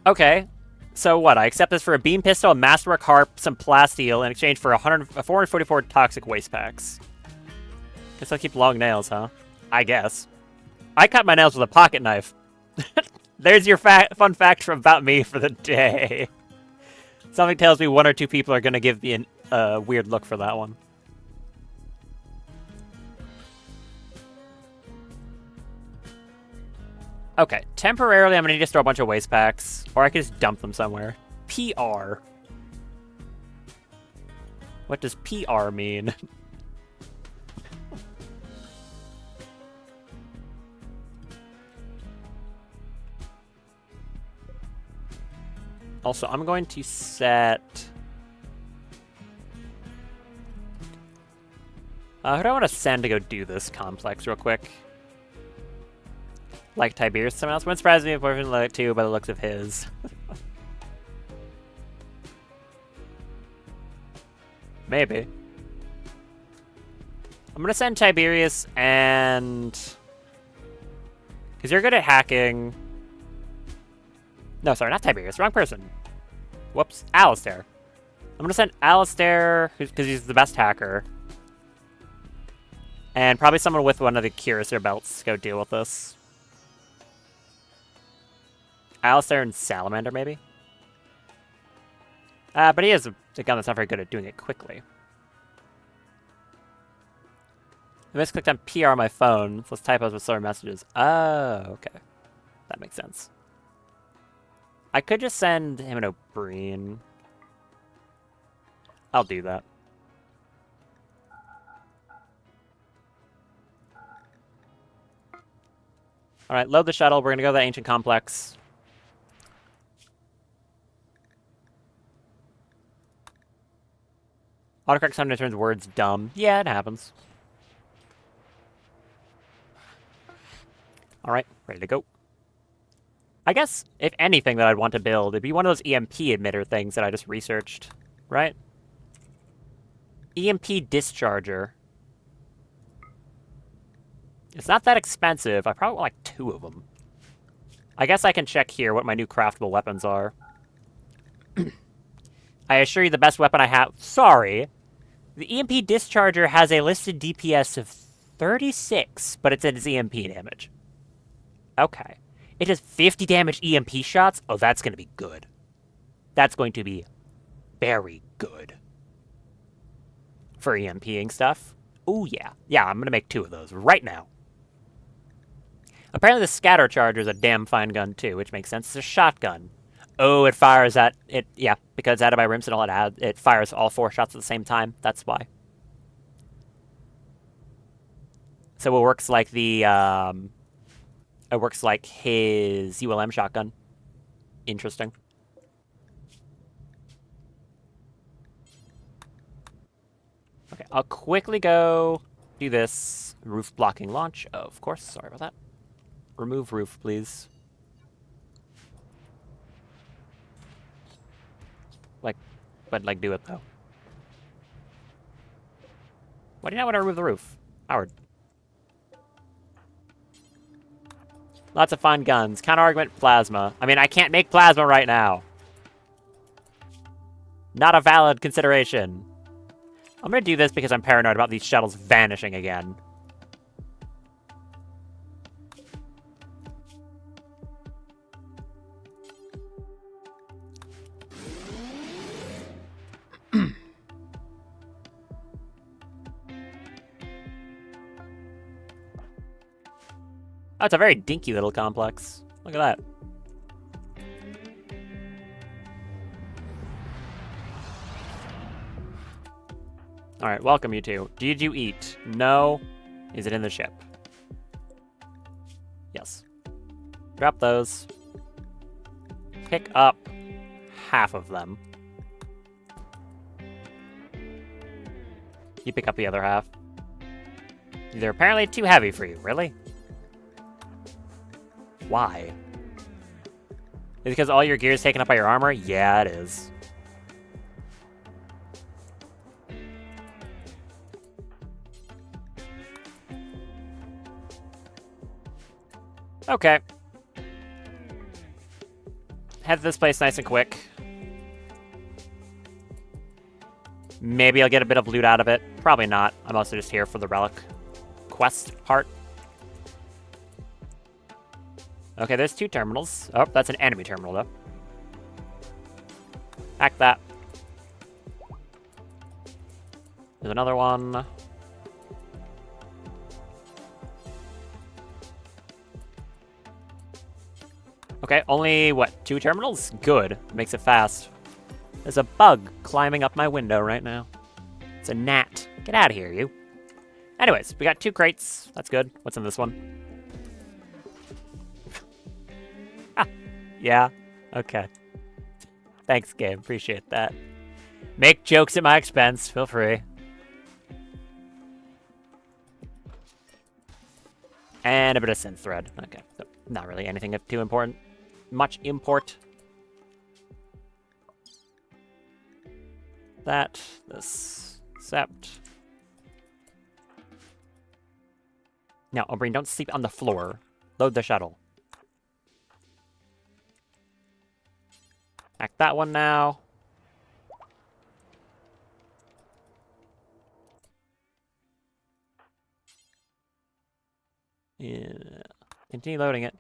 Okay. So what? I accept this for a beam pistol, a masterwork harp, some plasteel in exchange for 444 toxic waste packs. Guess I'll keep long nails, huh? I guess. I cut my nails with a pocket knife. There's your fun fact about me for the day. Something tells me one or two people are going to give me a weird look for that one. Okay, temporarily I'm going to need to store a bunch of waste packs, or I can just dump them somewhere. PR. What does PR mean? Also, I'm going to set... who do I want to send to go do this complex real quick? Like Tiberius, someone else. Wouldn't surprise me if boyfriend like too by the looks of his. Maybe. I'm gonna send Tiberius and... because you're good at hacking. No, sorry, not Tiberius. Wrong person. Whoops. Alistair. I'm gonna send Alistair, because he's the best hacker. And probably someone with one of the Curator belts to go deal with this. Alistair and Salamander, maybe? But he is a gun that's not very good at doing it quickly. I misclicked on PR on my phone, so let's typos with slower messages. Oh, okay. That makes sense. I could just send him an O'Brien. I'll do that. Alright, load the shuttle. We're gonna go to the ancient complex. Autocorrect sometimes turns words dumb. Yeah, it happens. Alright, ready to go. I guess, if anything that I'd want to build, it'd be one of those EMP emitter things that I just researched. Right? EMP discharger. It's not that expensive. I probably want like 2 of them. I guess I can check here what my new craftable weapons are. I assure you the best weapon I have... Sorry. The EMP discharger has a listed DPS of 36, but it's at its EMP damage. Okay. It does 50 damage EMP shots? Oh, that's going to be good. That's going to be very good. For EMPing stuff. Oh, yeah. Yeah, I'm going to make 2 of those right now. Apparently the scatter charger is a damn fine gun, too, which makes sense. It's a shotgun. Oh, it fires at it. Yeah, because it's added by Rim Sentinel, it fires all 4 shots at the same time. That's why. So it works like it works like his ULM shotgun. Interesting. Okay, I'll quickly go do this roof blocking launch. Oh, of course. Sorry about that. Remove roof, please. Like, but like do it though. Why do you not want to remove the roof? Howard. Lots of fun guns. Counter-argument, plasma. I mean, I can't make plasma right now. Not a valid consideration. I'm gonna do this because I'm paranoid about these shuttles vanishing again. Oh, it's a very dinky little complex. Look at that. Alright, welcome you two. Did you eat? No. Is it in the ship? Yes. Drop those. Pick up half of them. You pick up the other half. They're apparently too heavy for you, really? Why? Is it because all your gear is taken up by your armor? Yeah, it is. Okay. Head to this place nice and quick. Maybe I'll get a bit of loot out of it. Probably not. I'm also just here for the relic quest part. Okay, there's 2 terminals. Oh, that's an enemy terminal, though. Hack that. There's another one. Okay, only, what, 2 terminals? Good. Makes it fast. There's a bug climbing up my window right now. It's a gnat. Get out of here, you. Anyways, we got 2 crates. That's good. What's in this one? Yeah? Okay. Thanks, game. Appreciate that. Make jokes at my expense. Feel free. And a bit of synth thread. Okay. So not really anything of too important. Much import. That. This. Sept. Now, Oberyn, don't sleep on the floor. Load the shuttle. Hack that one now. Yeah. Continue loading it.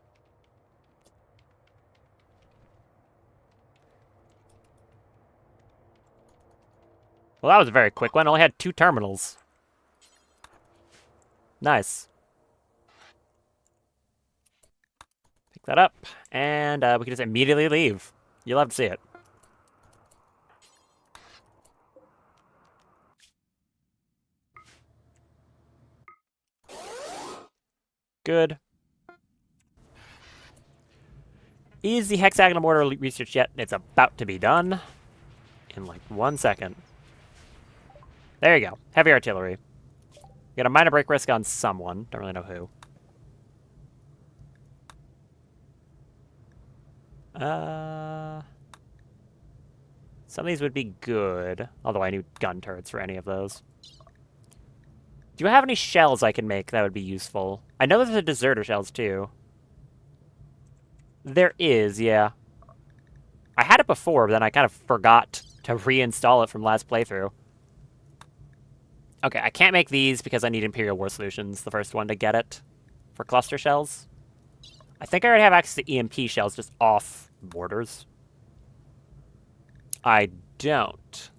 Well, that was a very quick one. Only had 2 terminals. Nice. Pick that up, and we can just immediately leave. You'll love to see it. Good. Is the hexagonal mortar researched yet? It's about to be done in like 1 second. There you go. Heavy artillery. Got a minor break risk on someone. Don't really know who. Some of these would be good. Although I need gun turrets for any of those. Do you have any shells I can make that would be useful? I know there's a deserter shells too. There is, yeah. I had it before, but then I kind of forgot to reinstall it from last playthrough. Okay, I can't make these because I need Imperial War Solutions, the first one, to get it. For cluster shells. I think I already have access to EMP shells, just off borders. I don't.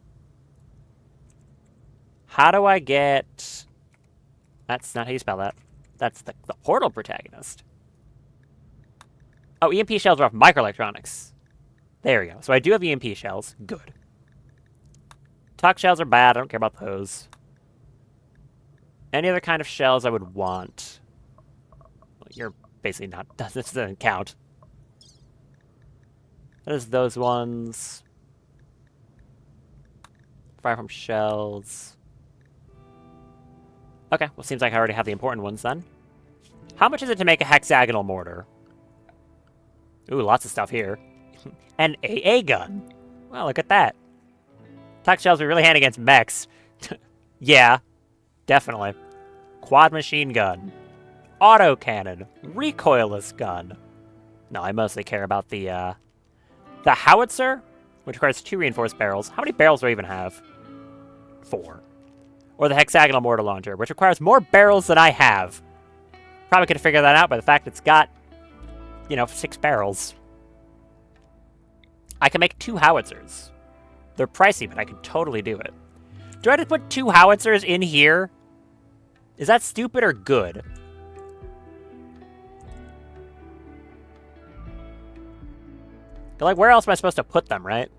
How do I get... That's not how you spell that. That's the portal protagonist. Oh, EMP shells are off microelectronics. There we go. So I do have EMP shells. Good. Tuck shells are bad. I don't care about those. Any other kind of shells I would want? Well, you're basically not... This doesn't count. There's those ones. Fire from shells. Okay, well, seems like I already have the important ones then. How much is it to make a hexagonal mortar? Ooh, lots of stuff here. An AA gun. Well, look at that. Tuck shells are really handy against mechs. Yeah, definitely. Quad machine gun. Auto cannon. Recoilless gun. No, I mostly care about the howitzer, which requires 2 reinforced barrels. How many barrels do I even have? 4. Or the hexagonal mortar launcher, which requires more barrels than I have. Probably could have figured that out by the fact it's got, 6 barrels. I can make 2 howitzers. They're pricey, but I can totally do it. Do I just put 2 howitzers in here? Is that stupid or good? Like, where else am I supposed to put them, right?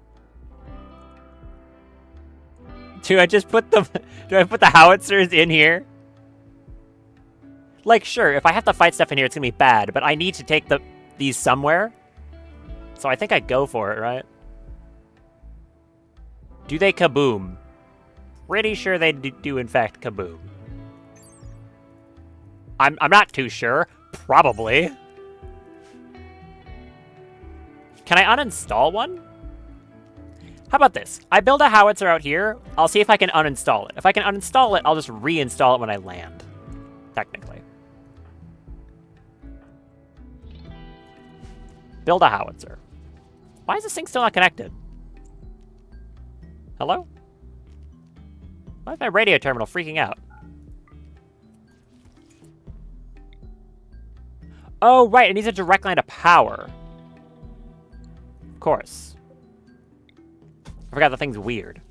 Do I just put them... Do I put the howitzers in here? Like, sure, if I have to fight stuff in here, it's gonna be bad, but I need to take these somewhere. So I think I go for it, right? Do they kaboom? Pretty sure they do in fact kaboom. I'm not too sure. Probably. Can I uninstall one? How about this? I build a howitzer out here. I'll see if I can uninstall it. If I can uninstall it, I'll just reinstall it when I land. Technically. Build a howitzer. Why is this thing still not connected? Hello? Why is my radio terminal freaking out? Oh, right. It needs a direct line to power. Of course. I forgot the thing's weird.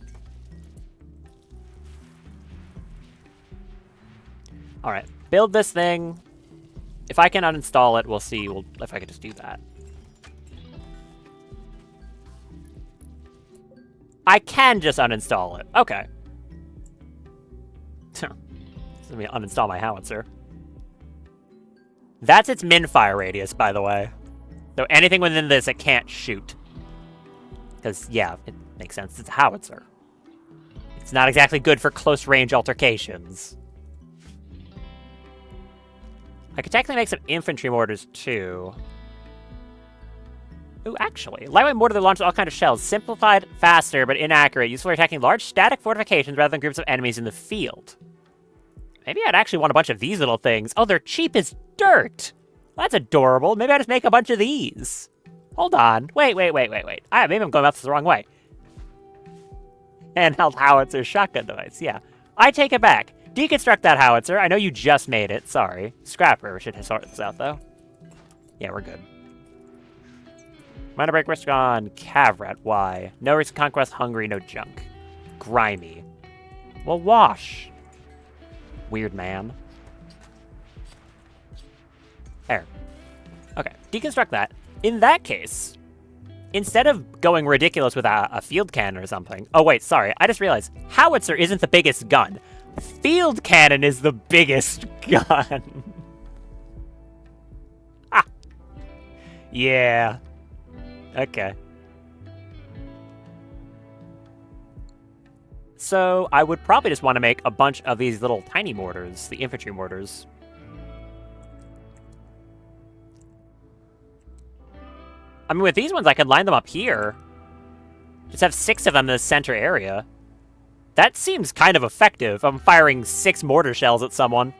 Alright. Build this thing. If I can uninstall it, we'll see if I can just do that. I can just uninstall it. Okay. Let me uninstall my howitzer. That's its min-fire radius, by the way. So anything within this, it can't shoot. Because, yeah, it makes sense. It's a howitzer. It's not exactly good for close-range altercations. I could technically make some infantry mortars, too. Ooh, actually. Lightweight mortar that launches all kinds of shells. Simplified, faster, but inaccurate. Useful for attacking large static fortifications rather than groups of enemies in the field. Maybe I'd actually want a bunch of these little things. Oh, they're cheap as dirt! That's adorable. Maybe I just make a bunch of these. Hold on. Wait. Maybe I'm going about this the wrong way. Handheld howitzer shotgun device. Yeah. I take it back. Deconstruct that howitzer. I know you just made it. Sorry. Scrapper. We should sort this out, though. Yeah, we're good. Minor break risk on Cavrat. Why? No risk conquest. Hungry. No junk. Grimy. Well, wash. Weird man. There. Okay. Deconstruct that. In that case, instead of going ridiculous with a field cannon or something... Oh, wait, sorry. I just realized howitzer isn't the biggest gun. Field cannon is the biggest gun. Ah. Yeah. Okay. So I would probably just want to make a bunch of these little tiny mortars, the infantry mortars. I mean, with these ones, I could line them up here. Just have 6 of them in the center area. That seems kind of effective. I'm firing 6 mortar shells at someone.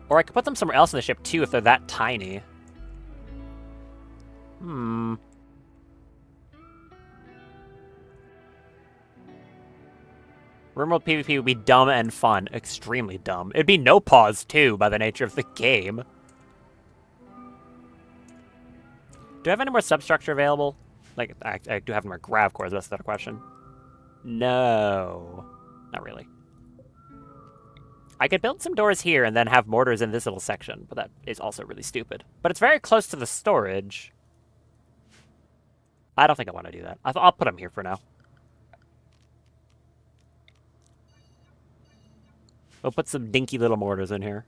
Or I could put them somewhere else in the ship, too, if they're that tiny. Rimworld PvP would be dumb and fun. Extremely dumb. It'd be no pause, too, by the nature of the game. Do I have any more substructure available? Like, I do have more grav cores, that's not a question. No. Not really. I could build some doors here and then have mortars in this little section, but that is also really stupid. But it's very close to the storage. I don't think I want to do that. I'll put them here for now. We'll put some dinky little mortars in here.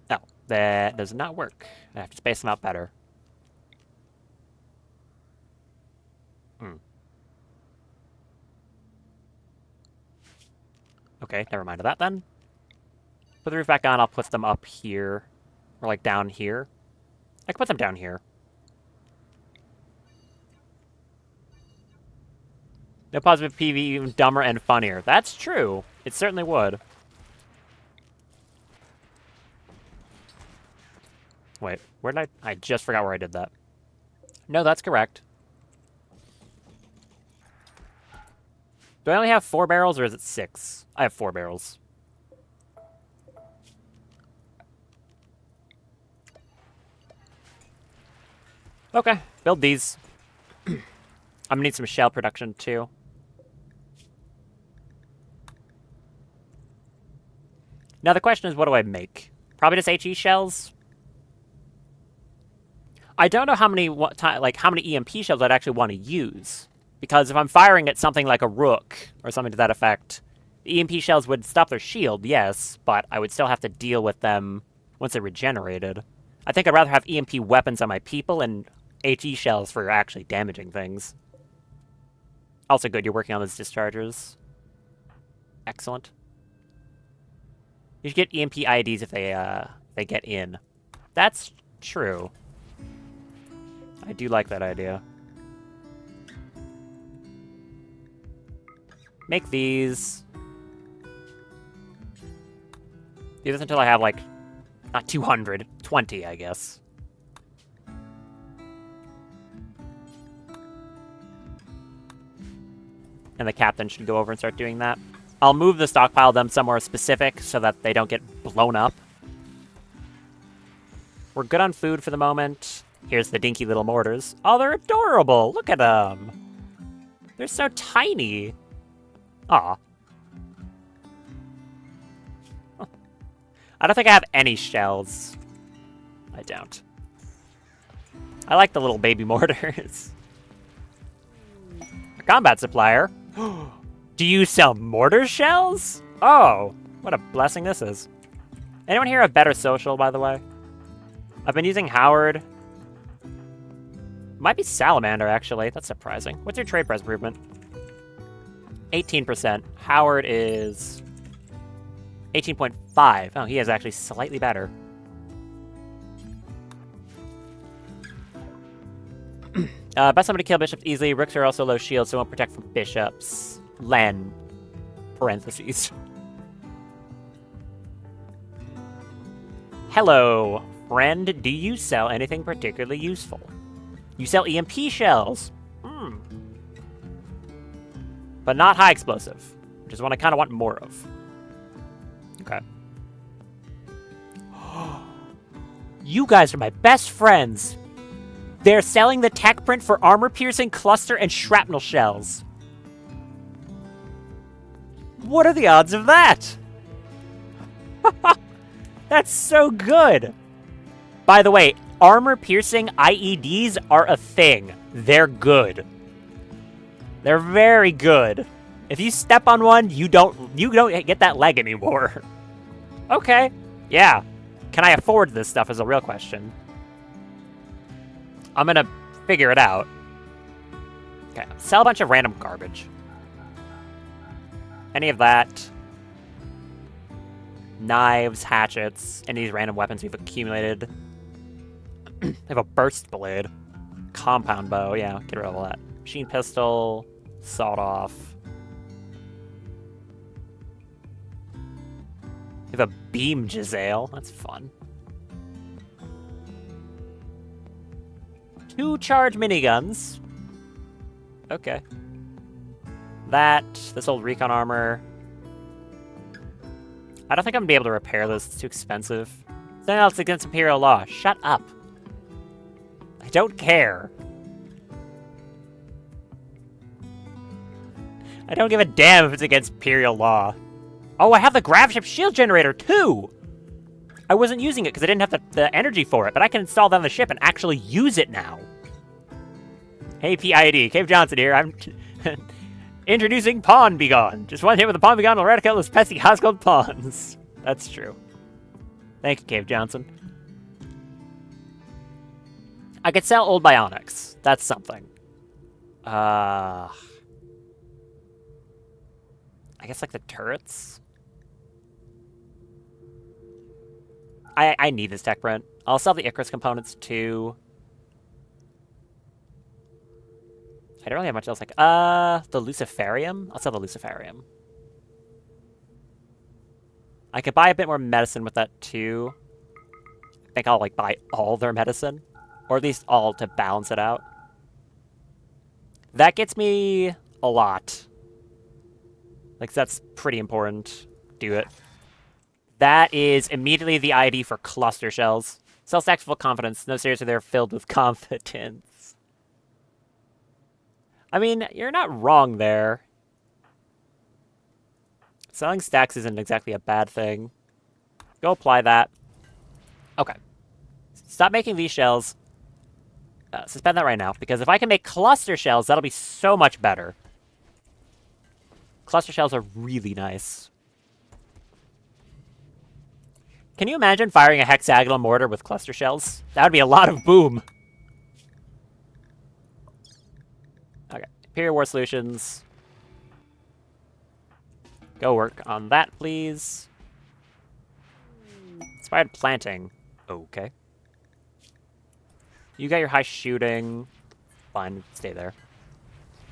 No, that does not work. I have to space them out better. Okay, never mind that then. Put the roof back on, I'll put them up here. Or like down here. I can put them down here. No positive PV, even dumber and funnier. That's true. It certainly would. Wait, where did I just forgot where I did that. No, that's correct. Do I only have 4 barrels, or is it 6? I have 4 barrels. Okay, build these. I'm gonna need some shell production, too. Now the question is, what do I make? Probably just HE shells? I don't know how many EMP shells I'd actually want to use. Because if I'm firing at something like a rook, or something to that effect, the EMP shells would stop their shield, yes, but I would still have to deal with them once they're regenerated. I think I'd rather have EMP weapons on my people and HE shells for actually damaging things. Also good, you're working on those dischargers. Excellent. You should get EMP IEDs if they get in. That's true. I do like that idea. Make these. Do this until I have, like, not 200, 20, I guess. And the captain should go over and start doing that. I'll move the stockpile them somewhere specific so that they don't get blown up. We're good on food for the moment. Here's the dinky little mortars. Oh, they're adorable! Look at them! They're so tiny! Aw. I don't think I have any shells. I don't. I like the little baby mortars. A combat supplier? Do you sell mortar shells? Oh, what a blessing this is. Anyone here have better social, by the way? I've been using Howard. Might be Salamander, actually. That's surprising. What's your trade price improvement? 18%. Howard is 18.5. Oh, he is actually slightly better. Best somebody to kill bishops easily. Rooks are also low shield, so won't protect from bishops. Len. Parentheses. Hello, friend. Do you sell anything particularly useful? You sell EMP shells. But not high explosive, which is what I kind of want more of. Okay. You guys are my best friends. They're selling the tech print for armor-piercing cluster and shrapnel shells. What are the odds of that? That's so good. By the way, armor-piercing IEDs are a thing. They're good. They're very good. If you step on one, you don't get that leg anymore. Okay. Yeah. Can I afford this stuff is a real question. I'm gonna figure it out. Okay. Sell a bunch of random garbage. Any of that. Knives, hatchets, any of these random weapons we've accumulated. I have a burst blade. Compound bow, yeah, get rid of all that. Machine pistol, sawed off. We have a beam Giselle, that's fun. 2 charge miniguns. Okay. This old recon armor. I don't think I'm gonna be able to repair this, it's too expensive. Something else against Imperial law. Shut up. I don't care. I don't give a damn if it's against Imperial law. Oh, I have the Gravship shield generator, too! I wasn't using it because I didn't have the energy for it, but I can install that on the ship and actually use it now. Hey, PID, Cave Johnson here. I'm introducing Pawn Begone. Just one hit with the Pawn Begone will eradicate those pesky Household pawns. That's true. Thank you, Cave Johnson. I could sell old bionics. That's something. I guess like the turrets? I need this tech print. I'll sell the Icarus components too. I don't really have much else. Like, the Luciferium? I'll sell the Luciferium. I could buy a bit more medicine with that too. I think I'll like buy all their medicine. Or at least all to balance it out. That gets me a lot. Like, that's pretty important. Do it. That is immediately the ID for cluster shells. Sell stacks full of confidence. No, seriously, they're filled with confidence. I mean, you're not wrong there. Selling stacks isn't exactly a bad thing. Go apply that. Okay. Stop making these shells. Suspend that right now, because if I can make cluster shells, that'll be so much better. Cluster shells are really nice. Can you imagine firing a hexagonal mortar with cluster shells? That would be a lot of boom. Okay, Imperial War Solutions. Go work on that, please. Inspired planting. Okay. You got your high shooting. Fine, stay there.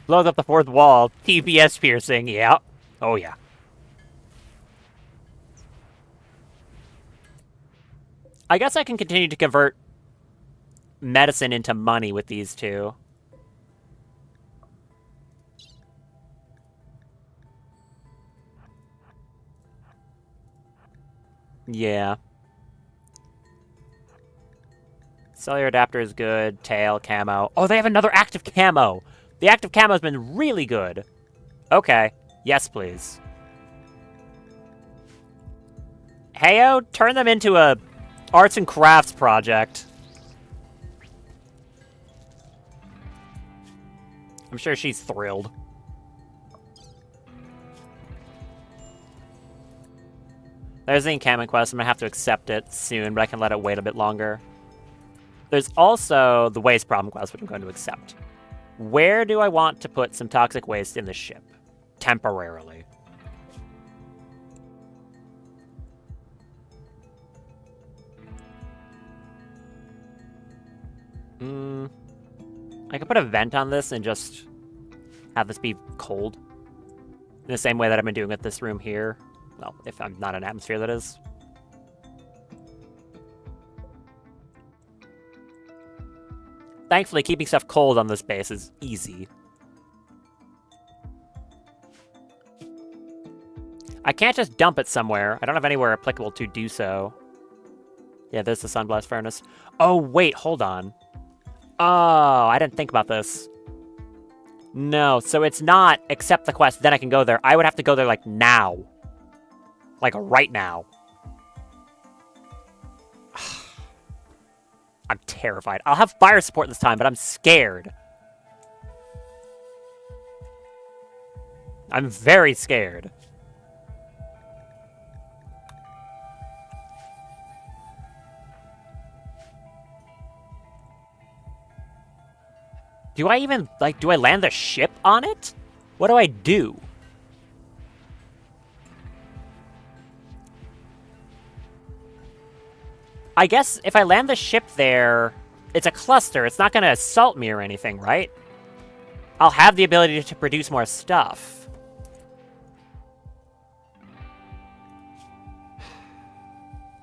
Blows up the fourth wall. TPS piercing, yeah. Oh, yeah. I guess I can continue to convert medicine into money with these two. Yeah. Cellular adapter is good. Tail, camo. Oh, they have another active camo. The active camo has been really good. Okay. Yes, please. Heyo, turn them into a arts and crafts project. I'm sure she's thrilled. There's the encampment quest. I'm going to have to accept it soon, but I can let it wait a bit longer. There's also the waste problem quest, which I'm going to accept. Where do I want to put some toxic waste in the ship? Temporarily. I could put a vent on this and just have this be cold. In the same way that I've been doing with this room here. Well, if I'm not in atmosphere, that is. Thankfully, keeping stuff cold on this base is easy. I can't just dump it somewhere. I don't have anywhere applicable to do so. Yeah, there's the Sunblast Furnace. Oh, wait, hold on. Oh, I didn't think about this. No, so it's not accept the quest, then I can go there. I would have to go there, like, now. Like, right now. I'm terrified. I'll have fire support this time, but I'm scared. I'm very scared. Do I even, like, do I land the ship on it? What do I do? I guess if I land the ship there, it's a cluster. It's not going to assault me or anything, right? I'll have the ability to produce more stuff.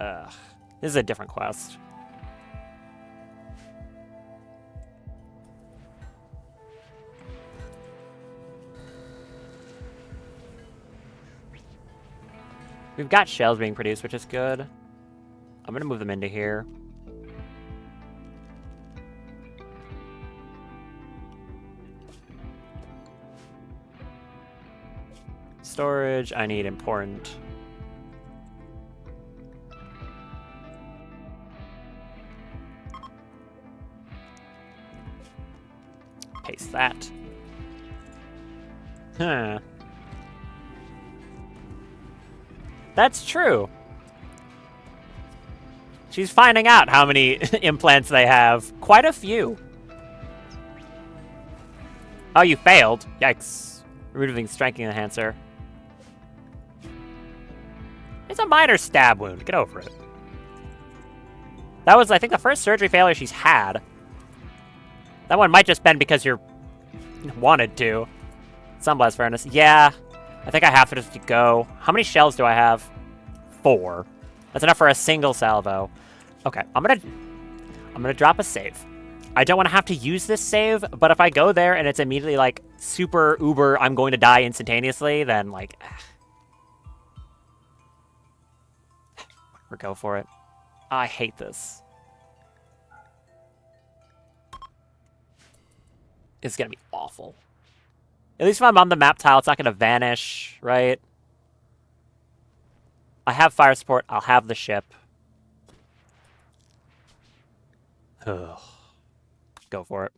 Ugh. This is a different quest. We've got shells being produced, which is good. I'm going to move them into here. storage. I need important. Paste that. Huh. That's true. She's finding out how many implants they have. Quite a few. Oh, you failed. Yikes. Removing strength enhancer. It's a minor stab wound. Get over it. That was, I think, the first surgery failure she's had. That one might just been because you're wanted to. Sunblast furnace. Yeah. I think I have to just go. How many shells do I have? 4. That's enough for a single salvo. Okay, I'm gonna drop a save. I don't want to have to use this save, but if I go there and it's immediately like super uber, I'm going to die instantaneously, then like, go for it. I hate this. It's gonna be awful. At least if I'm on the map tile, it's not gonna vanish, right? I have fire support. I'll have the ship. Ugh. Go for it.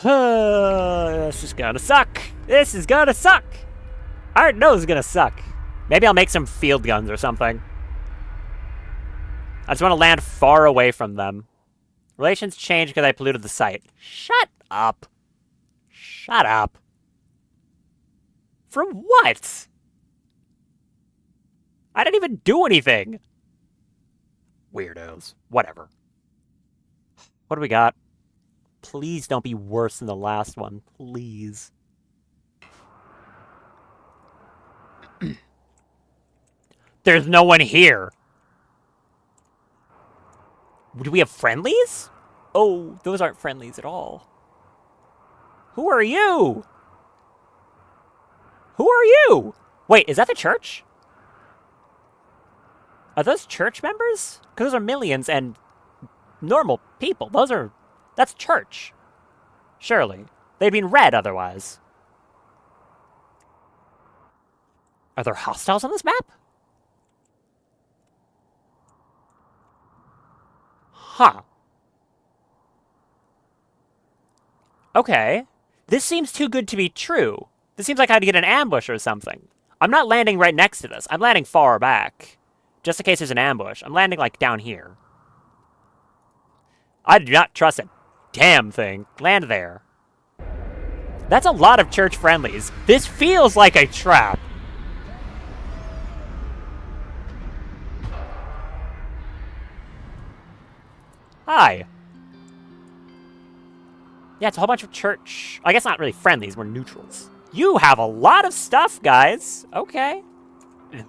This is gonna suck. This is gonna suck. I already know it's gonna suck. Maybe I'll make some field guns or something. I just want to land far away from them. Relations changed because I polluted the site. Shut up. Shut up. From what? I didn't even do anything. Weirdos. Whatever. What do we got? Please don't be worse than the last one. Please. There's no one here. Do we have friendlies? Oh, those aren't friendlies at all. Who are you? Who are you? Wait, is that the church? Are those church members? Because those are millions and normal people. That's church. Surely. They'd been red otherwise. Are there hostiles on this map? Huh. Okay. This seems too good to be true. This seems like I'd get an ambush or something. I'm not landing right next to this. I'm landing far back. Just in case there's an ambush. I'm landing, like, down here. I do not trust a damn thing. Land there. That's a lot of church friendlies. This feels like a trap. Hi. Yeah, it's a whole bunch of church... I guess not really friendlies, we're neutrals. You have a lot of stuff, guys. Okay.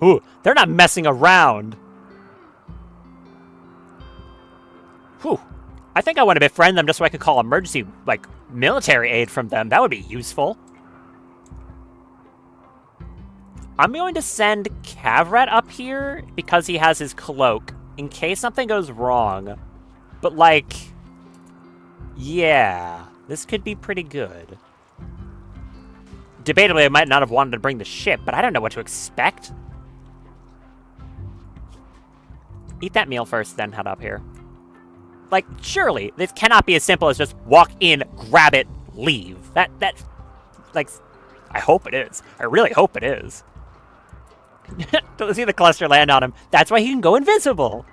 Ooh, they're not messing around. Whew. I think I want to befriend them just so I could call emergency, like, military aid from them. That would be useful. I'm going to send Kavrat up here because he has his cloak, in case something goes wrong. But, like, yeah, this could be pretty good. Debatably, I might not have wanted to bring the ship, but I don't know what to expect. Eat that meal first, then head up here. Like, surely, this cannot be as simple as just walk in, grab it, leave. That, like, I hope it is. I really hope it is. Don't see the cluster land on him. That's why he can go invisible.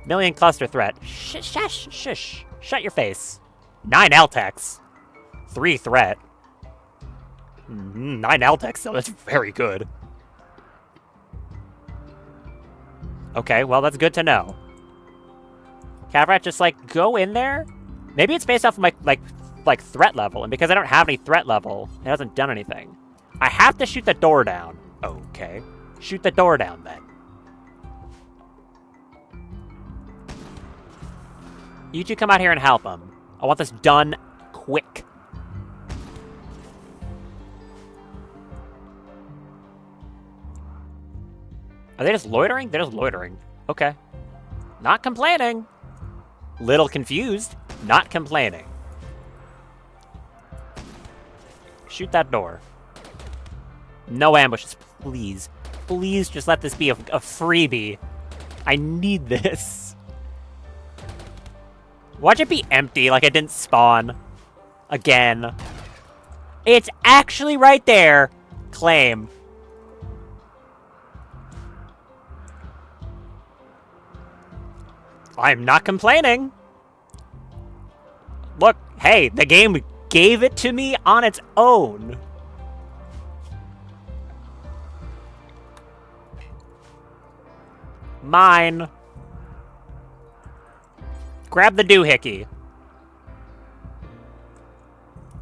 Million cluster threat. Shush. Shut your face. 9 Altex. 3 threat. 9 Altex, though. That's very good. Okay, well, that's good to know. Kavrat, just, like, go in there. Maybe it's based off of my, like, threat level. And because I don't have any threat level, it hasn't done anything. I have to shoot the door down. Okay. Shoot the door down, then. You two come out here and help him. I want this done quick. Are they just loitering? They're just loitering. Okay. Not complaining. Little confused. Not complaining. Shoot that door. No ambushes, please. Please just let this be a freebie. I need this. Watch it be empty, like it didn't spawn. Again. It's actually right there. Claim. I'm not complaining. Look, hey, the game gave it to me on its own. Mine. Grab the doohickey.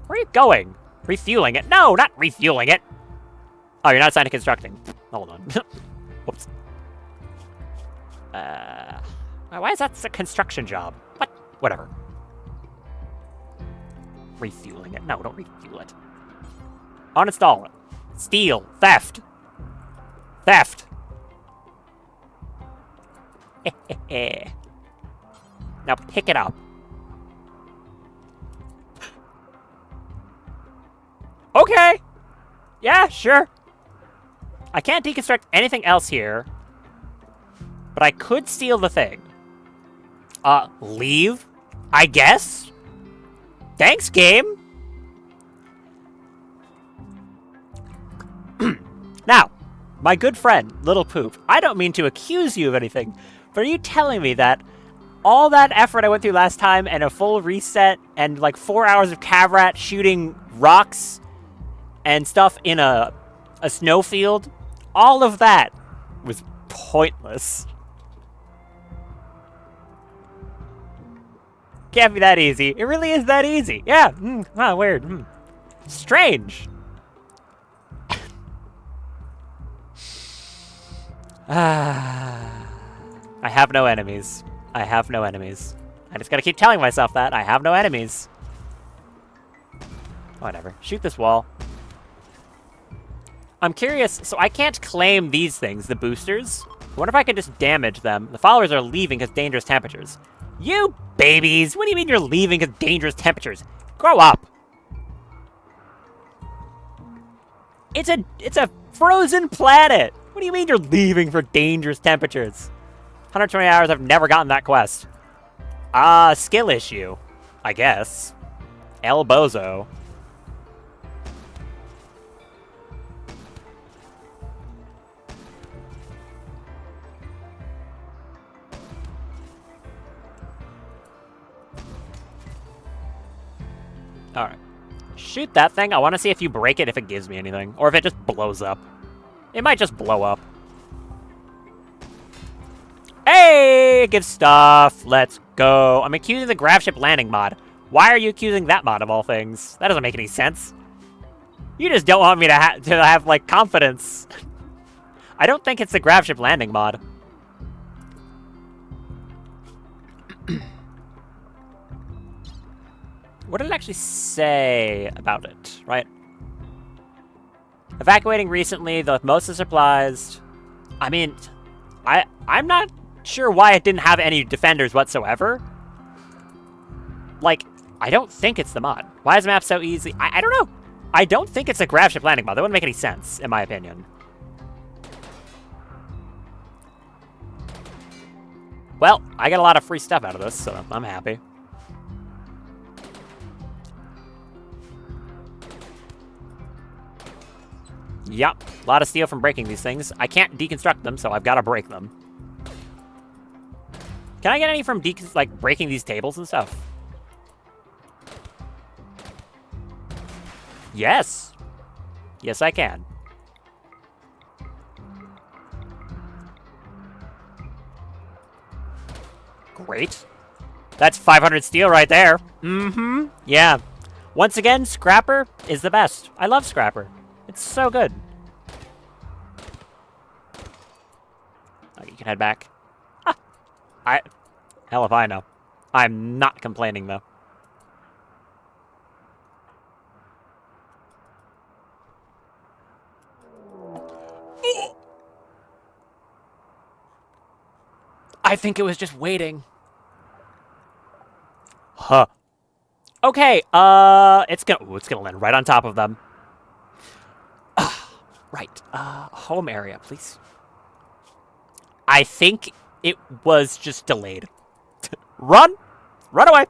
Where are you going? Refueling it? No, not refueling it. Oh, you're not assigned to constructing. Hold on. Whoops. Why is that a construction job? What? Whatever. Refueling it. No, don't refuel it. Uninstall it. Steal. Theft. Theft. Now pick it up. Okay. Yeah, sure. I can't deconstruct anything else here. But I could steal the thing. Leave? I guess? Thanks, game. Now, my good friend, Little Poop, I don't mean to accuse you of anything, but are you telling me that all that effort I went through last time and a full reset and like 4 hours of Cavrat shooting rocks and stuff in a snowfield, all of that was pointless? Can't be that easy. It really is that easy. Yeah. Wow, weird. Strange. I have no enemies. I have no enemies. I just gotta keep telling myself that. I have no enemies. Whatever. Shoot this wall. I'm curious, so I can't claim these things, the boosters. I wonder if I can just damage them. The followers are leaving because dangerous temperatures. You babies! What do you mean you're leaving because dangerous temperatures? Grow up! It's a frozen planet! What do you mean you're leaving for dangerous temperatures? 120 hours, I've never gotten that quest. Skill issue, I guess. El Bozo. Alright. Shoot that thing. I want to see if you break it, if it gives me anything. Or if it just blows up. It might just blow up. Hey! It gives stuff. Let's go. I'm accusing the Gravship landing mod. Why are you accusing that mod of all things? That doesn't make any sense. You just don't want me to have like, confidence. I don't think it's the Gravship landing mod. What did it actually say about it, right? Evacuating recently, the most of the supplies. I mean, I'm not sure why it didn't have any defenders whatsoever. Like, I don't think it's the mod. Why is the map so easy? I don't know. I don't think it's a Gravship landing mod. That wouldn't make any sense, in my opinion. Well, I got a lot of free stuff out of this, so I'm happy. Yep, a lot of steel from breaking these things. I can't deconstruct them, so I've got to break them. Can I get any from breaking these tables and stuff? Yes. Yes, I can. Great. That's 500 steel right there. Mm-hmm. Yeah. Once again, Scrapper is the best. I love Scrapper. It's so good. Okay, you can head back. Ah, hell if I know. I'm not complaining, though. I think it was just waiting. Huh. Okay, it's gonna land right on top of them. Right, home area, please. I think it was just delayed. Run! Run away!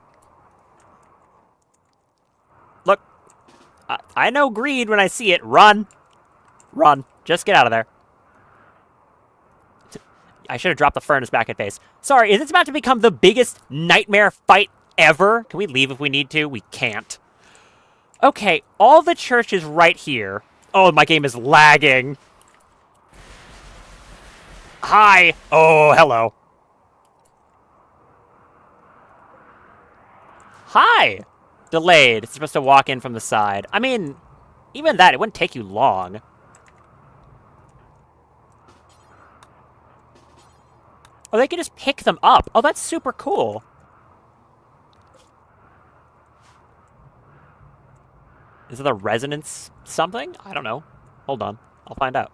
Look, I know greed when I see it. Run! Run. Just get out of there. I should have dropped the furnace back at base. Sorry, is this about to become the biggest nightmare fight ever? Can we leave if we need to? We can't. Okay, all the church is right here. Oh, my game is lagging. Hi. Oh, hello. Hi. Delayed. It's supposed to walk in from the side. I mean, even that, it wouldn't take you long. Oh, they can just pick them up. Oh, that's super cool. Is it a resonance something? I don't know. Hold on. I'll find out.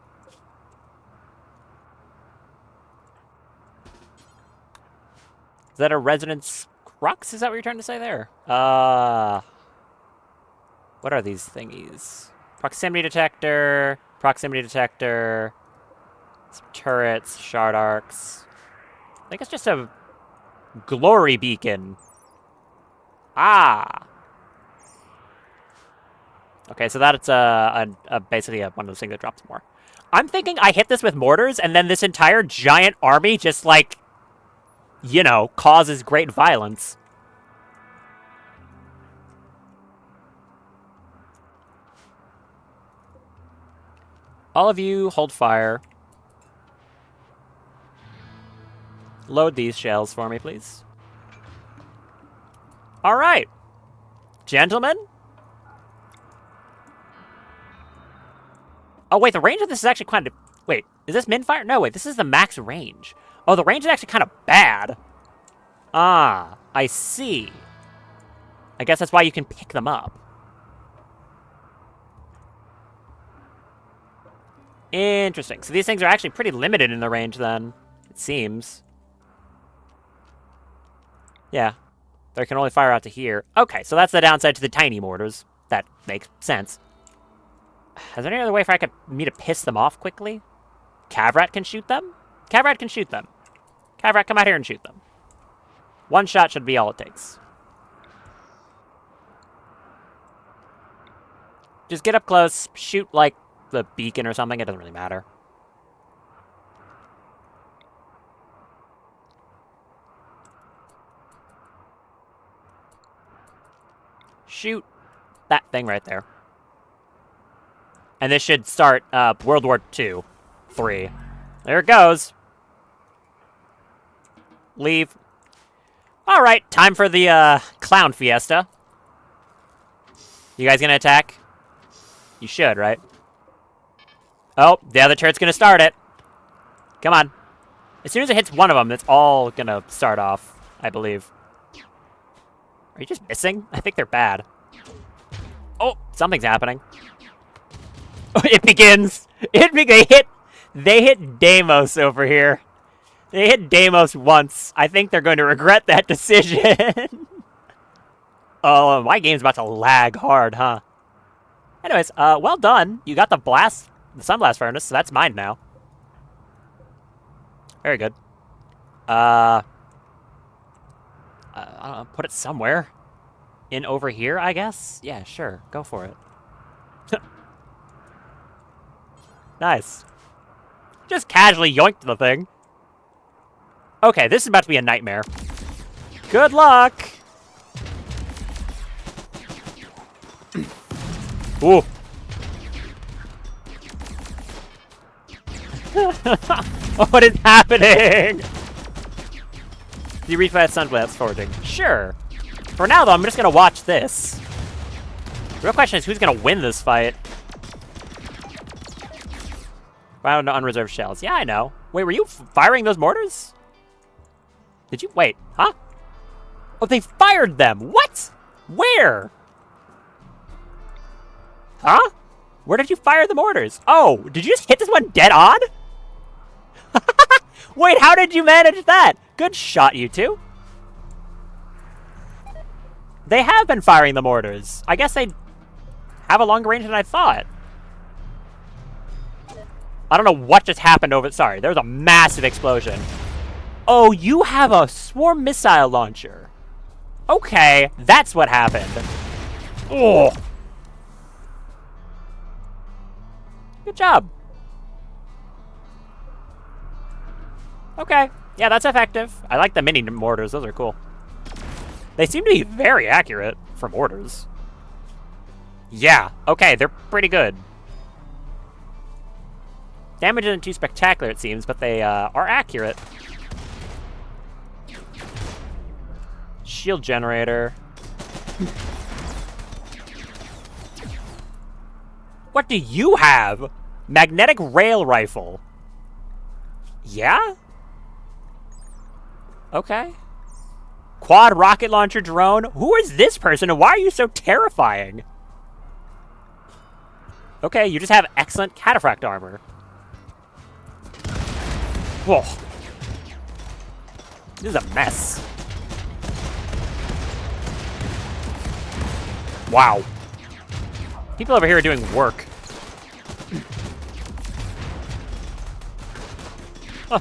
Is that a resonance crux? Is that what you're trying to say there? What are these thingies? Proximity detector, some turrets, shard arcs. I think it's just a glory beacon. Ah! Okay, so that's basically one of those things that drops more. I'm thinking I hit this with mortars, and then this entire giant army just, like, you know, causes great violence. All of you, hold fire. Load these shells for me, please. All right. Gentlemen. Oh, wait, the range of this is actually kind of... Wait, is this min-fire? No, wait, this is the max range. Oh, the range is actually kind of bad. Ah, I see. I guess that's why you can pick them up. Interesting. So these things are actually pretty limited in the range, then. It seems. Yeah. They can only fire out to here. Okay, so that's the downside to the tiny mortars. That makes sense. Is there any other way for me to piss them off quickly? Cavrat can shoot them? Cavrat can shoot them. Cavrat, come out here and shoot them. One shot should be all it takes. Just get up close, shoot, like, the beacon or something. It doesn't really matter. Shoot that thing right there. And this should start World War II. 3. There it goes. Leave. All right, time for the clown fiesta. You guys gonna attack? You should, right? Oh, the other turret's gonna start it. Come on. As soon as it hits one of them, it's all gonna start off, I believe. Are you just missing? I think they're bad. Oh, something's happening. It begins. They hit Deimos over here. They hit Deimos once. I think they're going to regret that decision. Oh, my game's about to lag hard, huh? Anyways, well done. You got the sunblast furnace, so that's mine now. Very good. I don't know, put it somewhere. In over here, I guess? Yeah, sure. Go for it. Nice. Just casually yoinked the thing. Okay, this is about to be a nightmare. Good luck! Ooh. What is happening? You reach by sunblast forging. Sure. For now, though, I'm just gonna watch this. The real question is who's gonna win this fight? Found unreserved shells. Yeah, I know. Wait, were you firing those mortars? Did you? Wait, huh? Oh, they fired them. What? Where? Huh? Where did you fire the mortars? Oh, did you just hit this one dead on? Wait, how did you manage that? Good shot, you two. They have been firing the mortars. I guess they have a longer range than I thought. I don't know what just happened over... Sorry, there was a massive explosion. Oh, you have a swarm missile launcher. Okay, that's what happened. Oh. Good job. Okay. Yeah, that's effective. I like the mini mortars. Those are cool. They seem to be very accurate for mortars. Yeah. Okay, they're pretty good. Damage isn't too spectacular, it seems, but they are accurate. Shield generator. What do you have? Magnetic rail rifle. Yeah? Okay. Quad rocket launcher drone. Who is this person and why are you so terrifying? Okay, you just have excellent cataphract armor. Whoa. This is a mess. Wow. People over here are doing work. Huh.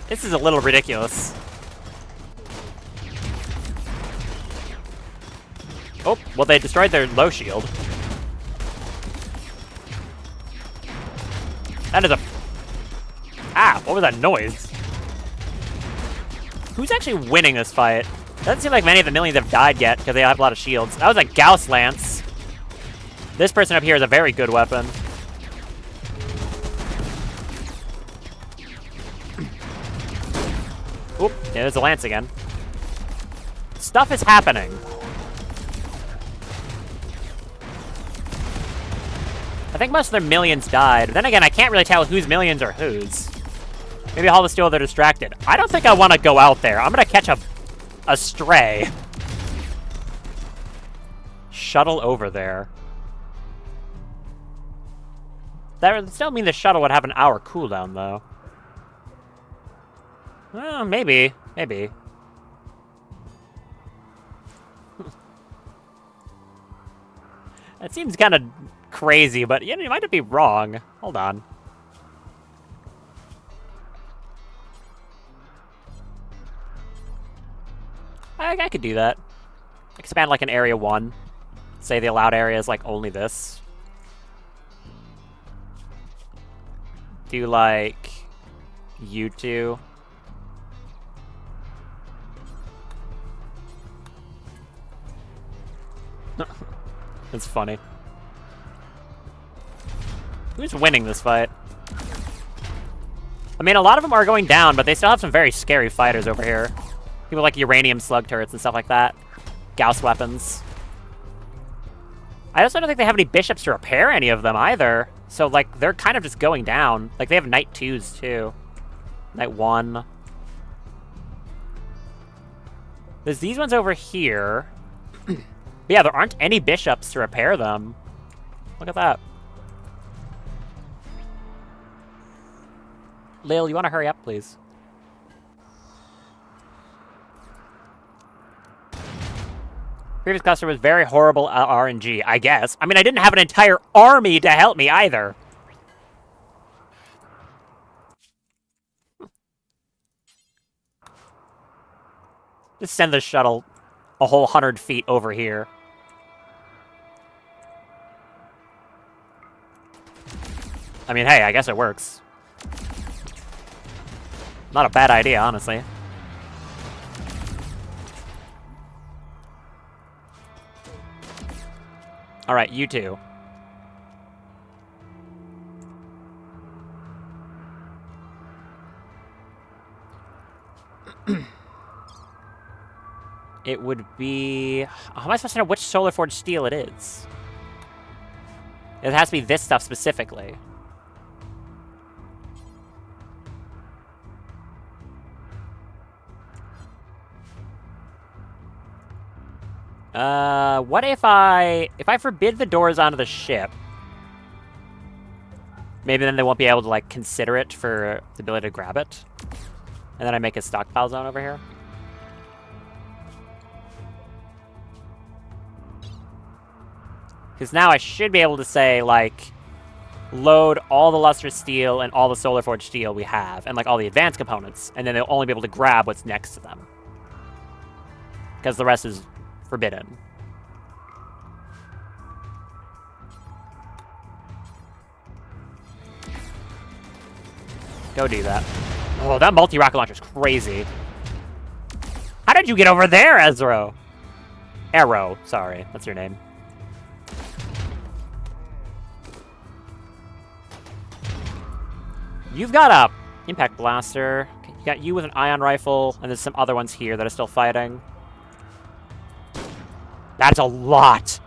This is a little ridiculous. Oh, well, they destroyed their low shield. That is a... Ah, what was that noise? Who's actually winning this fight? Doesn't seem like many of the millions have died yet, because they have a lot of shields. That was a Gauss Lance. This person up here is a very good weapon. Oop, yeah, there's a Lance again. Stuff is happening. I think most of their millions died. Then again, I can't really tell whose millions are whose. Maybe all the still they're distracted. I don't think I want to go out there. I'm going to catch a stray. Shuttle over there. That would still mean the shuttle would have an hour cooldown, though. Well, maybe. Maybe. That seems kind of crazy, but you know, you might be wrong. Hold on. I could do that. Expand like an area 1. Say the allowed area is like only this. Do like U2. It's funny. Who's winning this fight? I mean, a lot of them are going down, but they still have some very scary fighters over here. People like uranium slug turrets and stuff like that. Gauss weapons. I also don't think they have any bishops to repair any of them either. So, like, they're kind of just going down. Like, they have Knight 2s, too. Knight 1. There's these ones over here. But yeah, there aren't any bishops to repair them. Look at that. Lil, you want to hurry up, please? Previous cluster was very horrible RNG, I guess. I mean, I didn't have an entire army to help me either. Just send the shuttle a whole 100 feet over here. I mean, hey, I guess it works. Not a bad idea, honestly. Alright, you two. It would be... How am I supposed to know which Solar Forge steel it is? It has to be this stuff specifically. What if I forbid the doors onto the ship? Maybe then they won't be able to, like, consider it for the ability to grab it. And then I make a stockpile zone over here. Because now I should be able to say, like, load all the lustrous steel and all the solar forged steel we have, and, like, all the advanced components, and then they'll only be able to grab what's next to them. Because the rest is forbidden. Go do that. Oh, that multi-rocket launcher is crazy. How did you get over there, Ezra? Arrow, sorry, that's your name. You've got a impact blaster. You got you with an ion rifle, and there's some other ones here that are still fighting. That's a lot.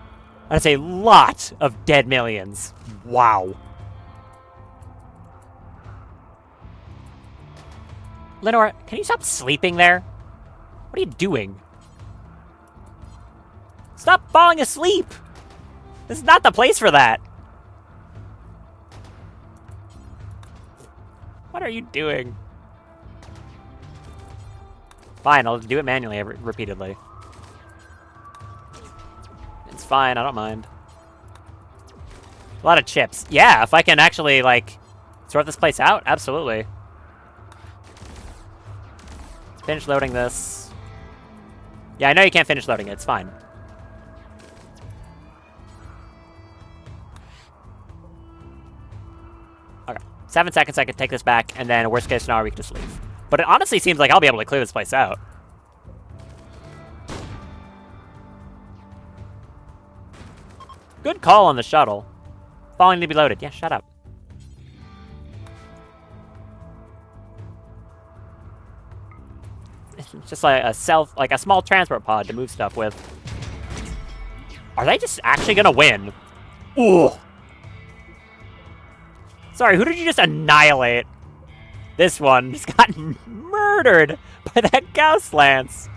That's a lot of dead millions. Wow. Lenore, can you stop sleeping there? What are you doing? Stop falling asleep! This is not the place for that. What are you doing? Fine, I'll do it manually repeatedly. It's fine, I don't mind. A lot of chips. Yeah, if I can actually, like, sort this place out, absolutely. Finish loading this. Yeah, I know you can't finish loading it, it's fine. Okay, 7 seconds I can take this back, and then worst case scenario we can just leave. But it honestly seems like I'll be able to clear this place out. Good call on the shuttle. Falling to be loaded. Yeah, shut up. It's just like a small transport pod to move stuff with. Are they just actually gonna win? Ooh. Sorry, who did you just annihilate? This one just got murdered by that Gauss Lance.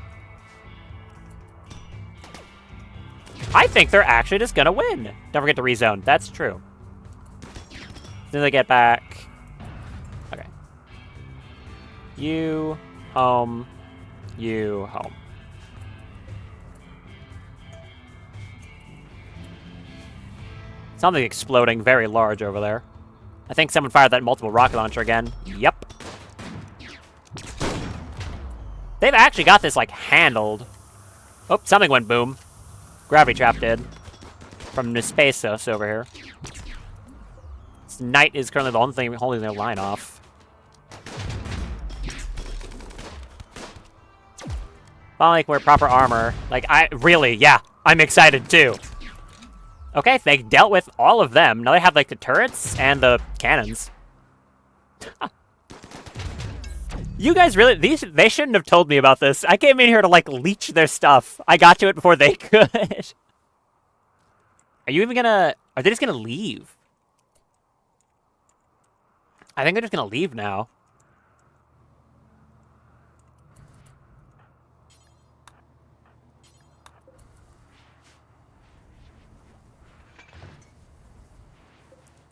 I think they're actually just gonna win. Don't forget to rezone. That's true. As soon as I get back. Okay. You, home. You, home. Something exploding very large over there. I think someone fired that multiple rocket launcher again. Yep. They've actually got this, like, handled. Oh, something went boom. Gravity trap did. From Nespasos over here. This Knight is currently the only thing holding their line off. Finally, wear proper armor. Like, yeah, I'm excited too. Okay, they dealt with all of them. Now they have, like, the turrets and the cannons. You guys really, they shouldn't have told me about this. I came in here to, like, leech their stuff. I got to it before they could. Are you even gonna, are they just gonna leave? I think they're just gonna leave now.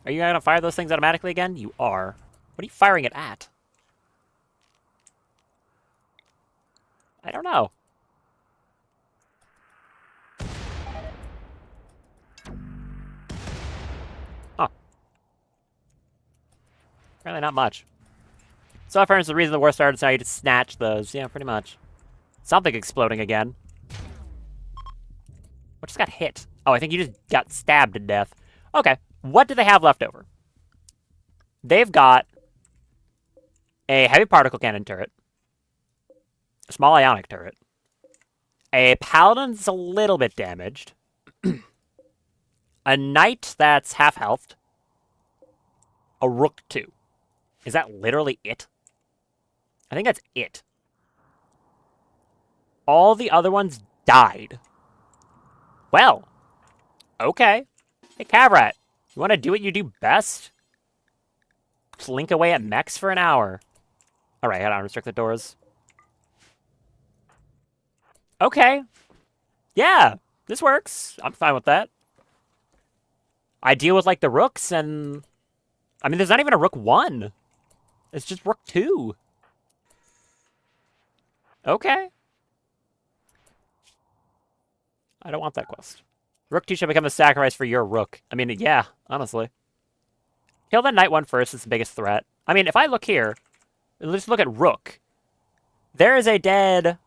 Are you gonna fire those things automatically again? You are. What are you firing it at? I don't know. Huh. Apparently not much. So apparently the reason the war started is how you just snatch those. Yeah, pretty much. Something exploding again. What just got hit? Oh, I think you just got stabbed to death. Okay. What do they have left over? They've got a heavy particle cannon turret, a small ionic turret, a paladin that's a little bit damaged, a knight that's half healthed, a rook 2. Is that literally it? I think that's it. All the other ones died. Well, okay. Hey, Cavrat. You want to do what you do best? Slink away at mechs for an hour. Alright, hold on, restrict the doors. Okay. Yeah, this works. I'm fine with that. I deal with, like, the rooks and... I mean, there's not even a rook 1. It's just rook 2. Okay. I don't want that quest. Rook 2 should become a sacrifice for your rook. I mean, yeah, honestly. Kill the knight one first. It's the biggest threat. I mean, if I look here, let's look at rook. There is a dead...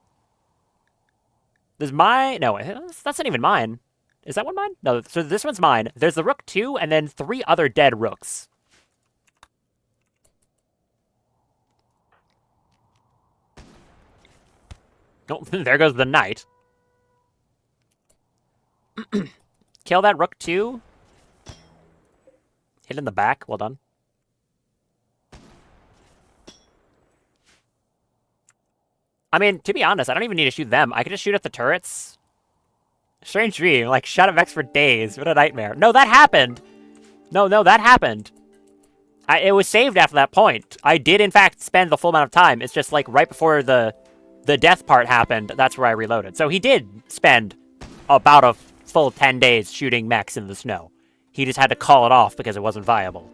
There's my... No, that's not even mine. Is that one mine? No, so this one's mine. There's the rook 2, and then 3 other dead rooks. Oh, there goes the knight. Kill that rook 2. Hit in the back. Well done. I mean, to be honest, I don't even need to shoot them. I can just shoot at the turrets. Strange dream. Like, shot at Vex for days. What a nightmare. No, that happened. No, that happened. It was saved after that point. I did, in fact, spend the full amount of time. It's just, like, right before the death part happened, that's where I reloaded. So he did spend about a full 10 days shooting mechs in the snow. He just had to call it off because it wasn't viable.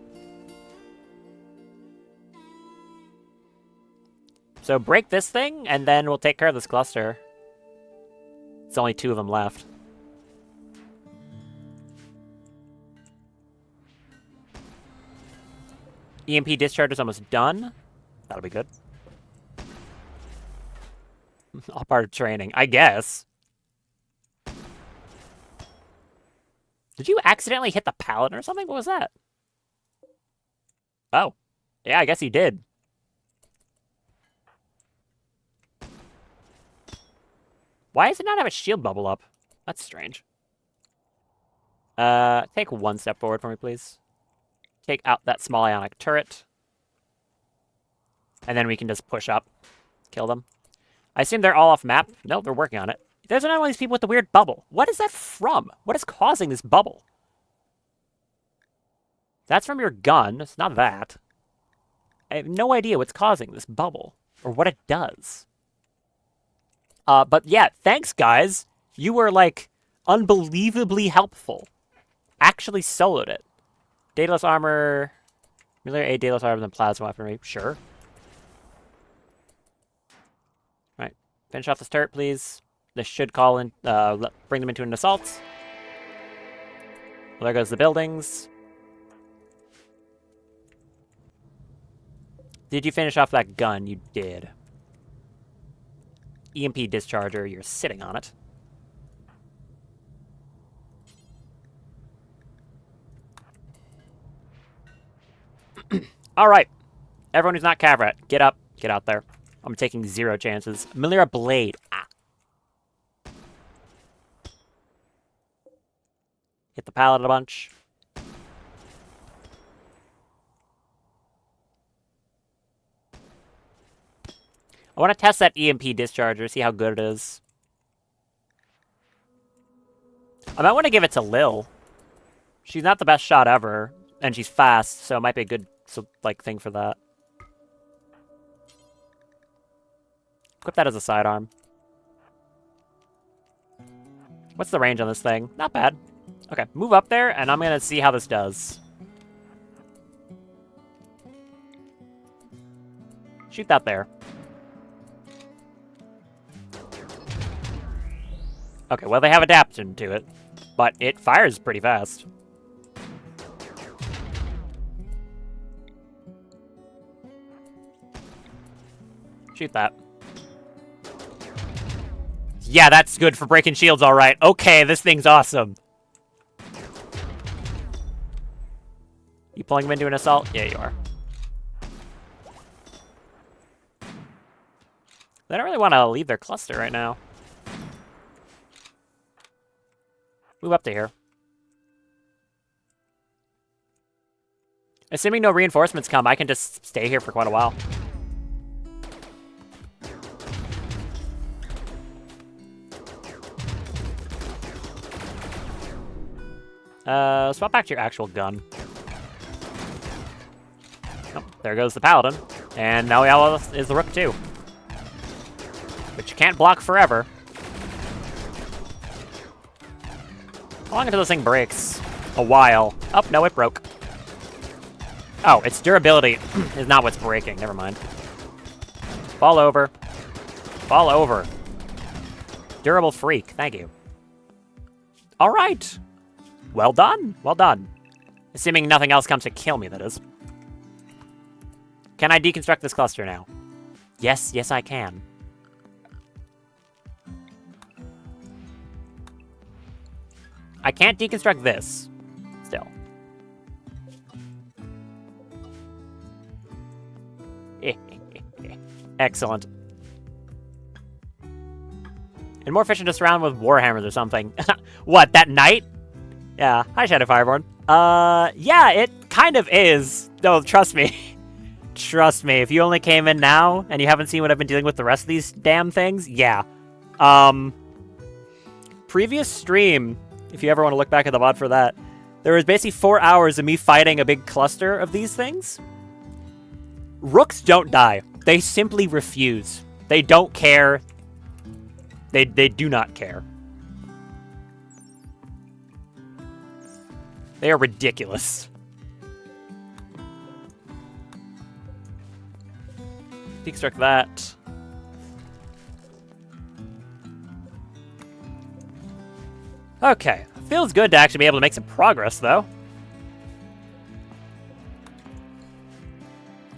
So break this thing, and then we'll take care of this cluster. It's only 2 of them left. EMP discharge is almost done. That'll be good. All part of training, I guess. Did you accidentally hit the paladin or something? What was that? Oh. Yeah, I guess he did. Why does it not have a shield bubble up? That's strange. Take 1 step forward for me, please. Take out that small ionic turret. And then we can just push up. Kill them. I assume they're all off map. No, they're working on it. There's another one of these people with the weird bubble. What is that from? What is causing this bubble? That's from your gun. It's not that. I have no idea what's causing this bubble. Or what it does. But yeah, thanks, guys. You were, like, unbelievably helpful. Actually soloed it. Daedalus armor. Familiar A Daedalus armor than plasma weaponry. Sure. Alright. Finish off this turret, please. This should call in, bring them into an assault. Well, there goes the buildings. Did you finish off that gun? You did. EMP discharger, you're sitting on it. Alright. Everyone who's not Cavrat, get up. Get out there. I'm taking 0 chances. Melira Blade. Ah. Hit the paladin a bunch. I want to test that EMP discharger, see how good it is. I might want to give it to Lil. She's not the best shot ever, and she's fast, so it might be a good, like, thing for that. Equip that as a sidearm. What's the range on this thing? Not bad. Okay, move up there, and I'm gonna see how this does. Shoot that there. Okay, well, they have adaptation to it, but it fires pretty fast. Shoot that. Yeah, that's good for breaking shields, all right. Okay, this thing's awesome. You pulling him into an assault? Yeah, you are. They don't really want to leave their cluster right now. Move up to here. Assuming no reinforcements come, I can just stay here for quite a while. Swap back to your actual gun. Oh, there goes the paladin. And now is the rook too. But you can't block forever. How long until this thing breaks? A while. Oh, no, it broke. Oh, its durability is not what's breaking. Never mind. Fall over. Fall over. Durable freak. Thank you. All right. Well done. Well done. Assuming nothing else comes to kill me, that is. Can I deconstruct this cluster now? Yes, yes I can. I can't deconstruct this. Still. Excellent. And more efficient to surround with warhammers or something. What, that knight? Yeah. Hi, Shadow Fireborn. Yeah, it kind of is. No, trust me. Trust me, if you only came in now and you haven't seen what I've been dealing with the rest of these damn things, yeah. Previous stream, if you ever want to look back at the VOD for that, there was basically 4 hours of me fighting a big cluster of these things. Rooks don't die. They simply refuse. They don't care. They do not care. They are ridiculous. Deconstruct that. Okay. Feels good to actually be able to make some progress, though.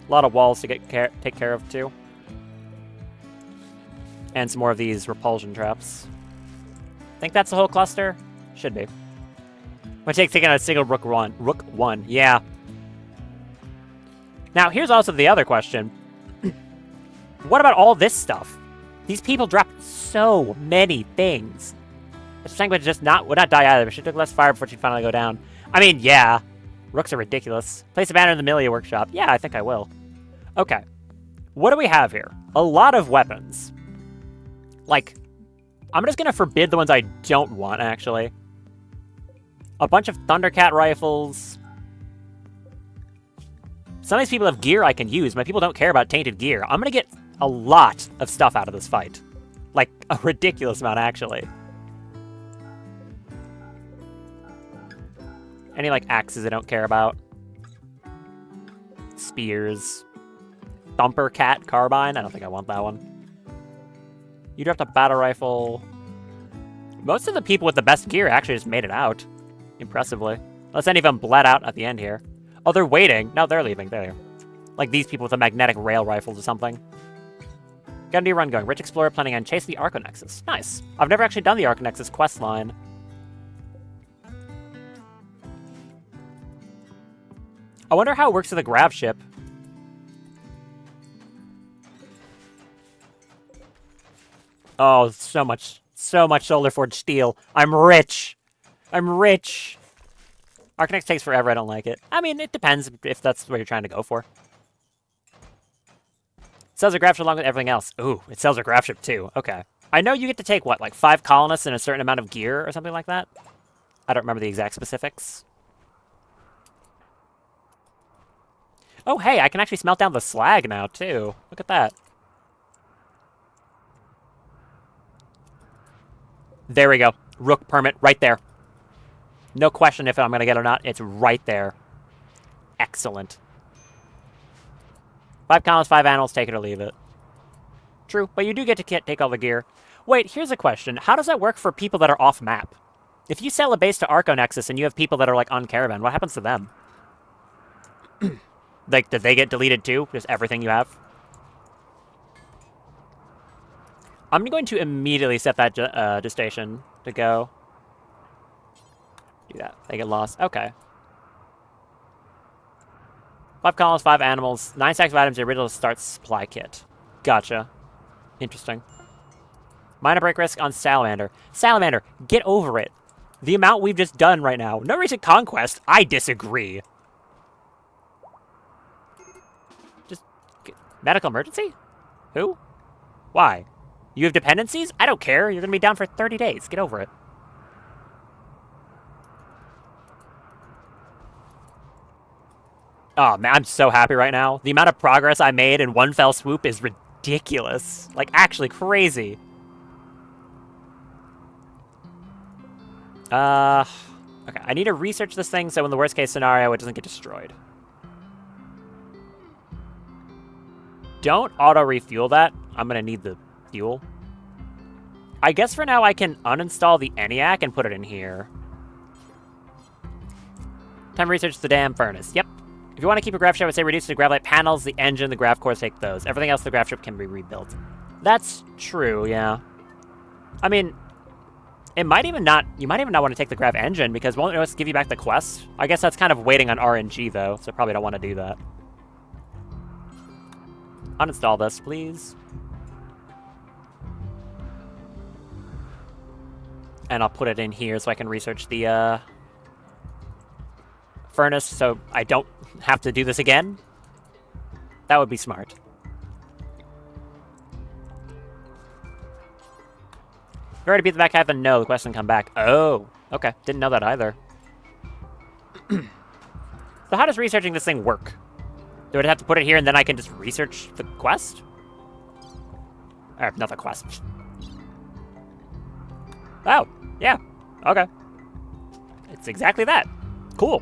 A lot of walls to take care of, too. And some more of these repulsion traps. Think that's the whole cluster? Should be. We'll taking out a single Rook 1. Rook 1, yeah. Now, here's also the other question. What about all this stuff? These people dropped so many things. This tank would not die either, but she took less fire before she'd finally go down. I mean, yeah. Rooks are ridiculous. Place a banner in the Milia workshop. Yeah, I think I will. Okay. What do we have here? A lot of weapons. Like, I'm just gonna forbid the ones I don't want, actually. A bunch of Thundercat rifles. Some of these people have gear I can use. My people don't care about tainted gear. I'm gonna get a lot of stuff out of this fight. Like, a ridiculous amount, actually. Any, like, axes I don't care about. Spears. Thumper Cat Carbine. I don't think I want that one. You dropped a battle rifle. Most of the people with the best gear actually just made it out. Impressively. Unless any of them bled out at the end here. Oh, they're waiting. No, they're leaving. There. Like these people with the magnetic rail rifles or something. Got a new run going. Rich Explorer planning on chase the Arconexus. Nice. I've never actually done the Arconexus quest line. I wonder how it works with a grav ship. Oh, so much Solar Forged steel. I'm rich. I'm rich. Arcanex takes forever. I don't like it. I mean, it depends if that's what you're trying to go for. Sells a graph ship along with everything else. Ooh, it sells a graph ship too. Okay. I know you get to take, what, like 5 colonists and a certain amount of gear or something like that? I don't remember the exact specifics. Oh, hey, I can actually smelt down the slag now, too. Look at that. There we go. Rook permit right there. No question if I'm going to get it or not. It's right there. Excellent. 5 columns, 5 animals, take it or leave it. True, but you do get to take all the gear. Wait, here's a question. How does that work for people that are off-map? If you sell a base to Arconexus and you have people that are, like, on Caravan, what happens to them? Like, did they get deleted too? Just everything you have? I'm going to immediately set that gestation to go. Do that. They get lost. Okay. 5 columns, 5 animals, 9 stacks of items, the original start supply kit. Gotcha. Interesting. Minor break risk on Salamander. Salamander, get over it. The amount we've just done right now. No recent conquest. I disagree. Just... medical emergency? Who? Why? You have dependencies? I don't care. You're going to be down for 30 days. Get over it. Oh, man, I'm so happy right now. The amount of progress I made in one fell swoop is ridiculous. Like, actually crazy. Okay, I need to research this thing so in the worst case scenario, it doesn't get destroyed. Don't auto-refuel that. I'm going to need the fuel. I guess for now I can uninstall the ENIAC and put it in here. Time to research the damn furnace. Yep. If you want to keep a grav ship, I would say reduce the grav light panels, the engine, the grav cores, take those. Everything else, the grav ship can be rebuilt. That's true, yeah. I mean, it might even not, you might even not want to take the grav engine because won't it give you back the quest? I guess that's kind of waiting on RNG though, so probably don't want to do that. Uninstall this, please. And I'll put it in here so I can research the furnace so I don't have to do this again. That would be smart. You already beat the back half and no, the quest didn't come back. Oh, okay. Didn't know that either. So how does researching this thing work? Do I have to put it here and then I can just research the quest? Or, not the quest. Oh, yeah. Okay. It's exactly that. Cool.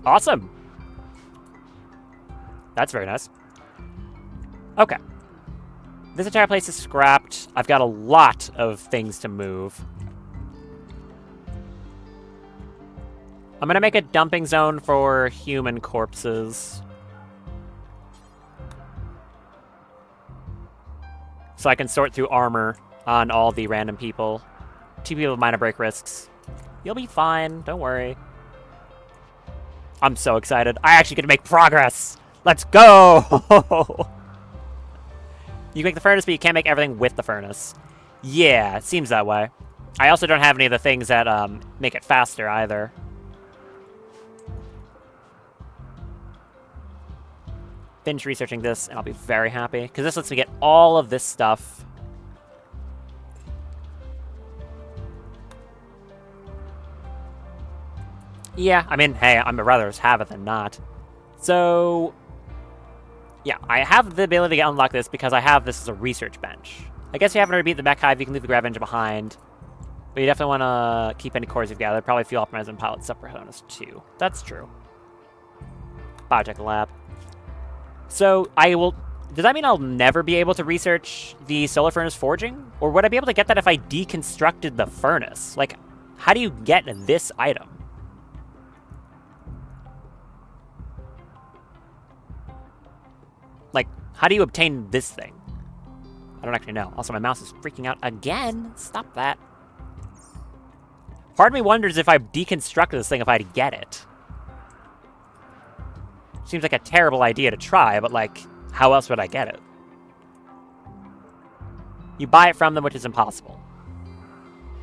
Awesome. That's very nice. Okay. This entire place is scrapped. I've got a lot of things to move. I'm gonna make a dumping zone for human corpses. So I can sort through armor on all the random people. 2 people with minor break risks. You'll be fine, don't worry. I'm so excited. I actually get to make progress! Let's go! You can make the furnace, but you can't make everything with the furnace. Yeah, it seems that way. I also don't have any of the things that make it faster either. Finish researching this, and I'll be very happy, because this lets me get all of this stuff. Yeah, I mean, hey, I'm rather have it than not. So, yeah, I have the ability to unlock this because I have this as a research bench. I guess you haven't already beat the mech hive, you can leave the grav engine behind. But you definitely want to keep any cores you've gathered. Probably fuel optimize and pilot separate bonus too. That's true. Biotech lab. So, I will... Does that mean I'll never be able to research the solar furnace forging? Or would I be able to get that if I deconstructed the furnace? Like, how do you get this item? Like, how do you obtain this thing? I don't actually know. Also, my mouse is freaking out again. Stop that. Part of me wonders if I deconstructed this thing if I'd get it. Seems like a terrible idea to try, but like, how else would I get it? You buy it from them, which is impossible.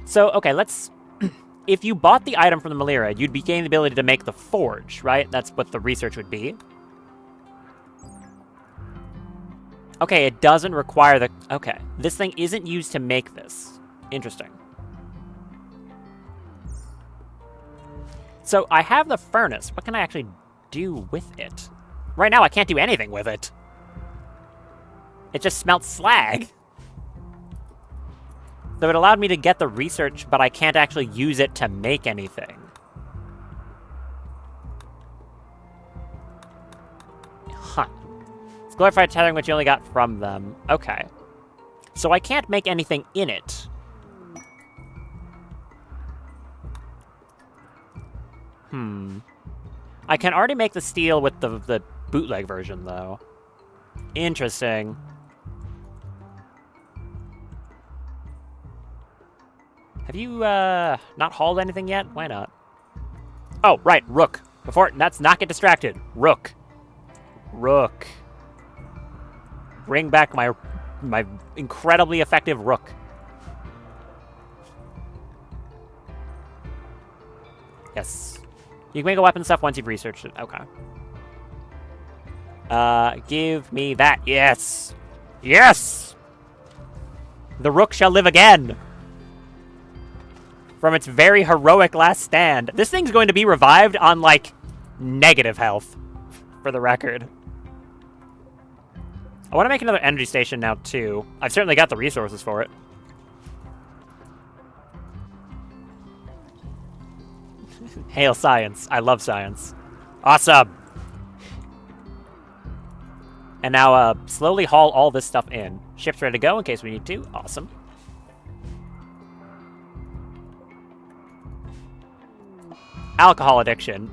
So, okay, let's... If you bought the item from the Malira, you'd be gaining the ability to make the forge, right? That's what the research would be. Okay, it doesn't require the... Okay, this thing isn't used to make this. Interesting. So, I have the furnace. What can I actually do with it? Right now, I can't do anything with it. It just smelts slag. So it allowed me to get the research, but I can't actually use it to make anything. Huh. It's glorified tethering, which you only got from them. Okay. So I can't make anything in it. I can already make the steel with the bootleg version, though. Interesting. Have you, not hauled anything yet? Why not? Oh, right, Rook. Let's not get distracted. Rook. Rook. Bring back my incredibly effective Rook. Yes. You can make a weapon stuff once you've researched it. Okay. Give me that. Yes! Yes! The Rook shall live again! From its very heroic last stand. This thing's going to be revived on, like, negative health, for the record. I want to make another energy station now, too. I've certainly got the resources for it. Hail science. I love science. Awesome! And now, slowly haul all this stuff in. Ship's ready to go in case we need to. Awesome. Alcohol addiction.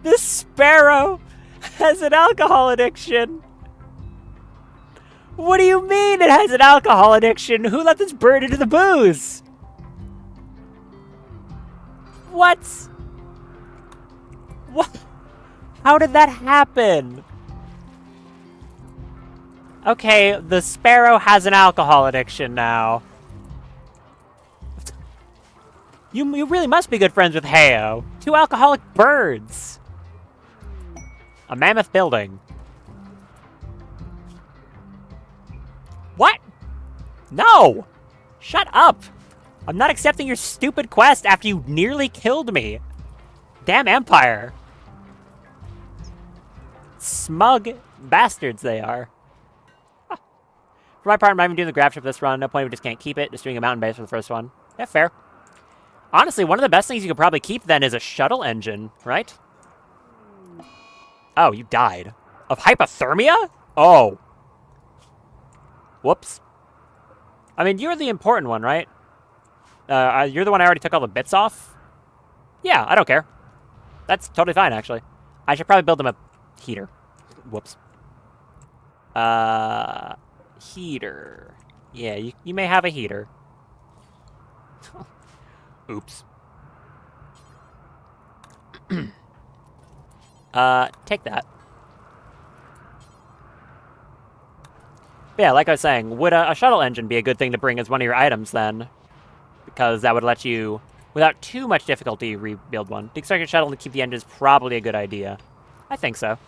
This sparrow has an alcohol addiction. What do you mean it has an alcohol addiction? Who let this bird into the booze? What? What? How did that happen? Okay, the sparrow has an alcohol addiction now. You really must be good friends with Heyo. 2 alcoholic birds. A mammoth building. What? No! Shut up! I'm not accepting your stupid quest after you nearly killed me. Damn Empire. Smug bastards they are. Huh. For my part, I'm not even doing the grab ship this run. No point, we just can't keep it. Just doing a mountain base for the first one. Yeah, fair. Honestly, one of the best things you could probably keep then is a shuttle engine, right? Oh, you died. Of hypothermia? Oh. Whoops. I mean, you're the important one, right? You're the one I already took all the bits off? Yeah, I don't care. That's totally fine, actually. I should probably build them a heater. Whoops. Heater. Yeah, you may have a heater. Oops. Take that. But yeah, like I was saying, would a shuttle engine be a good thing to bring as one of your items then? Because that would let you, without too much difficulty, rebuild one. To extract a shuttle to keep the engine is probably a good idea. I think so.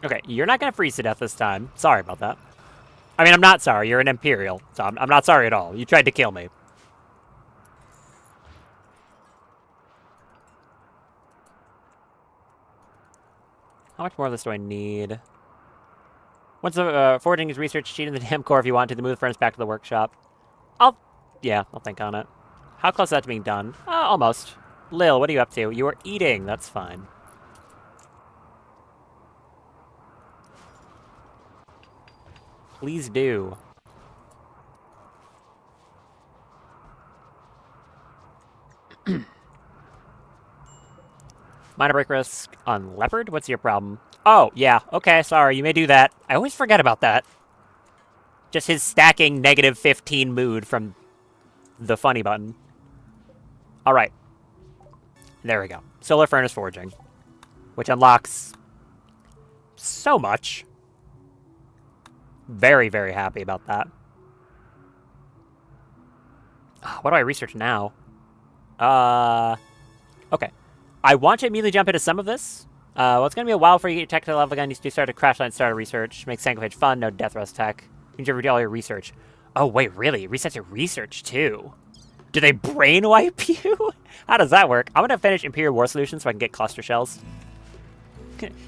Okay, you're not going to freeze to death this time. Sorry about that. I mean, I'm not sorry. You're an Imperial, so I'm not sorry at all. You tried to kill me. How much more of this do I need? Once the forging is researched, cheat in the damn core if you want to move the furnace back to the workshop. I'll think on it. How close is that to being done? Almost. Lil, what are you up to? You are eating. That's fine. Please do. Minor break risk on Leopard? What's your problem? Oh, yeah. Okay, sorry. You may do that. I always forget about that. Just his stacking -15 mood from the funny button. Alright. There we go. Solar Furnace Forging. Which unlocks so much. Very, very happy about that. What do I research now? Okay. I want to immediately jump into some of this. Well, it's going to be a while before you get your technical level again. You do start a crash line, start a research. Make Sankophage fun, no death rust tech. You can do all your research. Oh, wait, really? It resets your research, too. Do they brain wipe you? How does that work? I'm going to finish Imperial War Solutions so I can get cluster shells.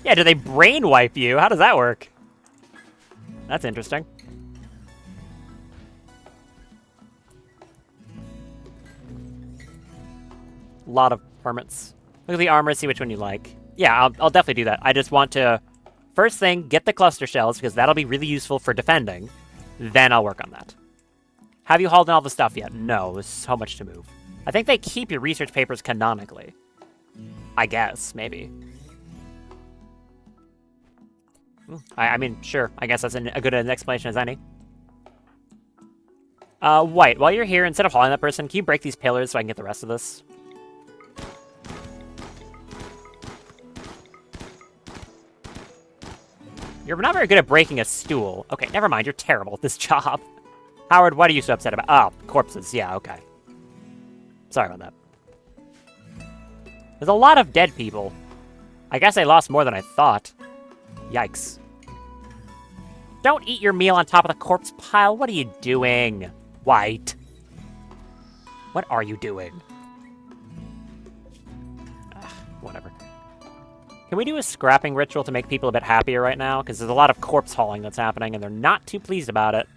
Yeah, do they brain wipe you? How does that work? That's interesting. A lot of permits. Look at the armor, see which one you like. Yeah, I'll definitely do that. I just want to, first thing, get the cluster shells, because that'll be really useful for defending. Then I'll work on that. Have you hauled in all the stuff yet? No, there's so much to move. I think they keep your research papers canonically. I guess, maybe. I mean, sure. I guess that's a good an explanation as any. White, while you're here, instead of hauling that person, can you break these pillars so I can get the rest of this? You're not very good at breaking a stool. Okay, never mind. You're terrible at this job. Howard, what are you so upset about? Oh, corpses. Yeah, okay. Sorry about that. There's a lot of dead people. I guess I lost more than I thought. Yikes. Don't eat your meal on top of the corpse pile. What are you doing, White? What are you doing? Ugh, whatever. Can we do a scrapping ritual to make people a bit happier right now? Because there's a lot of corpse hauling that's happening, and they're not too pleased about it.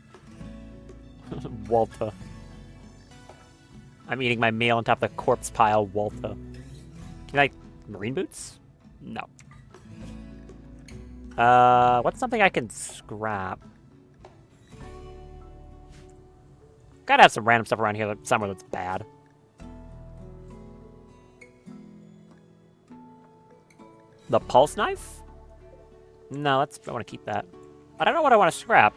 Walta. I'm eating my meal on top of the corpse pile, Walta. Can I Marine boots? No. What's something I can scrap? Gotta have some random stuff around here somewhere that's bad. The pulse knife? No, I want to keep that. I don't know what I want to scrap.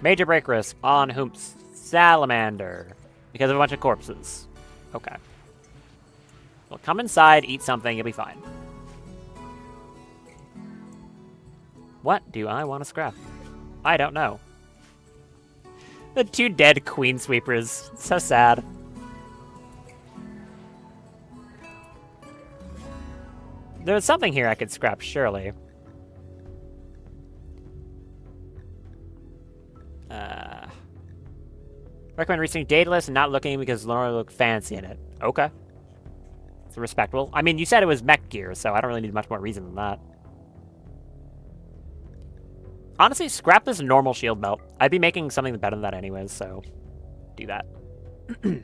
Major break risk on Hoomps Salamander. Because of a bunch of corpses. Okay. Well, come inside, eat something, you'll be fine. What do I want to scrap? I don't know. The 2 dead queen sweepers. So sad. There's something here I could scrap, surely. Recommend researching data list and not looking because Laura looked fancy in it. Okay. It's respectable. I mean, you said it was mech gear, so I don't really need much more reason than that. Honestly, scrap this normal shield belt. I'd be making something better than that anyways, so do that. Holy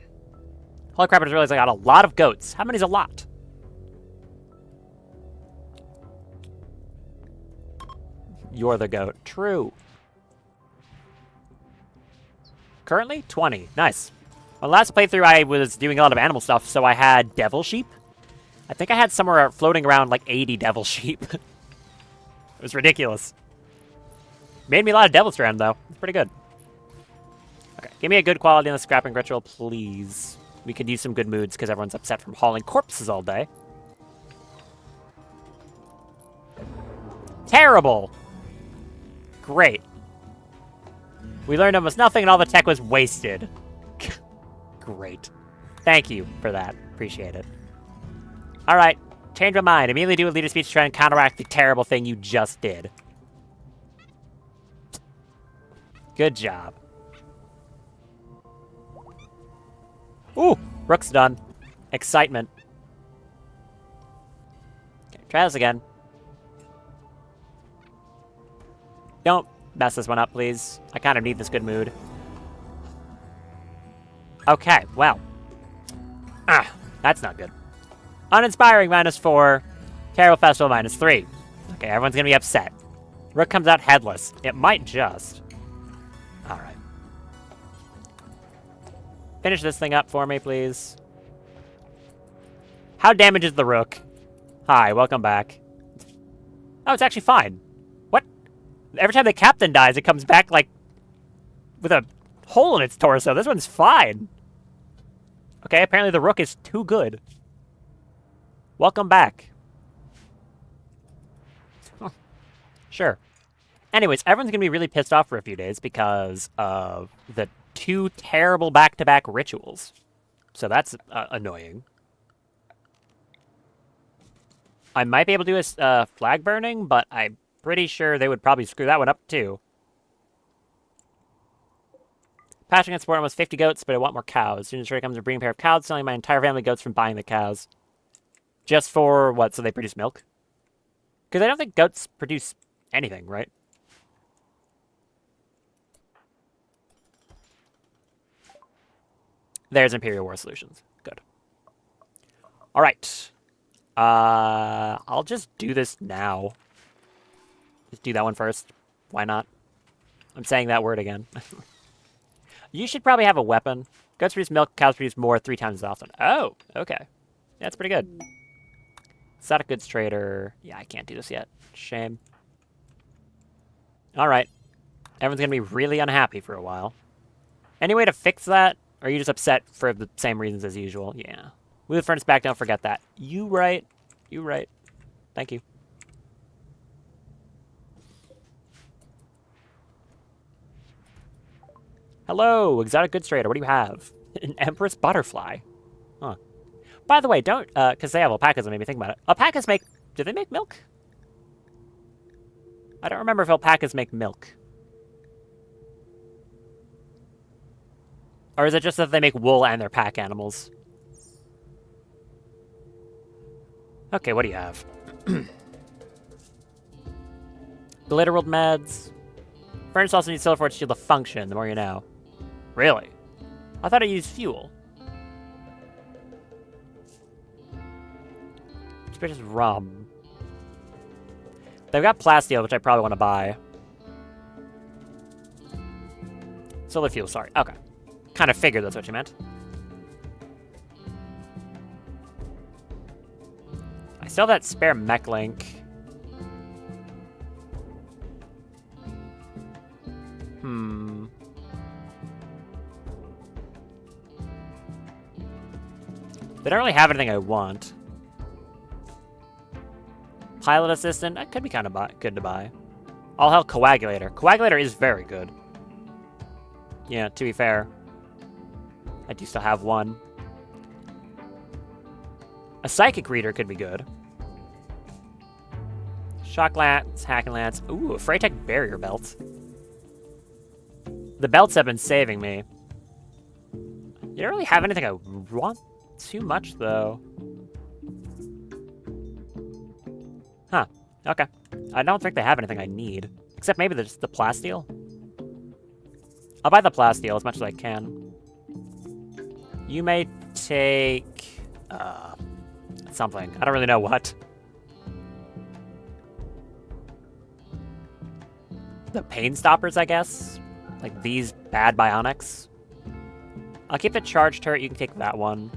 crap, I just realized I got a lot of goats. How many's a lot? You're the goat. True. Currently, 20. Nice. On the last playthrough, I was doing a lot of animal stuff, so I had devil sheep. I think I had somewhere floating around like 80 devil sheep. It was ridiculous. Made me a lot of devil strand, though. It's pretty good. Okay, give me a good quality on the scrapping ritual, please. We could use some good moods because everyone's upset from hauling corpses all day. Terrible! Great. We learned almost nothing and all the tech was wasted. Great. Thank you for that. Appreciate it. Alright, change my mind. Immediately do a leader speech to try and counteract the terrible thing you just did. Good job. Ooh, Rook's done. Excitement. Okay, try this again. Don't mess this one up, please. I kind of need this good mood. Okay, well. That's not good. Uninspiring, -4. Terrible Festival, -3. Okay, everyone's gonna be upset. Rook comes out headless. It might just. Alright. Finish this thing up for me, please. How damaged is the Rook? Hi, welcome back. Oh, it's actually fine. What? Every time the captain dies, it comes back, like, with a hole in its torso. This one's fine. Okay, apparently the Rook is too good. Welcome back. Sure. Anyways, everyone's going to be really pissed off for a few days because of the 2 terrible back-to-back rituals. So that's annoying. I might be able to do a flag burning, but I'm pretty sure they would probably screw that one up too. Pasturing and support almost 50 goats, but I want more cows. As soon as it comes to bring a pair of cows, selling my entire family goats from buying the cows. Just for what? So they produce milk? Because I don't think goats produce anything, right? There's Imperial War Solutions. Good. All right. I'll just do this now. Just do that one first. Why not? I'm saying that word again. You should probably have a weapon. Goats produce milk, cows produce more 3 times as often. Oh, okay. Yeah, that's pretty good. Exotic goods trader. Yeah, I can't do this yet. Shame. All right. Everyone's going to be really unhappy for a while. Any way to fix that? Or are you just upset for the same reasons as usual? Yeah. Move the furnace back, don't forget that. You right. You right. Thank you. Hello, exotic goods trader. What do you have? An empress butterfly. Huh. By the way, don't, because they have alpacas that made me think about it. Alpacas make, do they make milk? I don't remember if alpacas make milk. Or is it just that they make wool and they're pack animals? Okay, what do you have? Glitterworld meds. Furnace also needs silver for it to shield the function, the more you know. Really? I thought I used fuel. Suspicious rum. They've got plasteel, which I probably want to buy. Solar fuel, sorry. Okay. Kind of figured that's what you meant. I still have that spare mech link. They don't really have anything I want. Pilot assistant, that could be kind of good to buy. All hell coagulator. Coagulator is very good. Yeah, to be fair. I do still have one. A psychic reader could be good. Shock lance, hacking lance. Ooh, a Freytech barrier belt. The belts have been saving me. You don't really have anything I want too much, though. Huh. Okay. I don't think they have anything I need. Except maybe just the plasteel. I'll buy the plasteel as much as I can. You may take... something. I don't really know what. The pain stoppers, I guess? Like these bad bionics. I'll keep the charge turret. You can take that one.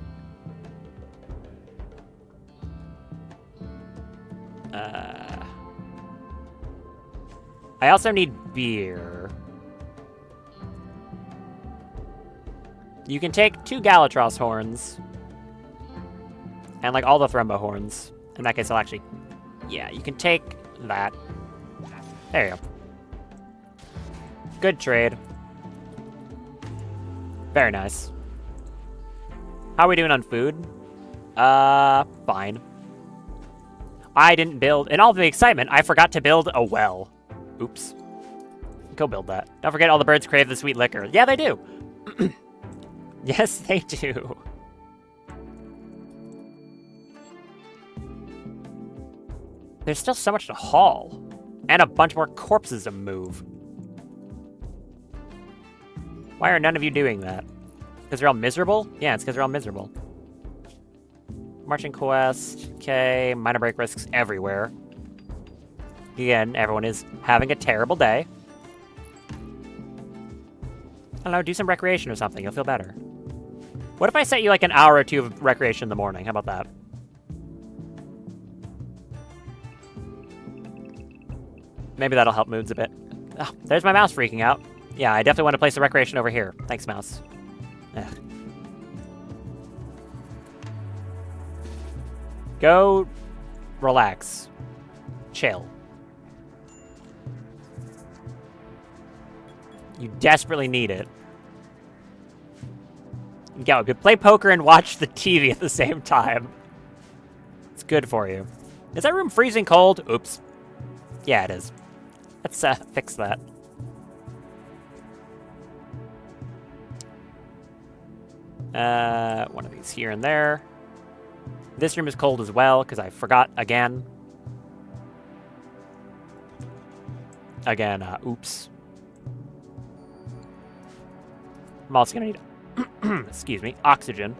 I also need beer. You can take 2 Galatros horns. And like all the Thrombo horns. In that case, I'll actually... Yeah, you can take that. There you go. Good trade. Very nice. How are we doing on food? Fine. I didn't build... In all the excitement, I forgot to build a well. Oops. Go build that. Don't forget all the birds crave the sweet liquor. Yeah, they do. Yes, they do. There's still so much to haul. And a bunch more corpses to move. Why are none of you doing that? Because you're all miserable? Yeah, it's because you're all miserable. Marching quest. Okay, minor break risks everywhere. Again, everyone is having a terrible day. I don't know, do some recreation or something. You'll feel better. What if I set you like an hour or 2 of recreation in the morning? How about that? Maybe that'll help moods a bit. Oh, there's my mouse freaking out. Yeah, I definitely want to place the recreation over here. Thanks, mouse. Ugh. Go relax. Chill. You desperately need it. Yeah, we could play poker and watch the TV at the same time. It's good for you. Is that room freezing cold? Oops. Yeah, it is. Let's fix that. One of these here and there. This room is cold as well, because I forgot again. Again, oops. I'm also gonna need, excuse me, oxygen.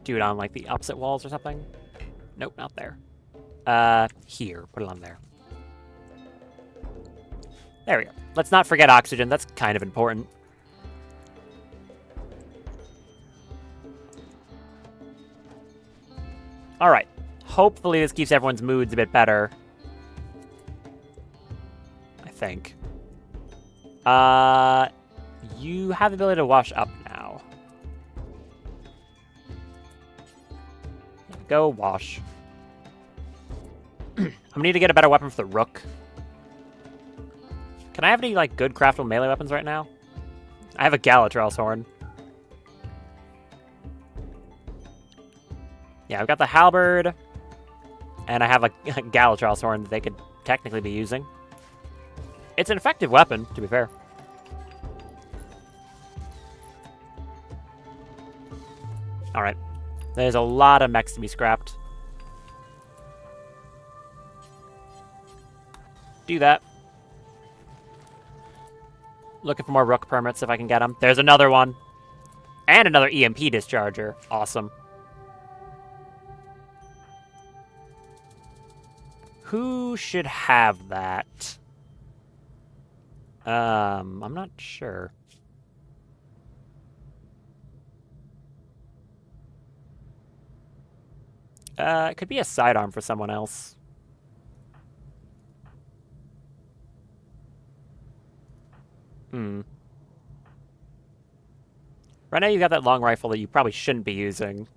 Do it on, like, the opposite walls or something? Nope, not there. Here. Put it on there. There we go. Let's not forget oxygen. That's kind of important. Alright. Hopefully this keeps everyone's moods a bit better. I think. You have the ability to wash up now. Go wash. I'm gonna need to get a better weapon for the rook. Can I have any, like, good craftable melee weapons right now? I have a Galatros horn. Yeah, I've got the halberd. And I have a Galatros horn that they could technically be using. It's an effective weapon, to be fair. Alright. There's a lot of mechs to be scrapped. Do that. Looking for more rook permits if I can get them. There's another one. And another EMP discharger. Awesome. Who should have that? I'm not sure. It could be a sidearm for someone else. Hmm. Right now you got that long rifle that you probably shouldn't be using.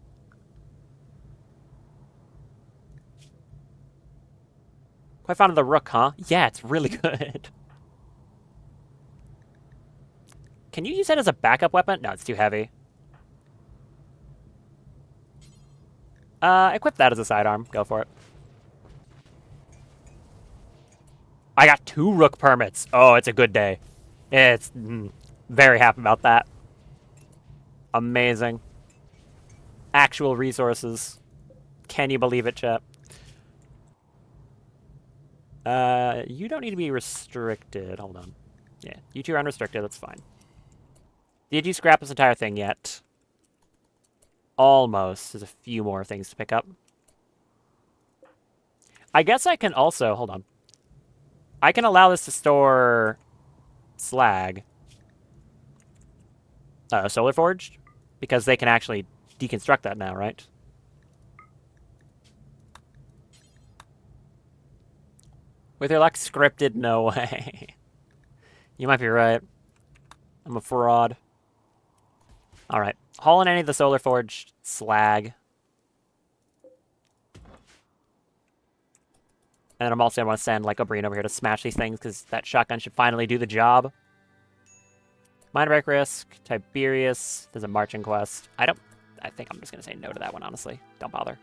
Quite fond of the Rook, huh? Yeah, it's really good. Can you use that as a backup weapon? No, it's too heavy. Equip that as a sidearm. Go for it. I got 2 Rook permits. Oh, it's a good day. It's very happy about that. Amazing. Actual resources. Can you believe it, chat? You don't need to be restricted. Hold on. Yeah, you two are unrestricted. That's fine. Did you scrap this entire thing yet? Almost. There's a few more things to pick up. I guess I can also... Hold on. I can allow this to store slag. Solar Forged? Because they can actually deconstruct that now, right? With your luck, scripted? No way. You might be right. I'm a fraud. Alright. Haul in any of the Solar Forged slag. And then I'm also going to want to send, like, O'Brien over here to smash these things, because that shotgun should finally do the job. Mindbreak Risk, Tiberius, there's a marching quest. I think I'm just going to say no to that one, honestly. Don't bother.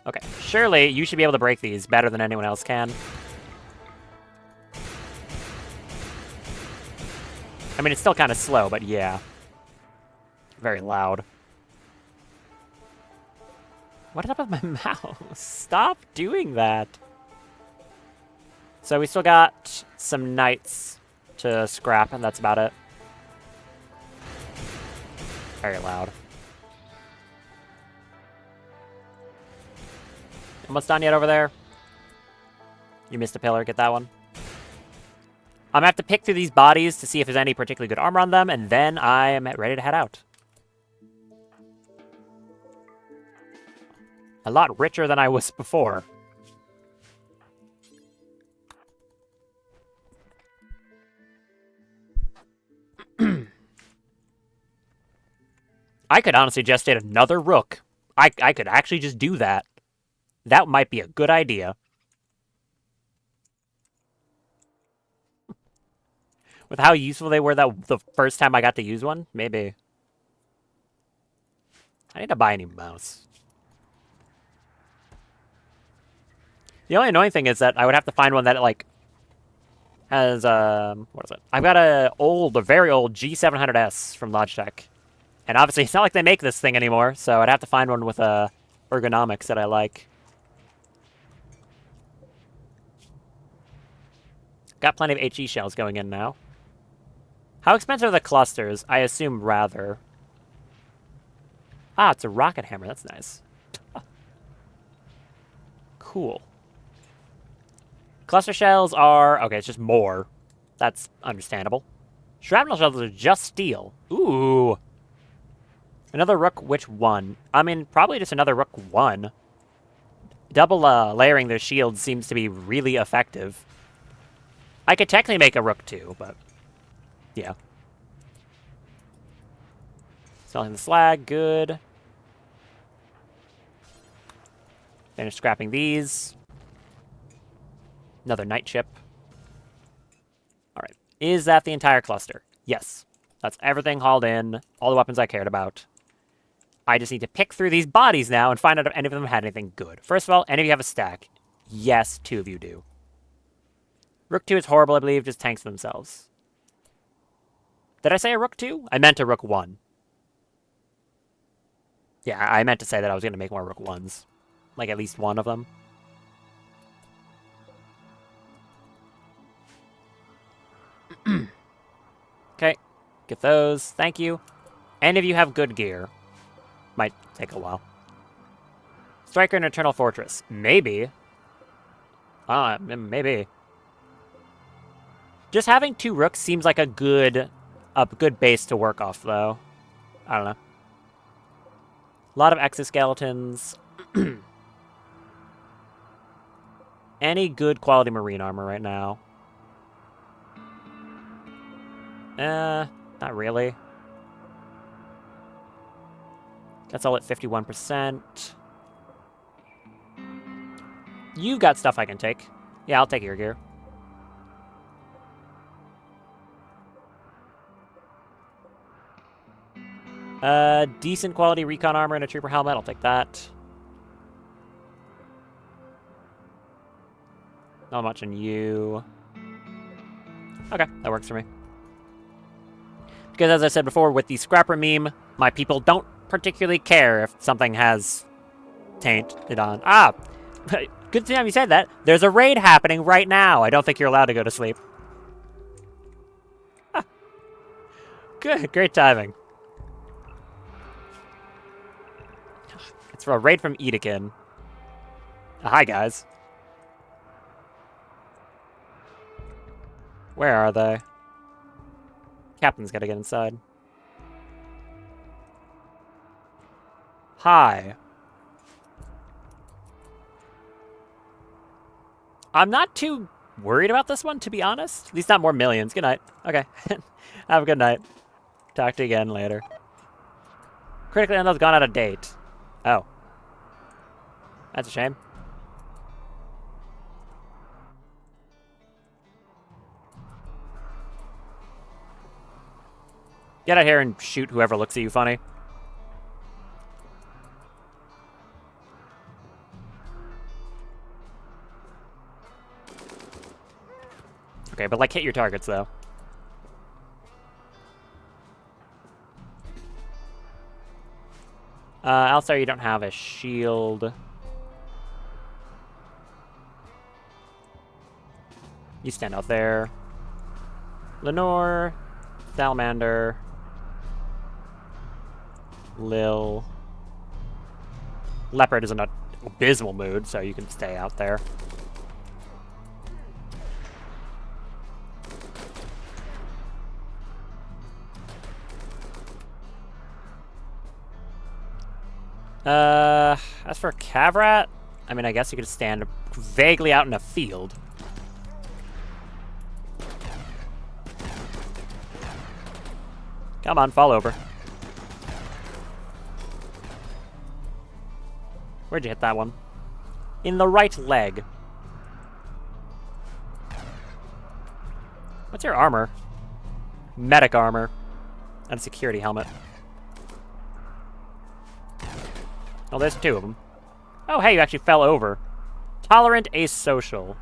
Okay, surely you should be able to break these better than anyone else can. I mean, it's still kind of slow, but yeah. Very loud. What is up with my mouse? Stop doing that. So we still got some knights to scrap, and that's about it. Very loud. Almost done yet over there? You missed a pillar, get that one. I'm gonna have to pick through these bodies to see if there's any particularly good armor on them, and then I am ready to head out. A lot richer than I was before. I could honestly gestate another rook. I could actually just do that. That might be a good idea. With how useful they were the first time I got to use one, maybe. I need to buy a new mouse. The only annoying thing is that I would have to find one that, like, has, what is it? I've got a very old G700S from Logitech. And obviously, it's not like they make this thing anymore, so I'd have to find one with, ergonomics that I like. Got plenty of HE shells going in now. How expensive are the clusters? I assume rather. Ah, it's a rocket hammer. That's nice. Cool. Cluster shells are... Okay, it's just more. That's understandable. Shrapnel shells are just steel. Ooh. Another Rook, which one? I mean, probably just another Rook 1. Double layering their shields seems to be really effective. I could technically make a Rook 2, but... Yeah. Selling the slag, good. Finish scrapping these. Another night ship. Alright. Is that the entire cluster? Yes. That's everything hauled in. All the weapons I cared about. I just need to pick through these bodies now and find out if any of them had anything good. First of all, any of you have a stack? Yes, 2 of you do. Rook 2 is horrible, I believe. Just tanks themselves. Did I say a Rook 2? I meant a Rook 1. Yeah, I meant to say that I was going to make more Rook 1s. Like, at least one of them. Okay. Get those. Thank you. Any of you have good gear? Might take a while. Striker and Eternal Fortress. Maybe. Maybe. Just having 2 rooks seems like a good base to work off, though. I don't know. A lot of exoskeletons. Any good quality marine armor right now? Not really. That's all at 51%. You've got stuff I can take. Yeah, I'll take your gear. Decent quality recon armor and a trooper helmet. I'll take that. Not much on you. Okay, that works for me. Because as I said before, with the scrapper meme, my people don't particularly care if something has tainted on. Ah! Good thing you said that. There's a raid happening right now. I don't think you're allowed to go to sleep. Ah. Good, great timing. It's for a raid from Edekin. Hi, guys. Where are they? Captain's gotta get inside. Hi. I'm not too worried about this one, to be honest. At least not more millions. Good night. Okay. Have a good night. Talk to you again later. Critically Unknown's gone out of date. Oh. That's a shame. Get out here and shoot whoever looks at you funny. Okay, but like hit your targets though. Alistar, you don't have a shield. You stand out there. Lenore, Salamander, Lil. Leopard is in an abysmal mood, so you can stay out there. As for Cavrat, I mean, I guess you could stand vaguely out in a field. Come on, fall over. Where'd you hit that one? In the right leg. What's your armor? Medic armor. And a security helmet. Oh, there's 2 of them. Oh, hey, you actually fell over. Tolerant asocial.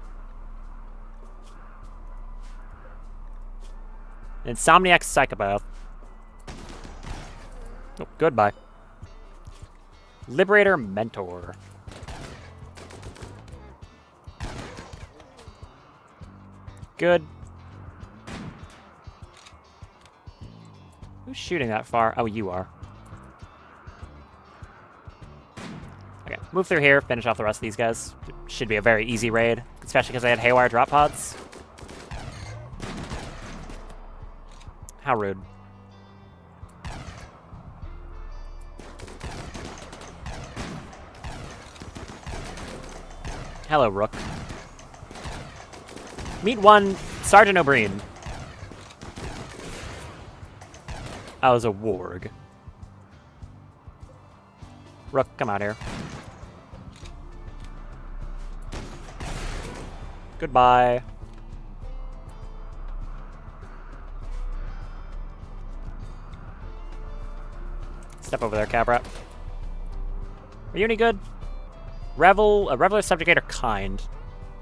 Insomniac psychopath. Oh, goodbye. Liberator mentor. Good. Who's shooting that far? Oh, you are. Okay, move through here, finish off the rest of these guys. It should be a very easy raid, especially because I had Haywire drop pods. How rude. Hello, Rook. Meet one Sergeant O'Brien. I was a warg. Rook, come out here. Goodbye. Step over there, Cabrat. Are you any good? Reveler, Subjugator, Kind.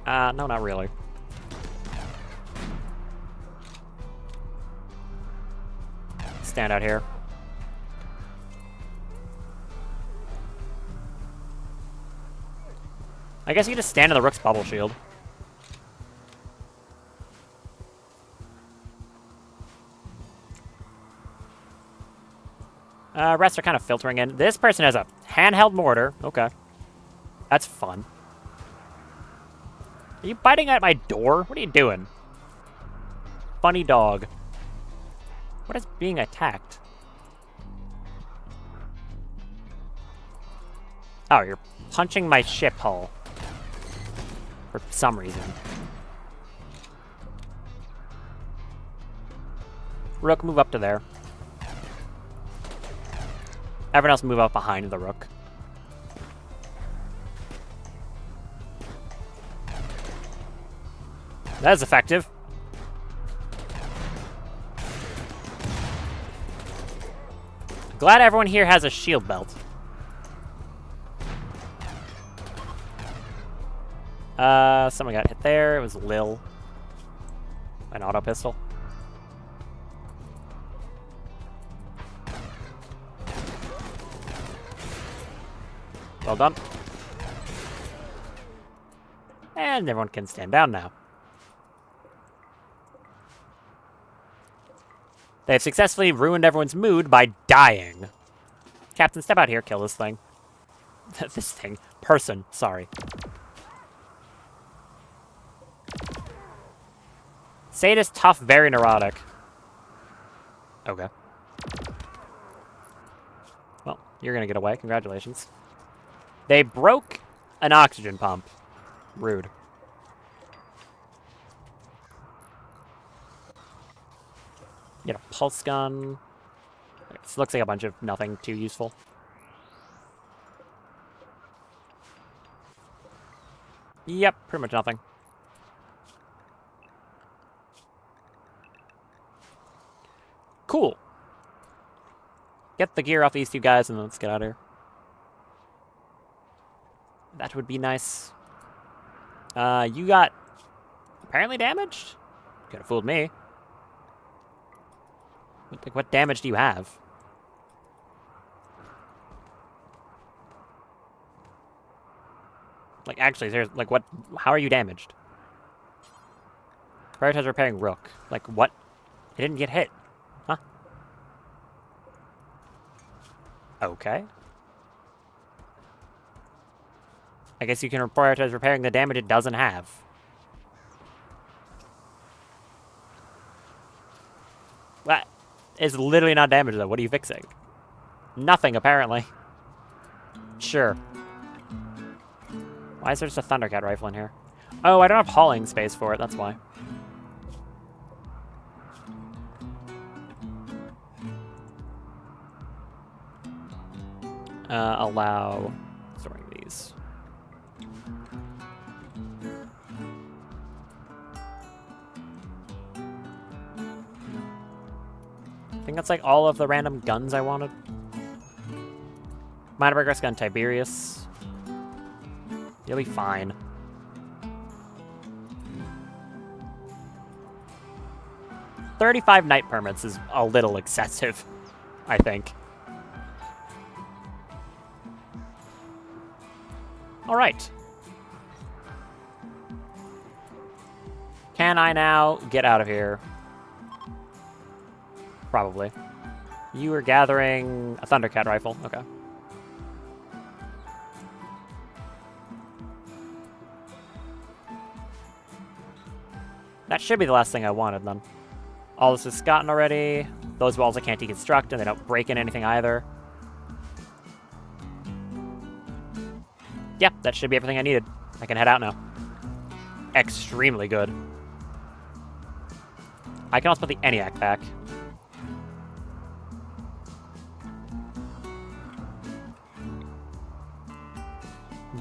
No, not really. Stand out here. I guess you can just stand in the Rook's bubble shield. Rest are kind of filtering in. This person has a handheld mortar. Okay. That's fun. Are you biting at my door? What are you doing? Funny dog. What is being attacked? Oh, you're punching my ship hull. For some reason. Rook, move up to there. Everyone else move up behind the rook. That is effective. Glad everyone here has a shield belt. Someone got hit there. It was Lil. An auto pistol. Well done. And everyone can stand down now. They have successfully ruined everyone's mood by dying. Captain, step out here. Kill this thing. This thing. Person. Sorry. Sadist, tough, very neurotic. Okay. Well, you're gonna get away. Congratulations. They broke an oxygen pump. Rude. Get a pulse gun. This looks like a bunch of nothing too useful. Yep, pretty much nothing. Cool. Get the gear off these two guys and let's get out of here. That would be nice. You got apparently damaged? Could have fooled me. Like, what damage do you have? Like, actually, there's like, what? How are you damaged? Prioritize repairing rook. Like, what? It didn't get hit. Huh? Okay. I guess you can prioritize repairing the damage it doesn't have. That is literally not damage, though. What are you fixing? Nothing, apparently. Sure. Why is there just a Thundercat rifle in here? Oh, I don't have hauling space for it, that's why. Allow storing these. I think that's like all of the random guns I wanted. Minor progress gun Tiberius. You'll be fine. $35 night permits is a little excessive, I think. All right. Can I now get out of here? Probably. You are gathering a Thundercat rifle. Okay. That should be the last thing I wanted, then. All this is gotten already. Those walls I can't deconstruct, and they don't break in anything either. Yep, that should be everything I needed. I can head out now. Extremely good. I can also put the ENIAC back.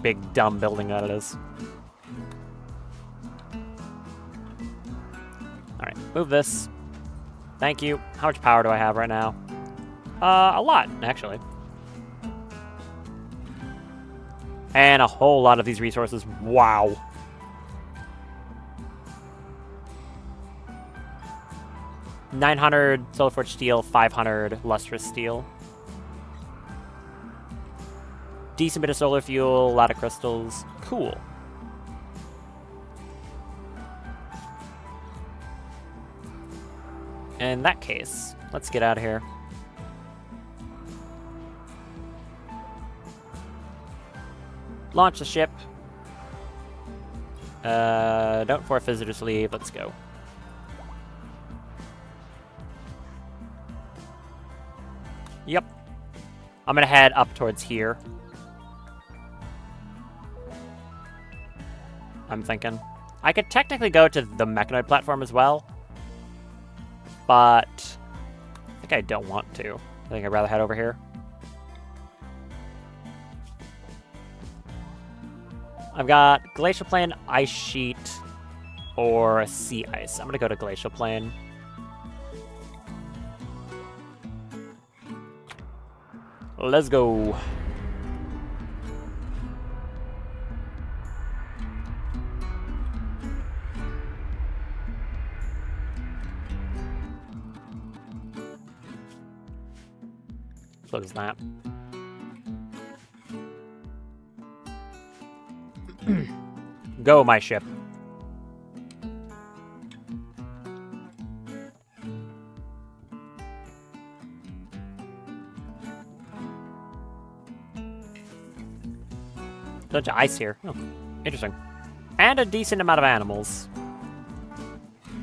Big, dumb building that it is. Alright, move this. Thank you. How much power do I have right now? A lot, actually. And a whole lot of these resources. Wow. $900 Solar Forge steel, 500 lustrous steel. Decent bit of solar fuel, a lot of crystals. Cool. In that case, let's get out of here. Launch the ship. Don't force visitors to leave. Let's go. Yep. I'm gonna head up towards here. I'm thinking. I could technically go to the mechanoid platform as well. But I think I don't want to. I think I'd rather head over here. I've got Glacial Plain, Ice Sheet, or Sea Ice. I'm gonna go to Glacial Plain. Let's go. Close that. Go, my ship. Bunch of ice here. Oh, interesting. And a decent amount of animals.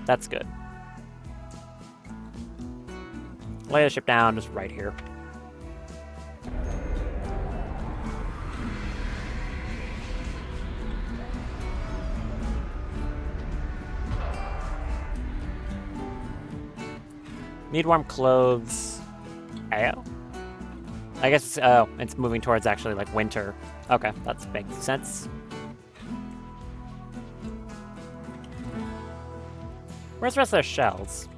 That's good. Lay the ship down just right here. Need warm clothes. Oh. I guess it's moving towards actually like winter. Okay, that makes sense. Where's the rest of their shells?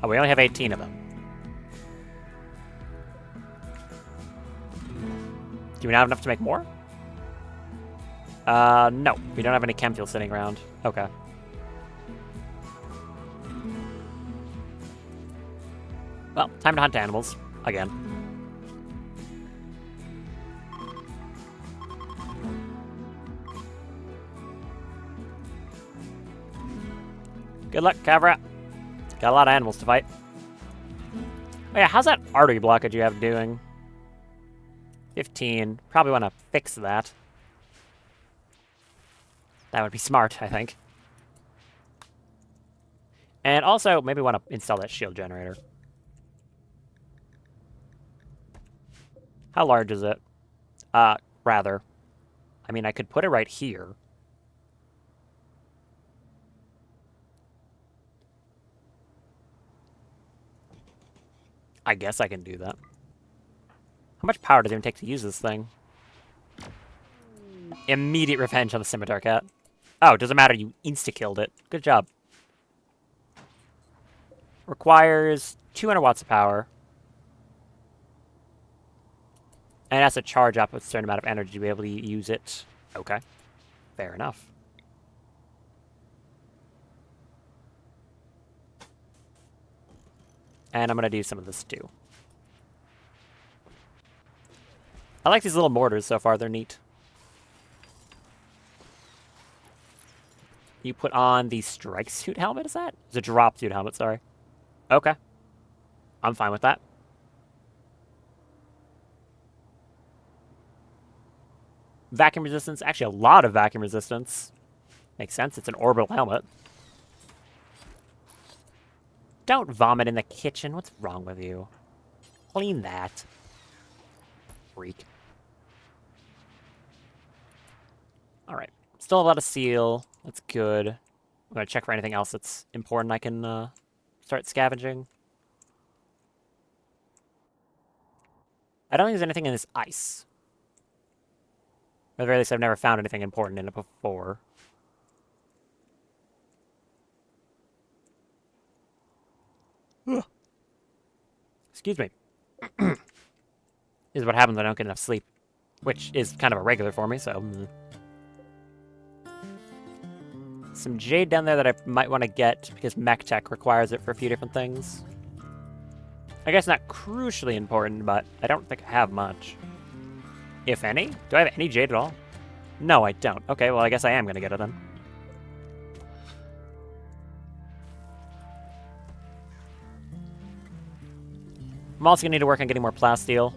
Oh, we only have 18 of them. Do we not have enough to make more? No. We don't have any chem fuel sitting around. Okay. Well, time to hunt animals. Again. Good luck, Cavra. Got a lot of animals to fight. Oh yeah, how's that artery blockage you have doing? 15. Probably want to fix that. That would be smart, I think. And also, maybe want to install that shield generator. How large is it? Rather. I mean, I could put it right here. I guess I can do that. How much power does it even take to use this thing? Immediate revenge on the Scimitar Cat. Oh, it doesn't matter, you insta-killed it. Good job. Requires 200 watts of power. And it has to charge up with a certain amount of energy to be able to use it. Okay. Fair enough. And I'm going to do some of this too. I like these little mortars so far. They're neat. You put on the strike suit helmet, is that? It's a drop suit helmet, sorry. Okay. I'm fine with that. Vacuum resistance. Actually, a lot of vacuum resistance. Makes sense. It's an orbital helmet. Don't vomit in the kitchen. What's wrong with you? Clean that. Freak. Alright. Still a lot of seal. That's good. I'm going to check for anything else that's important I can start scavenging. I don't think there's anything in this ice. At the very least, I've never found anything important in it before. Excuse me. This is what happens when I don't get enough sleep. Which is kind of a regular for me, so... Some jade down there that I might want to get, because mech tech requires it for a few different things. I guess not crucially important, but I don't think I have much. If any? Do I have any jade at all? No, I don't. Okay, well, I guess I am going to get it then. I'm also going to need to work on getting more plasteel.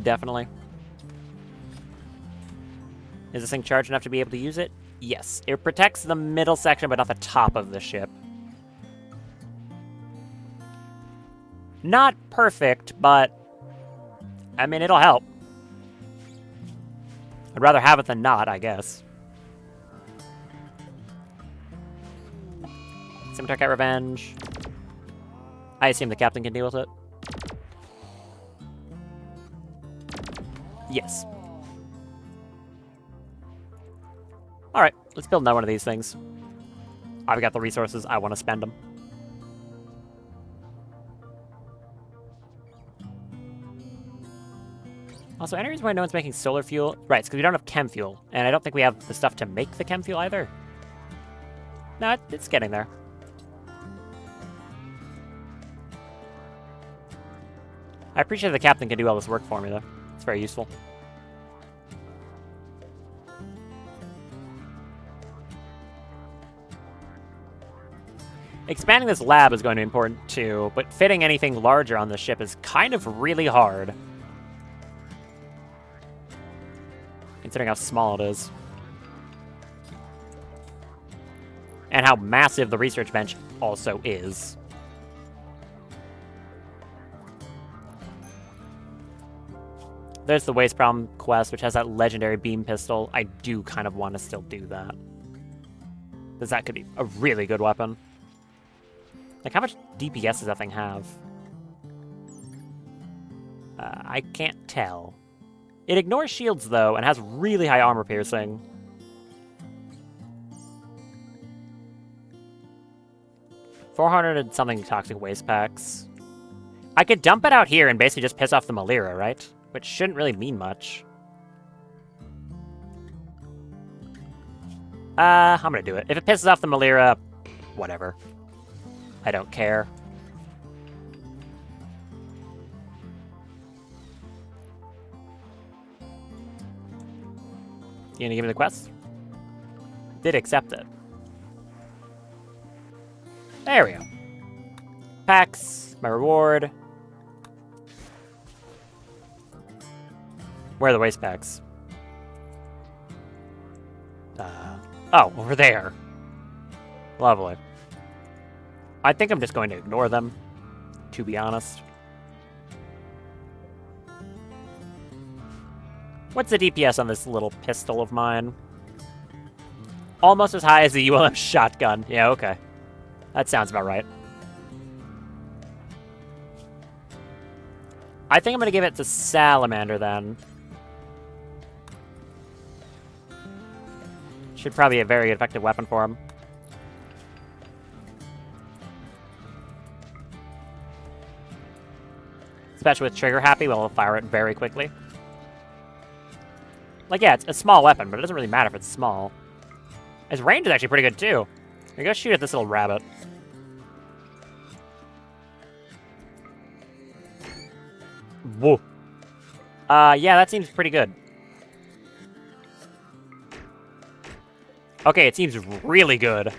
definitely. Is this thing charged enough to be able to use it? Yes. It protects the middle section, but not the top of the ship. Not perfect, but... I mean, it'll help. I'd rather have it than not, I guess. Scimitar Cat Revenge. I assume the captain can deal with it. Yes. Alright, let's build another one of these things. I've got the resources, I want to spend them. Also, any reason why no one's making solar fuel? Right, it's because we don't have chem fuel, and I don't think we have the stuff to make the chem fuel either. No, it's getting there. I appreciate the captain can do all this work for me, though. It's very useful. Expanding this lab is going to be important, too, but fitting anything larger on the ship is kind of really hard. Considering how small it is. And how massive the research bench also is. There's the Waste Problem quest, which has that legendary beam pistol. I do kind of want to still do that. Because that could be a really good weapon. Like, how much DPS does that thing have? I can't tell. It ignores shields, though, and has really high armor piercing. $400 and something toxic waste packs. I could dump it out here and basically just piss off the Malira, right? Which shouldn't really mean much. I'm gonna do it. If it pisses off the Malira, whatever. I don't care. You gonna give me the quest? Did accept it. There we go. Packs, my reward. Where are the waste packs? Oh, over there. Lovely. I think I'm just going to ignore them, to be honest. What's the DPS on this little pistol of mine? Almost as high as the ULM shotgun. Yeah, okay. That sounds about right. I think I'm going to give it to Salamander, then. Should probably be a very effective weapon for him. Especially with trigger happy, we'll fire it very quickly. Like, yeah, it's a small weapon, but it doesn't really matter if it's small. His range is actually pretty good, too. We're gonna shoot at this little rabbit. Whoa. Yeah, that seems pretty good. Okay, it seems really good.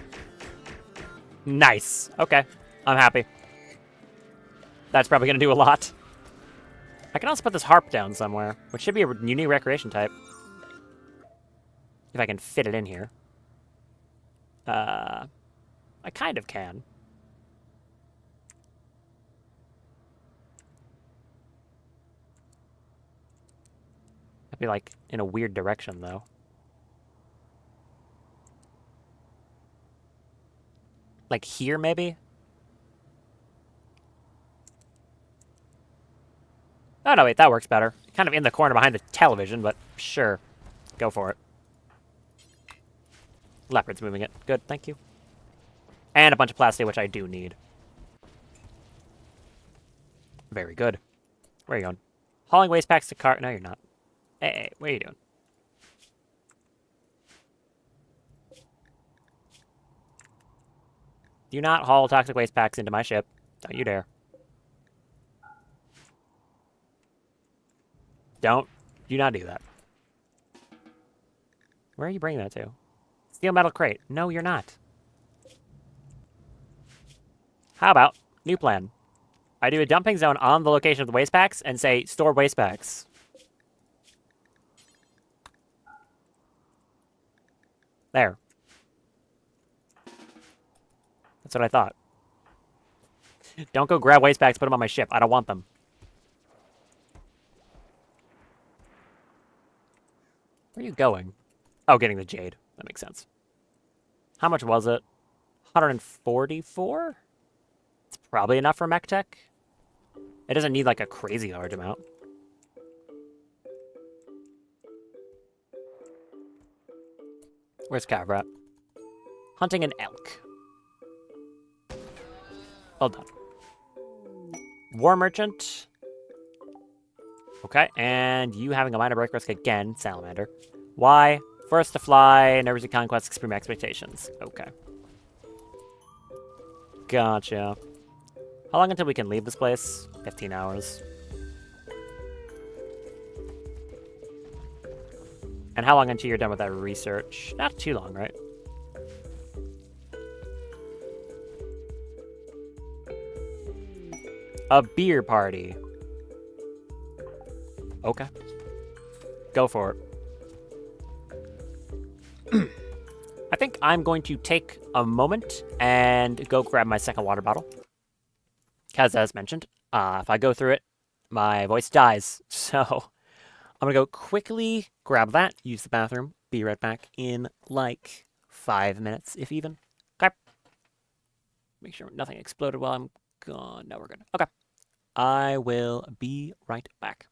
Nice. Okay, I'm happy. That's probably gonna do a lot. I can also put this harp down somewhere, which should be a unique recreation type. If I can fit it in here. I kind of can. I'd be like in a weird direction though. Like here maybe? Oh no, wait, that works better. Kind of in the corner behind the television, but sure. Go for it. Leopard's moving it. Good, thank you. And a bunch of plastic, which I do need. Very good. Where are you going? Hauling waste packs to cart. No, you're not. Hey, what are you doing? Do not haul toxic waste packs into my ship. Don't you dare. Do not do that. Where are you bringing that to? Steel metal crate. No, you're not. How about, new plan. I do a dumping zone on the location of the waste packs and say, store waste packs. There. That's what I thought. Don't go grab waste bags, put them on my ship. I don't want them. Where are you going? Oh, getting the jade. That makes sense. How much was it? 144? It's probably enough for mech tech. It doesn't need like a crazy large amount. Where's Cavrat? Hunting an elk. Well done. War merchant. Okay, and you having a minor break risk again, Salamander. Why? First to fly, never see conquest, extreme expectations. Okay. Gotcha. How long until we can leave this place? 15 hours. And how long until you're done with that research? Not too long, right? A beer party. Okay. Go for it. I think I'm going to take a moment and go grab my second water bottle. Because, as mentioned, if I go through it, my voice dies. So I'm going to go quickly grab that, use the bathroom, be right back in like 5 minutes, if even. Okay. Make sure nothing exploded while I'm gone. No, we're good. Okay. I will be right back.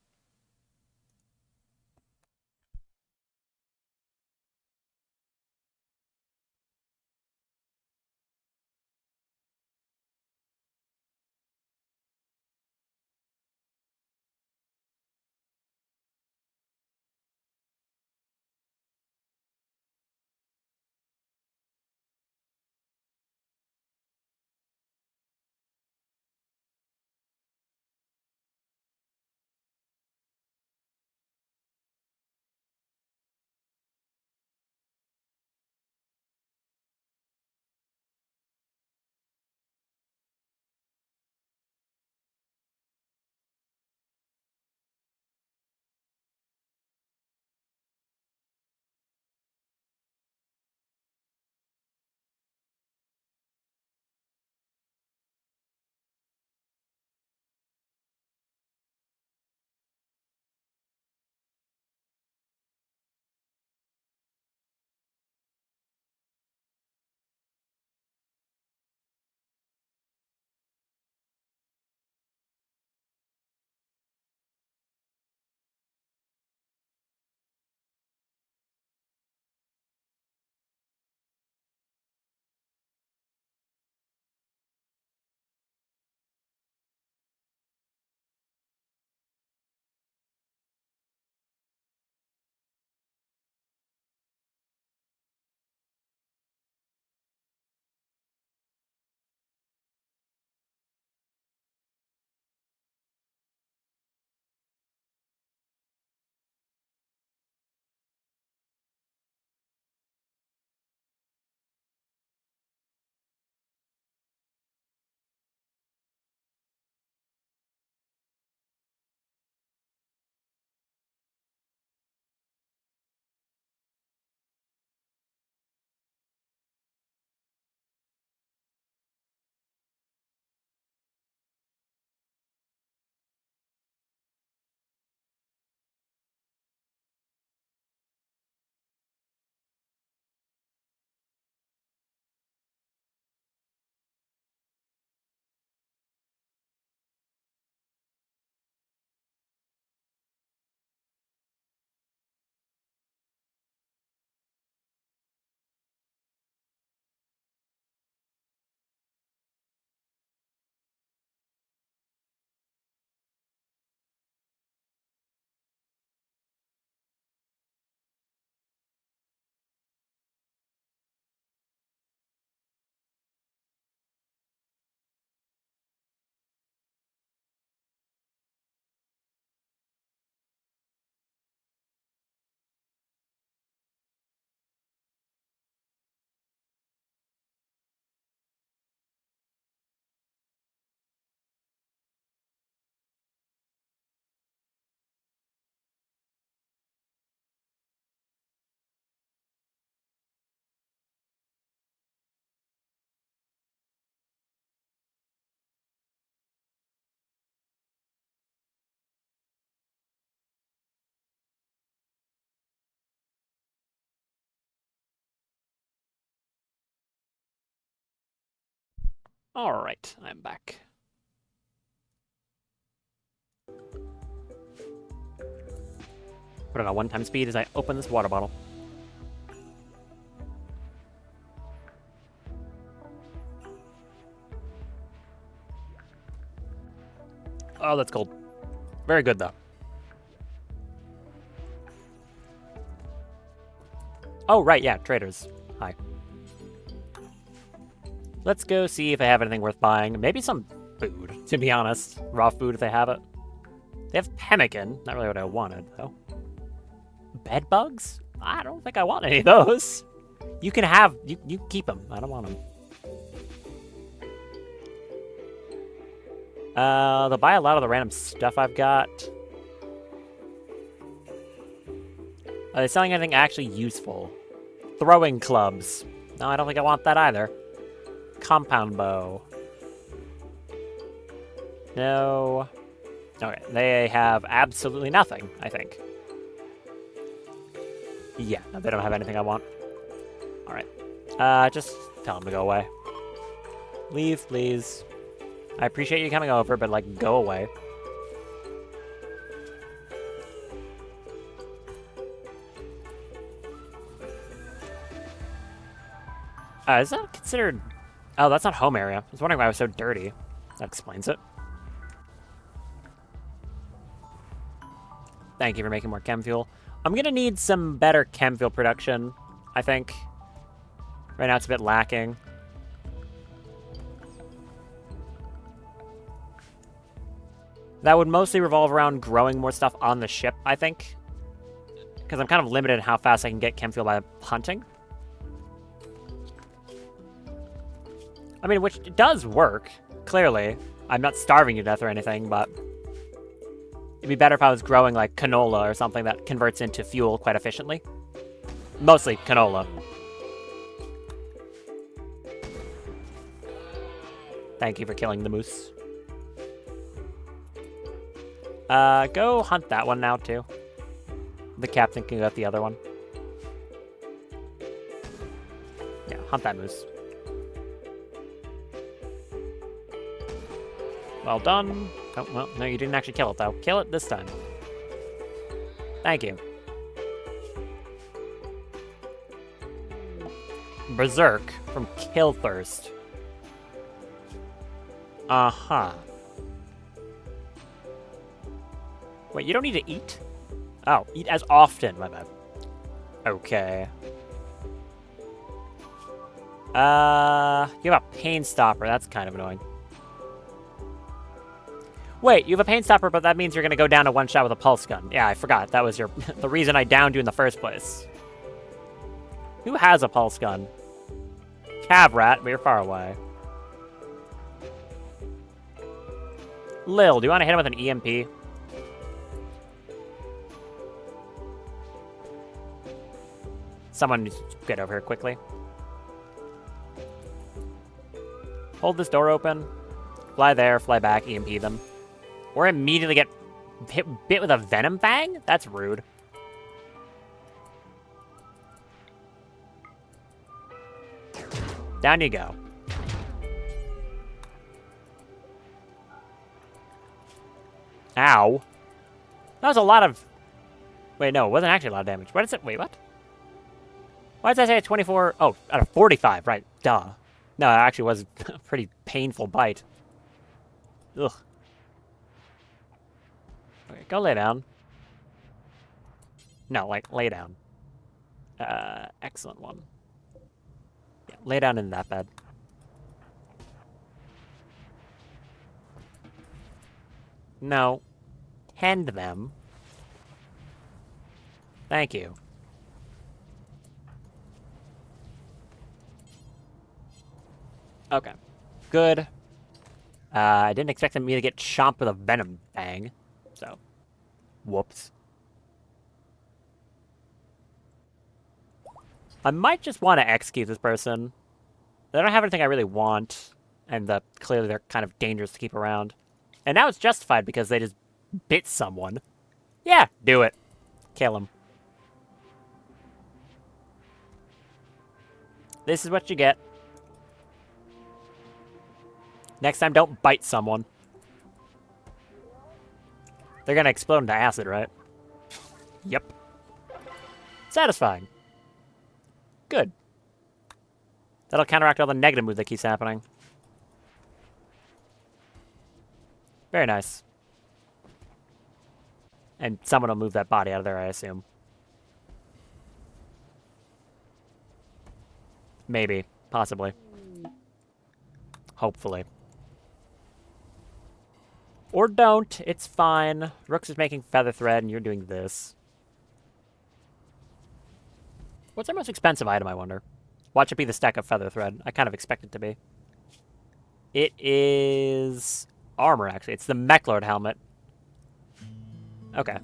Alright, I'm back. Put it on 1 time speed as I open this water bottle. Oh, that's cold. Very good, though. Oh, right, yeah, traders. Hi. Let's go see if I have anything worth buying. Maybe some food, to be honest. Raw food if they have it. They have pemmican. Not really what I wanted, though. Bed bugs? I don't think I want any of those. You can have... You keep them. I don't want them. They'll buy a lot of the random stuff I've got. Are they selling anything actually useful? Throwing clubs. No, I don't think I want that either. Compound bow. No. Okay, they have absolutely nothing, I think. Yeah, no, they don't have anything I want. Alright. Just tell them to go away. Leave, please. I appreciate you coming over, but, like, go away. Is that considered... Oh, that's not home area. I was wondering why I was so dirty. That explains it. Thank you for making more chem fuel. I'm gonna need some better chem fuel production, I think. Right now it's a bit lacking. That would mostly revolve around growing more stuff on the ship, I think. Because I'm kind of limited in how fast I can get chem fuel by hunting. I mean, which does work, clearly. I'm not starving to death or anything, but... It'd be better if I was growing, like, canola or something that converts into fuel quite efficiently. Mostly canola. Thank you for killing the moose. Go hunt that one now, too. The captain can go at the other one. Yeah, hunt that moose. Well done. Oh, well, no, you didn't actually kill it, though. Kill it this time. Thank you. Berserk from Killthirst. Uh-huh. Wait, you don't need to eat? Oh, eat as often, my bad. Okay. You have a pain stopper. That's kind of annoying. Wait, you have a pain stopper, but that means you're gonna go down to one shot with a pulse gun. Yeah, I forgot. That was your the reason I downed you in the first place. Who has a pulse gun? Cab rat, but you're far away. Lil, do you want to hit him with an EMP? Someone needs to get over here quickly. Hold this door open. Fly there, fly back, EMP them. Or immediately get bit with a venom fang? That's rude. Down you go. Ow. That was a lot of... Wait, no, it wasn't actually a lot of damage. Why did it... Wait, what? Why did I say 24... Oh, out of 45, right. Duh. No, it actually was a pretty painful bite. Ugh. Okay, go lay down. No, like, lay down. Excellent one. Yeah, lay down in that bed. No. Tend them. Thank you. Okay. Good. I didn't expect me to get chomped with a venom fang. So, whoops. I might just want to execute this person. They don't have anything I really want, and clearly they're kind of dangerous to keep around. And now it's justified because they just bit someone. Yeah, do it. Kill him. This is what you get. Next time, don't bite someone. They're gonna explode into acid, right? Yep. Satisfying. Good. That'll counteract all the negative mood that keeps happening. Very nice. And someone will move that body out of there, I assume. Maybe. Possibly. Hopefully. Or don't. It's fine. Rooks is making feather thread, and you're doing this. What's our most expensive item, I wonder? Watch it be the stack of feather thread. I kind of expect it to be. It is armor, actually. It's the Mechlord helmet. Okay.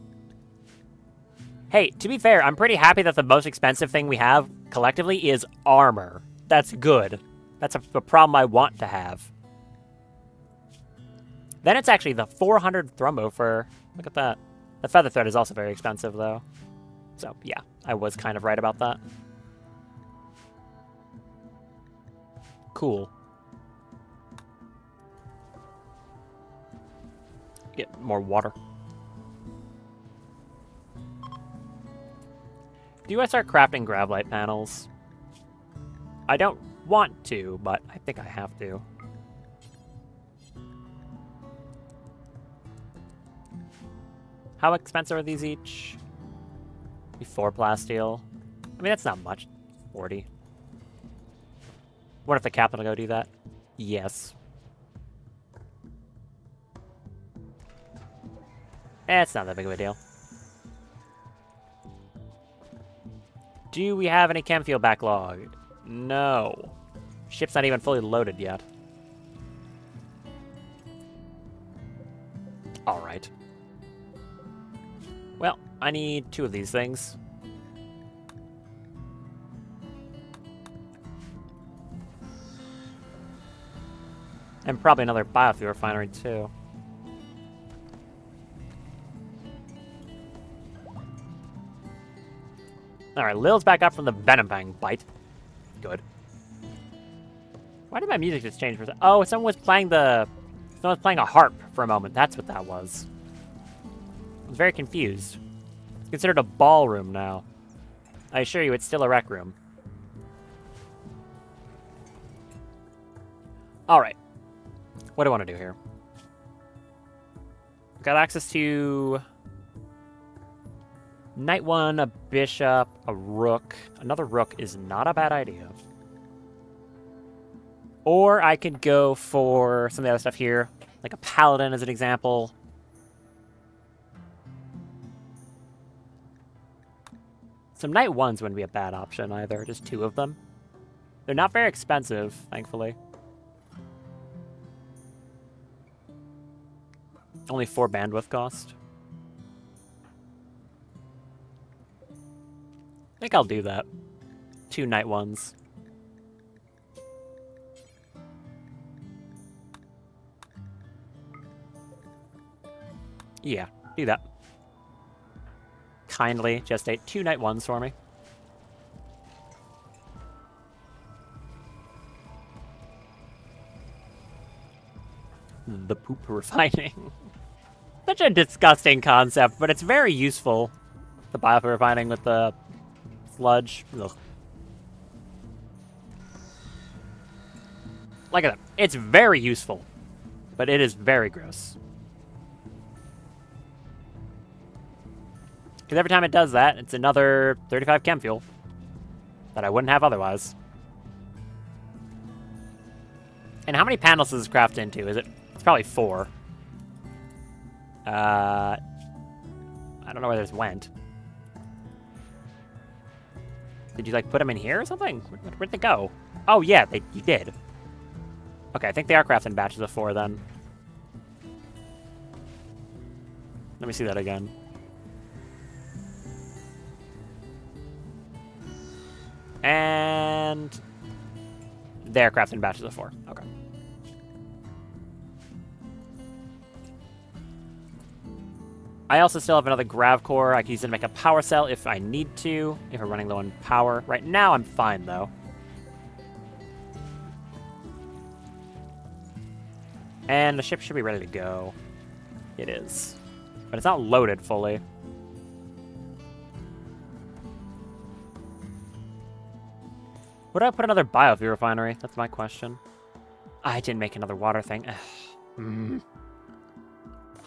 Hey, to be fair, I'm pretty happy that the most expensive thing we have, collectively, is armor. That's good. That's a problem I want to have. Then it's actually the 400 Thrumbo for... Look at that. The feather thread is also very expensive, though. So, yeah, I was kind of right about that. Cool. Get more water. Do I start crafting Gravlite panels? I don't want to, but I think I have to. How expensive are these each? 4 plasteel. I mean, that's not much. 40. What if the captain will go do that? Yes. It's not that big of a deal. Do we have any chem fuel backlog? No. Ship's not even fully loaded yet. Alright. Well, I need 2 of these things. And probably another biofuel refinery, too. Alright, Lil's back up from the Venom Fang bite. Good. Why did my music just change for a second? Oh, someone was playing a harp for a moment. That's what that was. I was very confused. It's considered a ballroom now. I assure you, it's still a rec room. Alright. What do I want to do here? Got access to... Knight 1, a bishop, a rook. Another rook is not a bad idea. Or I could go for some of the other stuff here, like a paladin as an example. Some Knight 1s wouldn't be a bad option either, just 2 of them. They're not very expensive, thankfully. Only 4 bandwidth cost. I think I'll do that. 2 Knight 1s. Yeah, do that. Kindly gestate 2 Knight 1s for me. The poop refining. Such a disgusting concept, but it's very useful. The biofuel refining with the sludge. Ugh. Look at that. It's very useful, but it is very gross. Because every time it does that, it's another 35 chem fuel that I wouldn't have otherwise. And how many panels does this craft into? It's probably 4. I don't know where this went. Did you, like, put them in here or something? Where'd they go? Oh, yeah, you did. Okay, I think they are crafting batches of 4, then. Let me see that again. And... they're crafting batches of 4. Okay. I also still have another grav core. I can use it to make a power cell if I need to, if we're running low on power. Right now, I'm fine, though. And the ship should be ready to go. It is. But it's not loaded fully. Would I put another biofuel refinery? That's my question. I didn't make another water thing.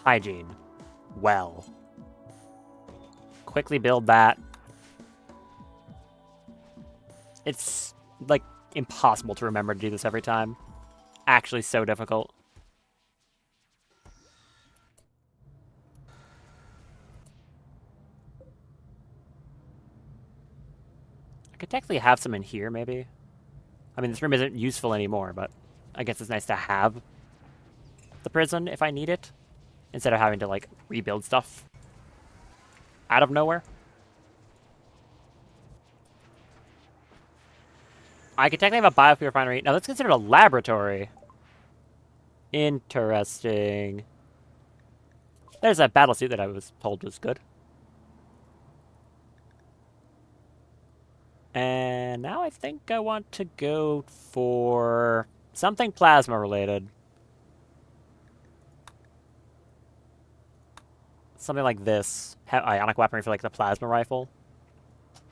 Hygiene. Well. Quickly build that. It's, like, impossible to remember to do this every time. Actually so difficult. I could technically have some in here, maybe. I mean, this room isn't useful anymore, but I guess it's nice to have the prison if I need it, instead of having to, like, rebuild stuff out of nowhere. I could technically have a biofuel refinery. Now, that's considered a laboratory. Interesting. There's that battle suit that I was told was good. And now I think I want to go for something plasma related. Something like this. Ionic weaponry for like the plasma rifle.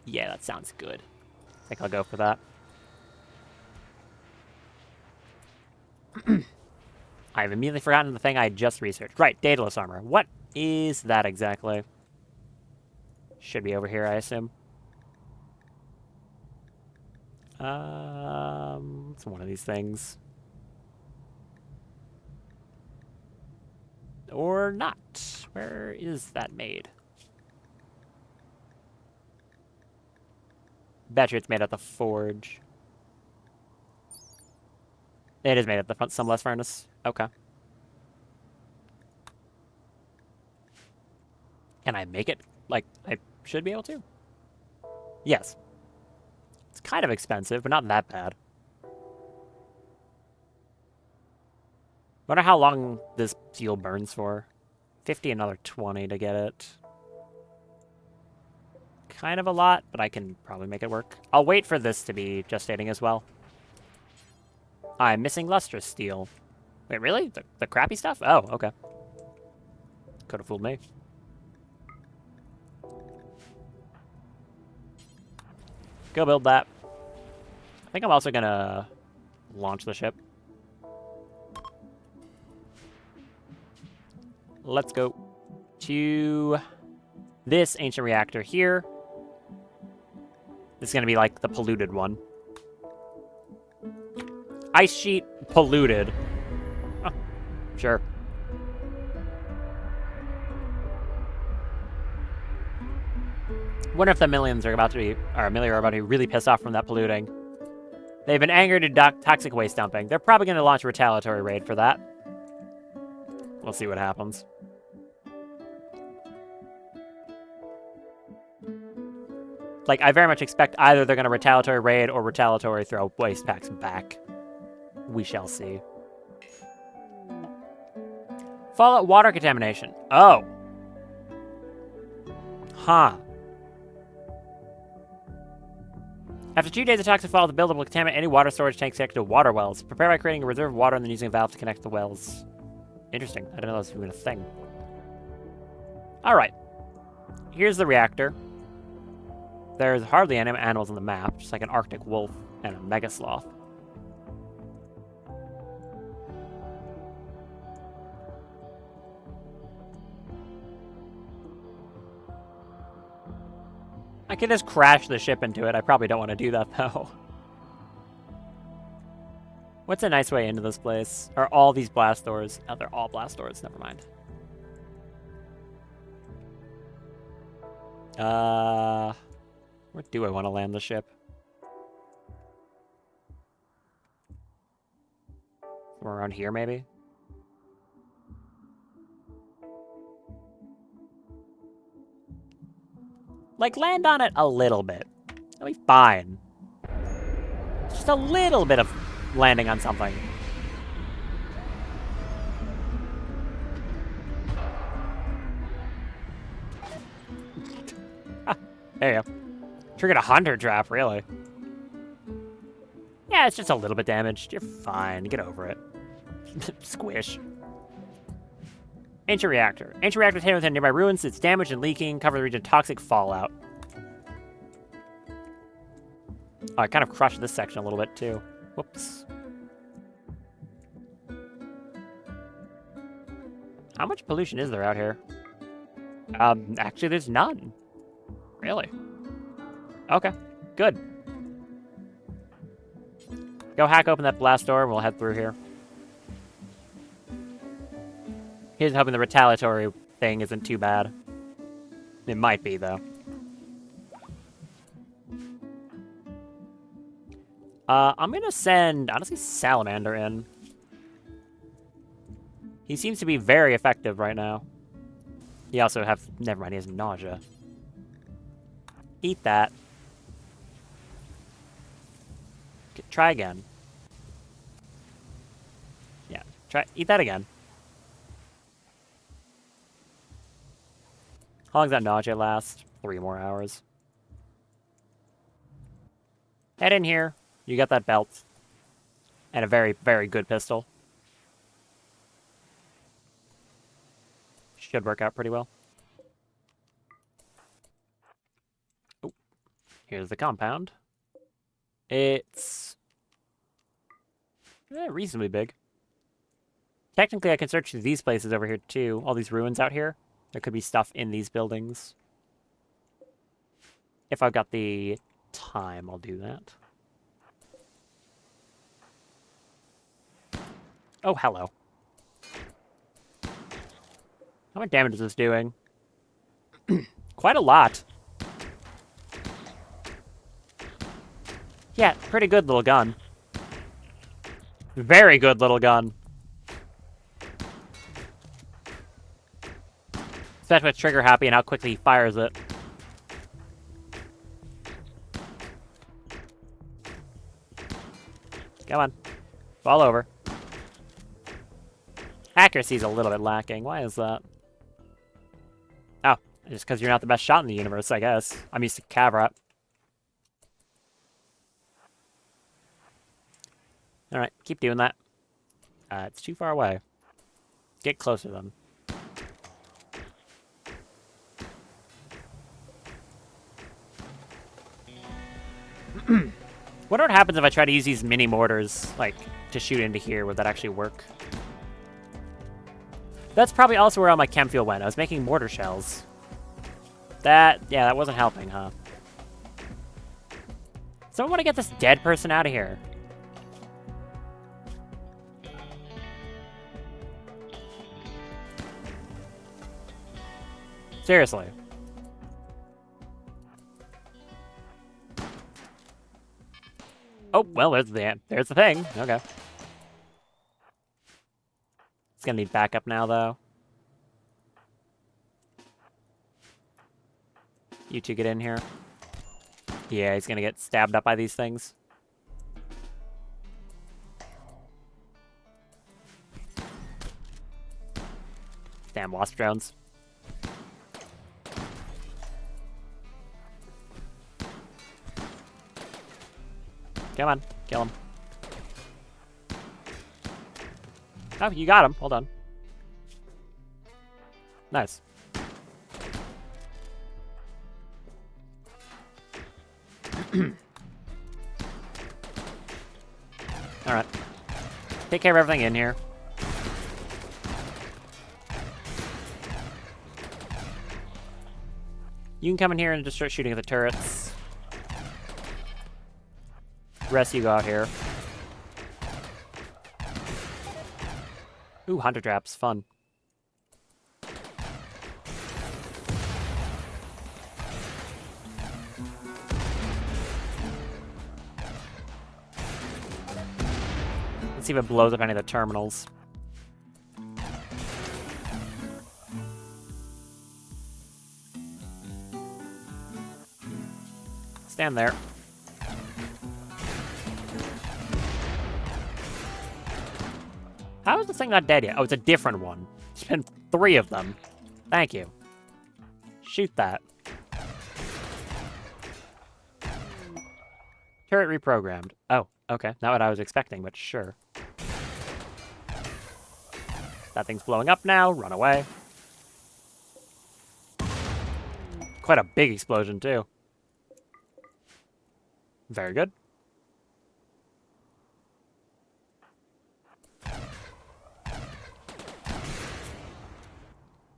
Yeah, that sounds good. I think I'll go for that. I've immediately forgotten the thing I just researched. Right, Daedalus armor. What is that exactly? Should be over here, I assume. It's one of these things. Or not. Where is that made? Bet you it's made at the forge. It is made at the Sunblast furnace. Okay. Can I make it? Like, I should be able to. Yes. It's kind of expensive, but not that bad. Wonder how long this fuel burns for. 50, another 20 to get it. Kind of a lot, but I can probably make it work. I'll wait for this to be gestating as well. I'm missing lustrous steel. Wait, really? The crappy stuff? Oh, okay. Could have fooled me. Go build that. I think I'm also gonna launch the ship. Let's go to this ancient reactor here. This is gonna be like the polluted one. Ice sheet polluted. Huh, sure. Wonder if the millions are about to be, or Amelia are about to be really pissed off from that polluting. They've been angered to toxic waste dumping. They're probably going to launch a retaliatory raid for that. We'll see what happens. Like, I very much expect either they're going to retaliatory raid or retaliatory throw waste packs back. We shall see. Fallout water contamination. Oh. Huh. After 2 days of toxic fallout, the buildup will contaminate any water storage tanks connected to water wells. Prepare by creating a reserve of water and then using a valve to connect the wells. Interesting. I didn't know that was even a thing. Alright. Here's the reactor. There's hardly any animals on the map, just like an Arctic wolf and a mega sloth. I could just crash the ship into it. I probably don't want to do that, though. What's a nice way into this place? Are all these blast doors? Oh, they're all blast doors. Never mind. Where do I want to land the ship? Somewhere around here, maybe? Like, land on it a little bit. That'll be fine. Just a little bit of landing on something. There you go. Triggered a hunter trap, really. Yeah, it's just a little bit damaged. You're fine. Get over it. Squish. Ancient reactor. Ancient reactor is hidden within nearby ruins. It's damaged and leaking. Cover the region of toxic fallout. Oh, I kind of crushed this section a little bit, too. Whoops. How much pollution is there out here? Actually, there's none. Really? Okay, good. Go hack open that blast door and we'll head through here. Here's hoping the retaliatory thing isn't too bad. It might be, though. I'm gonna send, honestly, Salamander in. He seems to be very effective right now. He also never mind, he has nausea. Eat that. Try again. Yeah, eat that again. How long does that nausea last? 3 more hours. Head in here. You got that belt. And a very, very good pistol. Should work out pretty well. Oh, here's the compound. It's reasonably big. Technically, I can search through these places over here, too. All these ruins out here. There could be stuff in these buildings. If I've got the time, I'll do that. Oh, hello. How much damage is this doing? Quite a lot. Yeah, pretty good little gun. Very good little gun. Especially with trigger happy and how quickly he fires it. Come on. Fall over. Accuracy's a little bit lacking. Why is that? Oh, just because you're not the best shot in the universe, I guess. I'm used to Cavrat. Alright, keep doing that. It's too far away. Get closer, then. Wonder what happens if I try to use these mini mortars, like, to shoot into here. Would that actually work? That's probably also where all my chem fuel went. I was making mortar shells. Yeah, that wasn't helping, huh? Someone want to get this dead person out of here. Seriously. Oh, well, there's the thing. Okay. It's gonna need backup now, though. You two get in here. Yeah, he's gonna get stabbed up by these things. Damn, wasp drones. Come on, kill him. Oh, you got him. Hold on. Nice. Alright. Take care of everything in here. You can come in here and just start shooting at the turrets. Rest you go out here. Ooh, hunter traps, fun. Let's see if it blows up any of the terminals. Stand there. How is this thing not dead yet? Oh, it's a different one. There's been 3 of them. Thank you. Shoot that. Turret reprogrammed. Oh, okay. Not what I was expecting, but sure. That thing's blowing up now. Run away. Quite a big explosion, too. Very good.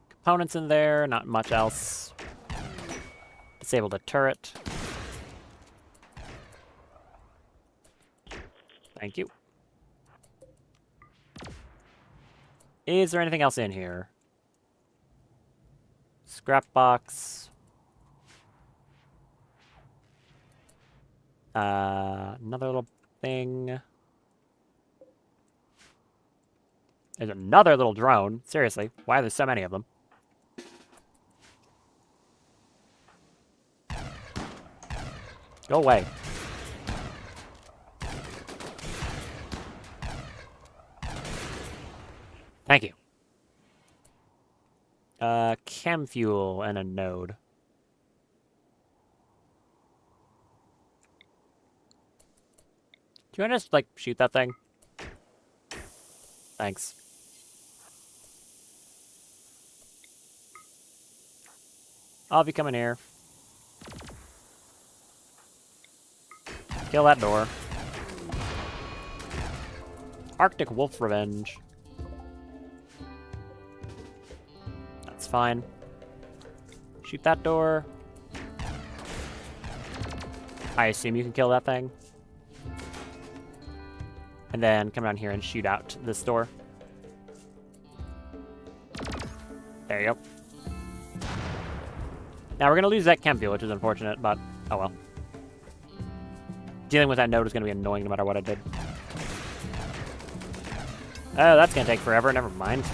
Components in there, not much else. Disabled a turret. Thank you. Is there anything else in here? Scrap box. Another little thing. There's another little drone. Seriously, why are there so many of them? Go away. Thank you. Chem fuel and a node. Do you want to just, like, shoot that thing? Thanks. I'll be coming here. Kill that door. Arctic Wolf Revenge. That's fine. Shoot that door. I assume you can kill that thing. And then come down here and shoot out this door. There you go. Now we're going to lose that chem fuel, which is unfortunate, but oh well. Dealing with that node is going to be annoying no matter what I did. Oh, that's going to take forever. Never mind.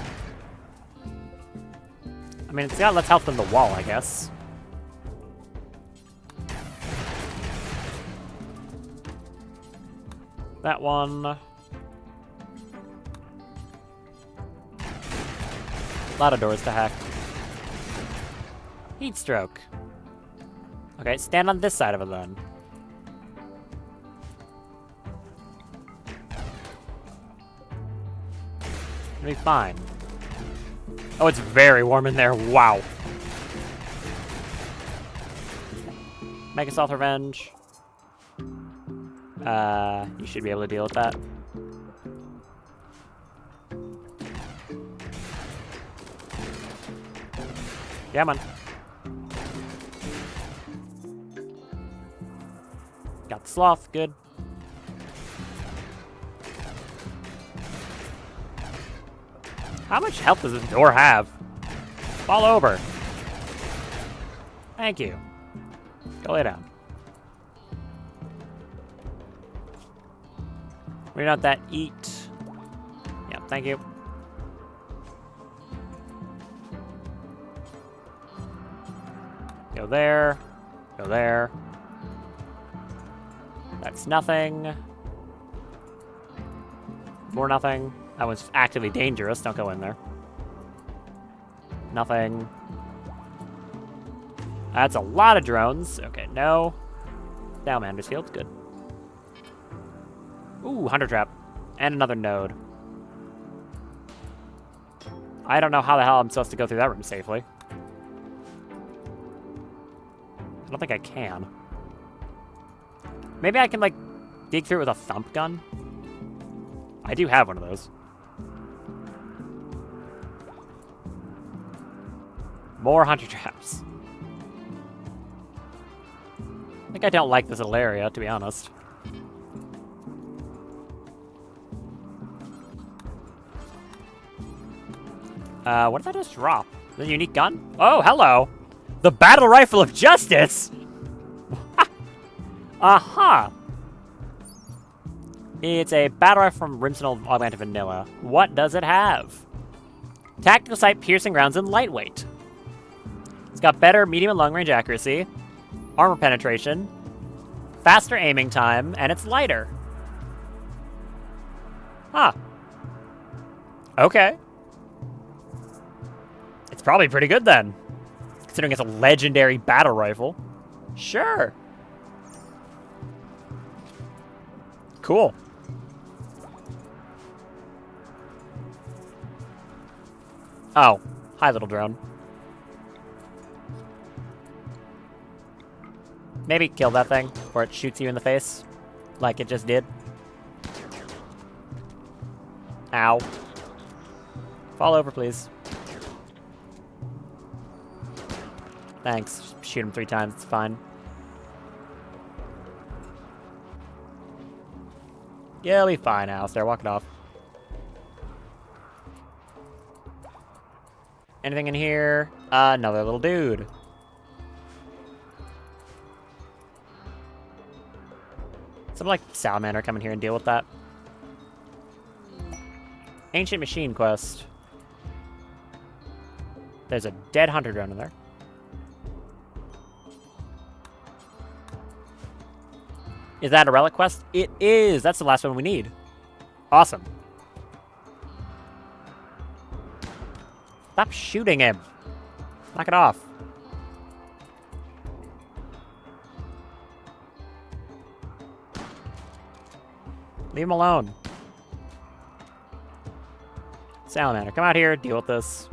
I mean, it's got less health than the wall, I guess. That one. A lot of doors to hack. Heat stroke. Okay, stand on this side of it then. It'll be fine. Oh, it's very warm in there. Wow. Make Assault Revenge. You should be able to deal with that. Yeah, man. Got the sloth, good. How much health does this door have? Fall over. Thank you. Go lay down. We're not that eat. Yeah, thank you. Go there. Go there. That's nothing. More nothing. That one's actively dangerous. Don't go in there. Nothing. That's a lot of drones. Okay, no. Downmander's Field's good. Ooh, Hunter Trap. And another node. I don't know how the hell I'm supposed to go through that room safely. I don't think I can. Maybe I can, like, dig through it with a thump gun? I do have one of those. More Hunter Traps. I think I don't like this little area, to be honest. What did I just drop? The unique gun? Oh, hello! The Battle Rifle of Justice! Aha! It's a battle rifle from Rimworld Augmented Vanilla. What does it have? Tactical sight, piercing rounds, and lightweight. It's got better medium and long range accuracy, armor penetration, faster aiming time, and it's lighter. Huh. Okay. It's probably pretty good then, considering it's a legendary battle rifle. Sure. Cool. Oh, hi, little drone. Maybe kill that thing before it shoots you in the face, like it just did. Ow. Fall over, please. Thanks. Just shoot him 3 times, it's fine. Yeah, it'll be fine, Alistair. Walk it off. Anything in here? Another little dude. Some, like, salamander come in here and deal with that. Ancient machine quest. There's a dead hunter drone in there. Is that a relic quest? It is! That's the last one we need. Awesome. Stop shooting him. Knock it off. Leave him alone. Salamander, come out here, deal with this.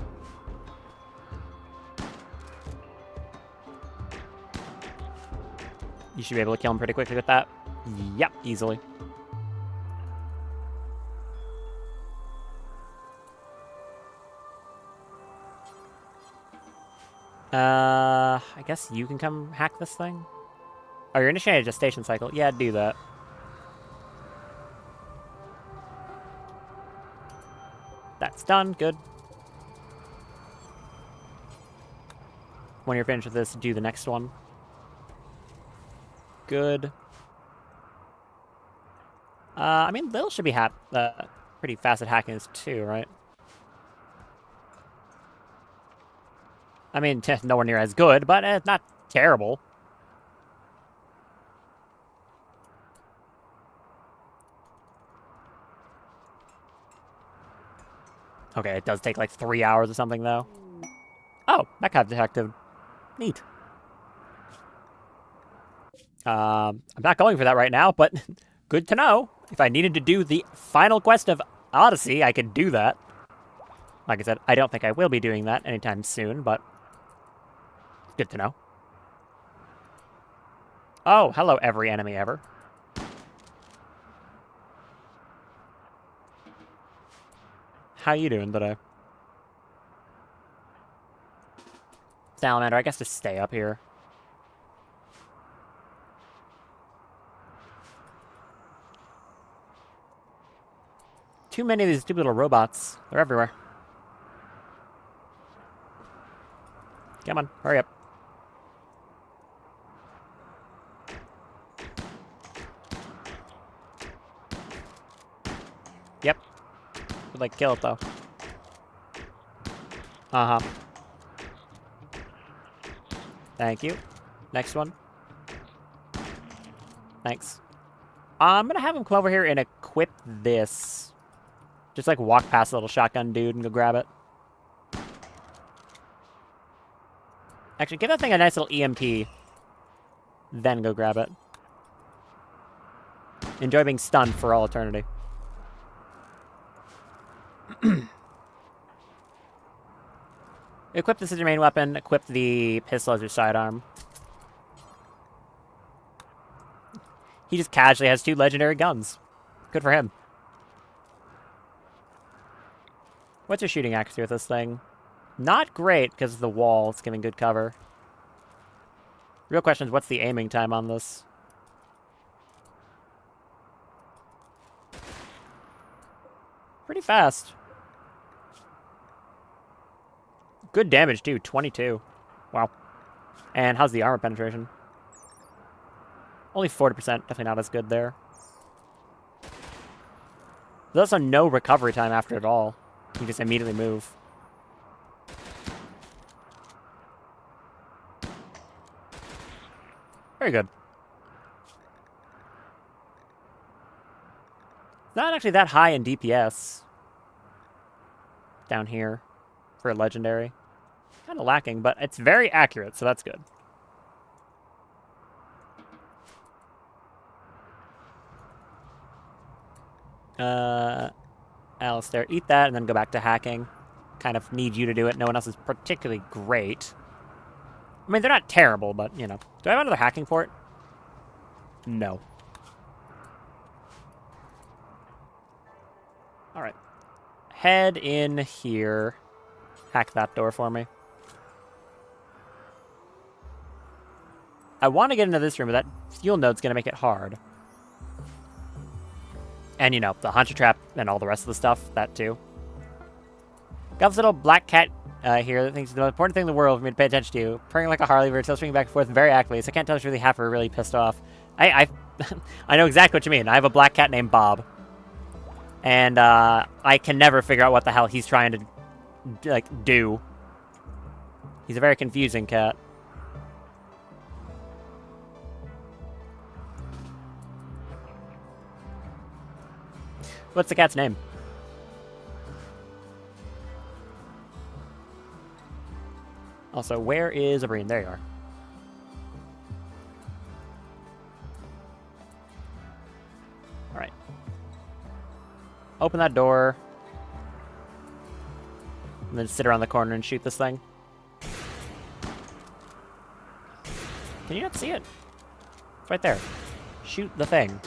You should be able to kill him pretty quickly with that. Yep, easily. I guess you can come hack this thing? Oh, you're initiating a gestation cycle. Yeah, do that. That's done. Good. When you're finished with this, do the next one. Good. I mean, Lil should be pretty fast at hacking this too, right? I mean, nowhere near as good, but it's not terrible. Okay, it does take like 3 hours or something, though. Oh, Mecha detective. Neat. I'm not going for that right now, but good to know. If I needed to do the final quest of Odyssey, I could do that. Like I said, I don't think I will be doing that anytime soon, but good to know. Oh, hello, every enemy ever. How you doing today? Salamander, I guess just stay up here. Too many of these stupid little robots. They're everywhere. Come on, hurry up. Yep. Would like kill it though. Uh-huh. Thank you. Next one. Thanks. I'm gonna have him come over here and equip this. Just like walk past the little shotgun dude and go grab it. Actually, give that thing a nice little EMP. Then go grab it. Enjoy being stunned for all eternity. Equip this as your main weapon. Equip the pistol as your sidearm. He just casually has 2 legendary guns. Good for him. What's your shooting accuracy with this thing? Not great because of the wall. It's giving good cover. Real question is, what's the aiming time on this? Pretty fast. Good damage, too. 22. Wow. And how's the armor penetration? Only 40%. Definitely not as good there. There's also no recovery time after it all. You just immediately move. Very good. Not actually that high in DPS. Down here. For a legendary. Kind of lacking, but it's very accurate, so that's good. Alistair, eat that and then go back to hacking. kind of need you to do it. No one else is particularly great. I mean, they're not terrible, but, you know. Do I have another hacking port? No. Alright. Head in here. Hack that door for me. I want to get into this room, but that fuel node's going to make it hard. And, you know, the Haunter Trap and all the rest of the stuff, that too. Got this little black cat here that thinks it's the most important thing in the world for me to pay attention to. Purring like a Harley, we're still swinging back and forth very actively, so I can't tell if she's really happy or really pissed off. I know exactly what you mean. I have a black cat named Bob. And I can never figure out what the hell he's trying to, like, do. He's a very confusing cat. What's the cat's name? Also, where is Abreen? There you are. Alright. Open that door. And then sit around the corner and shoot this thing. Can you not see it? It's right there. Shoot the thing.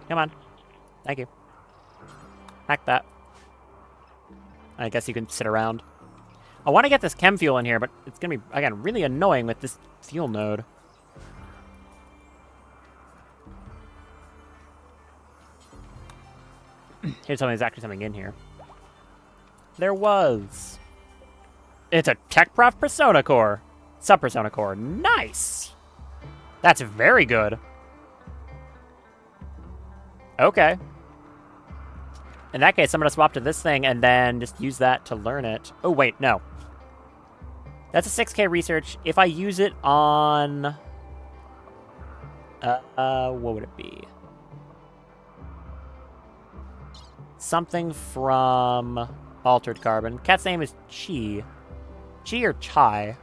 Come on. Thank you. Hack that. I guess you can sit around. I want to get this chem fuel in here, but it's going to be, again, really annoying with this fuel node. Here's something, there's actually something in here. There was. It's a Tech Prof Persona Core. Sub-Persona Core. Nice! That's very good. Okay. In that case, I'm going to swap to this thing and then just use that to learn it. Oh, wait, no. That's a 6K research. If I use it on... what would it be? Something from Altered Carbon. Cat's name is Chi. Chi or Chai?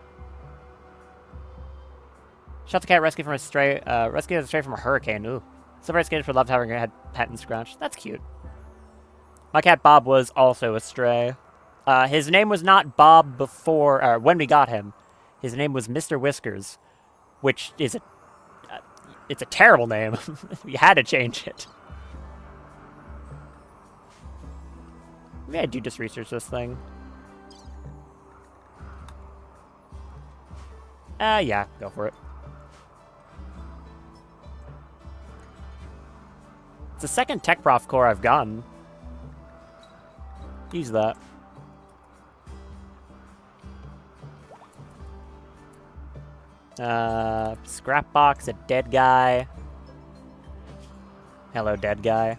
Shot the cat rescued from a stray, rescued a stray from a hurricane. Ooh. Silver skated for love having her head pet and scratched. That's cute. My cat Bob was also a stray. His name was not Bob before, when we got him. His name was Mr. Whiskers, which is a, it's a terrible name. We had to change it. Maybe I do just research this thing. Yeah, go for it. It's the second Tech Prof core I've gotten. Use that. Scrap box, a dead guy. Hello, dead guy.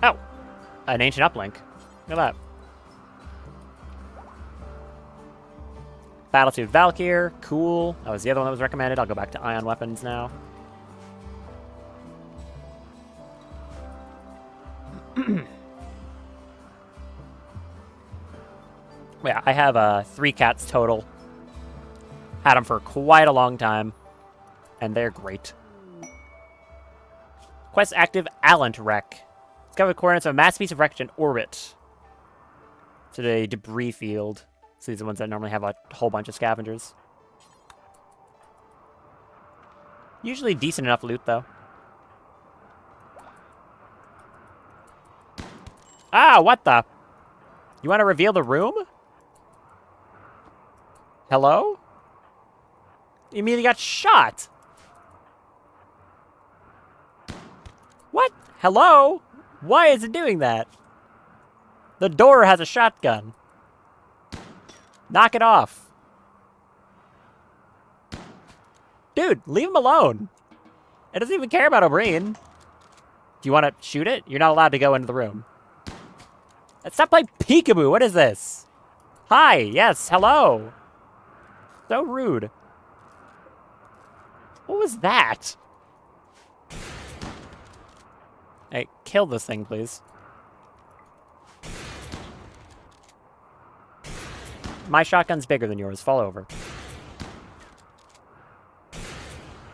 Oh! An ancient uplink. Look at that. Battlesuit Valkyr, cool. That was the other one that was recommended. I'll go back to ion weapons now. Yeah, I have 3 cats total. Had them for quite a long time, and they're great. Quest active Allant Wreck. Discover the coordinates of a mass piece of wreckage in orbit. To the debris field. So these are the ones that normally have a whole bunch of scavengers. Usually decent enough loot, though. Ah, what the? You want to reveal the room? Hello? You immediately got shot. What? Hello? Why is it doing that? The door has a shotgun. Knock it off. Dude, leave him alone. It doesn't even care about O'Brien. Do you want to shoot it? You're not allowed to go into the room. Stop playing peekaboo. What is this? Hi. Yes. Hello. So rude. What was that? Hey, kill this thing, please. My shotgun's bigger than yours. Fall over.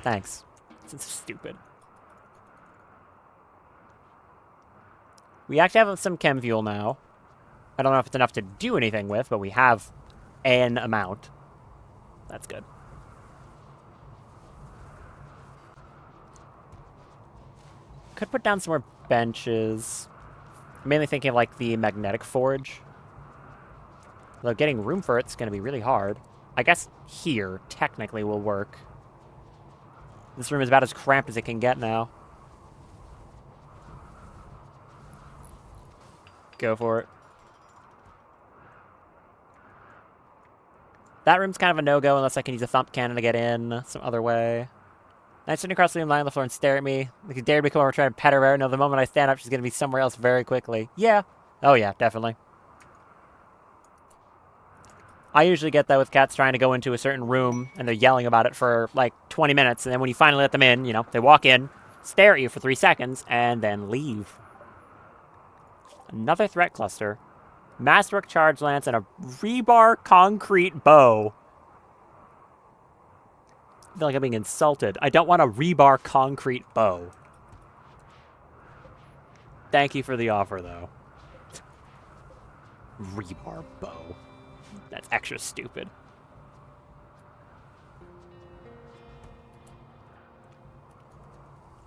Thanks. It's stupid. We actually have some chem fuel now. I don't know if it's enough to do anything with, but we have an amount. That's good. Could put down some more benches. I'm mainly thinking of, like, the magnetic forge. Though getting room for it's going to be really hard. I guess here, technically, will work. This room is about as cramped as it can get now. Go for it. That room's kind of a no-go unless I can use a thump cannon to get in some other way. I'm sitting across the room, lying on the floor, and stare at me. Like, you dare me come over and try to pet her. No, the moment I stand up, she's going to be somewhere else very quickly. Yeah. Oh, yeah, definitely. I usually get that with cats trying to go into a certain room, and they're yelling about it for, like, 20 minutes, and then when you finally let them in, you know, they walk in, stare at you for 3 seconds, and then leave. Another threat cluster. Masterwork charge lance and a rebar concrete bow. I feel like I'm being insulted. I don't want a rebar concrete bow. Thank you for the offer, though. Rebar bow. That's extra stupid.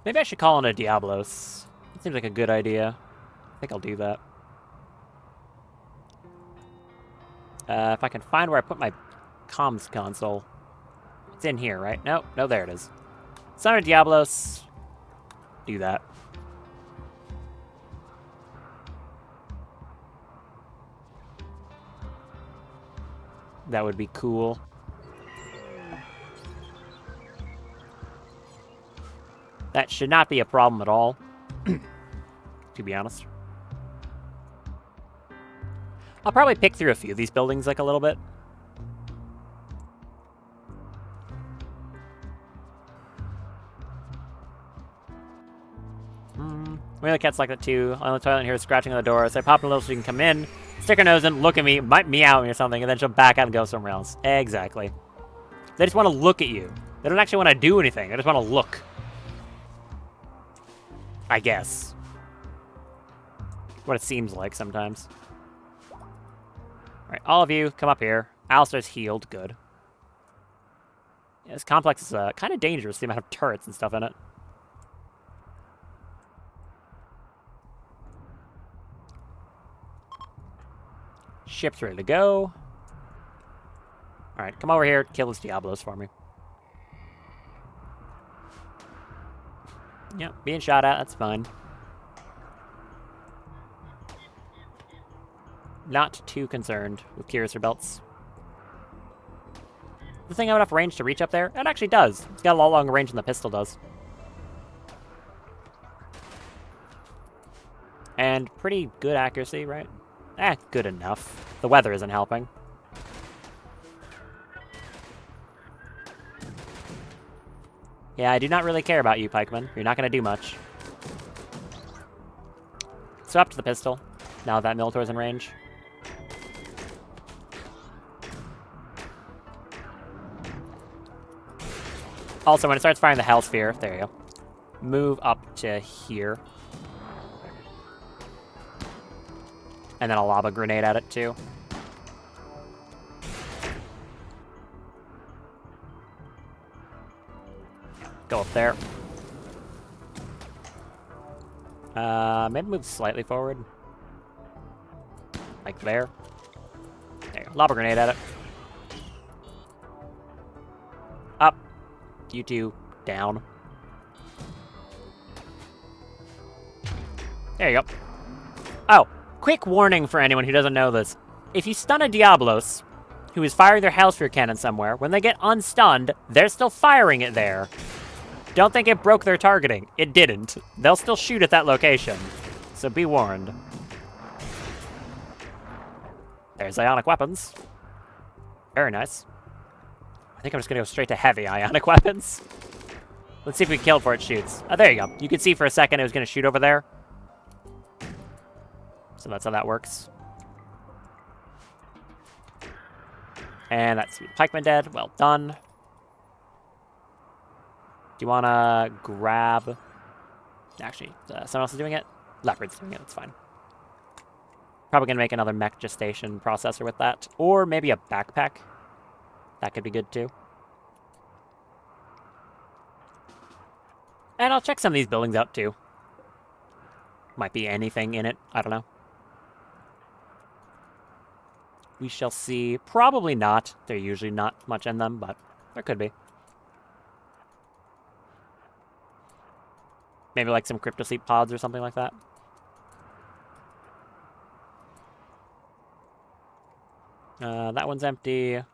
Maybe I should call in a Diablos. It seems like a good idea. I think I'll do that. If I can find where I put my comms console. It's in here, right? No, there it is. Son of Diablos. Do that. That would be cool. That should not be a problem at all, to be honest. I'll probably pick through a few of these buildings, like, a little bit. Maybe the cat's like that too. On the toilet here, scratching on the door. So I pop in a little so she can come in, stick her nose in, look at me, might meow at me or something, and then she'll back out and go somewhere else. Exactly. They just want to look at you. They don't actually want to do anything. They just want to look. I guess. What it seems like sometimes. Alright, all of you, come up here. Alistair's healed. Good. Yeah, this complex is kind of dangerous, the amount of turrets and stuff in it. Ship's ready to go. Alright, come over here, kill these Diablos for me. Yep, being shot at, that's fine. Not too concerned with Cuirassier belts. The thing have enough range to reach up there? It actually does. It's got a lot longer range than the pistol does. And pretty good accuracy, right? Good enough. The weather isn't helping. Yeah, I do not really care about you, pikeman. You're not going to do much. So up to the pistol, now that Minotaur's in range. Also, when it starts firing the Hell Sphere, there you go. Move up to here. And then I'll lob a grenade at it, too. Go up there. Maybe move slightly forward. Like there. There you go. Lob a grenade at it. Up. You two, down. There you go. Oh, quick warning for anyone who doesn't know this. If you stun a Diablos, who is firing their Hellsphere cannon somewhere, when they get unstunned, they're still firing it there. Don't think it broke their targeting. It didn't. They'll still shoot at that location. So be warned. There's ionic weapons. Very nice. I think I'm just going to go straight to heavy ionic weapons. Let's see if we can kill it before it shoots. Oh, there you go. You could see for a second it was going to shoot over there. So that's how that works. And that's pikeman dead. Well done. Do you want to grab... Actually, someone else is doing it? Leopard's doing it, that's fine. Probably going to make another mech gestation processor with that. Or maybe a backpack. That could be good too. And I'll check some of these buildings out too. Might be anything in it, I don't know. We shall see. Probably not. There's usually not much in them, but there could be. Maybe like some cryptosleep pods or something like that. That one's empty. Head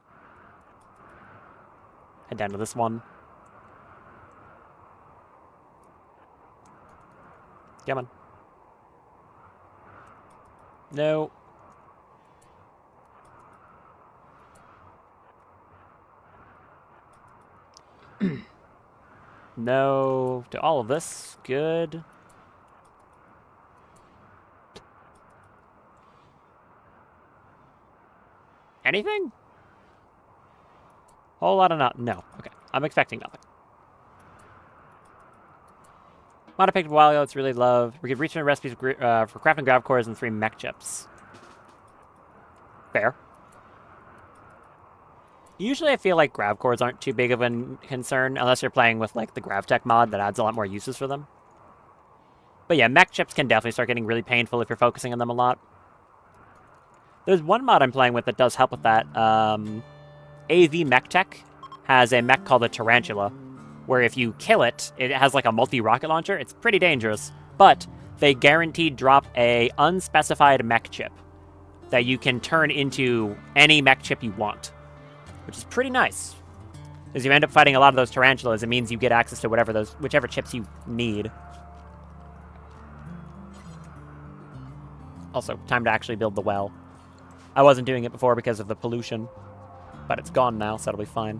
down to this one. Come on. No. No to all of this. Good. Anything? Whole lot of not. No. Okay. I'm expecting nothing. Mod I picked a while ago. It's really loved. We could reach into recipes for crafting grav cores and 3 mech chips. Fair. Usually I feel like grav cores aren't too big of a concern, unless you're playing with like the GravTech mod that adds a lot more uses for them. But yeah, mech chips can definitely start getting really painful if you're focusing on them a lot. There's one mod I'm playing with that does help with that. AV Mech Tech has a mech called the Tarantula, where if you kill it, it has like a multi-rocket launcher. It's pretty dangerous, but they guaranteed drop a unspecified mech chip that you can turn into any mech chip you want, which is pretty nice. As you end up fighting a lot of those tarantulas, it means you get access to whichever chips you need. Also, time to actually build the well. I wasn't doing it before because of the pollution, but it's gone now, so that'll be fine.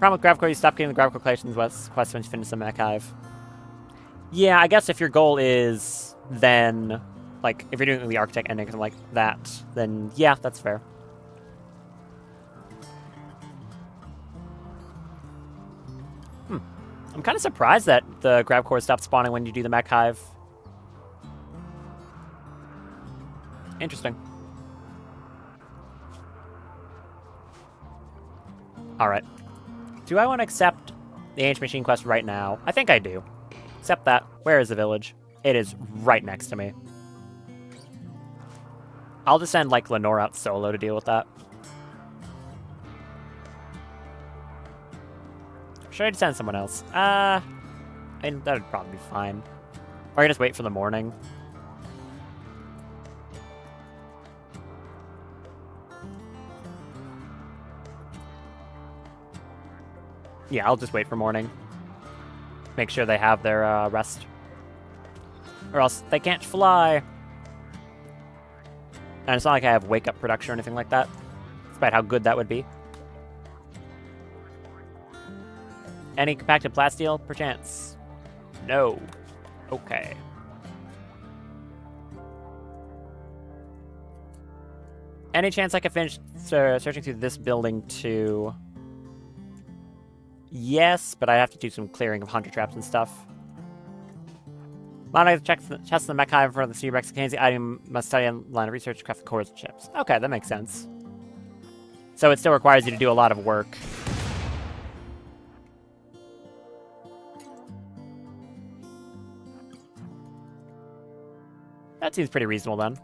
Problem with GravCore, you stop getting the GravCore collections quest once you finish the mech hive. Yeah, I guess if your goal is then, like, if you're doing the architect ending or something like that, then yeah, that's fair. I'm kind of surprised that the grav cores stopped spawning when you do the mech hive. Interesting. Alright. Do I want to accept the Ancient Machine quest right now? I think I do. Accept that. Where is the village? It is right next to me. I'll just send, like, Lenore out solo to deal with that. Should I just send someone else? That would probably be fine. Or I can just wait for the morning. Yeah, I'll just wait for morning. Make sure they have their rest. Or else they can't fly. And it's not like I have wake-up production or anything like that, despite how good that would be. Any compacted plasteel, perchance? No. Okay. Any chance I could finish searching through this building too? Yes, but I have to do some clearing of hunter traps and stuff. Might I check the mech hive in front of the Sea Rex contains the item must study on line of research to craft the cores and chips. Okay, that makes sense. So it still requires you to do a lot of work. That seems pretty reasonable then.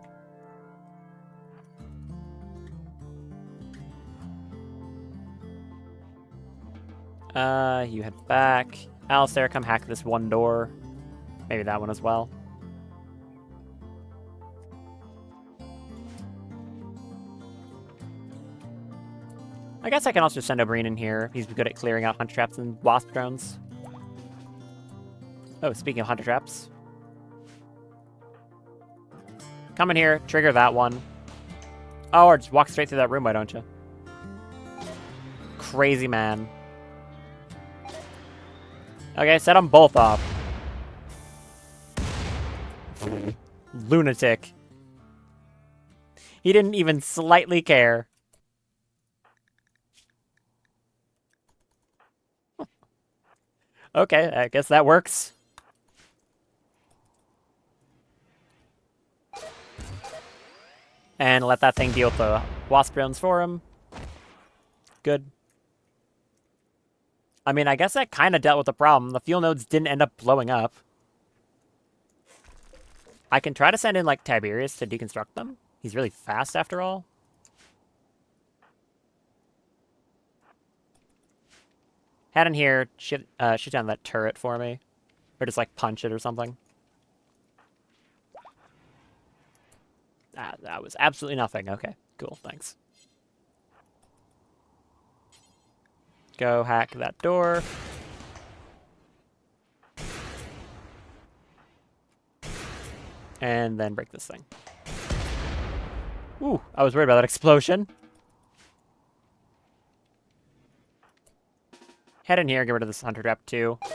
You head back. Alistair, come hack this one door. Maybe that one as well. I guess I can also send Oberyn in here. He's good at clearing out hunter traps and wasp drones. Oh, speaking of hunter traps. Come in here, trigger that one. Oh, or just walk straight through that room, why don't you? Crazy man. Okay, set them both off. Lunatic. He didn't even slightly care. Okay, I guess that works. And let that thing deal with the wasp drones for him. Good. I mean, I guess that kind of dealt with the problem. The fuel nodes didn't end up blowing up. I can try to send in, like, Tiberius to deconstruct them. He's really fast, after all. Head in here, shoot down that turret for me. Or just, like, punch it or something. Ah, that was absolutely nothing. Okay, cool, thanks. Go hack that door. And then break this thing. Ooh, I was worried about that explosion. Head in here, get rid of this hunter trap too. I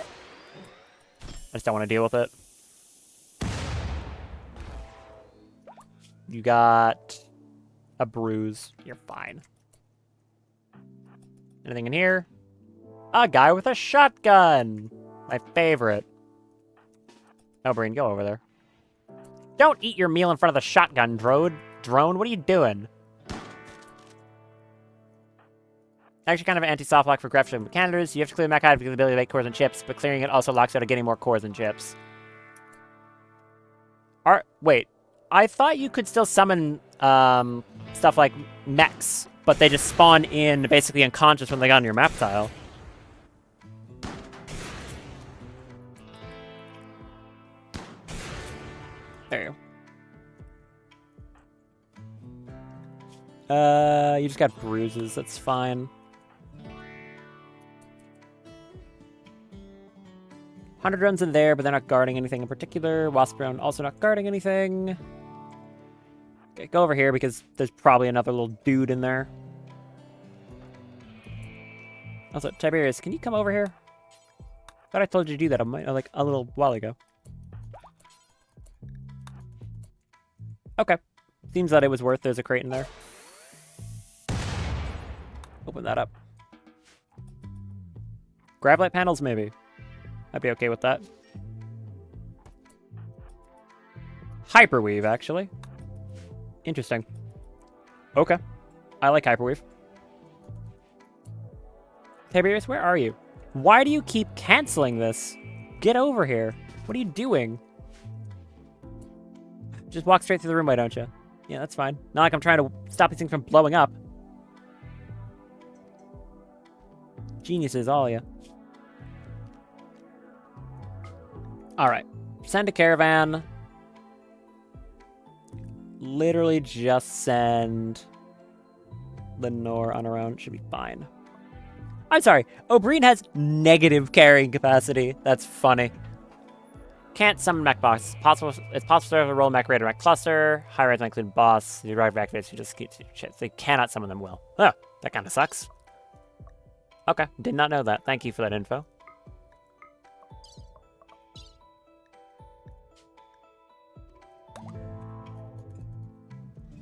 just don't want to deal with it. You got a bruise. You're fine. Anything in here? A guy with a shotgun! My favorite. Oh, Breen, go over there. Don't eat your meal in front of the shotgun, drone. What are you doing? Actually, kind of an anti-soft lock for graphical candidates. You have to clear the mech item to get the ability to make cores and chips, but clearing it also locks out of getting more cores and chips. Wait. I thought you could still summon stuff like mechs, but they just spawn in basically unconscious when they got on your map tile. There you go. You just got bruises. That's fine. 100 drones in there, but they're not guarding anything in particular. Wasp drone also not guarding anything. Okay, go over here because there's probably another little dude in there. Also, Tiberius, can you come over here? Thought I told you to do that like a little while ago. Okay. Seems that it was worth. There's a crate in there. Open that up. Grav-light panels, maybe. I'd be okay with that. Hyperweave, actually. Interesting. Okay. I like Hyperweave. Tiberius, where are you? Why do you keep canceling this? Get over here. What are you doing? Just walk straight through the room, why don't you? Yeah, that's fine. Not like I'm trying to stop these things from blowing up. Geniuses, all of you. Alright. Send a caravan. Literally just send Lenore on her own. Should be fine. I'm sorry. O'Brien has negative carrying capacity. That's funny. Can't summon mech boss. It's possible to roll mech raider mech cluster. High rates include boss. The right activates you just keep shit. They cannot summon them well. Huh. That kind of sucks. Okay. Did not know that. Thank you for that info.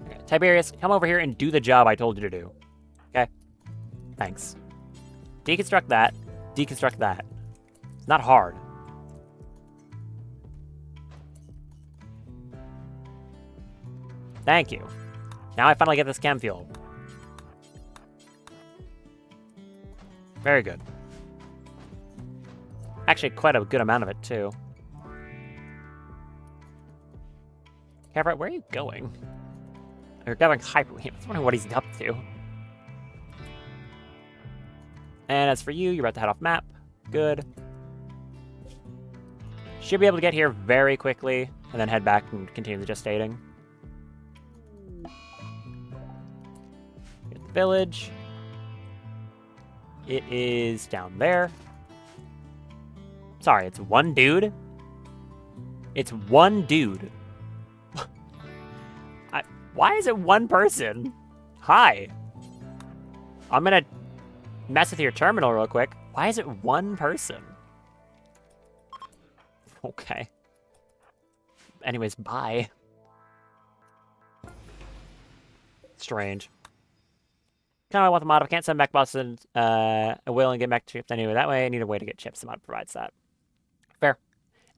Okay. Tiberius, come over here and do the job I told you to do. Okay? Thanks. Deconstruct that. Deconstruct that. It's not hard. Thank you. Now I finally get this chem fuel. Very good. Actually, quite a good amount of it, too. Cavrat, where are you going? You're going Hyperweave. I was wondering what he's up to. And as for you, you're about to head off map. Good. Should be able to get here very quickly, and then head back and continue the gestating. Get the village. It is down there. Sorry, it's one dude? It's one dude. Why is it one person? Hi. I'm gonna mess with your terminal real quick. Why is it one person? Okay. Anyways, bye. Strange. Kind of want the mod. If I can't send back buses, I will and get back chips anyway. That way, I need a way to get chips. The mod provides that. Fair.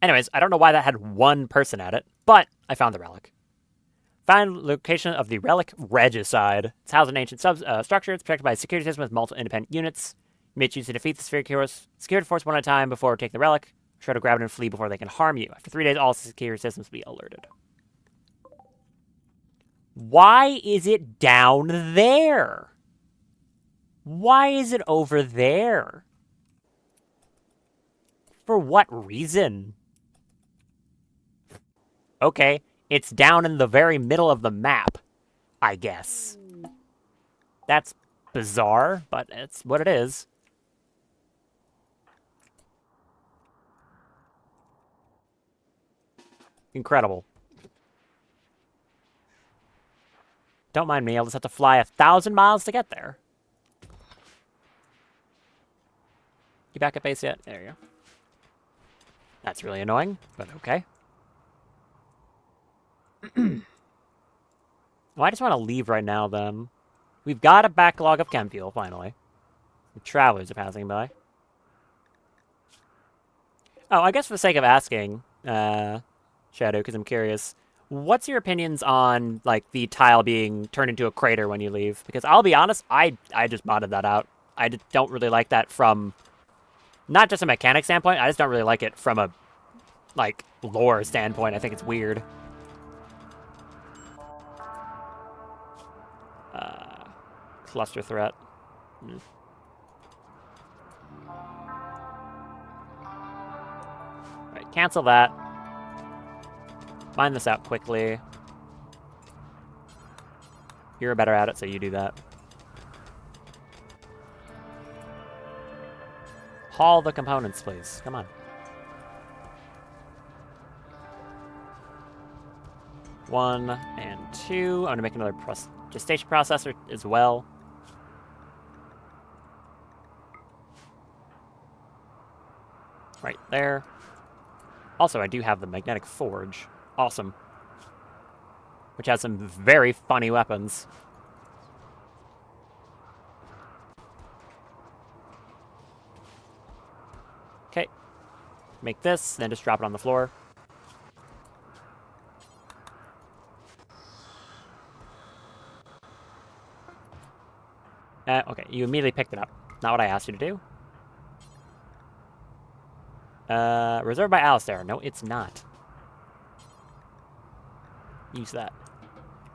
Anyways, I don't know why that had one person at it, but I found the relic. Find location of the relic regicide. It's housed in an ancient structure. It's protected by a security system with multiple independent units. You may choose to defeat the security force one at a time before taking the relic. Try to grab it and flee before they can harm you. After 3 days, all security systems will be alerted. Why is it down there? Why is it over there? For what reason? Okay, it's down in the very middle of the map, I guess. That's bizarre, but it's what it is. Incredible. Don't mind me, I'll just have to fly 1,000 miles to get there. You back at base yet? There you go. That's really annoying, but okay. Well, I just want to leave right now, then. We've got a backlog of chem fuel, finally. The travelers are passing by. Oh, I guess for the sake of asking, Shadow, because I'm curious, what's your opinions on, like, the tile being turned into a crater when you leave? Because I'll be honest, I just modded that out. I don't really like that from, not just a mechanic standpoint, I just don't really like it from a, like, lore standpoint. I think it's weird. Cluster threat. Right, cancel that. Mine this out quickly. You're better at it, so you do that. Haul the components, please. Come on. One and two. I'm gonna make another gestation processor as well. Right there. Also, I do have the magnetic forge. Awesome. Which has some very funny weapons. Okay. Make this, then just drop it on the floor. Okay, you immediately picked it up. Not what I asked you to do. Reserved by Alistair. No, it's not. Use that.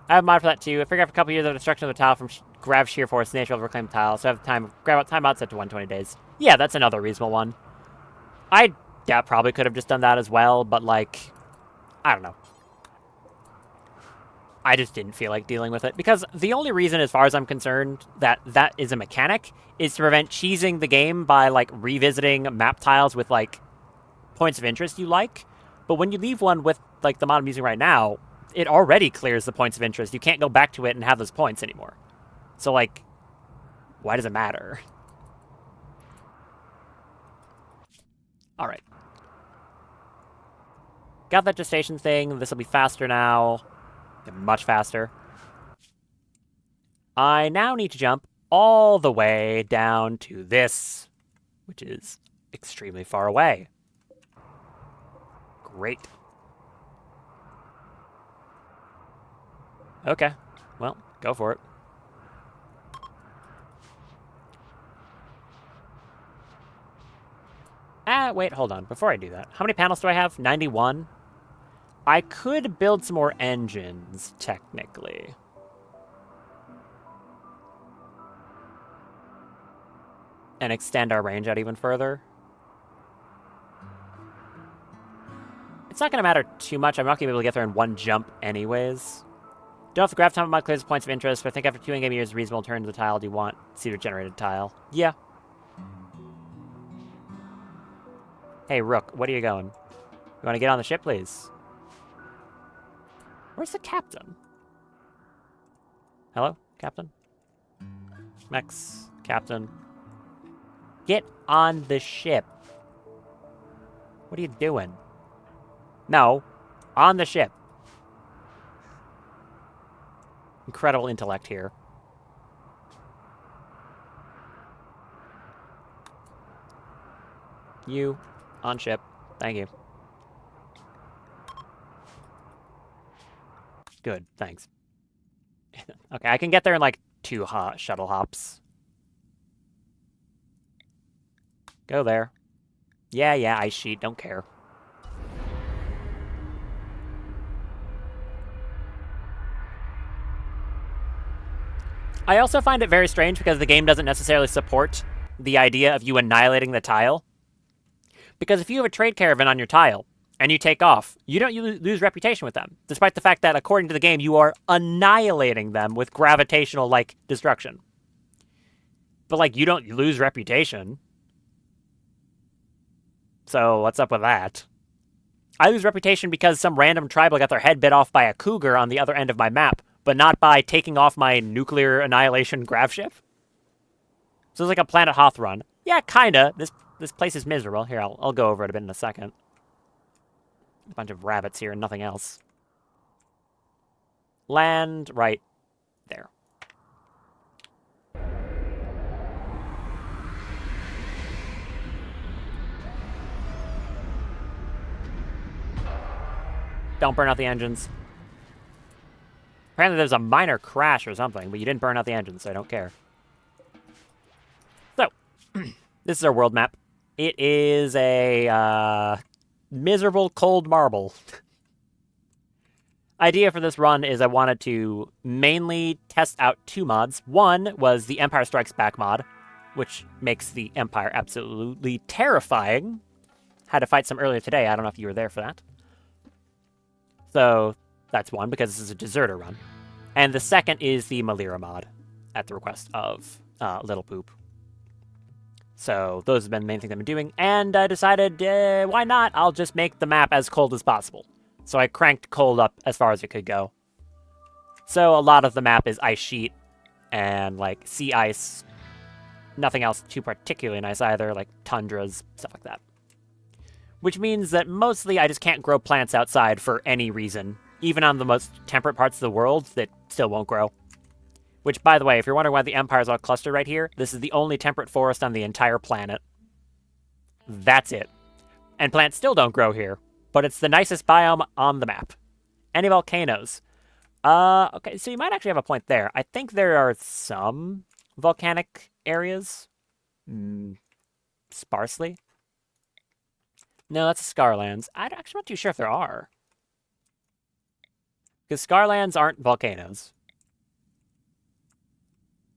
I have a mod for that too. I figured after a couple years of destruction of the tile from Grav Sheer Force, the nature of reclaimed tile, so I have time mod set to 120 days. Yeah, that's another reasonable one. I probably could have just done that as well, but like, I don't know. I just didn't feel like dealing with it, because the only reason, as far as I'm concerned, that is a mechanic is to prevent cheesing the game by, like, revisiting map tiles with, like, points of interest you like. But when you leave one with, like, the mod I'm using right now, it already clears the points of interest. You can't go back to it and have those points anymore. So, like, why does it matter? Alright. Got that gestation thing. This will be faster now. Much faster. I now need to jump all the way down to this, which is extremely far away. Great. Okay. Well, go for it. Wait, hold on. Before I do that, how many panels do I have? 91? I could build some more engines, technically. And extend our range out even further. It's not going to matter too much. I'm not going to be able to get there in one jump anyways. Don't have to grab time of my clears points of interest, but I think after 2 in-game years, reasonable turn to the tile. Do you want cedar-generated tile? Yeah. Hey, Rook, what are you going? You want to get on the ship, please? Where's the captain? Hello, captain? Mex, captain. Get on the ship. What are you doing? No, on the ship. Incredible intellect here. You. On ship. Thank you. Good, thanks. Okay, I can get there in like 2 shuttle hops. Go there. Yeah, ice sheet, don't care. I also find it very strange because the game doesn't necessarily support the idea of you annihilating the tile. Because if you have a trade caravan on your tile, and you take off, you don't lose reputation with them, despite the fact that, according to the game, you are annihilating them with gravitational, like, destruction. But, like, you don't lose reputation. So, what's up with that? I lose reputation because some random tribal got their head bit off by a cougar on the other end of my map, but not by taking off my nuclear annihilation grav ship. So it's like a Planet Hoth run. Yeah, kinda. This place is miserable. Here, I'll go over it a bit in a second. A bunch of rabbits here and nothing else. Land right there. Don't burn out the engines. Apparently there's a minor crash or something, but you didn't burn out the engines, so I don't care. So, this is our world map. It is a miserable cold marble. Idea for this run is I wanted to mainly test out 2 mods. One was the Empire Strikes Back mod, which makes the Empire absolutely terrifying. Had to fight some earlier today. I don't know if you were there for that. So that's one, because this is a deserter run. And the second is the Malira mod, at the request of Little Poop. So those have been the main things I've been doing, and I decided, why not? I'll just make the map as cold as possible. So I cranked cold up as far as it could go. So a lot of the map is ice sheet and, like, sea ice. Nothing else too particularly nice either, like tundras, stuff like that. Which means that mostly I just can't grow plants outside for any reason. Even on the most temperate parts of the world, that still won't grow. Which, by the way, if you're wondering why the Empire's all clustered right here, this is the only temperate forest on the entire planet. That's it. And plants still don't grow here, but it's the nicest biome on the map. Any volcanoes? Okay, so you might actually have a point there. I think there are some volcanic areas. Sparsely. No, that's Scarlands. I'm actually not too sure if there are. Because Scarlands aren't volcanoes.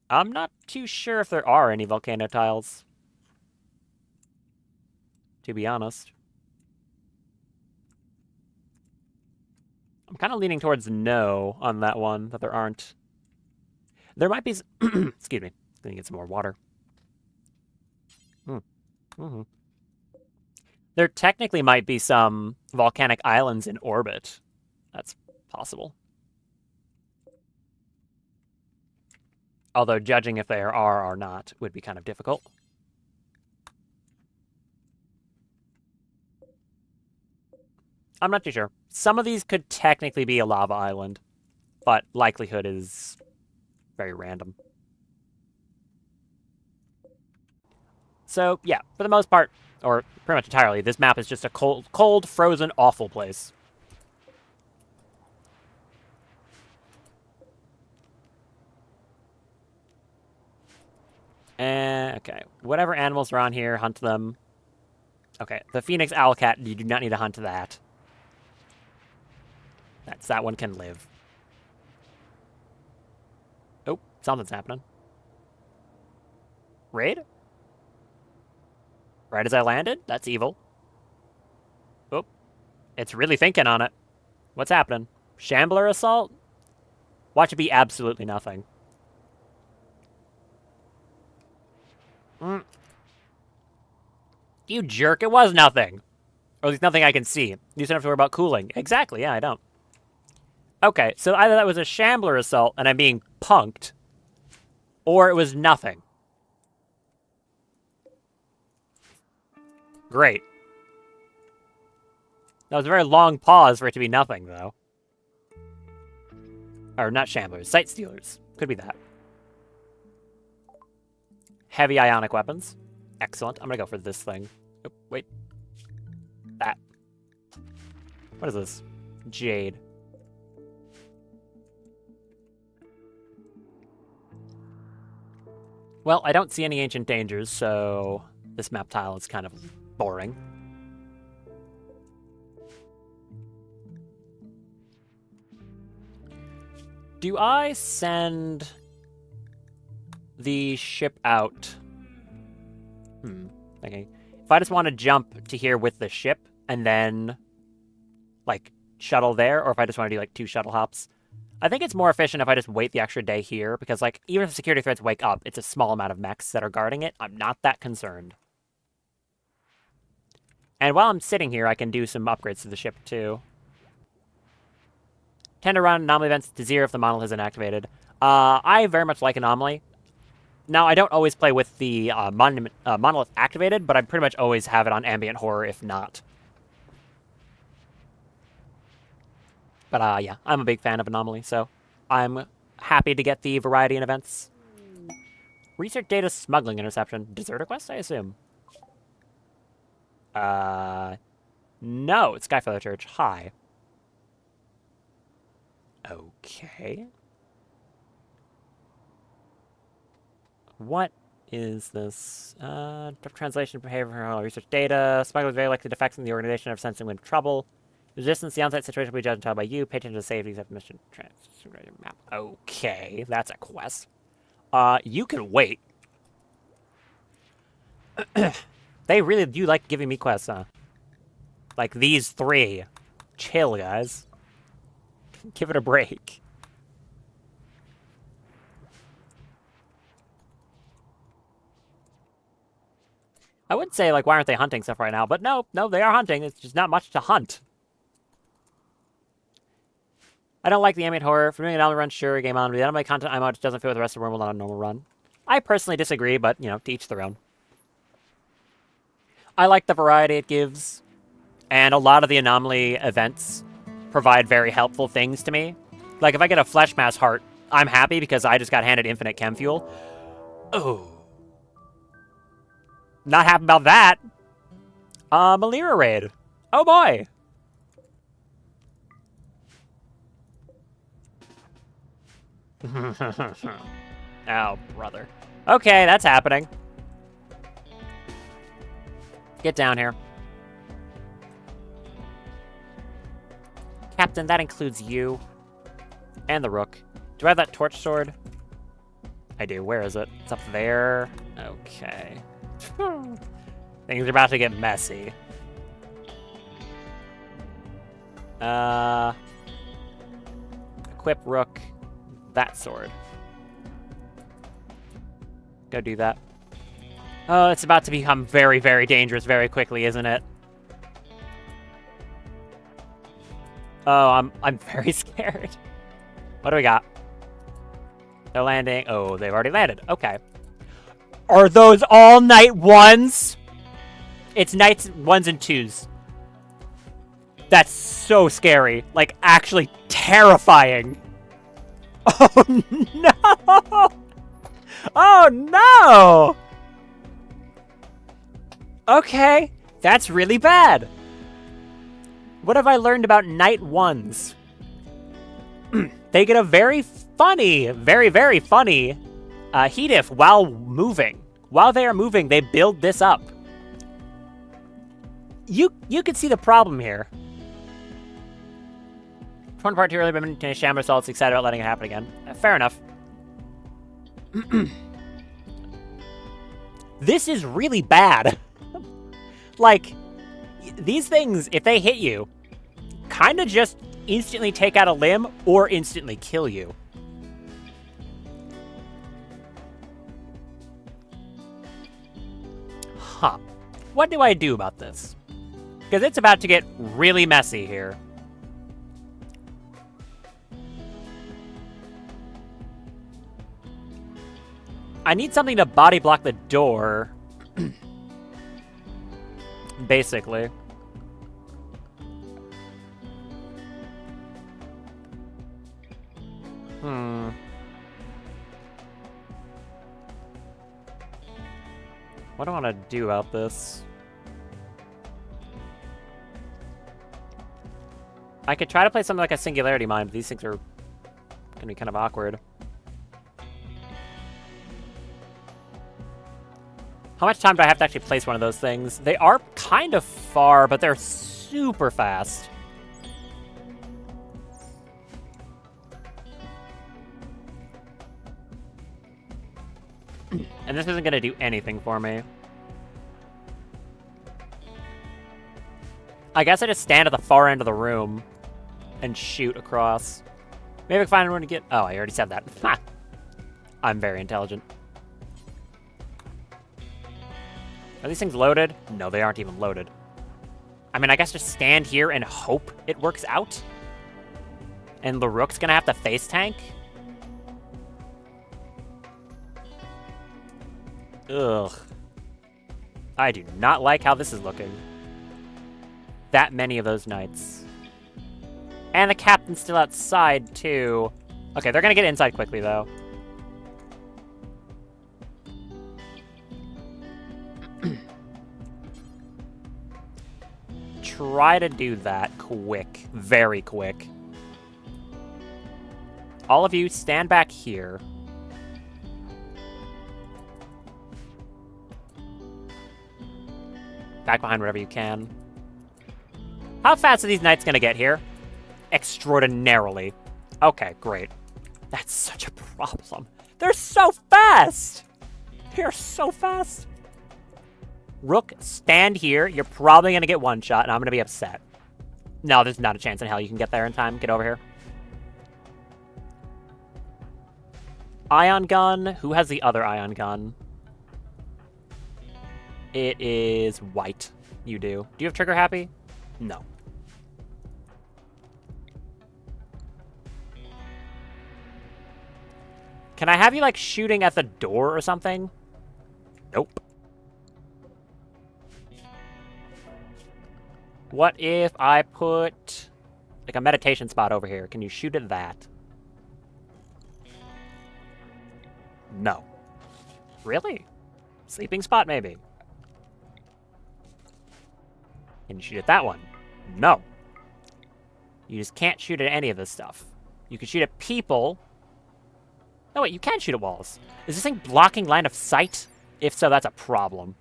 I'm not too sure if there are any volcano tiles. To be honest. I'm kind of leaning towards no on that one, that there aren't. There might be... Excuse me. Gonna get some more water. There technically might be some volcanic islands in orbit. That's possible. Although judging if there are or not would be kind of difficult. I'm not too sure. Some of these could technically be a lava island, but likelihood is very random. So, yeah, for the most part, or pretty much entirely, this map is just a cold, frozen, awful place. Okay, whatever animals are on here, hunt them. Okay, the Phoenix Owlcat, you do not need to hunt that. That one can live. Oh, something's happening. Raid? Right as I landed? That's evil. Oh, it's really thinking on it. What's happening? Shambler assault? Watch it be absolutely nothing. You jerk, it was nothing. Or at least nothing I can see. You don't have to worry about cooling. Exactly, yeah, I don't. Okay, so either that was a Shambler assault and I'm being punked, or it was nothing. Great. That was a very long pause for it to be nothing, though. Or not Shamblers, Sight Stealers. Could be that. Heavy ionic weapons. Excellent. I'm gonna go for this thing. Oh, wait. That. What is this? Jade. Well, I don't see any ancient dangers, so this map tile is kind of boring. Do I send the ship out? Okay. If I just want to jump to here with the ship and then, like, shuttle there, or if I just want to do, like, 2 shuttle hops, I think it's more efficient if I just wait the extra day here, because, like, even if security threats wake up, it's a small amount of mechs that are guarding it. I'm not that concerned. And while I'm sitting here, I can do some upgrades to the ship, too. Tend to run anomaly events to 0 if the monolith isn't activated. I very much like anomaly. Now, I don't always play with the monolith activated, but I pretty much always have it on ambient horror if not. But yeah, I'm a big fan of anomaly, so I'm happy to get the variety in events. Research data smuggling interception. Deserter quest, I assume. No, it's Skyfellow Church. Hi. Okay. What is this? Translation behavior, research data. Smugglers very likely defect from the organization of sensing when trouble. Resistance, the on-site situation will be judged and told by you. Pay attention to safety, except mission map. Okay, that's a quest. You can wait. They really do like giving me quests, huh? Like these 3. Chill, guys. Give it a break. I would say, like, why aren't they hunting stuff right now? But no, they are hunting. It's just not much to hunt. I don't like the ambient horror. For doing an anomaly run, sure, game on. But the anomaly content I'm out just doesn't fit with the rest of the world on a normal run. I personally disagree, but, you know, to each their own. I like the variety it gives. And a lot of the anomaly events provide very helpful things to me. Like, if I get a flesh mass heart, I'm happy because I just got handed infinite chem fuel. Oh. Not happy about that. Malira raid. Oh boy. Oh, brother. Okay, that's happening. Get down here. Captain, that includes you. And the rook. Do I have that torch sword? I do. Where is it? It's up there. Okay. Things are about to get messy. Equip rook. That sword. Go do that. Oh, it's about to become very, very dangerous very quickly, isn't it? Oh, I'm very scared. What do we got? They're landing. Oh, they've already landed. Okay. Are those all night 1s? It's nights 1s and 2s. That's so scary. Like, actually terrifying. Oh, no! Oh, no! Okay, that's really bad. What have I learned about night 1s? They get a very funny, very, very funny heat if while moving. While they are moving, they build this up. You can see the problem here. One part too early, but maintaining sham results, excited about letting it happen again. Fair enough. This is really bad. Like, these things, if they hit you, kind of just instantly take out a limb or instantly kill you. Huh. What do I do about this? Because it's about to get really messy here. I need something to body block the door. Basically. What do I want to do about this? I could try to play something like a Singularity Mine, but these things are gonna be kind of awkward. How much time do I have to actually place one of those things? They are kind of far, but they're super fast. And this isn't going to do anything for me. I guess I just stand at the far end of the room and shoot across. Maybe I can find a way to get... Oh, I already said that. Ha! I'm very intelligent. Are these things loaded? No, they aren't even loaded. I mean, I guess just stand here and hope it works out? And the rook's gonna have to face tank? Ugh. I do not like how this is looking. That many of those knights. And the captain's still outside, too. Okay, they're gonna get inside quickly, though. Try to do that quick. Very quick. All of you, stand back here. Back behind whatever you can. How fast are these knights gonna get here? Extraordinarily. Okay, great. That's such a problem. They're so fast! They're so fast. Rook, stand here. You're probably gonna get one shot, and I'm gonna be upset. No, there's not a chance in hell you can get there in time. Get over here. Ion gun. Who has the other ion gun? It is white. You do. Do you have trigger happy? No. Can I have you, like, shooting at the door or something? Nope. What if I put, like, a meditation spot over here? Can you shoot at that? No. Really? Sleeping spot, maybe. Can you shoot at that one? No. You just can't shoot at any of this stuff. You can shoot at people. No, wait, you can shoot at walls. Is this thing blocking line of sight? If so, that's a problem.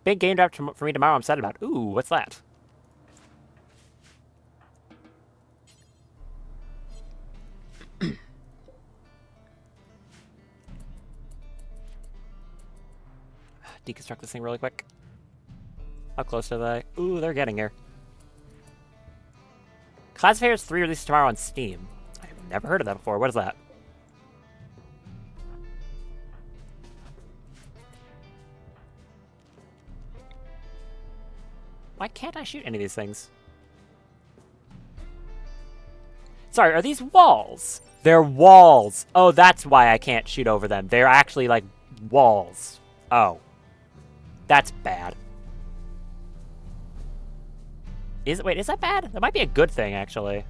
Big game drop for me tomorrow I'm excited about. Ooh, what's that? Deconstruct this thing really quick. How close are they? Ooh, they're getting here. Classifiers 3 released tomorrow on Steam. I've never heard of that before. What is that? Why can't I shoot any of these things? Sorry, are these walls? They're walls. Oh, that's why I can't shoot over them. They're actually, like, walls. Oh. That's bad. Wait, is that bad? That might be a good thing, actually.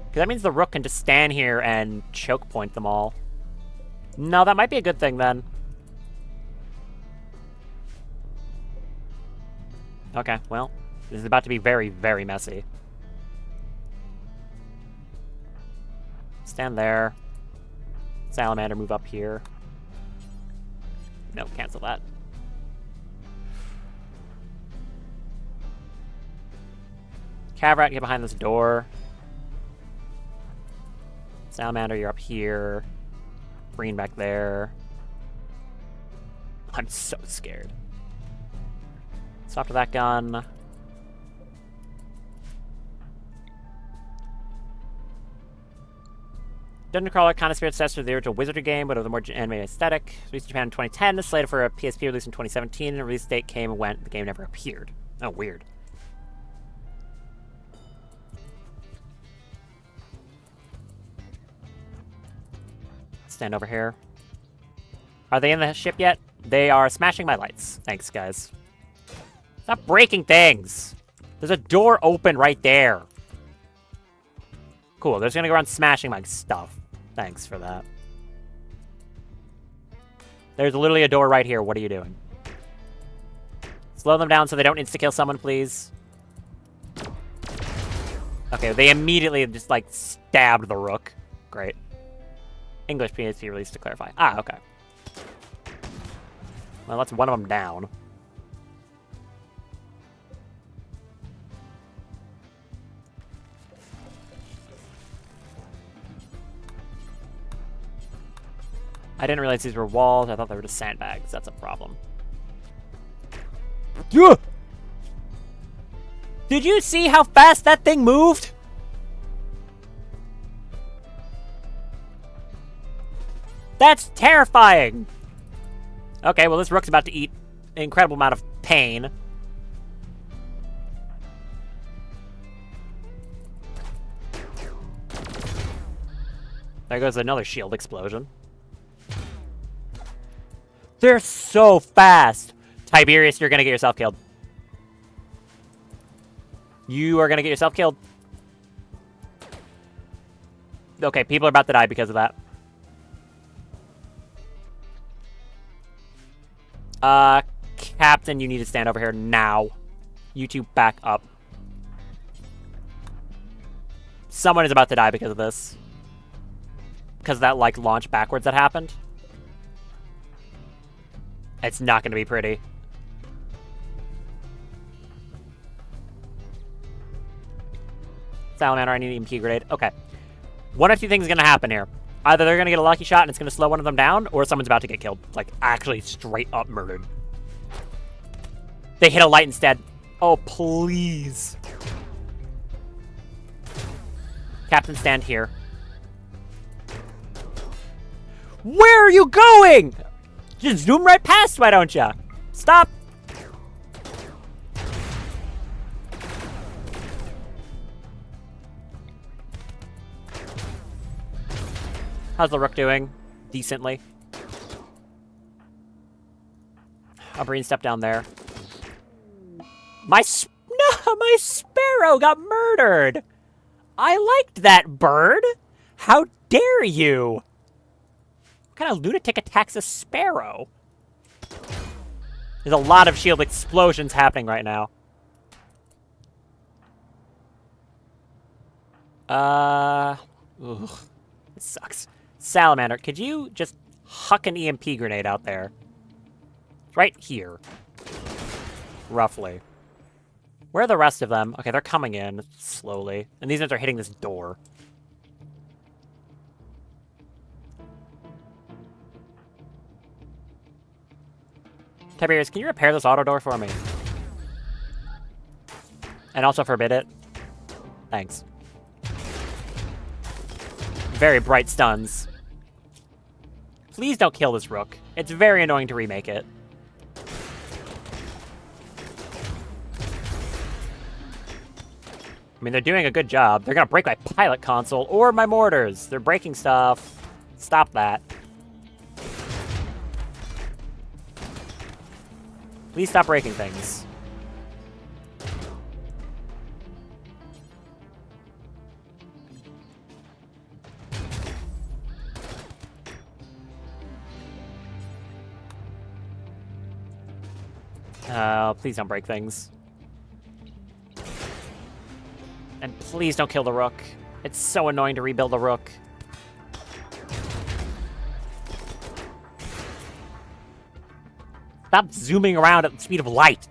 Because that means the rook can just stand here and choke point them all. No, that might be a good thing, then. Okay, well, this is about to be very, very messy. Stand there. Salamander, move up here. No, cancel that. Cavrat, get behind this door. Salamander, you're up here. Green back there. I'm so scared. Swap to that gun. Dungeon Crawler, kind of spirit successor to the original Wizardry game, but with a more anime aesthetic. Released in Japan in 2010, slated for a PSP release in 2017, and the release date came and went. The game never appeared. Oh, weird. Stand over here. Are they in the ship yet? They are smashing my lights. Thanks, guys. Stop breaking things! There's a door open right there. Cool, they're just gonna go around smashing my stuff. Thanks for that. There's literally a door right here. What are you doing? It's Slow them down so they don't insta-kill someone, please. Okay, they immediately just, like, stabbed the rook. Great. English PhD released to clarify. Ah, okay. Well, that's one of them down. I didn't realize these were walls. I thought they were just sandbags. That's a problem. Yeah! Did you see how fast that thing moved? That's terrifying! Okay, well, this rook's about to eat an incredible amount of pain. There goes another shield explosion. They're so fast! Tiberius, you're gonna get yourself killed. You are gonna get yourself killed. Okay, people are about to die because of that. Captain, you need to stand over here now. You two back up. Someone is about to die because of this. Because of that, like, launch backwards that happened. It's not going to be pretty. Salamander, I need an EMP grenade. Okay. One of two things is going to happen here. Either they're going to get a lucky shot and it's going to slow one of them down, or someone's about to get killed. Like, actually straight up murdered. They hit a light instead. Oh, please. Captain, stand here. Where are you going? Just zoom right past, why don't ya? Stop! How's the rook doing? Decently. A Breen step down there. My sparrow got murdered! I liked that bird! How dare you! What kind of lunatic attacks a sparrow? There's a lot of shield explosions happening right now. Ugh. It sucks. Salamander, could you just huck an EMP grenade out there? Right here. Roughly. Where are the rest of them? Okay, they're coming in slowly. And these ones are hitting this door. Tiberius, can you repair this auto door for me? And also forbid it? Thanks. Very bright stuns. Please don't kill this rook. It's very annoying to remake it. I mean, they're doing a good job. They're gonna break my pilot console or my mortars. They're breaking stuff. Stop that. Please stop breaking things. Please don't break things. And please don't kill the rook. It's so annoying to rebuild a rook. Stop zooming around at the speed of light.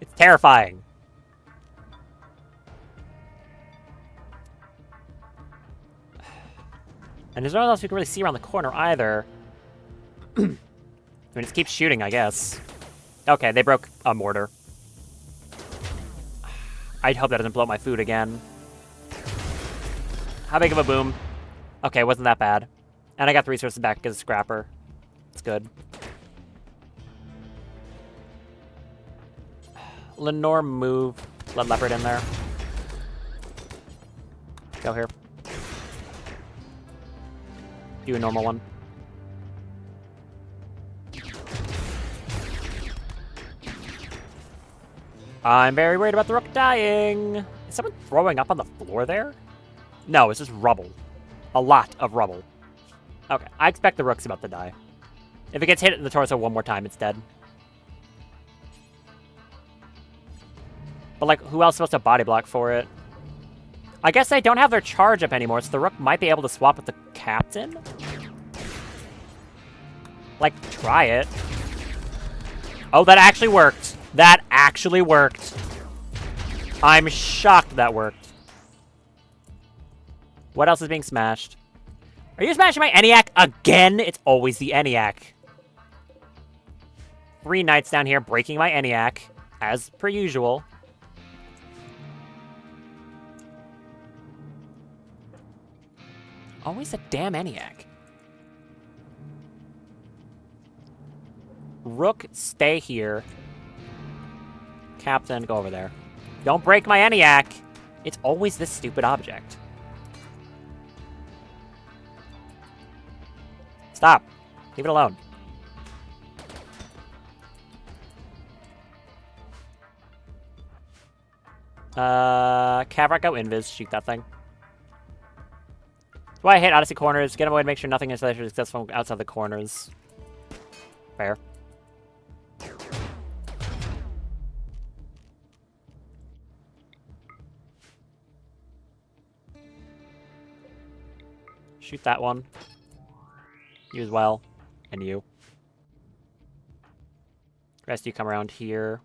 It's terrifying. And there's no one else you can really see around the corner either. I mean, just keep shooting, I guess. Okay, they broke a mortar. I hope that doesn't blow up my food again. How big of a boom? Okay, wasn't that bad. And I got the resources back as a scrapper. It's good. Lenore, move. Let Leopard in there. Go here. Do a normal one. I'm very worried about the rook dying. Is someone throwing up on the floor there? No, it's just rubble. A lot of rubble. Okay, I expect the rook's about to die. If it gets hit in the torso one more time, it's dead. But, like, who else is supposed to body block for it? I guess they don't have their charge up anymore, so the Rook might be able to swap with the Captain? Like, try it. Oh, that actually worked. That actually worked. I'm shocked that worked. What else is being smashed? Are you smashing my ENIAC again? It's always the ENIAC. 3 knights down here breaking my ENIAC, as per usual. Always a damn ENIAC. Rook, stay here. Captain, go over there. Don't break my ENIAC! It's always this stupid object. Stop. Leave it alone. Cavrat, go invis. Shoot that thing. That's why I hate Odyssey corners. Get them away to make sure nothing is successful outside the corners. Fair. Shoot that one. You as well. And you. The rest of you come around here.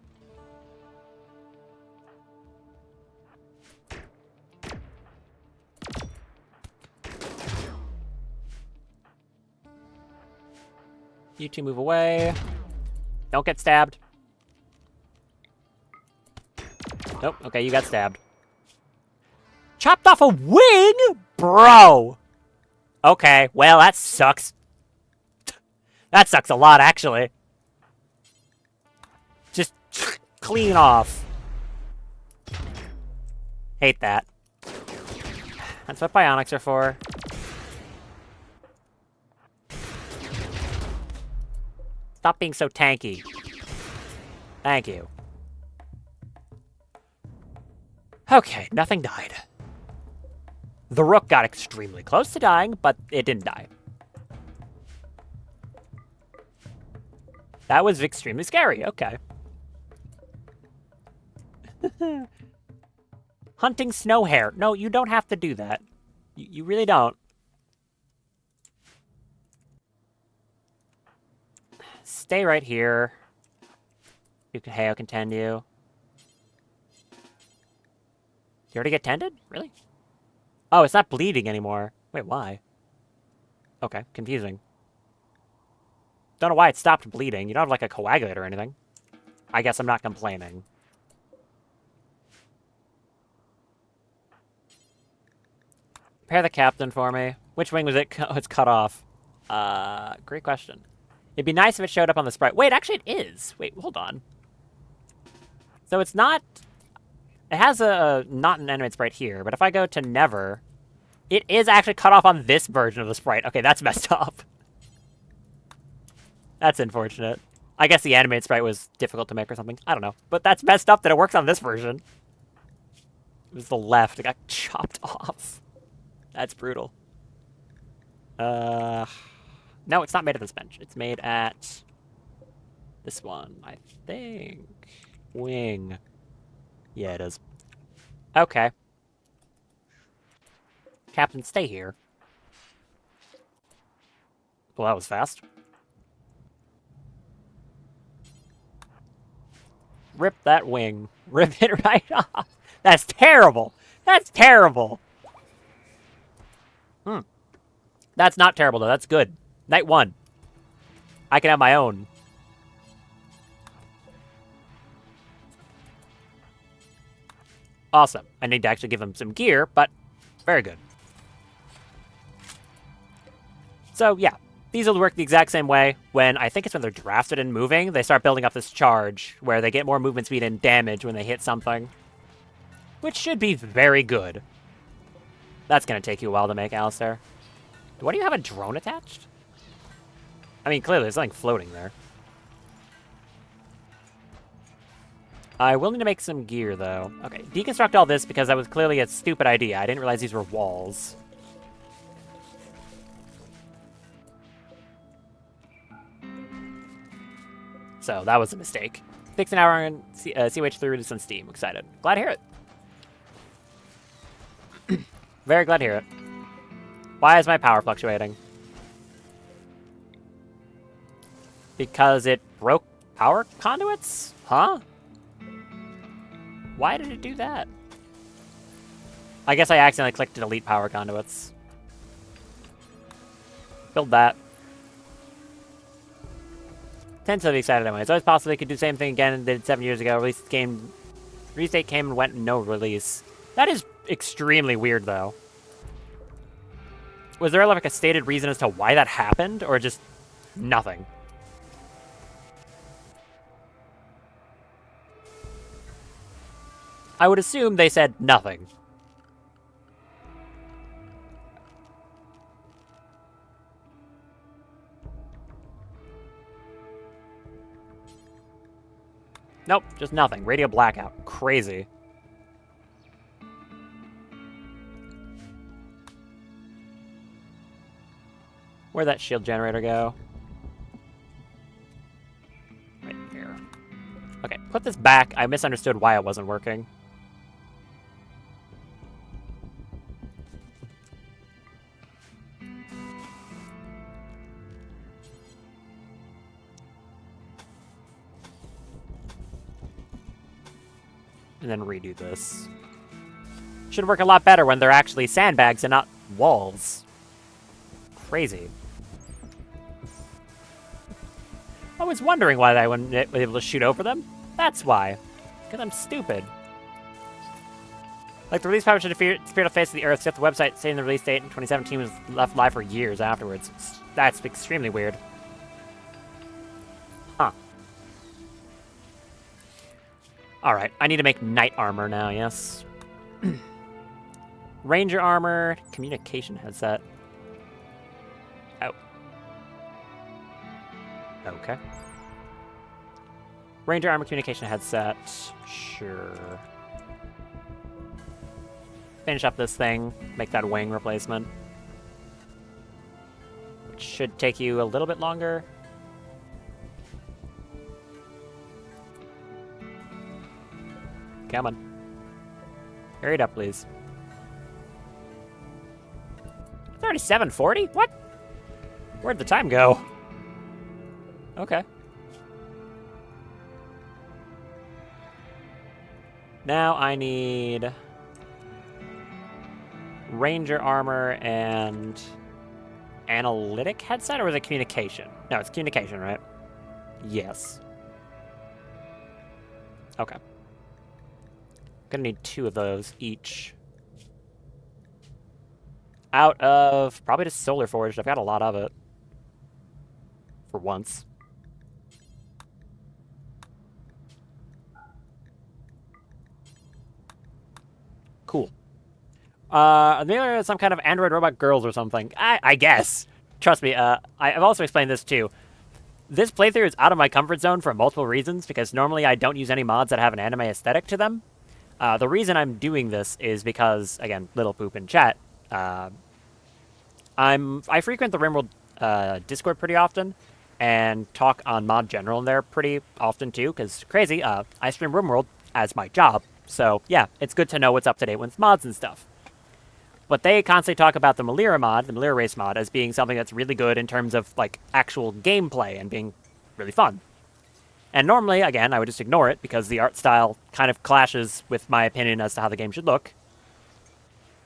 You two move away. Don't get stabbed. Nope. Okay, you got stabbed. Chopped off a wing? Bro! Okay, well, that sucks. That sucks a lot, actually. Just clean off. Hate that. That's what bionics are for. Stop being so tanky. Thank you. Okay, nothing died. The Rook got extremely close to dying, but it didn't die. That was extremely scary, okay. Hunting snow hare. No, you don't have to do that. You really don't. Stay right here. You can Heo contend you. You already get tended? Really? Oh, it's not bleeding anymore. Wait, why? Okay, confusing. Don't know why it stopped bleeding. You don't have, like, a coagulate or anything. I guess I'm not complaining. Prepare the captain for me. Which wing was it? It's cut off. Great question. It'd be nice if it showed up on the sprite. Wait, actually it is. Wait, hold on. So it's not... It has not an animate sprite here, but if I go to never, it is actually cut off on this version of the sprite. Okay, that's messed up. That's unfortunate. I guess the animate sprite was difficult to make or something. I don't know. But that's messed up that it works on this version. It was the left. It got chopped off. That's brutal. No, it's not made at this bench. It's made at this one, I think. Wing. Yeah, it is. Okay. Captain, stay here. Well, that was fast. Rip that wing. Rip it right off. That's terrible. That's terrible. That's not terrible, though. That's good. Night 1. I can have my own. Awesome. I need to actually give him some gear, but very good. So, yeah. These will work the exact same way when, I think it's when they're drafted and moving, they start building up this charge, where they get more movement speed and damage when they hit something. Which should be very good. That's going to take you a while to make, Alistair. Why do you have a drone attached? I mean, clearly there's something floating there. I will need to make some gear, though. Okay, deconstruct all this because that was clearly a stupid idea. I didn't realize these were walls. So, that was a mistake. Fix an hour on CH3 release on Steam. Excited. Glad to hear it. Very glad to hear it. Why is my power fluctuating? Because it broke power conduits? Huh? Why did it do that? I guess I accidentally clicked to delete power conduits. Build that. Tends to be excited anyway. It's always possible they could do the same thing again they did 7 years ago. Release game, release came and went, no release. That is extremely weird, though. Was there like a stated reason as to why that happened, or just nothing? I would assume they said nothing. Nope, just nothing. Radio blackout. Crazy. Where'd that shield generator go? Right here. Okay, put this back. I misunderstood why it wasn't working. And then redo this. Should work a lot better when they're actually sandbags and not walls. Crazy. I was wondering why I wouldn't be able to shoot over them. That's why. Because I'm stupid. Like, the release power should appear to face of the Earth, except the website saying the release date in 2017 was left live for years afterwards. That's extremely weird. Huh. Alright, I need to make knight armor now, yes. Ranger armor, communication headset. Oh. Okay. Ranger armor, communication headset. Sure. Finish up this thing, make that wing replacement. Which should take you a little bit longer. Come on. Hurry it up, please. 37:40? What? Where'd the time go? Okay. Now I need Ranger armor and analytic headset, or is it communication? No, it's communication, right? Yes. Okay. Gonna need 2 of those each. Out of probably just Solar Forged. I've got a lot of it. For once. Cool. They're some kind of android robot girls or something. I guess. Trust me, I've also explained this too. This playthrough is out of my comfort zone for multiple reasons, because normally I don't use any mods that have an anime aesthetic to them. The reason I'm doing this is because, again, little poop in chat, I frequent the Rimworld Discord pretty often, and talk on Mod General in there pretty often too, because crazy, I stream Rimworld as my job, so yeah, it's good to know what's up to date with mods and stuff. But they constantly talk about the Melira mod, the Melira race mod, as being something that's really good in terms of, like, actual gameplay and being really fun. And normally, again, I would just ignore it because the art style kind of clashes with my opinion as to how the game should look.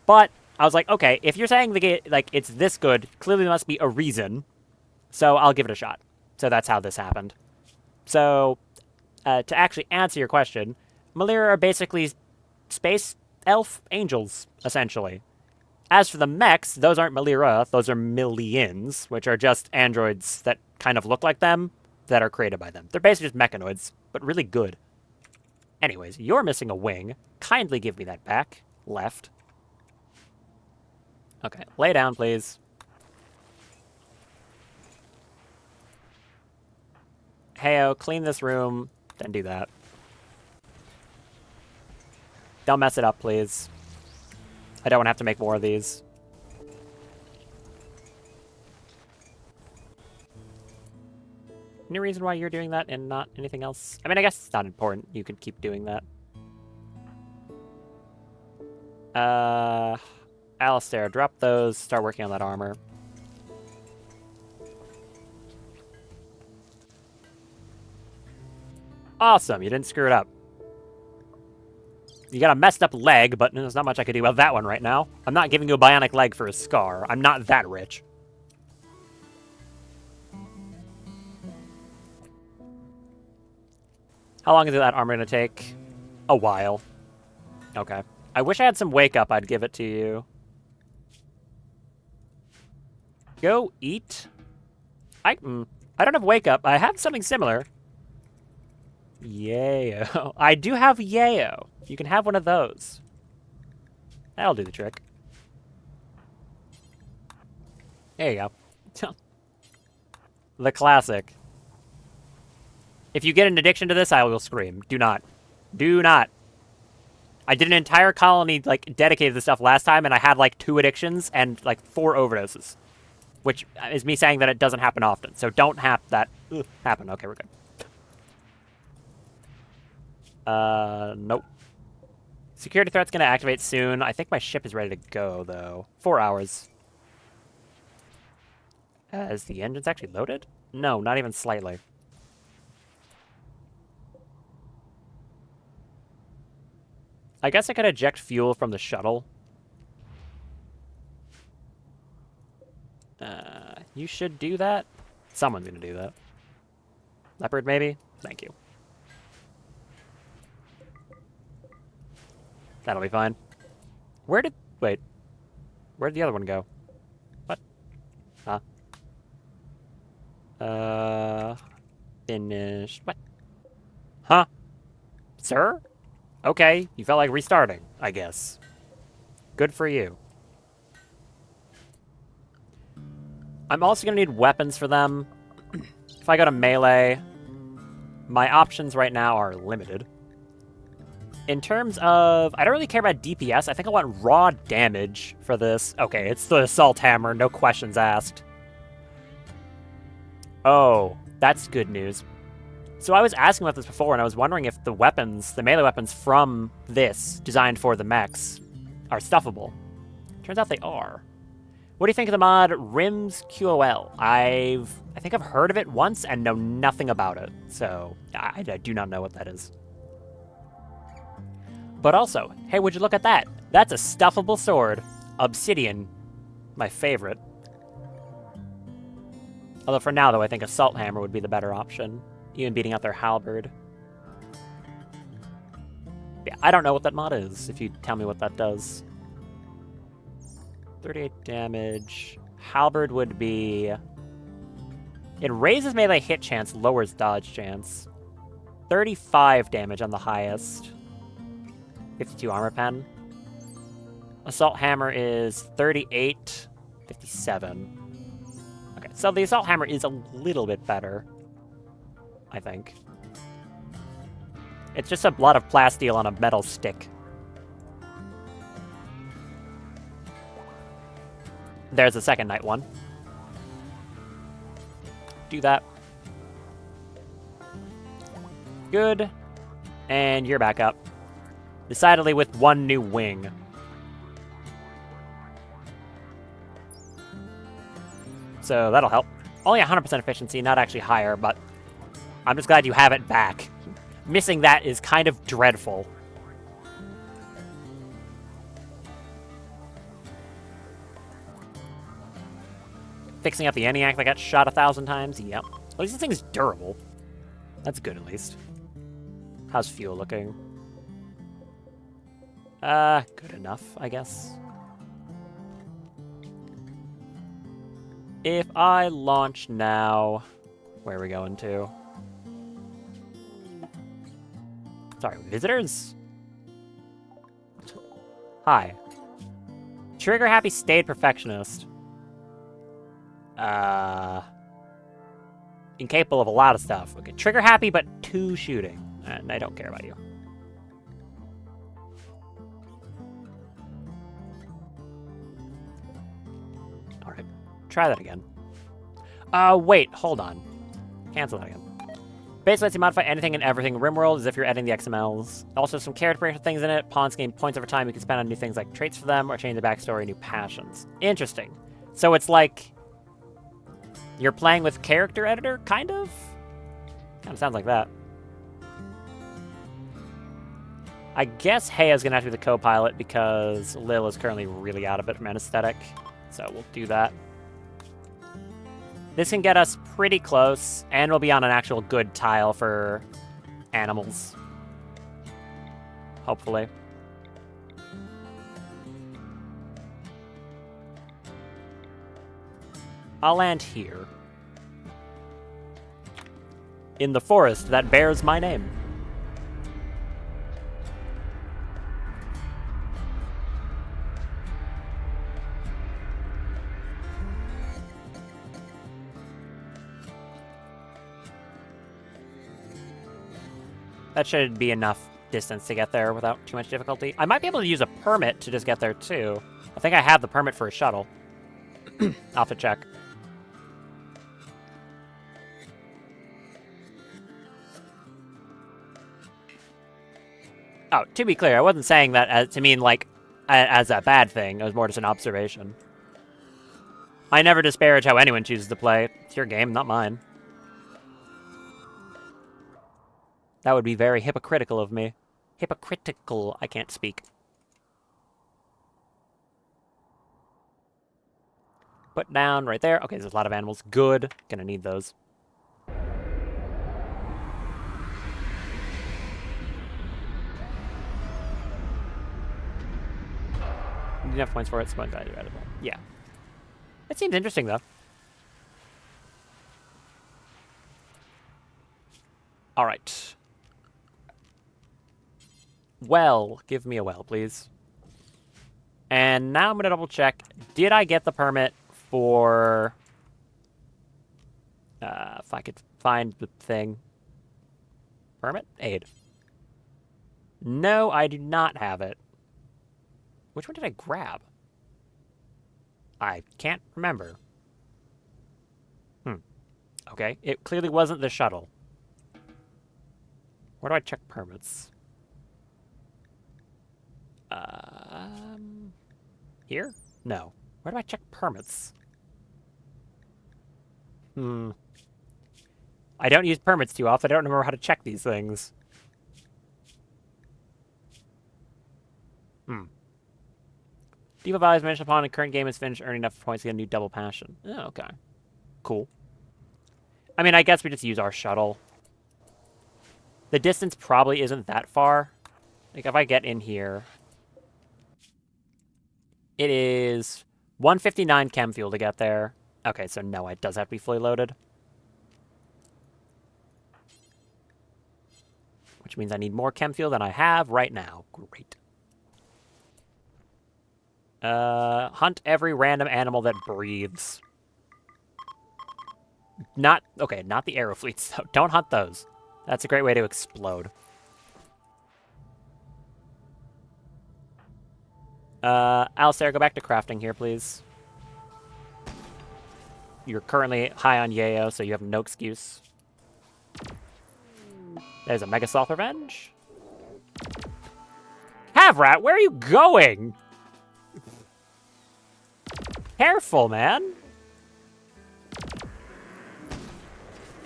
But I was like, okay, if you're saying the game, like, it's this good, clearly there must be a reason. So I'll give it a shot. So that's how this happened. So, to actually answer your question, Melira are basically space elf angels, essentially. As for the mechs, those aren't Melira, those are Millions, which are just androids that kind of look like them, that are created by them. They're basically just mechanoids, but really good. Anyways, you're missing a wing. Kindly give me that back. Left. Okay, lay down, please. Heyo, clean this room, then do that. Don't mess it up, please. I don't want to have to make more of these. Any reason why you're doing that and not anything else? I mean, I guess it's not important. You could keep doing that. Alistair, drop those. Start working on that armor. Awesome, you didn't screw it up. You got a messed up leg, but there's not much I could do about that one right now. I'm not giving you a bionic leg for a scar. I'm not that rich. How long is that armor going to take? A while. Okay. I wish I had some wake up. I'd give it to you. Go eat. I don't have wake up. I have something similar. Yayo. I do have yayo. You can have one of those. That'll do the trick. There you go. The classic. If you get an addiction to this, I will scream. Do not. Do not. I did an entire colony, like, dedicated to this stuff last time, and I had, like, 2 addictions and, like, 4 overdoses. Which is me saying that it doesn't happen often. So don't have that happen. Okay, we're good. Nope. Security threat's gonna activate soon. I think my ship is ready to go, though. 4 hours. Is the engines actually loaded? No, not even slightly. I guess I could eject fuel from the shuttle. You should do that. Someone's gonna do that. Leopard, maybe? Thank you. That'll be fine. Wait. Where'd the other one go? What? Huh? Finished. What? Huh? Sir? Okay, you felt like restarting, I guess. Good for you. I'm also gonna need weapons for them. If I go to melee, my options right now are limited. In terms of... I don't really care about DPS. I think I want raw damage for this. Okay, it's the assault hammer. No questions asked. Oh, that's good news. So I was asking about this before, and I was wondering if the weapons, the melee weapons from this, designed for the mechs, are stuffable. Turns out they are. What do you think of the mod Rims QOL? I think I've heard of it once and know nothing about it. So I do not know what that is. But also, hey, would you look at that? That's a stuffable sword. Obsidian. My favorite. Although for now, though, I think Assault Hammer would be the better option. Even beating out their Halberd. Yeah, I don't know what that mod is, if you tell me what that does. 38 damage. Halberd would be... It raises melee hit chance, lowers dodge chance. 35 damage on the highest. 52 armor pen. Assault Hammer is 38, 57. Okay, so the Assault Hammer is a little bit better, I think. It's just a lot of plasteel on a metal stick. There's the second night one. Do that. Good. And you're back up. Decidedly with one new wing. So that'll help. Only 100% efficiency, not actually higher, but I'm just glad you have it back. Missing that is kind of dreadful. Fixing up the ENIAC that got shot 1,000 times? Yep. At least this thing's durable. That's good, at least. How's fuel looking? Good enough, I guess. If I launch now... Where are we going to? Sorry, visitors? Hi. Trigger happy stayed perfectionist. Incapable of a lot of stuff. Okay, trigger happy, but 2 shooting. And I don't care about you. Alright, try that again. Wait, hold on. Cancel that again. Basically, lets you modify anything and everything in Rimworld as if you're editing the XMLs. Also, some character creation things in it. Pawns gain points over time. You can spend on new things like traits for them or change their backstory, new passions. Interesting. So it's like you're playing with character editor, kind of? Kind of sounds like that. I guess Heya's going to have to be the co-pilot because Lil is currently really out of it from anesthetic. So we'll do that. This can get us pretty close, and we'll be on an actual good tile for animals. Hopefully. I'll land here. In the forest that bears my name. That should be enough distance to get there without too much difficulty. I might be able to use a permit to just get there, too. I think I have the permit for a shuttle. I'll have to check. Oh, to be clear, I wasn't saying that to mean, like, as a bad thing. It was more just an observation. I never disparage how anyone chooses to play. It's your game, not mine. That would be very hypocritical of me. Hypocritical. I can't speak. Put down right there. Okay, there's a lot of animals. Good. Gonna need those. Need enough points for it. Sponge value edible. Yeah. It seems interesting, though. All right. Well, give me a well, please. And now I'm going to double check. Did I get the permit for... if I could find the thing. Permit? Aid. No, I do not have it. Which one did I grab? I can't remember. Okay, it clearly wasn't the shuttle. Where do I check permits? Here? No. Where do I check permits? I don't use permits too often. I don't remember how to check these things. Diva values mentioned upon the current game is finished, earning enough points to get a new double passion. Oh, okay. Cool. I mean, I guess we just use our shuttle. The distance probably isn't that far. Like, if I get in here... It is 159 chem fuel to get there. Okay, so no, it does have to be fully loaded. Which means I need more chem fuel than I have right now. Great. Hunt every random animal that breathes. Not the aerofleets, though. Don't hunt those. That's a great way to explode. Alistair, go back to crafting here, please. You're currently high on Yayo, so you have no excuse. There's a Mega Sloth Revenge. Havrat, where are you going? Careful, man.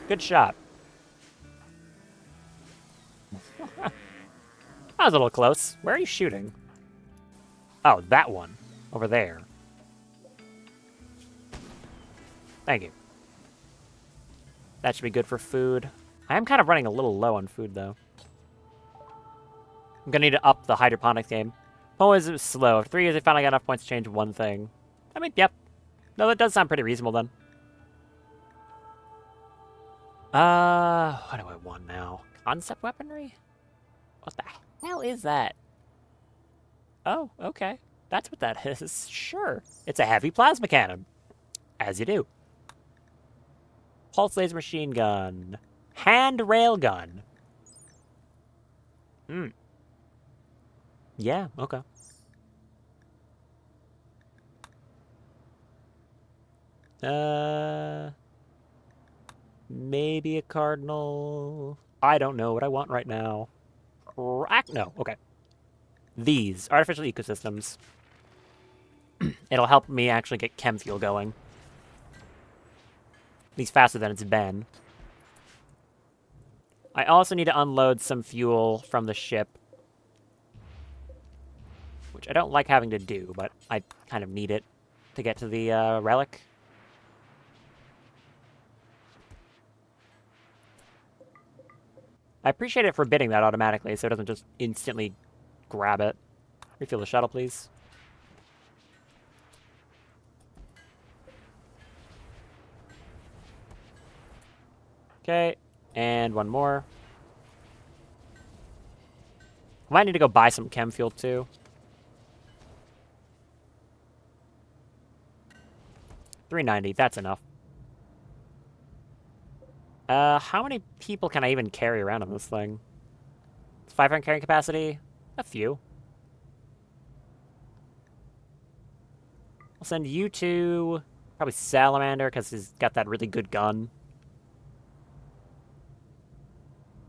Good shot. That was a little close. Where are you shooting? Oh, that one. Over there. Thank you. That should be good for food. I am kind of running a little low on food, though. I'm going to need to up the hydroponics game. Always slow. After 3 years, they finally got enough points to change one thing. I mean, yep. No, that does sound pretty reasonable, then. What do I want now? Concept weaponry? What the hell is that? Oh, okay. That's what that is. Sure. It's a heavy plasma cannon. As you do. Pulse laser machine gun. Hand rail gun. Yeah, okay. Maybe a cardinal. I don't know what I want right now. No, okay. These artificial ecosystems. It'll help me actually get chem fuel going. At least faster than it's been. I also need to unload some fuel from the ship. Which I don't like having to do, but I kind of need it to get to the relic. I appreciate it for bidding that automatically so it doesn't just instantly grab it. Refuel the shuttle, please. Okay, and one more. I might need to go buy some chem fuel too. $390, that's enough. How many people can I even carry around on this thing? 500 carrying capacity? A few. I'll send you to probably Salamander because he's got that really good gun.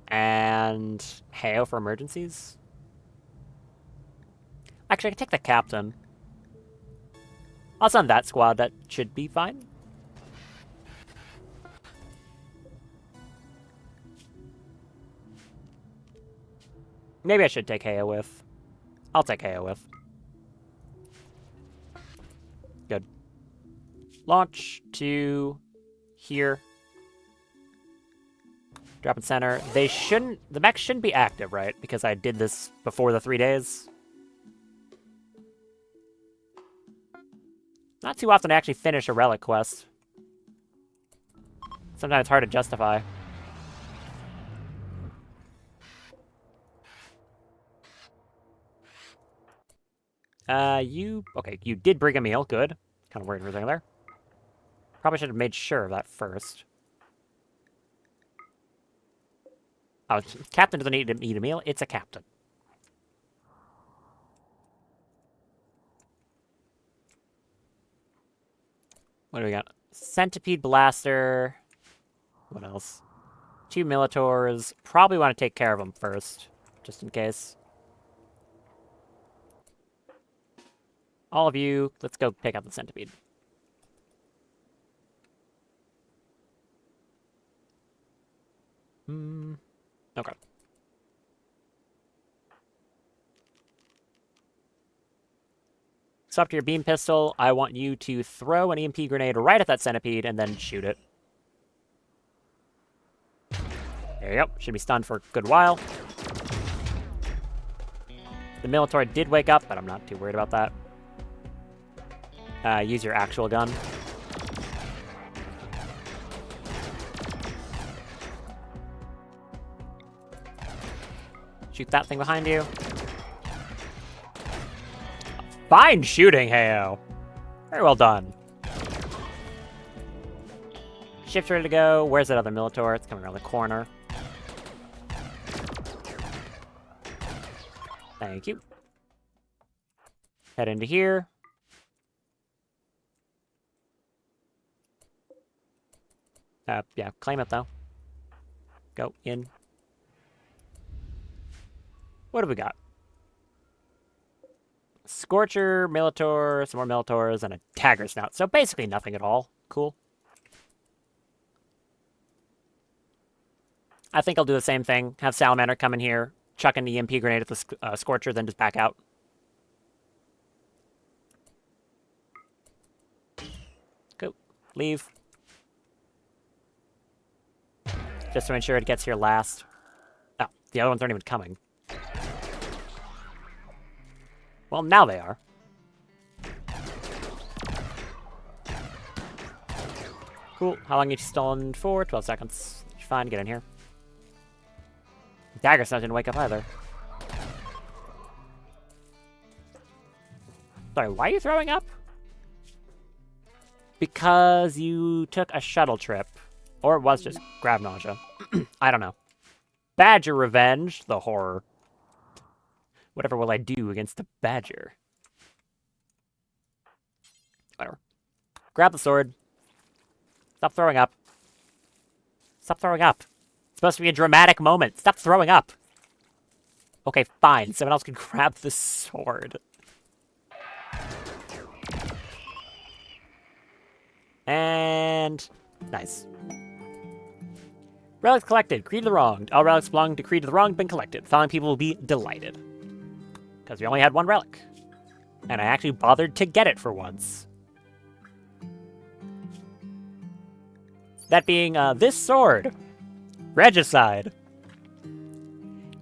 And Heo for emergencies. Actually, I can take the captain. I'll send that squad. That should be fine. Maybe I should take Heo with. I'll take Heo with. Good. Launch to here. Drop in center. They shouldn't... The mech shouldn't be active, right? Because I did this before the 3 days. Not too often I actually finish a relic quest. Sometimes it's hard to justify. Okay, you did bring a meal. Good. Kind of worried for a second there. Probably should have made sure of that first. Oh, captain doesn't need to eat a meal. It's a captain. What do we got? Centipede Blaster. What else? 2 Militors. Probably want to take care of them first, just in case. All of you, let's go take out the Centipede. Okay. So up to your beam pistol, I want you to throw an EMP grenade right at that centipede and then shoot it. There you go. Should be stunned for a good while. The Militaur did wake up, but I'm not too worried about that. Use your actual gun. Shoot that thing behind you. Fine shooting, Heo. Very well done. Ship's ready to go. Where's that other Militaur? It's coming around the corner. Thank you. Head into here. Yeah, claim it, though. Go in. What have we got? Scorcher, Militaur, some more Militaurs, and a Dagger Snout. So basically nothing at all. Cool. I think I'll do the same thing. Have Salamander come in here, chuck an EMP grenade at the Scorcher, then just back out. Go. Leave. Just to ensure it gets here last. Oh, the other ones aren't even coming. Well, now they are. Cool. How long are you stunned for? 12 seconds. You're fine. Get in here. Dagger Snout didn't wake up either. Sorry, why are you throwing up? Because you took a shuttle trip. Or it was just grab nausea. I don't know. Badger revenge. The horror. Whatever will I do against the badger? Whatever. Grab the sword. Stop throwing up. Stop throwing up. It's supposed to be a dramatic moment. Stop throwing up. Okay, fine. Someone else can grab the sword. And... nice. Relics collected. Creed of the Wronged. All relics belonging to Creed of the Wronged have been collected. Following people will be delighted. Because we only had one relic. And I actually bothered to get it for once. That being this sword. Regicide.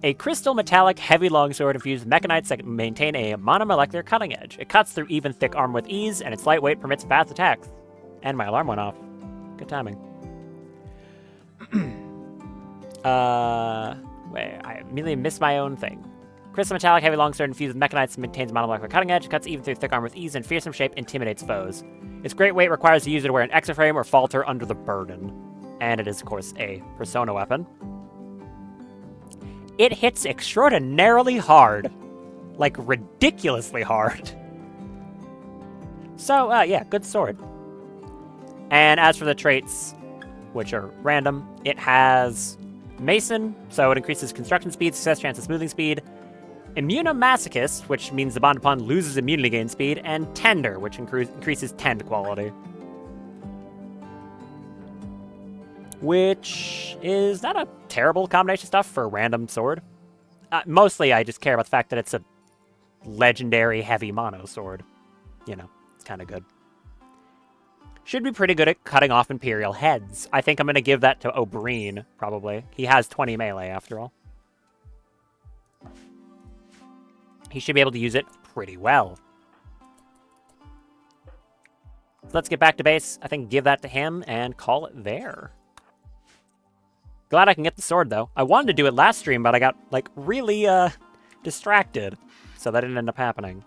A crystal metallic heavy longsword infused with mechanites that maintain a monomolecular cutting edge. It cuts through even thick armor with ease, and its lightweight permits fast attacks. And my alarm went off. Good timing. Wait, I immediately missed my own thing. Crystal metallic heavy longsword infused with mechanites maintains monomolecular cutting edge, cuts even through thick armor with ease, and fearsome shape intimidates foes. Its great weight requires the user to wear an extra frame or falter under the burden. And it is, of course, a persona weapon. It hits extraordinarily hard. Like, ridiculously hard. So, yeah, good sword. And as for the traits, which are random, it has Mason, so it increases construction speed, success chance, and smoothing speed. Immunomasochist, which means the bond upon loses immunity gain speed, and Tender, which increases tend quality. Which is not a terrible combination of stuff for a random sword. Mostly I just care about the fact that it's a legendary heavy mono sword. You know, it's kind of good. Should be pretty good at cutting off Imperial heads. I think I'm going to give that to Oberyn, probably. He has 20 melee, after all. He should be able to use it pretty well. So let's get back to base. I think give that to him and call it there. Glad I can get the sword, though. I wanted to do it last stream, but I got, like, really, distracted. So that didn't end up happening.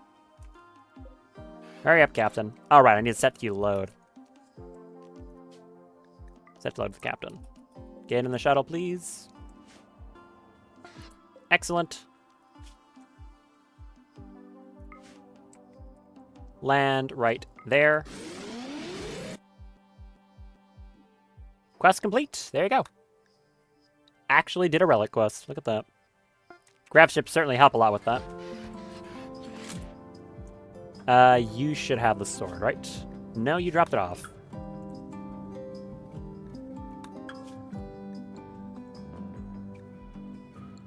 Hurry up, Captain. Alright, I need to set you to load. Set to load for Captain. Get in the shuttle, please. Excellent. Land right there. Quest complete. There you go. Actually did a relic quest. Look at that. Grav ships certainly help a lot with that. You should have the sword, right? No, you dropped it off.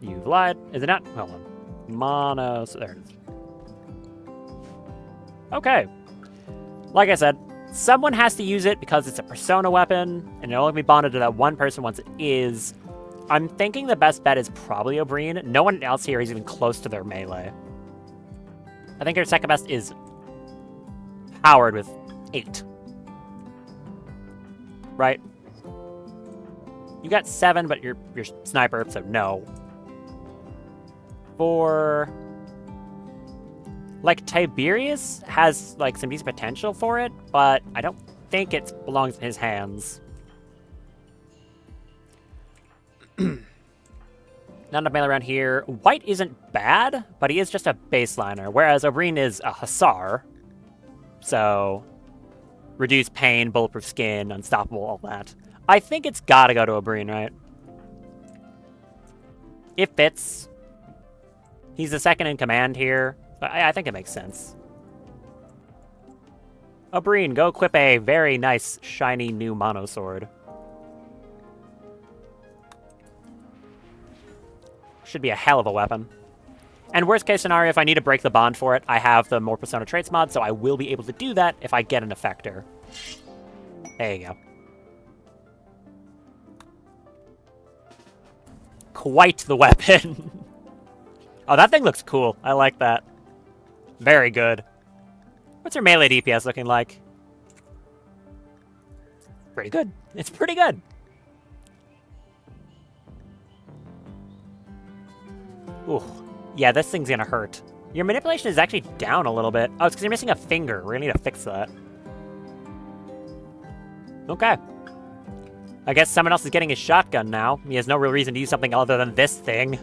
You've lied. Is it not? Hold on. Mono... there it is. Okay. Like I said, someone has to use it because it's a persona weapon, and it'll only be bonded to that one person once it is. I'm thinking the best bet is probably Oberyn. No one else here is even close to their melee. I think your second best is Howard with 8. Right? You got 7, but you're sniper, so no. For... like, Tiberius has, like, some decent potential for it, but I don't think it belongs in his hands. Not enough melee around here. White isn't bad, but he is just a baseliner, whereas Oberyn is a Hussar. So, reduced pain, bulletproof skin, unstoppable, all that. I think it's gotta go to Oberyn, right? It fits. He's the second in command here. I think it makes sense. Oberyn, go equip a very nice, shiny new mono sword. Should be a hell of a weapon. And worst case scenario, if I need to break the bond for it, I have the more Persona Traits mod, so I will be able to do that if I get an effector. There you go. Quite the weapon. Oh, that thing looks cool. I like that. Very good. What's your melee DPS looking like? Pretty good. It's pretty good. Ooh. Yeah, this thing's gonna hurt. Your manipulation is actually down a little bit. Oh, it's because you're missing a finger. We're gonna need to fix that. Okay. I guess someone else is getting his shotgun now. He has no real reason to use something other than this thing.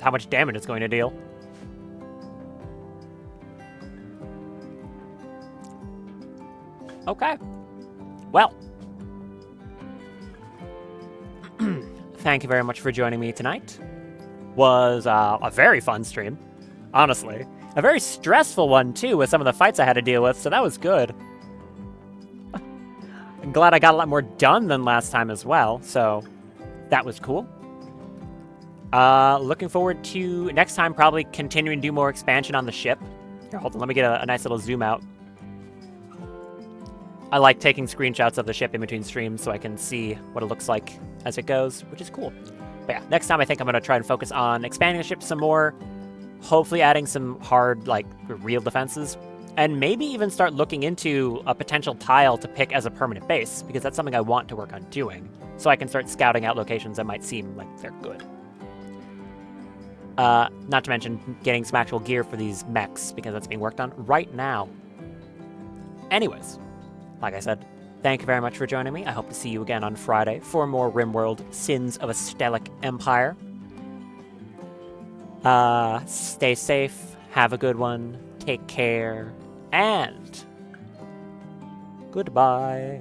How much damage it's going to deal. Okay. Well. thank you very much for joining me tonight. Was a very fun stream, honestly. A very stressful one, too, with some of the fights I had to deal with, so that was good. I'm glad I got a lot more done than last time as well, so that was cool. Looking forward to next time probably continuing to do more expansion on the ship. Here, hold on, let me get a nice little zoom out. I like taking screenshots of the ship in between streams so I can see what it looks like as it goes, which is cool. But yeah, next time I think I'm going to try and focus on expanding the ship some more, hopefully adding some hard, like, real defenses, and maybe even start looking into a potential tile to pick as a permanent base, because that's something I want to work on doing, so I can start scouting out locations that might seem like they're good. Not to mention getting some actual gear for these mechs, because that's being worked on right now. Anyways, like I said, thank you very much for joining me. I hope to see you again on Friday for more Rimworld Sins of a Stellic Empire. Stay safe, have a good one, take care, and goodbye.